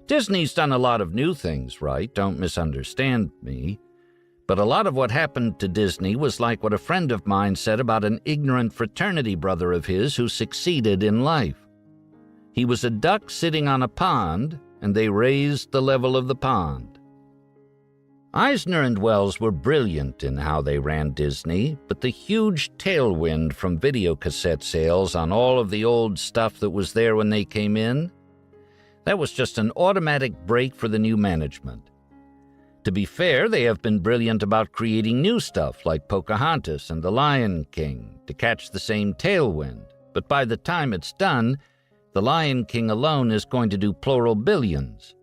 Disney's done a lot of new things, right? Don't misunderstand me. But a lot of what happened to Disney was like what a friend of mine said about an ignorant fraternity brother of his who succeeded in life. He was a duck sitting on a pond, and they raised the level of the pond. Eisner and Wells were brilliant in how they ran Disney, but the huge tailwind from videocassette sales on all of the old stuff that was there when they came in, that was just an automatic break for the new management. To be fair, they have been brilliant about creating new stuff like Pocahontas and The Lion King to catch the same tailwind, but by the time it's done, The Lion King alone is going to do plural billions.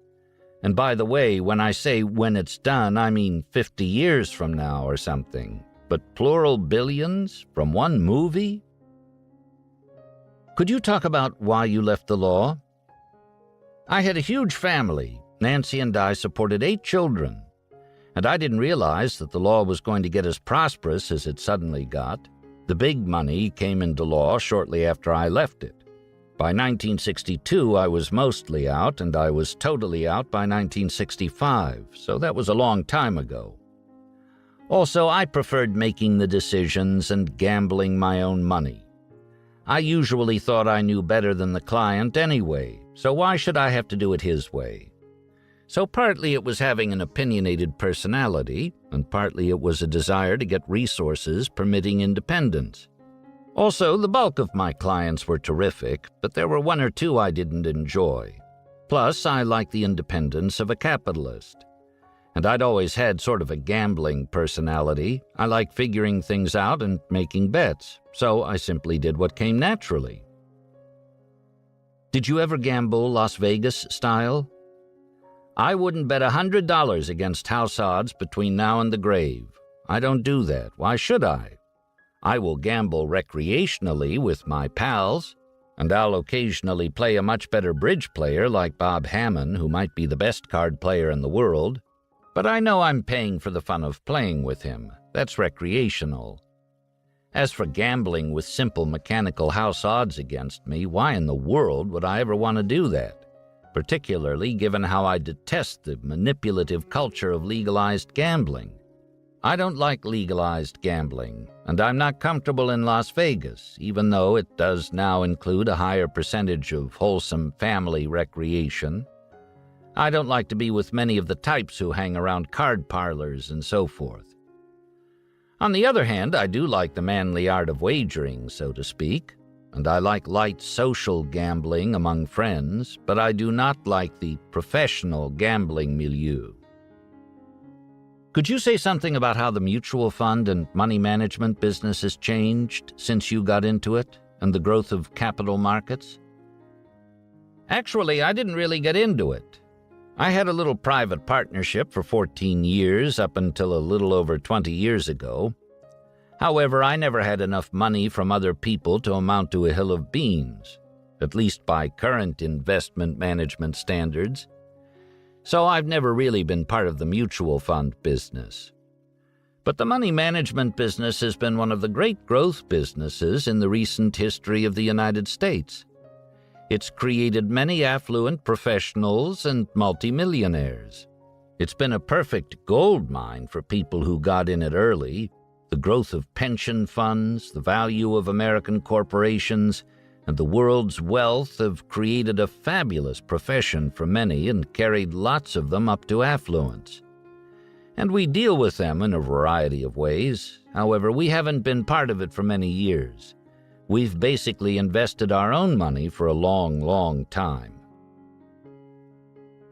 And by the way, when I say when it's done, I mean 50 years from now or something. But plural billions from one movie? Could you talk about why you left the law? I had a huge family. Nancy and I supported 8 children. And I didn't realize that the law was going to get as prosperous as it suddenly got. The big money came into law shortly after I left it. By 1962, I was mostly out, and I was totally out by 1965, so that was a long time ago. Also, I preferred making the decisions and gambling my own money. I usually thought I knew better than the client anyway, so why should I have to do it his way? So partly it was having an opinionated personality, and partly it was a desire to get resources permitting independence. Also, the bulk of my clients were terrific, but there were 1 or 2 I didn't enjoy. Plus, I like the independence of a capitalist. And I'd always had sort of a gambling personality. I like figuring things out and making bets, so I simply did what came naturally. Did you ever gamble Las Vegas style? I wouldn't bet $100 against house odds between now and the grave. I don't do that. Why should I? I will gamble recreationally with my pals, and I'll occasionally play a much better bridge player like Bob Hammond, who might be the best card player in the world. But I know I'm paying for the fun of playing with him. That's recreational. As for gambling with simple mechanical house odds against me, why in the world would I ever want to do that? Particularly given how I detest the manipulative culture of legalized gambling. I don't like legalized gambling, and I'm not comfortable in Las Vegas, even though it does now include a higher percentage of wholesome family recreation. I don't like to be with many of the types who hang around card parlors and so forth. On the other hand, I do like the manly art of wagering, so to speak, and I like light social gambling among friends, but I do not like the professional gambling milieu. Could you say something about how the mutual fund and money management business has changed since you got into it, and the growth of capital markets? Actually, I didn't really get into it. I had a little private partnership for 14 years up until a little over 20 years ago. However, I never had enough money from other people to amount to a hill of beans, at least by current investment management standards. So I've never really been part of the mutual fund business. But the money management business has been one of the great growth businesses in the recent history of the United States. It's created many affluent professionals and multimillionaires. It's been a perfect gold mine for people who got in it early. The growth of pension funds, the value of American corporations, and the world's wealth have created a fabulous profession for many and carried lots of them up to affluence. And we deal with them in a variety of ways. However, we haven't been part of it for many years. We've basically invested our own money for a long, long time.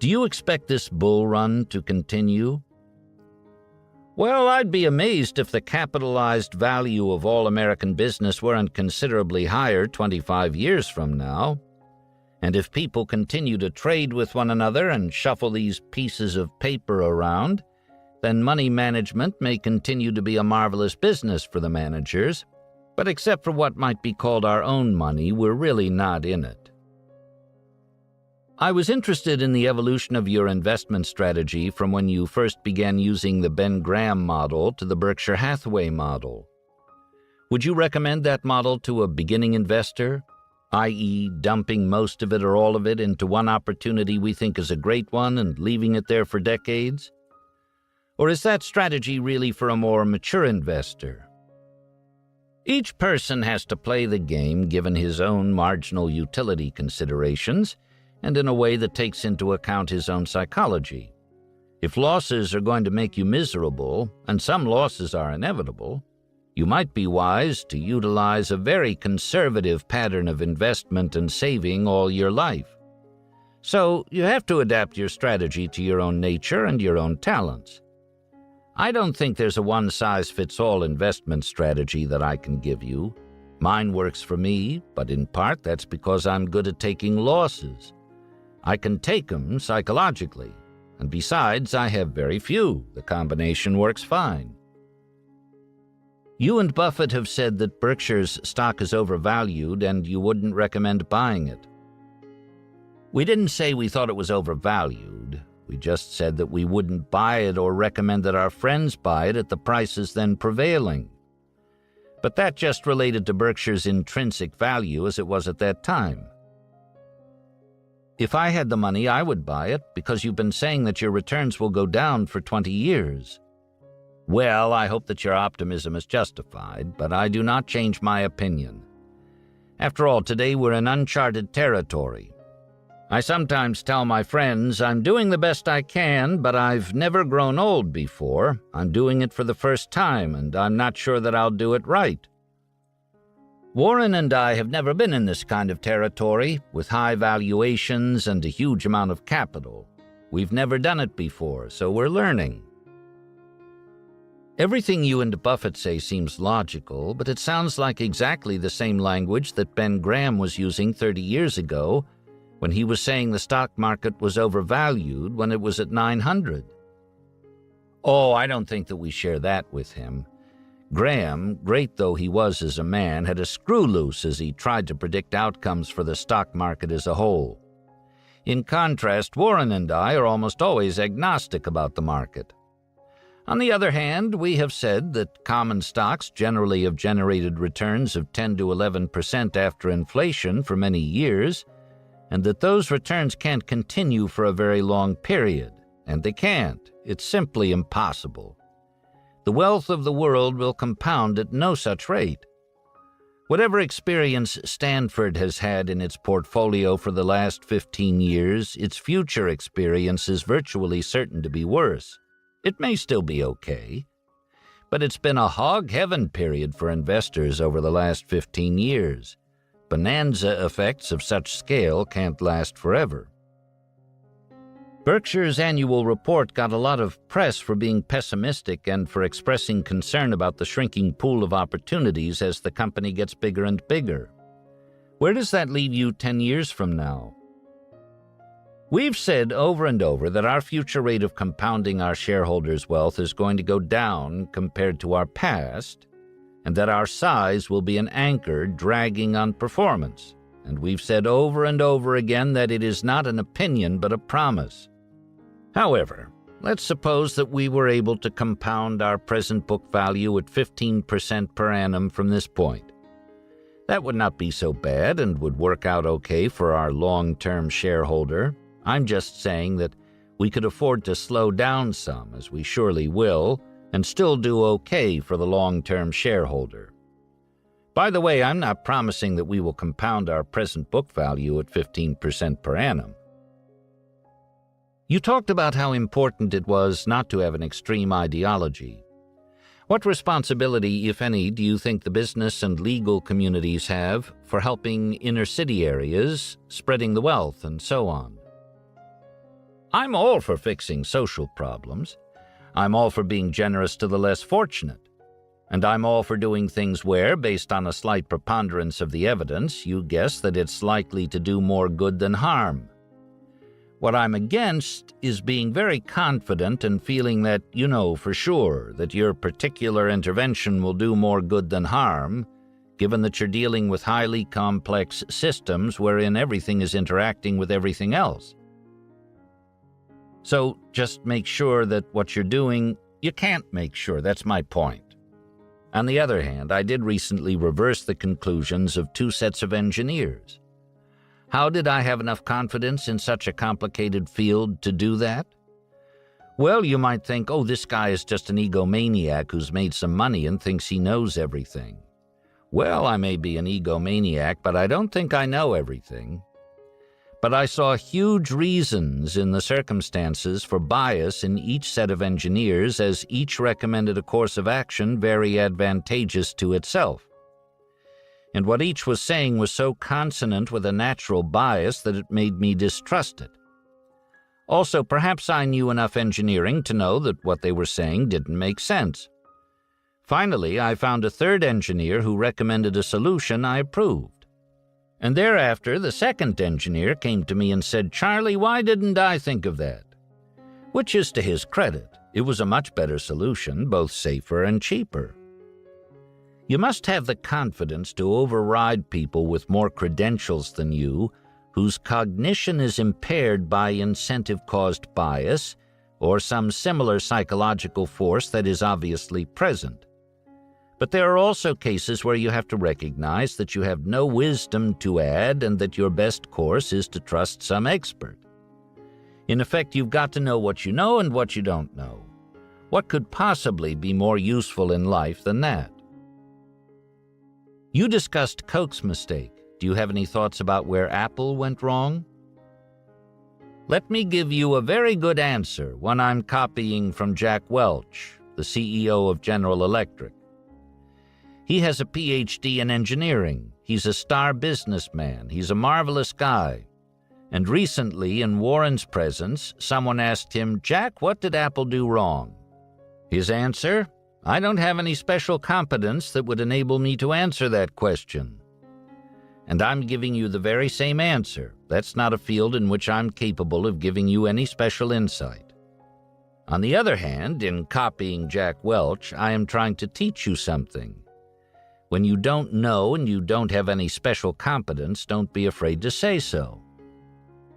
Do you expect this bull run to continue? Well, I'd be amazed if the capitalized value of all American business weren't considerably higher 25 years from now. And if people continue to trade with one another and shuffle these pieces of paper around, then money management may continue to be a marvelous business for the managers, but except for what might be called our own money, we're really not in it. I was interested in the evolution of your investment strategy from when you first began using the Ben Graham model to the Berkshire Hathaway model. Would you recommend that model to a beginning investor, i.e., dumping most of it or all of it into one opportunity we think is a great one and leaving it there for decades? Or is that strategy really for a more mature investor? Each person has to play the game given his own marginal utility considerations and in a way that takes into account his own psychology. If losses are going to make you miserable, and some losses are inevitable, you might be wise to utilize a very conservative pattern of investment and saving all your life. So you have to adapt your strategy to your own nature and your own talents. I don't think there's a one-size-fits-all investment strategy that I can give you. Mine works for me, but in part that's because I'm good at taking losses. I can take them psychologically, and besides, I have very few. The combination works fine. You and Buffett have said that Berkshire's stock is overvalued and you wouldn't recommend buying it. We didn't say we thought it was overvalued. We just said that we wouldn't buy it or recommend that our friends buy it at the prices then prevailing. But that just related to Berkshire's intrinsic value as it was at that time. If I had the money, I would buy it because you've been saying that your returns will go down for 20 years. Well, I hope that your optimism is justified, but I do not change my opinion. After all, today we're in uncharted territory. I sometimes tell my friends I'm doing the best I can, but I've never grown old before. I'm doing it for the first time, and I'm not sure that I'll do it right. Warren and I have never been in this kind of territory, with high valuations and a huge amount of capital. We've never done it before, so we're learning. Everything you and Buffett say seems logical, but it sounds like exactly the same language that Ben Graham was using 30 years ago when he was saying the stock market was overvalued when it was at 900. Oh, I don't think that we share that with him. Graham, great though he was as a man, had a screw loose as he tried to predict outcomes for the stock market as a whole. In contrast, Warren and I are almost always agnostic about the market. On the other hand, we have said that common stocks generally have generated returns of 10 to 11% after inflation for many years, and that those returns can't continue for a very long period. And they can't. It's simply impossible. The wealth of the world will compound at no such rate. Whatever experience Stanford has had in its portfolio for the last 15 years, its future experience is virtually certain to be worse. It may still be okay, but it's been a hog heaven period for investors over the last 15 years. Bonanza effects of such scale can't last forever. Berkshire's annual report got a lot of press for being pessimistic and for expressing concern about the shrinking pool of opportunities as the company gets bigger and bigger. Where does that leave you 10 years from now? We've said over and over that our future rate of compounding our shareholders' wealth is going to go down compared to our past, and that our size will be an anchor dragging on performance. And we've said over and over again that it is not an opinion but a promise. However, let's suppose that we were able to compound our present book value at 15% per annum from this point. That would not be so bad and would work out okay for our long-term shareholder. I'm just saying that we could afford to slow down some, as we surely will, and still do okay for the long-term shareholder. By the way, I'm not promising that we will compound our present book value at 15% per annum. You talked about how important it was not to have an extreme ideology. What responsibility, if any, do you think the business and legal communities have for helping inner-city areas, spreading the wealth, and so on? I'm all for fixing social problems. I'm all for being generous to the less fortunate. And I'm all for doing things where, based on a slight preponderance of the evidence, you guess that it's likely to do more good than harm. What I'm against is being very confident and feeling that you know for sure that your particular intervention will do more good than harm, given that you're dealing with highly complex systems wherein everything is interacting with everything else. So just make sure that what you're doing, you can't make sure. That's my point. On the other hand, I did recently reverse the conclusions of two sets of engineers. How did I have enough confidence in such a complicated field to do that? Well, you might think, oh, this guy is just an egomaniac who's made some money and thinks he knows everything. Well, I may be an egomaniac, but I don't think I know everything. But I saw huge reasons in the circumstances for bias in each set of engineers, as each recommended a course of action very advantageous to itself. And what each was saying was so consonant with a natural bias that it made me distrust it. Also, perhaps I knew enough engineering to know that what they were saying didn't make sense. Finally, I found a third engineer who recommended a solution I approved. And thereafter, the second engineer came to me and said, "Charlie, why didn't I think of that?" Which is to his credit. It was a much better solution, both safer and cheaper. You must have the confidence to override people with more credentials than you, whose cognition is impaired by incentive-caused bias or some similar psychological force that is obviously present. But there are also cases where you have to recognize that you have no wisdom to add and that your best course is to trust some expert. In effect, you've got to know what you know and what you don't know. What could possibly be more useful in life than that? You discussed Coke's mistake. Do you have any thoughts about where Apple went wrong? Let me give you a very good answer, one I'm copying from Jack Welch, the CEO of General Electric. He has a PhD in engineering. He's a star businessman. He's a marvelous guy. And recently, in Warren's presence, someone asked him, "Jack, what did Apple do wrong?" His answer, "I don't have any special competence that would enable me to answer that question." And I'm giving you the very same answer. That's not a field in which I'm capable of giving you any special insight. On the other hand, in copying Jack Welch, I am trying to teach you something. When you don't know and you don't have any special competence, don't be afraid to say so.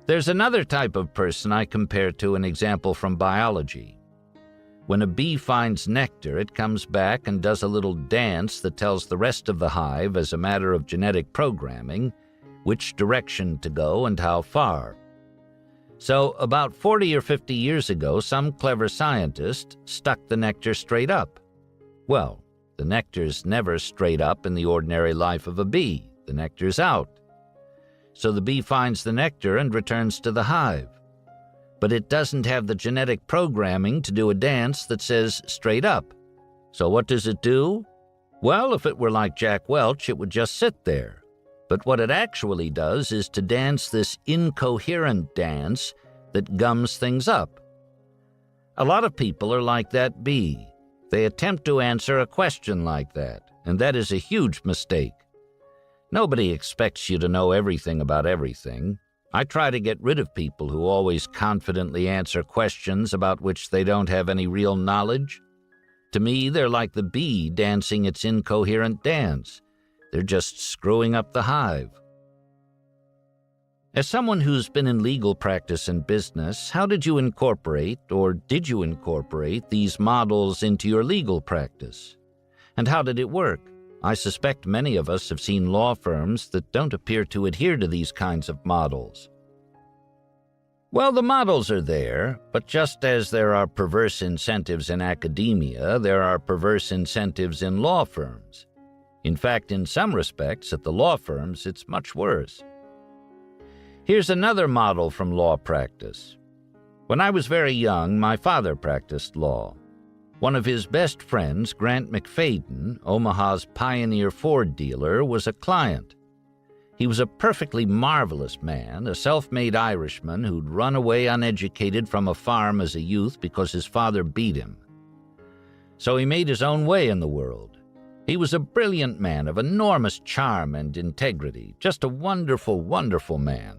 There's another type of person I compare to an example from biology. When a bee finds nectar, it comes back and does a little dance that tells the rest of the hive, as a matter of genetic programming, which direction to go and how far. So about 40 or 50 years ago, some clever scientist stuck the nectar straight up. Well, the nectar's never straight up in the ordinary life of a bee. The nectar's out. So the bee finds the nectar and returns to the hive. But it doesn't have the genetic programming to do a dance that says straight up. So what does it do? Well, if it were like Jack Welch, it would just sit there. But what it actually does is to dance this incoherent dance that gums things up. A lot of people are like that bee. They attempt to answer a question like that, and that is a huge mistake. Nobody expects you to know everything about everything. I try to get rid of people who always confidently answer questions about which they don't have any real knowledge. To me, they're like the bee dancing its incoherent dance. They're just screwing up the hive. As someone who's been in legal practice and business, how did you incorporate, or did you incorporate, these models into your legal practice? And how did it work? I suspect many of us have seen law firms that don't appear to adhere to these kinds of models. Well, the models are there, but just as there are perverse incentives in academia, there are perverse incentives in law firms. In fact, in some respects, at the law firms, it's much worse. Here's another model from law practice. When I was very young, my father practiced law. One of his best friends, Grant McFadden, Omaha's pioneer Ford dealer, was a client. He was a perfectly marvelous man, a self-made Irishman who'd run away uneducated from a farm as a youth because his father beat him. So he made his own way in the world. He was a brilliant man of enormous charm and integrity, just a wonderful, wonderful man.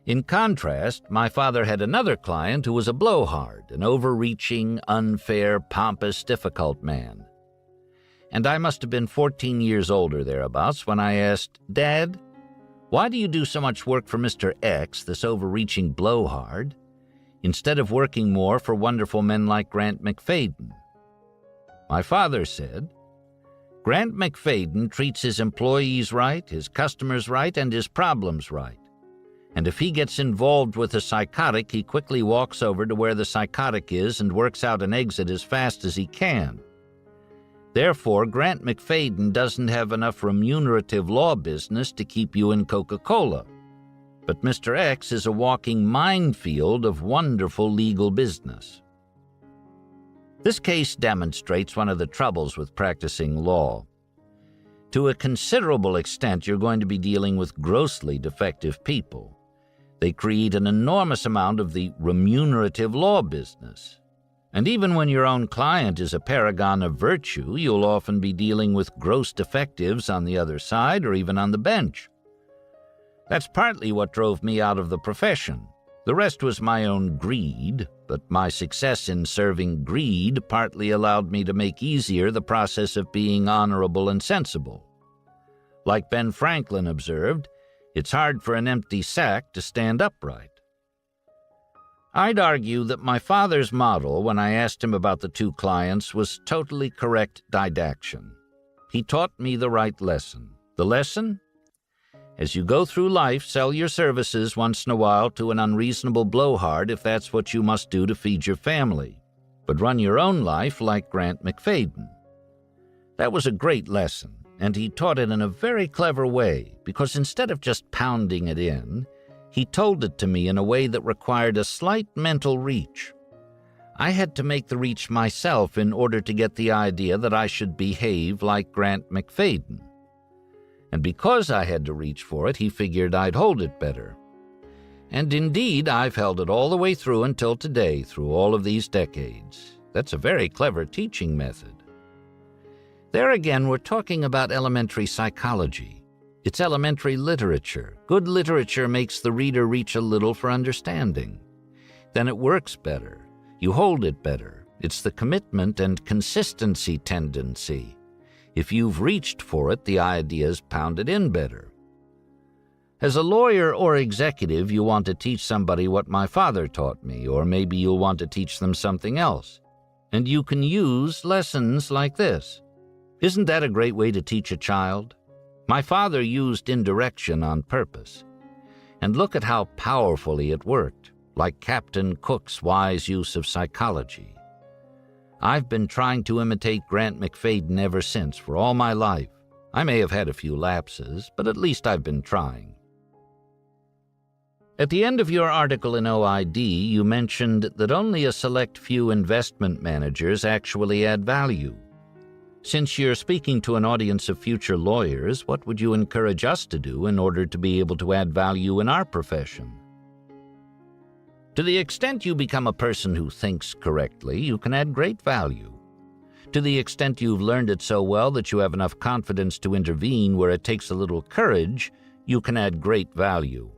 In contrast, my father had another client who was a blowhard, an overreaching, unfair, pompous, difficult man. And I must have been 14 years older thereabouts when I asked, "Dad, why do you do so much work for Mr. X, this overreaching blowhard, instead of working more for wonderful men like Grant McFadden?" My father said, "Grant McFadden treats his employees right, his customers right, and his problems right. And if he gets involved with a psychotic, he quickly walks over to where the psychotic is and works out an exit as fast as he can. Therefore, Grant McFadden doesn't have enough remunerative law business to keep you in Coca-Cola. But Mr. X is a walking minefield of wonderful legal business." This case demonstrates one of the troubles with practicing law. To a considerable extent, you're going to be dealing with grossly defective people. They create an enormous amount of the remunerative law business. And even when your own client is a paragon of virtue, you'll often be dealing with gross defectives on the other side or even on the bench. That's partly what drove me out of the profession. The rest was my own greed, but my success in serving greed partly allowed me to make easier the process of being honorable and sensible. Like Ben Franklin observed, it's hard for an empty sack to stand upright. I'd argue that my father's model, when I asked him about the two clients, was totally correct didaction. He taught me the right lesson. The lesson? As you go through life, sell your services once in a while to an unreasonable blowhard if that's what you must do to feed your family, but run your own life like Grant McFadden. That was a great lesson, and he taught it in a very clever way, because instead of just pounding it in, he told it to me in a way that required a slight mental reach. I had to make the reach myself in order to get the idea that I should behave like Grant McFadden. And because I had to reach for it, he figured I'd hold it better. And indeed, I've held it all the way through until today, through all of these decades. That's a very clever teaching method. There again, we're talking about elementary psychology. It's elementary literature. Good literature makes the reader reach a little for understanding. Then it works better. You hold it better. It's the commitment and consistency tendency. If you've reached for it, the idea's pounded in better. As a lawyer or executive, you want to teach somebody what my father taught me, or maybe you'll want to teach them something else. And you can use lessons like this. Isn't that a great way to teach a child? My father used indirection on purpose. And look at how powerfully it worked, like Captain Cook's wise use of psychology. I've been trying to imitate Grant McFadden ever since, for all my life. I may have had a few lapses, but at least I've been trying. At the end of your article in OID, you mentioned that only a select few investment managers actually add value. Since you're speaking to an audience of future lawyers, what would you encourage us to do in order to be able to add value in our profession? To the extent you become a person who thinks correctly, you can add great value. To the extent you've learned it so well that you have enough confidence to intervene where it takes a little courage, you can add great value.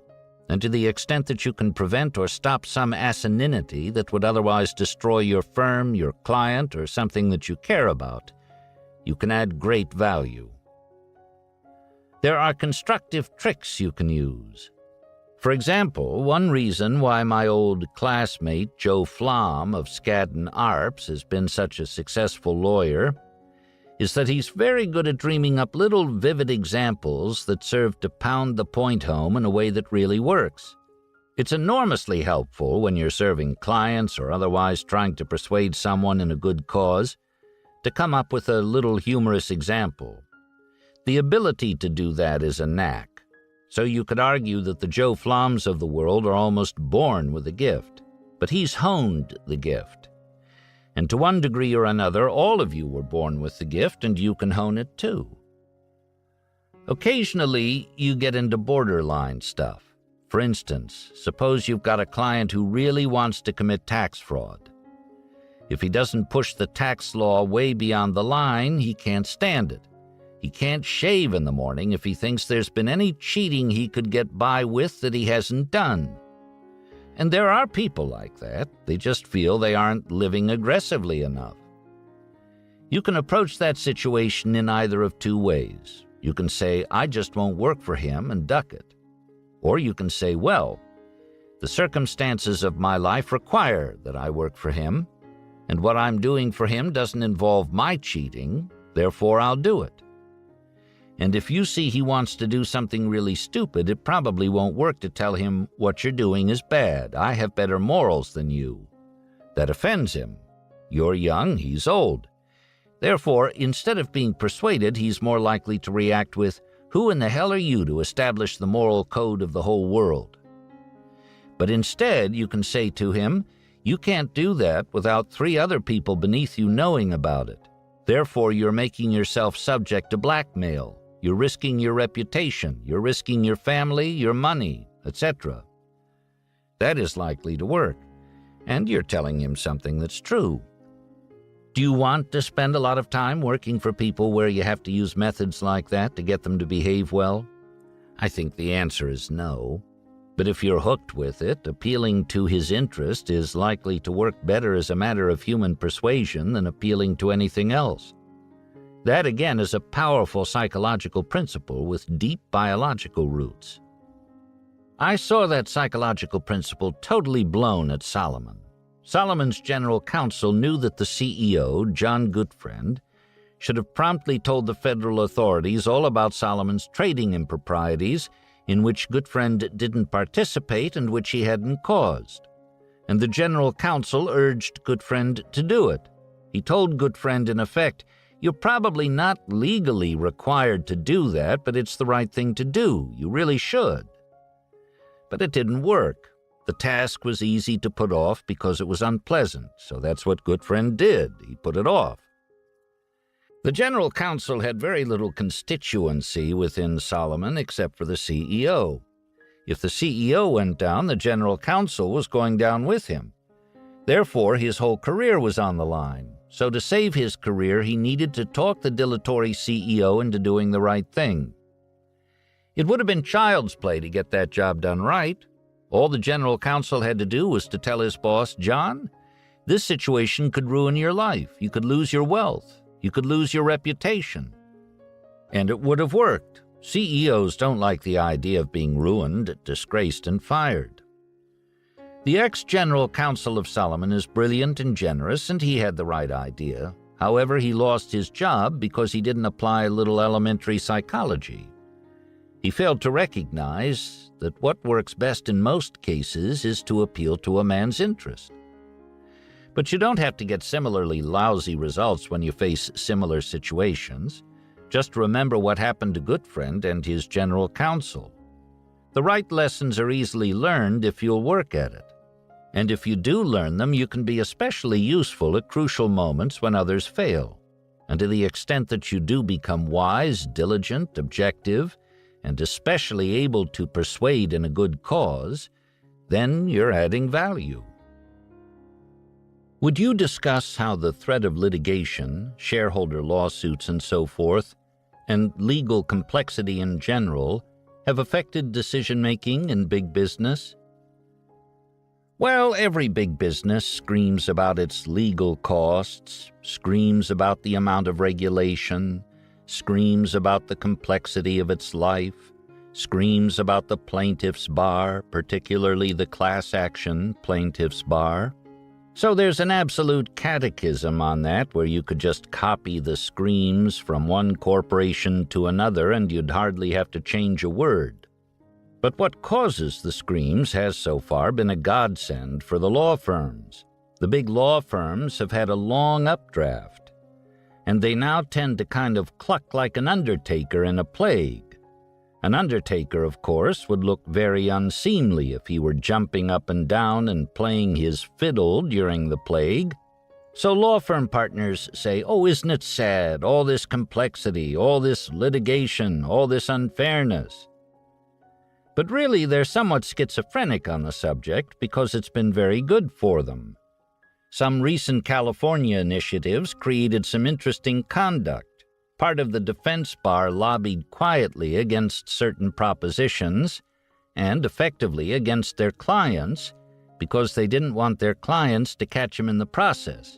And to the extent that you can prevent or stop some asininity that would otherwise destroy your firm, your client, or something that you care about, you can add great value. There are constructive tricks you can use. For example, one reason why my old classmate Joe Flom of Skadden Arps has been such a successful lawyer is that he's very good at dreaming up little vivid examples that serve to pound the point home in a way that really works. It's enormously helpful when you're serving clients or otherwise trying to persuade someone in a good cause to come up with a little humorous example. The ability to do that is a knack. So you could argue that the Joe Floms of the world are almost born with a gift, but he's honed the gift. And to one degree or another, all of you were born with the gift, and you can hone it too. Occasionally, you get into borderline stuff. For instance, suppose you've got a client who really wants to commit tax fraud. If he doesn't push the tax law way beyond the line, he can't stand it. He can't shave in the morning if he thinks there's been any cheating he could get by with that he hasn't done. And there are people like that. They just feel they aren't living aggressively enough. You can approach that situation in either of two ways. You can say, I just won't work for him, and duck it. Or you can say, well, the circumstances of my life require that I work for him, and what I'm doing for him doesn't involve my cheating, therefore I'll do it. And if you see he wants to do something really stupid, it probably won't work to tell him what you're doing is bad. I have better morals than you. That offends him. You're young, he's old. Therefore, instead of being persuaded, he's more likely to react with, who in the hell are you to establish the moral code of the whole world? But instead, you can say to him, you can't do that without 3 other people beneath you knowing about it. Therefore, you're making yourself subject to blackmail. You're risking your reputation. You're risking your family, your money, etc. That is likely to work. And you're telling him something that's true. Do you want to spend a lot of time working for people where you have to use methods like that to get them to behave well? I think the answer is no. But if you're hooked with it, appealing to his interest is likely to work better as a matter of human persuasion than appealing to anything else. That, again, is a powerful psychological principle with deep biological roots. I saw that psychological principle totally blown at Solomon. Solomon's general counsel knew that the CEO, John Gutfriend, should have promptly told the federal authorities all about Solomon's trading improprieties in which Gutfriend didn't participate and which he hadn't caused. And the general counsel urged Gutfriend to do it. He told Gutfriend, in effect, you're probably not legally required to do that, but it's the right thing to do. You really should. But it didn't work. The task was easy to put off because it was unpleasant, so that's what Gutfriend did. He put it off. The general counsel had very little constituency within Solomon except for the CEO. If the CEO went down, the general counsel was going down with him. Therefore, his whole career was on the line. So to save his career, he needed to talk the dilatory CEO into doing the right thing. It would have been child's play to get that job done right. All the general counsel had to do was to tell his boss, John, this situation could ruin your life. You could lose your wealth. You could lose your reputation. And it would have worked. CEOs don't like the idea of being ruined, disgraced, and fired. The ex-general counsel of Solomon is brilliant and generous, and he had the right idea. However, he lost his job because he didn't apply a little elementary psychology. He failed to recognize that what works best in most cases is to appeal to a man's interest. But you don't have to get similarly lousy results when you face similar situations. Just remember what happened to Gutfriend and his general counsel. The right lessons are easily learned if you'll work at it. And if you do learn them, you can be especially useful at crucial moments when others fail. And to the extent that you do become wise, diligent, objective, and especially able to persuade in a good cause, then you're adding value. Would you discuss how the threat of litigation, shareholder lawsuits and so forth, and legal complexity in general have affected decision-making in big business? Well, every big business screams about its legal costs, screams about the amount of regulation, screams about the complexity of its life, screams about the plaintiff's bar, particularly the class action plaintiff's bar. So there's an absolute catechism on that where you could just copy the screams from one corporation to another and you'd hardly have to change a word. But what causes the screams has so far been a godsend for the law firms. The big law firms have had a long updraft, and they now tend to kind of cluck like an undertaker in a plague. An undertaker, of course, would look very unseemly if he were jumping up and down and playing his fiddle during the plague. So law firm partners say, oh, isn't it sad, all this complexity, all this litigation, all this unfairness? But really, they're somewhat schizophrenic on the subject because it's been very good for them. Some recent California initiatives created some interesting conduct. Part of the defense bar lobbied quietly against certain propositions and effectively against their clients because they didn't want their clients to catch them in the process.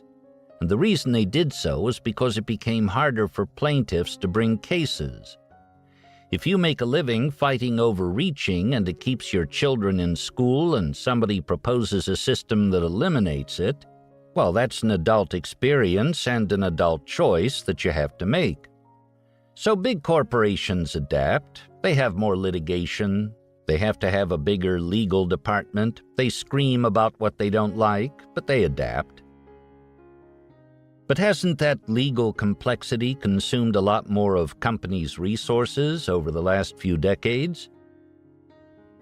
And the reason they did so was because it became harder for plaintiffs to bring cases. If you make a living fighting overreaching and it keeps your children in school and somebody proposes a system that eliminates it, well, that's an adult experience and an adult choice that you have to make. So big corporations adapt. They have more litigation. They have to have a bigger legal department. They scream about what they don't like, but they adapt. But hasn't that legal complexity consumed a lot more of companies' resources over the last few decades?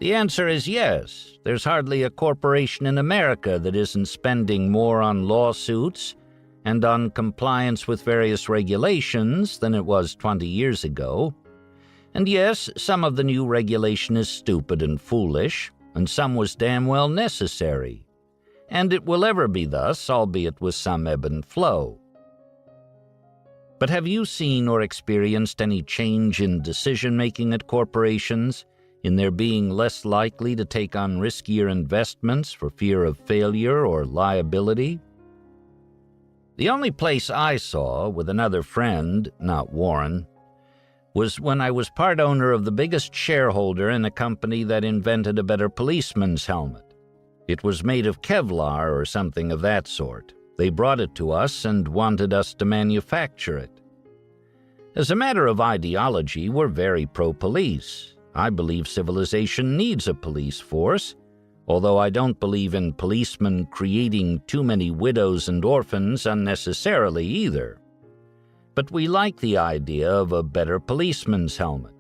The answer is yes. There's hardly a corporation in America that isn't spending more on lawsuits and on compliance with various regulations than it was 20 years ago. And yes, some of the new regulation is stupid and foolish, and some was damn well necessary. And it will ever be thus, albeit with some ebb and flow. But have you seen or experienced any change in decision-making at corporations, in their being less likely to take on riskier investments for fear of failure or liability? The only place I saw, with another friend, not Warren, was when I was part owner of the biggest shareholder in a company that invented a better policeman's helmet. It was made of Kevlar or something of that sort. They brought it to us and wanted us to manufacture it. As a matter of ideology, we're very pro-police. I believe civilization needs a police force, although I don't believe in policemen creating too many widows and orphans unnecessarily either. But we like the idea of a better policeman's helmet.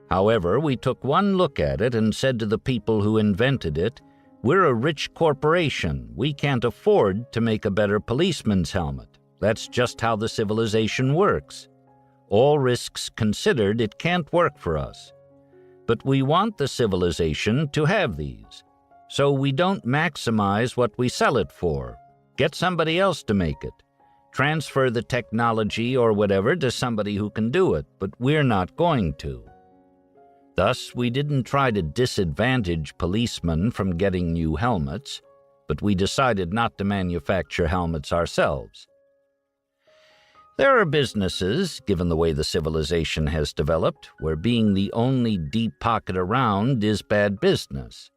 However, we took one look at it and said to the people who invented it, "We're a rich corporation. We can't afford to make a better policeman's helmet. That's just how the civilization works. All risks considered, it can't work for us. But we want the civilization to have these. So we don't maximize what we sell it for. Get somebody else to make it. Transfer the technology or whatever to somebody who can do it, but we're not going to." Thus, we didn't try to disadvantage policemen from getting new helmets, but we decided not to manufacture helmets ourselves. There are businesses, given the way the civilization has developed, where being the only deep pocket around is bad business.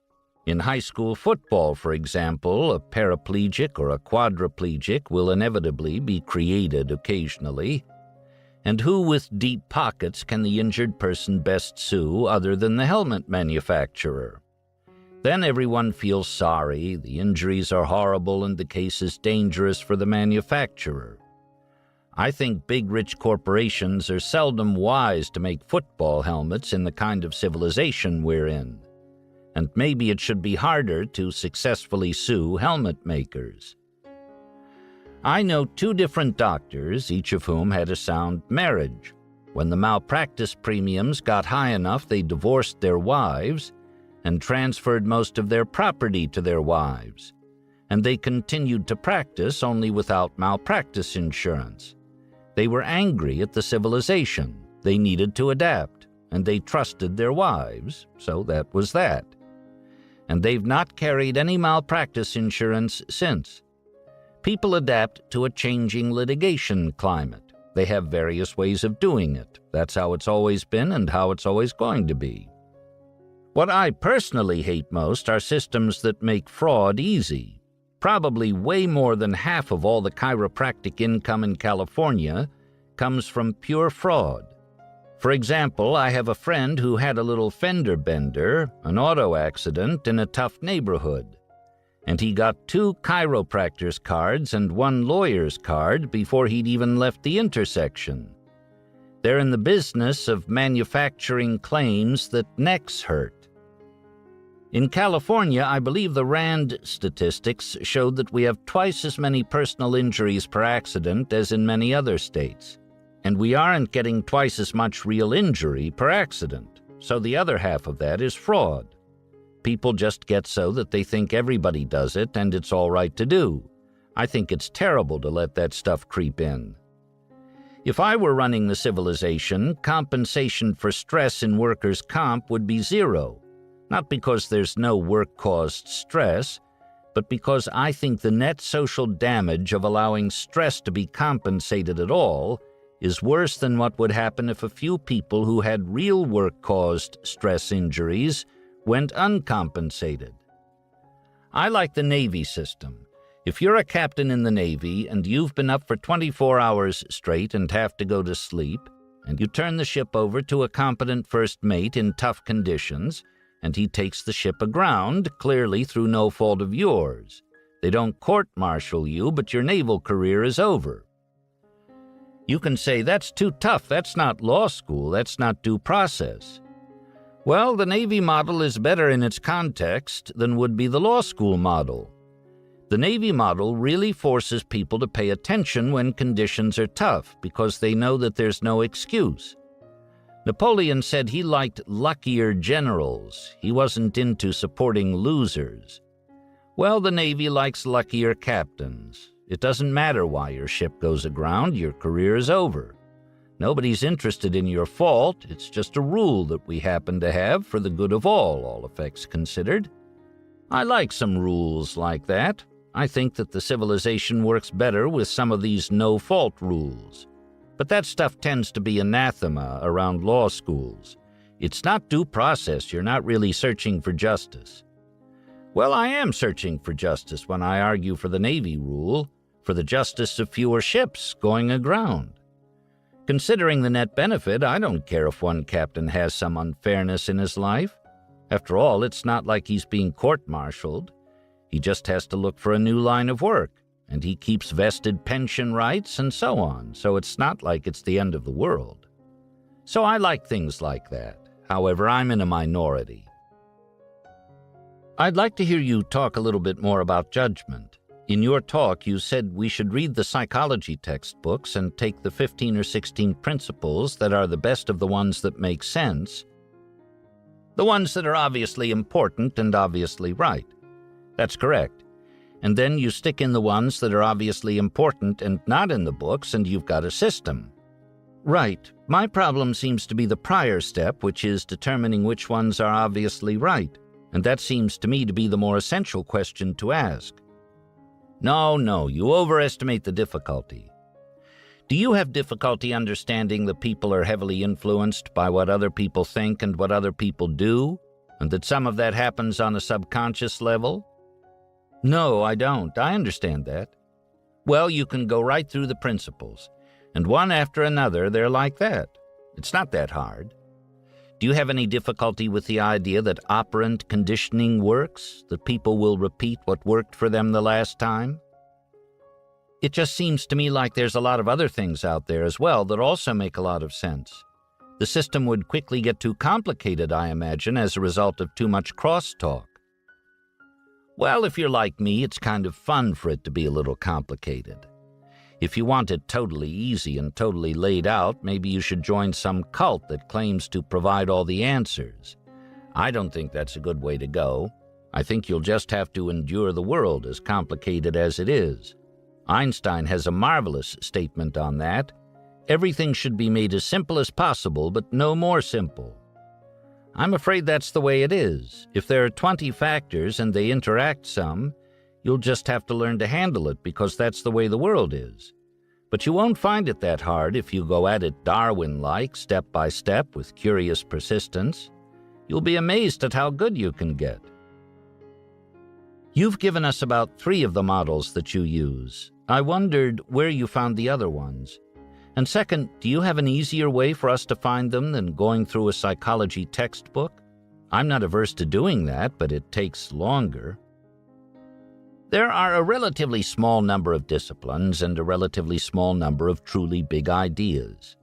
In high school football, for example, a paraplegic or a quadriplegic will inevitably be created occasionally. And who with deep pockets can the injured person best sue other than the helmet manufacturer? Then everyone feels sorry, the injuries are horrible, and the case is dangerous for the manufacturer. I think big rich corporations are seldom wise to make football helmets in the kind of civilization we're in. And maybe it should be harder to successfully sue helmet makers. I know 2 different doctors, each of whom had a sound marriage. When the malpractice premiums got high enough, they divorced their wives and transferred most of their property to their wives. And they continued to practice only without malpractice insurance. They were angry at the civilization. They needed to adapt, and they trusted their wives, so that was that. And they've not carried any malpractice insurance since. People adapt to a changing litigation climate. They have various ways of doing it. That's how it's always been and how it's always going to be. What I personally hate most are systems that make fraud easy. Probably way more than half of all the chiropractic income in California comes from pure fraud. For example, I have a friend who had a little fender bender, an auto accident in a tough neighborhood, and he got 2 chiropractor's cards and 1 lawyer's card before he'd even left the intersection. They're in the business of manufacturing claims that necks hurt. In California, I believe the RAND statistics showed that we have twice as many personal injuries per accident as in many other states. And we aren't getting twice as much real injury per accident, so the other half of that is fraud. People just get so that they think everybody does it and it's all right to do. I think it's terrible to let that stuff creep in. If I were running the civilization, compensation for stress in workers' comp would be zero, not because there's no work-caused stress, but because I think the net social damage of allowing stress to be compensated at all is worse than what would happen if a few people who had real work-caused stress injuries went uncompensated. I like the Navy system. If you're a captain in the Navy and you've been up for 24 hours straight and have to go to sleep, and you turn the ship over to a competent first mate in tough conditions, and he takes the ship aground, clearly through no fault of yours. They don't court-martial you, but your naval career is over. You can say, that's too tough, that's not law school, that's not due process. Well, the Navy model is better in its context than would be the law school model. The Navy model really forces people to pay attention when conditions are tough because they know that there's no excuse. Napoleon said he liked luckier generals. He wasn't into supporting losers. Well, the Navy likes luckier captains. It doesn't matter why your ship goes aground, your career is over. Nobody's interested in your fault. It's just a rule that we happen to have for the good of all effects considered. I like some rules like that. I think that the civilization works better with some of these no-fault rules. But that stuff tends to be anathema around law schools. It's not due process. You're not really searching for justice. Well, I am searching for justice when I argue for the Navy rule, for the justice of fewer ships going aground. Considering the net benefit, I don't care if one captain has some unfairness in his life. After all, it's not like he's being court-martialed. He just has to look for a new line of work, and he keeps vested pension rights and so on, so it's not like it's the end of the world. So I like things like that. However, I'm in a minority. I'd like to hear you talk a little bit more about judgment. In your talk, you said we should read the psychology textbooks and take the 15 or 16 principles that are the best of the ones that make sense, the ones that are obviously important and obviously right. That's correct. And then you stick in the ones that are obviously important and not in the books, and you've got a system. Right. My problem seems to be the prior step, which is determining which ones are obviously right, and that seems to me to be the more essential question to ask. No, you overestimate the difficulty. Do you have difficulty understanding that people are heavily influenced by what other people think and what other people do, and that some of that happens on a subconscious level? No, I don't. I understand that. Well, you can go right through the principles, and one after another, they're like that. It's not that hard. Do you have any difficulty with the idea that operant conditioning works, that people will repeat what worked for them the last time? It just seems to me like there's a lot of other things out there as well that also make a lot of sense. The system would quickly get too complicated, I imagine, as a result of too much crosstalk. Well, if you're like me, it's kind of fun for it to be a little complicated. If you want it totally easy and totally laid out, maybe you should join some cult that claims to provide all the answers. I don't think that's a good way to go. I think you'll just have to endure the world as complicated as it is. Einstein has a marvelous statement on that. Everything should be made as simple as possible, but no more simple. I'm afraid that's the way it is. If there are 20 factors and they interact some, you'll just have to learn to handle it because that's the way the world is. But you won't find it that hard if you go at it Darwin-like, step by step, with curious persistence. You'll be amazed at how good you can get. You've given us about 3 of the models that you use. I wondered where you found the other ones. And second, do you have an easier way for us to find them than going through a psychology textbook? I'm not averse to doing that, but it takes longer. There are a relatively small number of disciplines and a relatively small number of truly big ideas.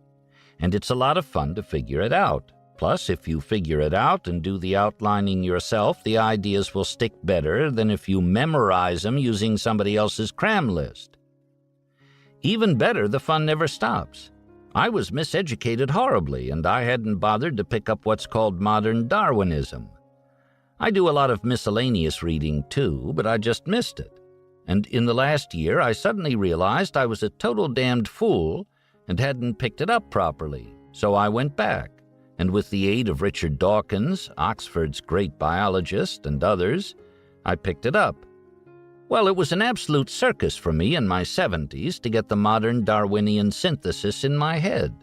And it's a lot of fun to figure it out. Plus, if you figure it out and do the outlining yourself, the ideas will stick better than if you memorize them using somebody else's cram list. Even better, the fun never stops. I was miseducated horribly, and I hadn't bothered to pick up what's called modern Darwinism. I do a lot of miscellaneous reading, too, but I just missed it. And in the last year, I suddenly realized I was a total damned fool and hadn't picked it up properly. So I went back, and with the aid of Richard Dawkins, Oxford's great biologist, and others, I picked it up. Well, it was an absolute circus for me in my 70s to get the modern Darwinian synthesis in my head.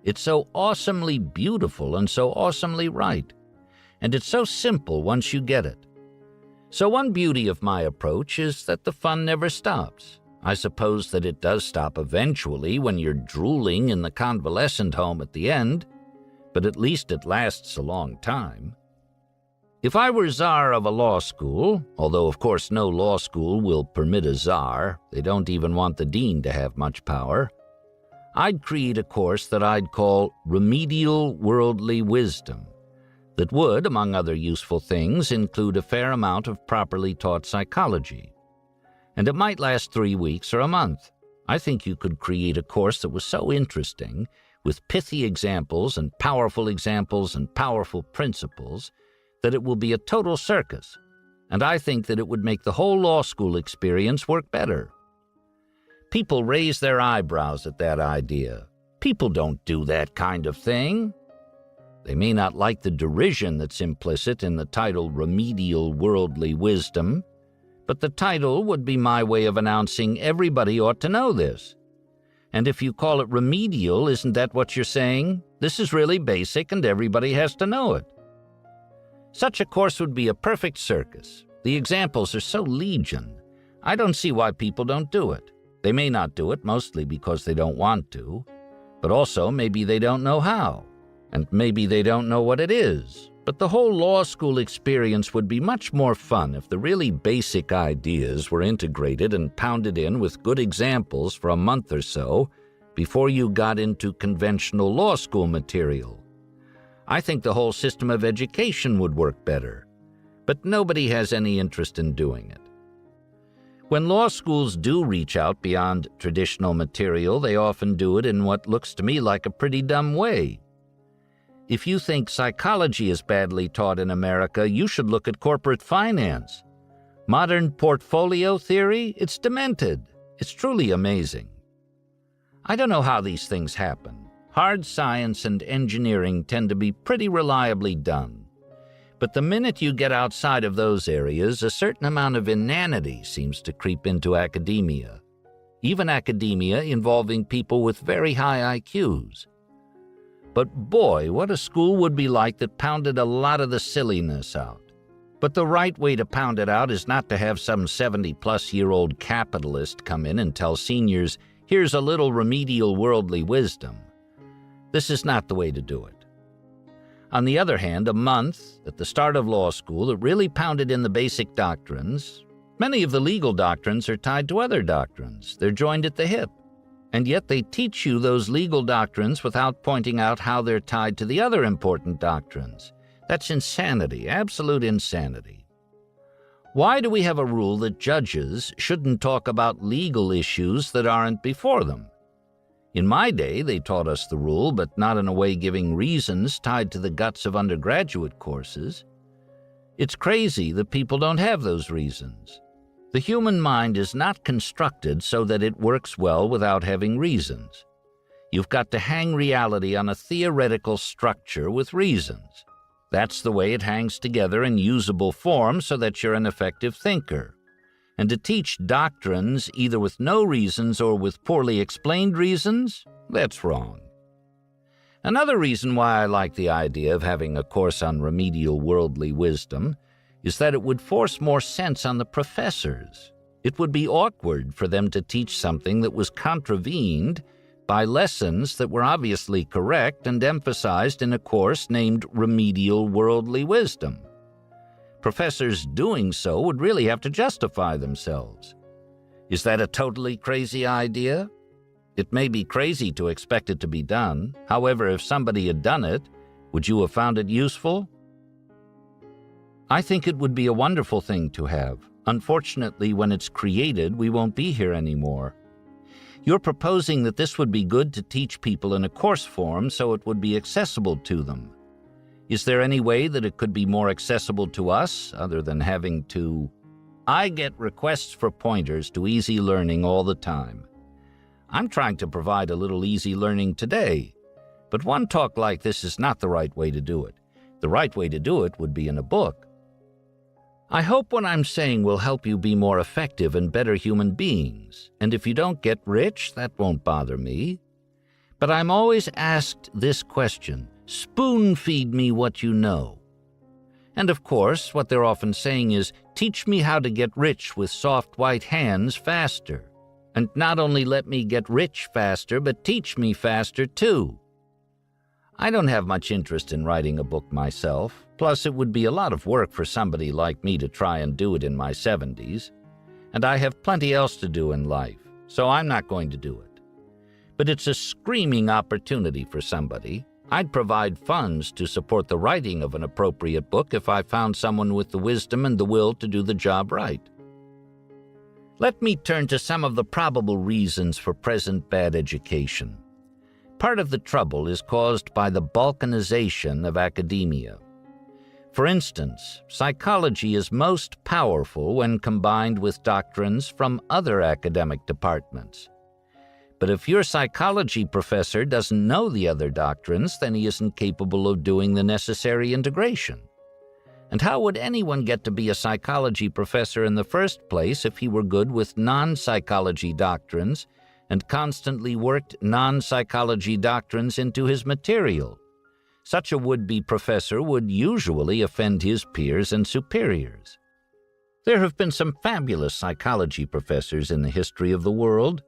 It's so awesomely beautiful and so awesomely right. And it's so simple once you get it. So one beauty of my approach is that the fun never stops. I suppose that it does stop eventually when you're drooling in the convalescent home at the end, but at least it lasts a long time. If I were czar of a law school, although of course no law school will permit a czar, they don't even want the dean to have much power, I'd create a course that I'd call Remedial Worldly Wisdom, that would, among other useful things, include a fair amount of properly taught psychology. And it might last 3 weeks or a month. I think you could create a course that was so interesting, with pithy examples and powerful principles, that it will be a total circus. And I think that it would make the whole law school experience work better. People raise their eyebrows at that idea. People don't do that kind of thing. They may not like the derision that's implicit in the title Remedial Worldly Wisdom, but the title would be my way of announcing everybody ought to know this. And if you call it remedial, isn't that what you're saying? This is really basic and everybody has to know it. Such a course would be a perfect circus. The examples are so legion. I don't see why people don't do it. They may not do it mostly because they don't want to, but also maybe they don't know how. And maybe they don't know what it is. But the whole law school experience would be much more fun if the really basic ideas were integrated and pounded in with good examples for a month or so before you got into conventional law school material. I think the whole system of education would work better, but nobody has any interest in doing it. When law schools do reach out beyond traditional material, they often do it in what looks to me like a pretty dumb way. If you think psychology is badly taught in America, you should look at corporate finance. Modern portfolio theory, it's demented. It's truly amazing. I don't know how these things happen. Hard science and engineering tend to be pretty reliably done. But the minute you get outside of those areas, a certain amount of inanity seems to creep into academia. Even academia involving people with very high IQs. But boy, what a school would be like that pounded a lot of the silliness out. But the right way to pound it out is not to have some 70-plus-year-old capitalist come in and tell seniors, here's a little remedial worldly wisdom. This is not the way to do it. On the other hand, a month at the start of law school that really pounded in the basic doctrines, many of the legal doctrines are tied to other doctrines. They're joined at the hip. And yet they teach you those legal doctrines without pointing out how they're tied to the other important doctrines. That's insanity, absolute insanity. Why do we have a rule that judges shouldn't talk about legal issues that aren't before them? In my day, they taught us the rule, but not in a way giving reasons tied to the guts of undergraduate courses. It's crazy that people don't have those reasons. The human mind is not constructed so that it works well without having reasons. You've got to hang reality on a theoretical structure with reasons. That's the way it hangs together in usable form so that you're an effective thinker. And to teach doctrines either with no reasons or with poorly explained reasons, that's wrong. Another reason why I like the idea of having a course on remedial worldly wisdom is that it would force more sense on the professors. It would be awkward for them to teach something that was contravened by lessons that were obviously correct and emphasized in a course named Remedial Worldly Wisdom. Professors doing so would really have to justify themselves. Is that a totally crazy idea? It may be crazy to expect it to be done. However, if somebody had done it, would you have found it useful? I think it would be a wonderful thing to have. Unfortunately, when it's created, we won't be here anymore. You're proposing that this would be good to teach people in a course form so it would be accessible to them. Is there any way that it could be more accessible to us, other than having to, I get requests for pointers to easy learning all the time. I'm trying to provide a little easy learning today, but one talk like this is not the right way to do it. The right way to do it would be in a book. I hope what I'm saying will help you be more effective and better human beings, and if you don't get rich, that won't bother me. But I'm always asked this question: spoon-feed me what you know. And of course, what they're often saying is, teach me how to get rich with soft white hands faster. And not only let me get rich faster, but teach me faster too. I don't have much interest in writing a book myself, plus it would be a lot of work for somebody like me to try and do it in my 70s. And I have plenty else to do in life, so I'm not going to do it. But it's a screaming opportunity for somebody. I'd provide funds to support the writing of an appropriate book if I found someone with the wisdom and the will to do the job right. Let me turn to some of the probable reasons for present bad education. Part of the trouble is caused by the balkanization of academia. For instance, psychology is most powerful when combined with doctrines from other academic departments. But if your psychology professor doesn't know the other doctrines, then he isn't capable of doing the necessary integration. And how would anyone get to be a psychology professor in the first place if he were good with non-psychology doctrines and constantly worked non-psychology doctrines into his material? Such a would-be professor would usually offend his peers and superiors. There have been some fabulous psychology professors in the history of the world.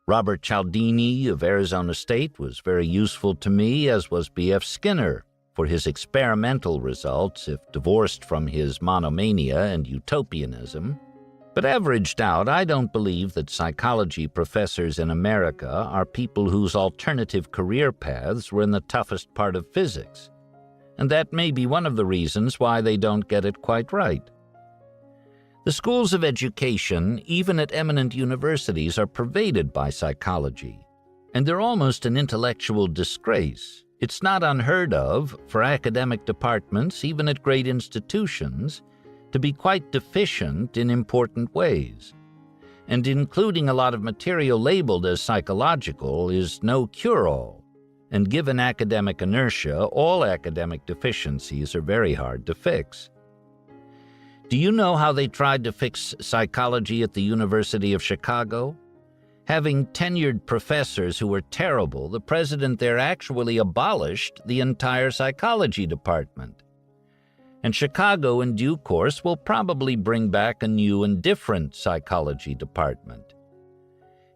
Robert Cialdini of Arizona State was very useful to me, as was B.F. Skinner, for his experimental results if divorced from his monomania and utopianism. But averaged out, I don't believe that psychology professors in America are people whose alternative career paths were in the toughest part of physics. And that may be one of the reasons why they don't get it quite right. The schools of education, even at eminent universities, are pervaded by psychology, and they're almost an intellectual disgrace. It's not unheard of for academic departments, even at great institutions, to be quite deficient in important ways. And including a lot of material labeled as psychological is no cure-all. And given academic inertia, all academic deficiencies are very hard to fix. Do you know how they tried to fix psychology at the University of Chicago? Having tenured professors who were terrible, the president there actually abolished the entire psychology department. And Chicago, in due course, will probably bring back a new and different psychology department.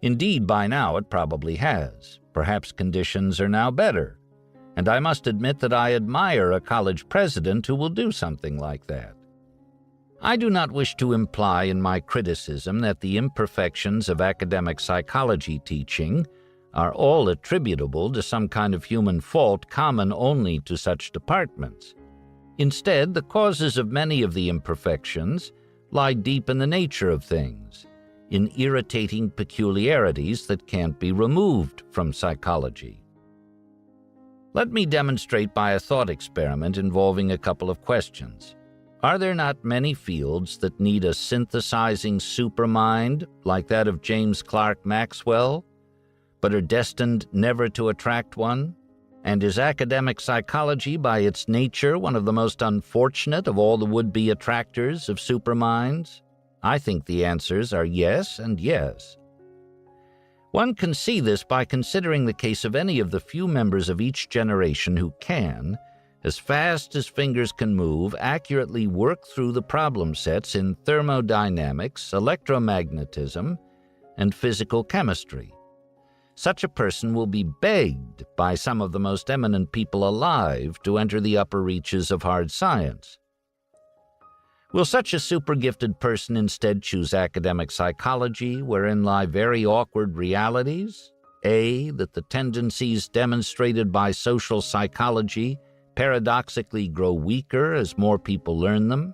Indeed, by now it probably has. Perhaps conditions are now better. And I must admit that I admire a college president who will do something like that. I do not wish to imply in my criticism that the imperfections of academic psychology teaching are all attributable to some kind of human fault common only to such departments. Instead, the causes of many of the imperfections lie deep in the nature of things, in irritating peculiarities that can't be removed from psychology. Let me demonstrate by a thought experiment involving a couple of questions. Are there not many fields that need a synthesizing supermind like that of James Clerk Maxwell, but are destined never to attract one? And is academic psychology by its nature one of the most unfortunate of all the would-be attractors of superminds? I think the answers are yes and yes. One can see this by considering the case of any of the few members of each generation who can, as fast as fingers can move, accurately work through the problem sets in thermodynamics, electromagnetism, and physical chemistry. Such a person will be begged by some of the most eminent people alive to enter the upper reaches of hard science. Will such a super-gifted person instead choose academic psychology, wherein lie very awkward realities? A, that the tendencies demonstrated by social psychology paradoxically grow weaker as more people learn them,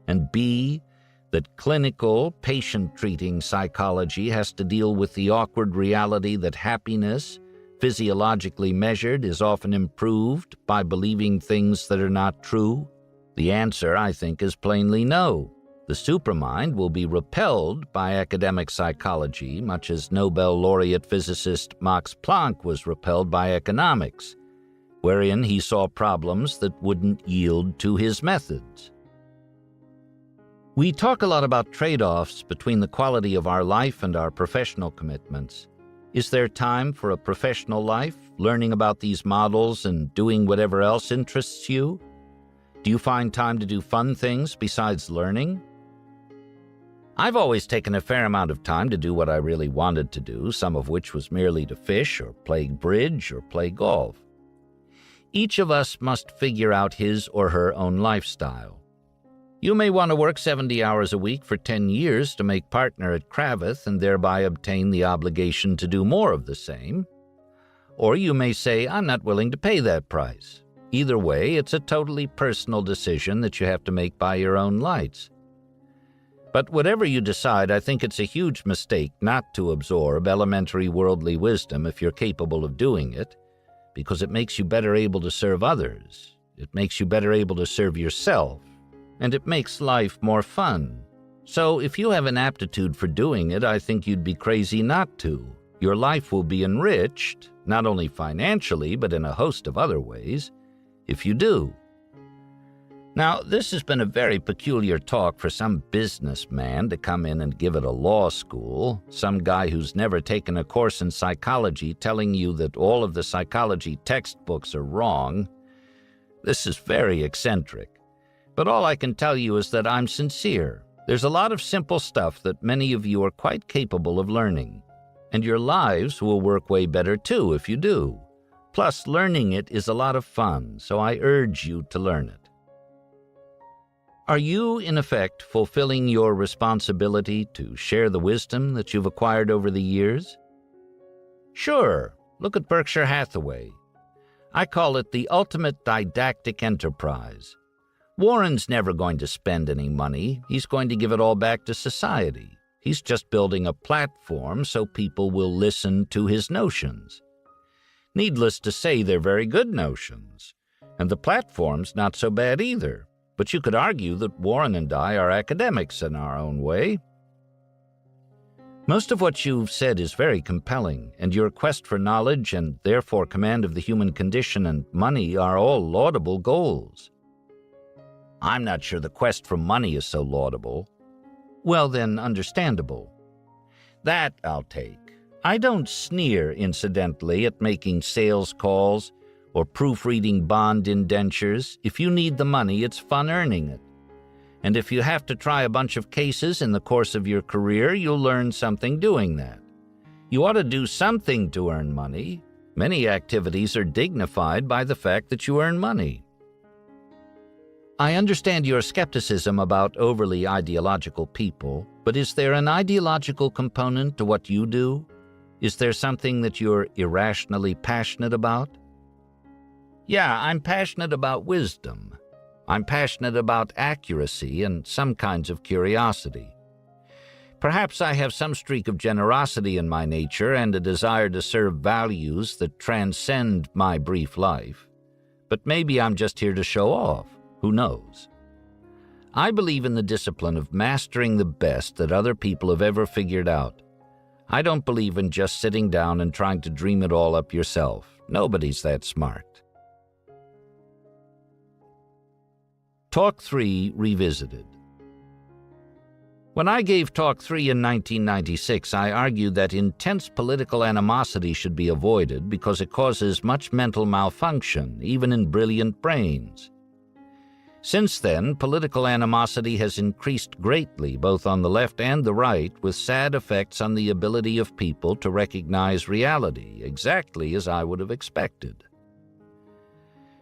and B, that clinical, patient-treating psychology has to deal with the awkward reality that happiness, physiologically measured, is often improved by believing things that are not true? The answer, I think, is plainly no. The The supermind will be repelled by academic psychology, much as Nobel laureate physicist Max Planck was repelled by economics, wherein he saw problems that wouldn't yield to his methods. We talk a lot about trade-offs between the quality of our life and our professional commitments. Is there time for a professional life, learning about these models and doing whatever else interests you? Do you find time to do fun things besides learning? I've always taken a fair amount of time to do what I really wanted to do, some of which was merely to fish or play bridge or play golf. Each of us must figure out his or her own lifestyle. You may want to work 70 hours a week for 10 years to make partner at Cravath and thereby obtain the obligation to do more of the same. Or you may say, I'm not willing to pay that price. Either way, it's a totally personal decision that you have to make by your own lights. But whatever you decide, I think it's a huge mistake not to absorb elementary worldly wisdom if you're capable of doing it, because it makes you better able to serve others. It makes you better able to serve yourself. And it makes life more fun. So if you have an aptitude for doing it, I think you'd be crazy not to. Your life will be enriched, not only financially, but in a host of other ways, if you do. Now, this has been a very peculiar talk for some businessman to come in and give at a law school, some guy who's never taken a course in psychology telling you that all of the psychology textbooks are wrong. This is very eccentric. But all I can tell you is that I'm sincere. There's a lot of simple stuff that many of you are quite capable of learning. And your lives will work way better too if you do. Plus, learning it is a lot of fun, so I urge you to learn it. Are you, in effect, fulfilling your responsibility to share the wisdom that you've acquired over the years? Sure, look at Berkshire Hathaway. I call it the ultimate didactic enterprise. Warren's never going to spend any money. He's going to give it all back to society. He's just building a platform so people will listen to his notions. Needless to say, they're very good notions. And the platform's not so bad either. But you could argue that Warren and I are academics in our own way. Most of what you've said is very compelling, and your quest for knowledge and therefore command of the human condition and money are all laudable goals. I'm not sure the quest for money is so laudable. Well then, understandable. That I'll take. I don't sneer, incidentally, at making sales calls or proofreading bond indentures. If you need the money, it's fun earning it. And if you have to try a bunch of cases in the course of your career, you'll learn something doing that. You ought to do something to earn money. Many activities are dignified by the fact that you earn money. I understand your skepticism about overly ideological people, but is there an ideological component to what you do? Is there something that you're irrationally passionate about? Yeah, I'm passionate about wisdom. I'm passionate about accuracy and some kinds of curiosity. Perhaps I have some streak of generosity in my nature and a desire to serve values that transcend my brief life. But maybe I'm just here to show off. Who knows? I believe in the discipline of mastering the best that other people have ever figured out. I don't believe in just sitting down and trying to dream it all up yourself. Nobody's that smart. Talk 3 Revisited. When I gave Talk 3 in 1996, I argued that intense political animosity should be avoided because it causes much mental malfunction, even in brilliant brains. Since then, political animosity has increased greatly, both on the left and the right, with sad effects on the ability of people to recognize reality, exactly as I would have expected.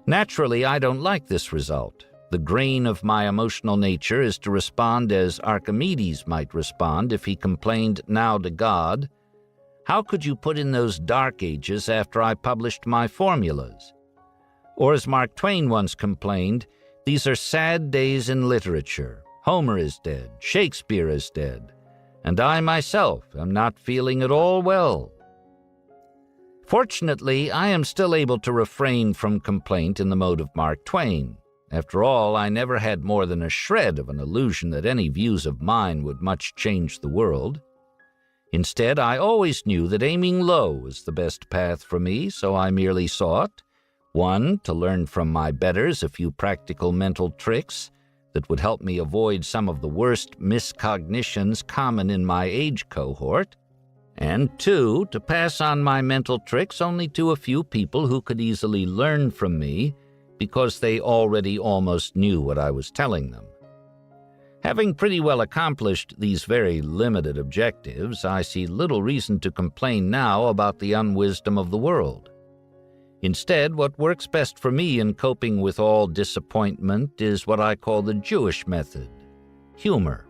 Naturally, I don't like this result. The grain of my emotional nature is to respond as Archimedes might respond if he complained now to God, "How could you put in those dark ages after I published my formulas?" Or as Mark Twain once complained, "These are sad days in literature. Homer is dead, Shakespeare is dead, and I myself am not feeling at all well." Fortunately, I am still able to refrain from complaint in the mode of Mark Twain. After all, I never had more than a shred of an illusion that any views of mine would much change the world. Instead, I always knew that aiming low was the best path for me, so I merely sought, 1, to learn from my betters a few practical mental tricks that would help me avoid some of the worst miscognitions common in my age cohort, and 2, to pass on my mental tricks only to a few people who could easily learn from me because they already almost knew what I was telling them. Having pretty well accomplished these very limited objectives, I see little reason to complain now about the unwisdom of the world. Instead, what works best for me in coping with all disappointment is what I call the Jewish method: humor.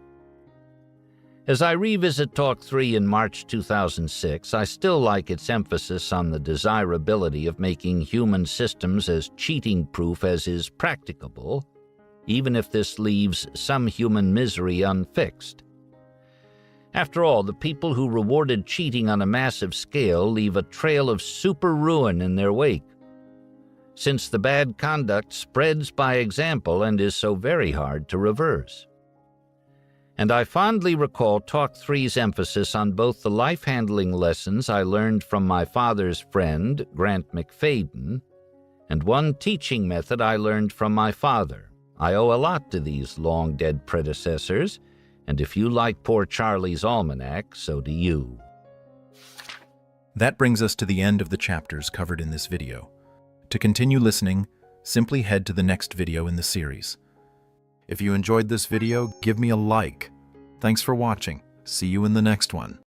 As I revisit Talk 3 in March 2006, I still like its emphasis on the desirability of making human systems as cheating-proof as is practicable, even if this leaves some human misery unfixed. After all, the people who rewarded cheating on a massive scale leave a trail of super ruin in their wake, since the bad conduct spreads by example and is so very hard to reverse. And I fondly recall Talk 3's emphasis on both the life-handling lessons I learned from my father's friend, Grant McFadden, and one teaching method I learned from my father. I owe a lot to these long-dead predecessors, and if you like Poor Charlie's Almanack, so do you. That brings us to the end of the chapters covered in this video. To continue listening, simply head to the next video in the series. If you enjoyed this video, give me a like. Thanks for watching. See you in the next one.